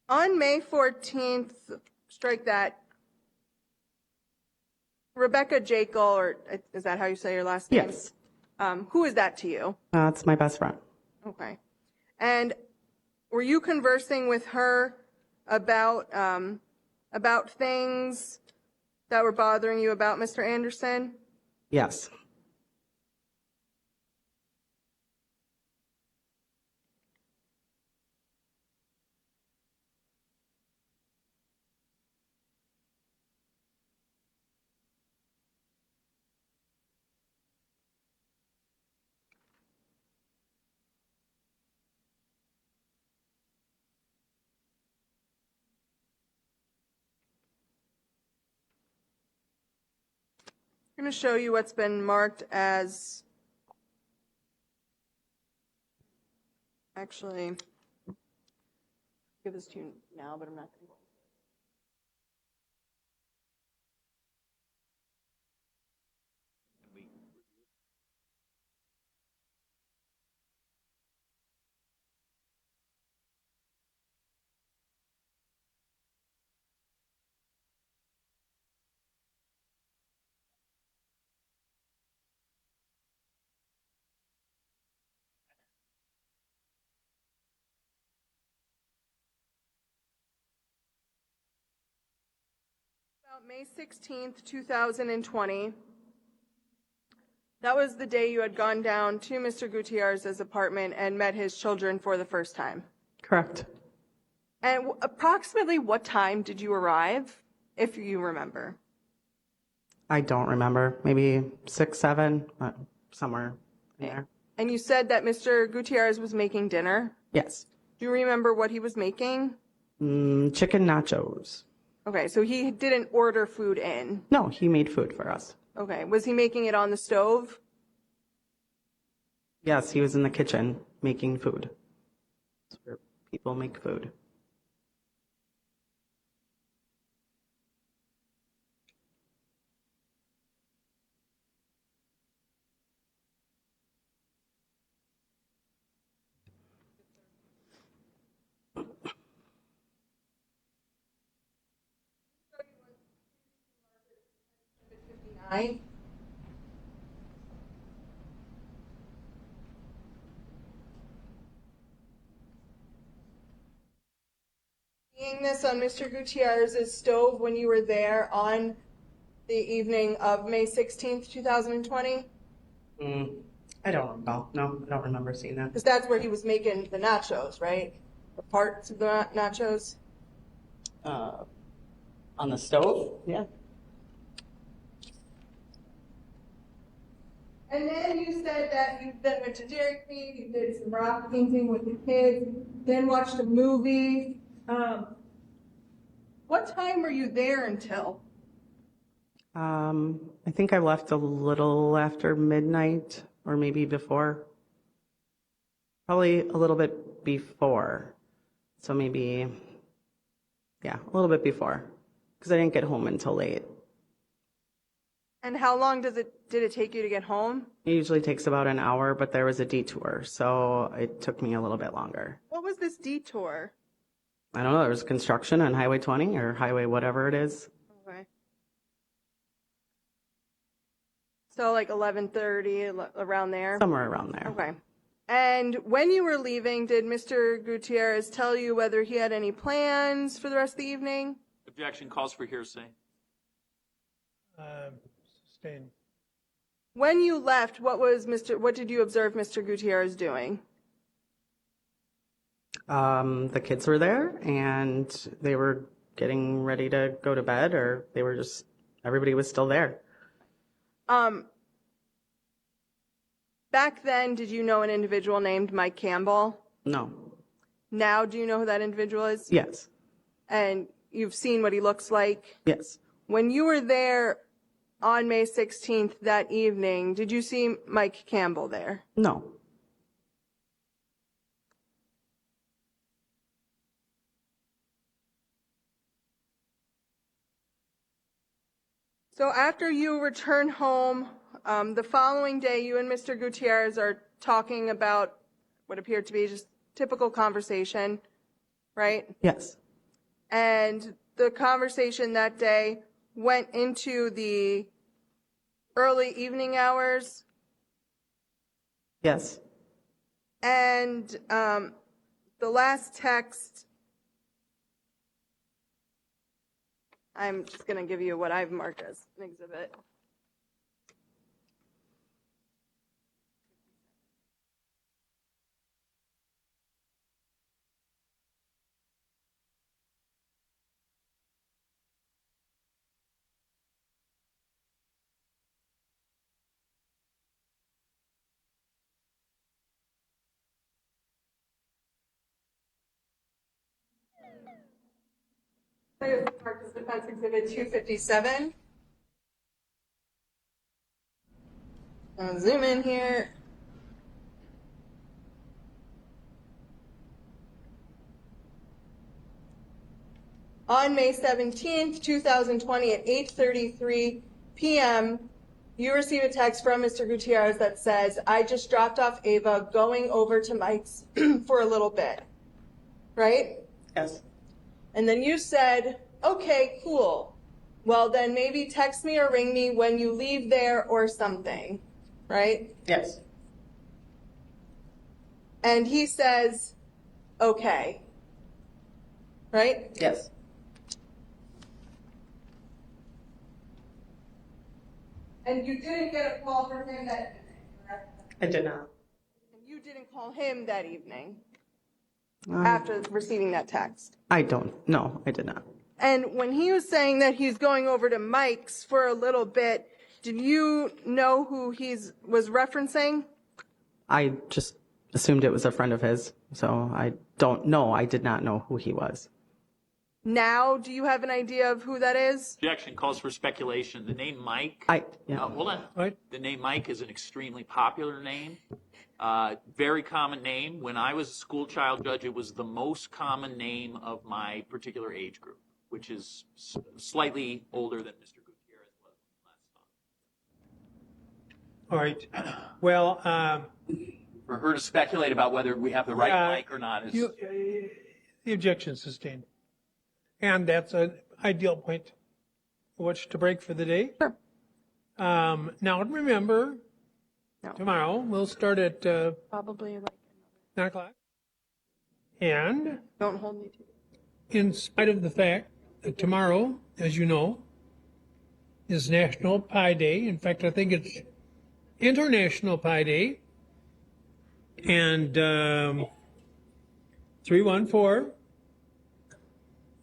On May 14th, strike that, Rebecca Jekyll, or is that how you say your last name? Yes. Who is that to you? It's my best friend. Okay. And were you conversing with her about things that were bothering you about Mr. Anderson? Yes. I'm going to show you what's been marked as, actually, give this to you now, but I'm not going to. About May 16th, 2020, that was the day you had gone down to Mr. Gutierrez's apartment and met his children for the first time. Correct. And approximately what time did you arrive, if you remember? I don't remember. Maybe 6, 7, somewhere in there. And you said that Mr. Gutierrez was making dinner. Yes. Do you remember what he was making? Chicken nachos. Okay, so he didn't order food in. No, he made food for us. Okay, was he making it on the stove? Yes, he was in the kitchen making food. That's where people make food. Seeing this on Mr. Gutierrez's stove when you were there on the evening of May 16th, 2020? I don't recall. No, I don't remember seeing that. Because that's where he was making the nachos, right? The parts of the nachos? On the stove? Yeah. And then you said that you then went to Dairy Queen, you did some rock painting with the kids, then watched a movie. What time were you there until? I think I left a little after midnight or maybe before. Probably a little bit before. So maybe, yeah, a little bit before. Because I didn't get home until late. And how long did it take you to get home? It usually takes about an hour, but there was a detour, so it took me a little bit longer. What was this detour? I don't know, there was construction on Highway 20 or Highway whatever it is. Okay. So like 11:30, around there? Somewhere around there. Okay. And when you were leaving, did Mr. Gutierrez tell you whether he had any plans for the rest of the evening? Objection calls for hearsay. Sustained. When you left, what did you observe Mr. Gutierrez doing? The kids were there and they were getting ready to go to bed, or they were just, everybody was still there. Back then, did you know an individual named Mike Campbell? No. Now, do you know who that individual is? Yes. And you've seen what he looks like? Yes. When you were there on May 16th that evening, did you see Mike Campbell there? No. So after you return home, the following day, you and Mr. Gutierrez are talking about what appeared to be just typical conversation, right? Yes. And the conversation that day went into the early evening hours. Yes. And the last text, I'm just going to give you what I've marked as an exhibit. Marked as Defense Exhibit 257. I'll zoom in here. On May 17th, 2020 at 8:33 p.m., you receive a text from Mr. Gutierrez that says, I just dropped off Ava going over to Mike's for a little bit, right? Yes. And then you said, okay, cool. Well, then maybe text me or ring me when you leave there or something, right? Yes. And he says, okay, right? Yes. And you didn't get a call from him that evening, correct? I did not. And you didn't call him that evening after receiving that text? I don't. No, I did not. And when he was saying that he's going over to Mike's for a little bit, did you know who was referencing? I just assumed it was a friend of his, so I don't know. I did not know who he was. Now, do you have an idea of who that is? Objection calls for speculation. The name Mike. Hold on. Right. The name Mike is an extremely popular name. Very common name. When I was a school child judge, it was the most common name of my particular age group, which is slightly older than Mr. Gutierrez was last time. All right. Well, For her to speculate about whether we have the right Mike or not is. the objection is sustained. And that's an ideal point which to break for the day. Sure. Now remember, tomorrow we'll start at Probably like 9 o'clock. And don't hold me to it. in spite of the fact that tomorrow, as you know, is National Pie Day. In fact, I think it's International Pie Day. And 314.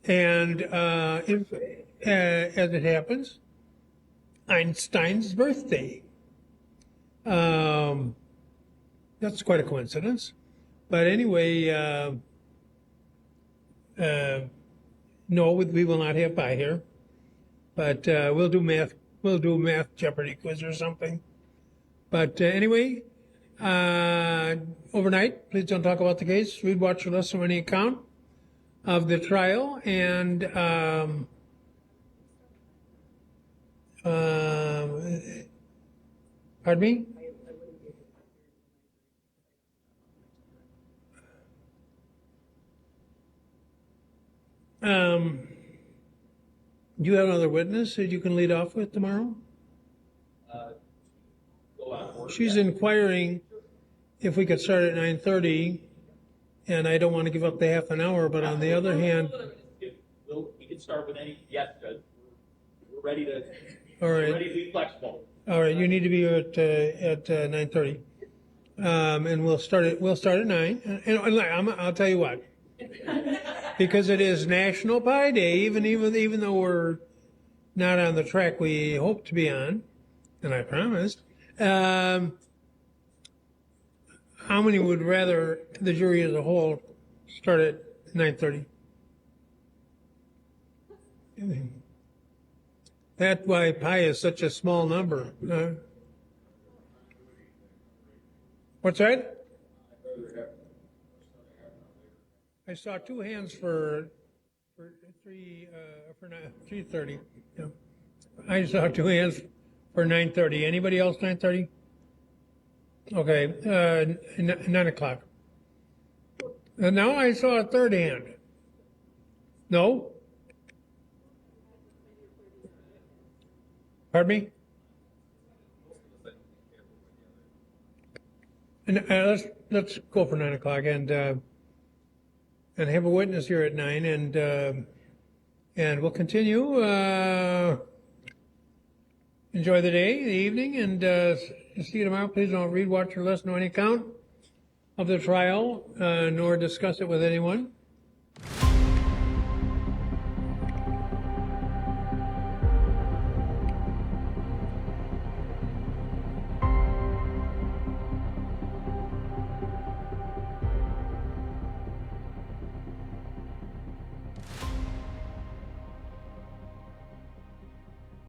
And if, as it happens, Einstein's birthday. That's quite a coincidence. But anyway, no, we will not have pie here. But we'll do math Jeopardy quiz or something. But anyway, overnight, please don't talk about the case. Read, watch, or listen to any account of the trial, and pardon me? Do you have another witness that you can lead off with tomorrow? She's inquiring if we could start at 9:30. And I don't want to give up the half an hour, but on the other hand, We can start with any. Yes, Judge. We're ready to. all right. We're ready to be flexible. All right, you need to be at 9:30, and we'll start at 9. And I'll tell you what, because it is National Pie Day, even though we're not on the track we hope to be on, and I promised. How many would rather the jury as a whole start at 9:30? That's why pi is such a small number. What's that? I saw two hands for 3:30. Yeah. I saw two hands for 9:30. Anybody else 9:30? Okay, 9 o'clock. And now I saw a third hand. No? Pardon me? And let's go for 9 o'clock and have a witness here at 9, and we'll continue. Enjoy the day, the evening, and see you tomorrow. Please don't read, watch, or listen to any account of the trial, nor discuss it with anyone.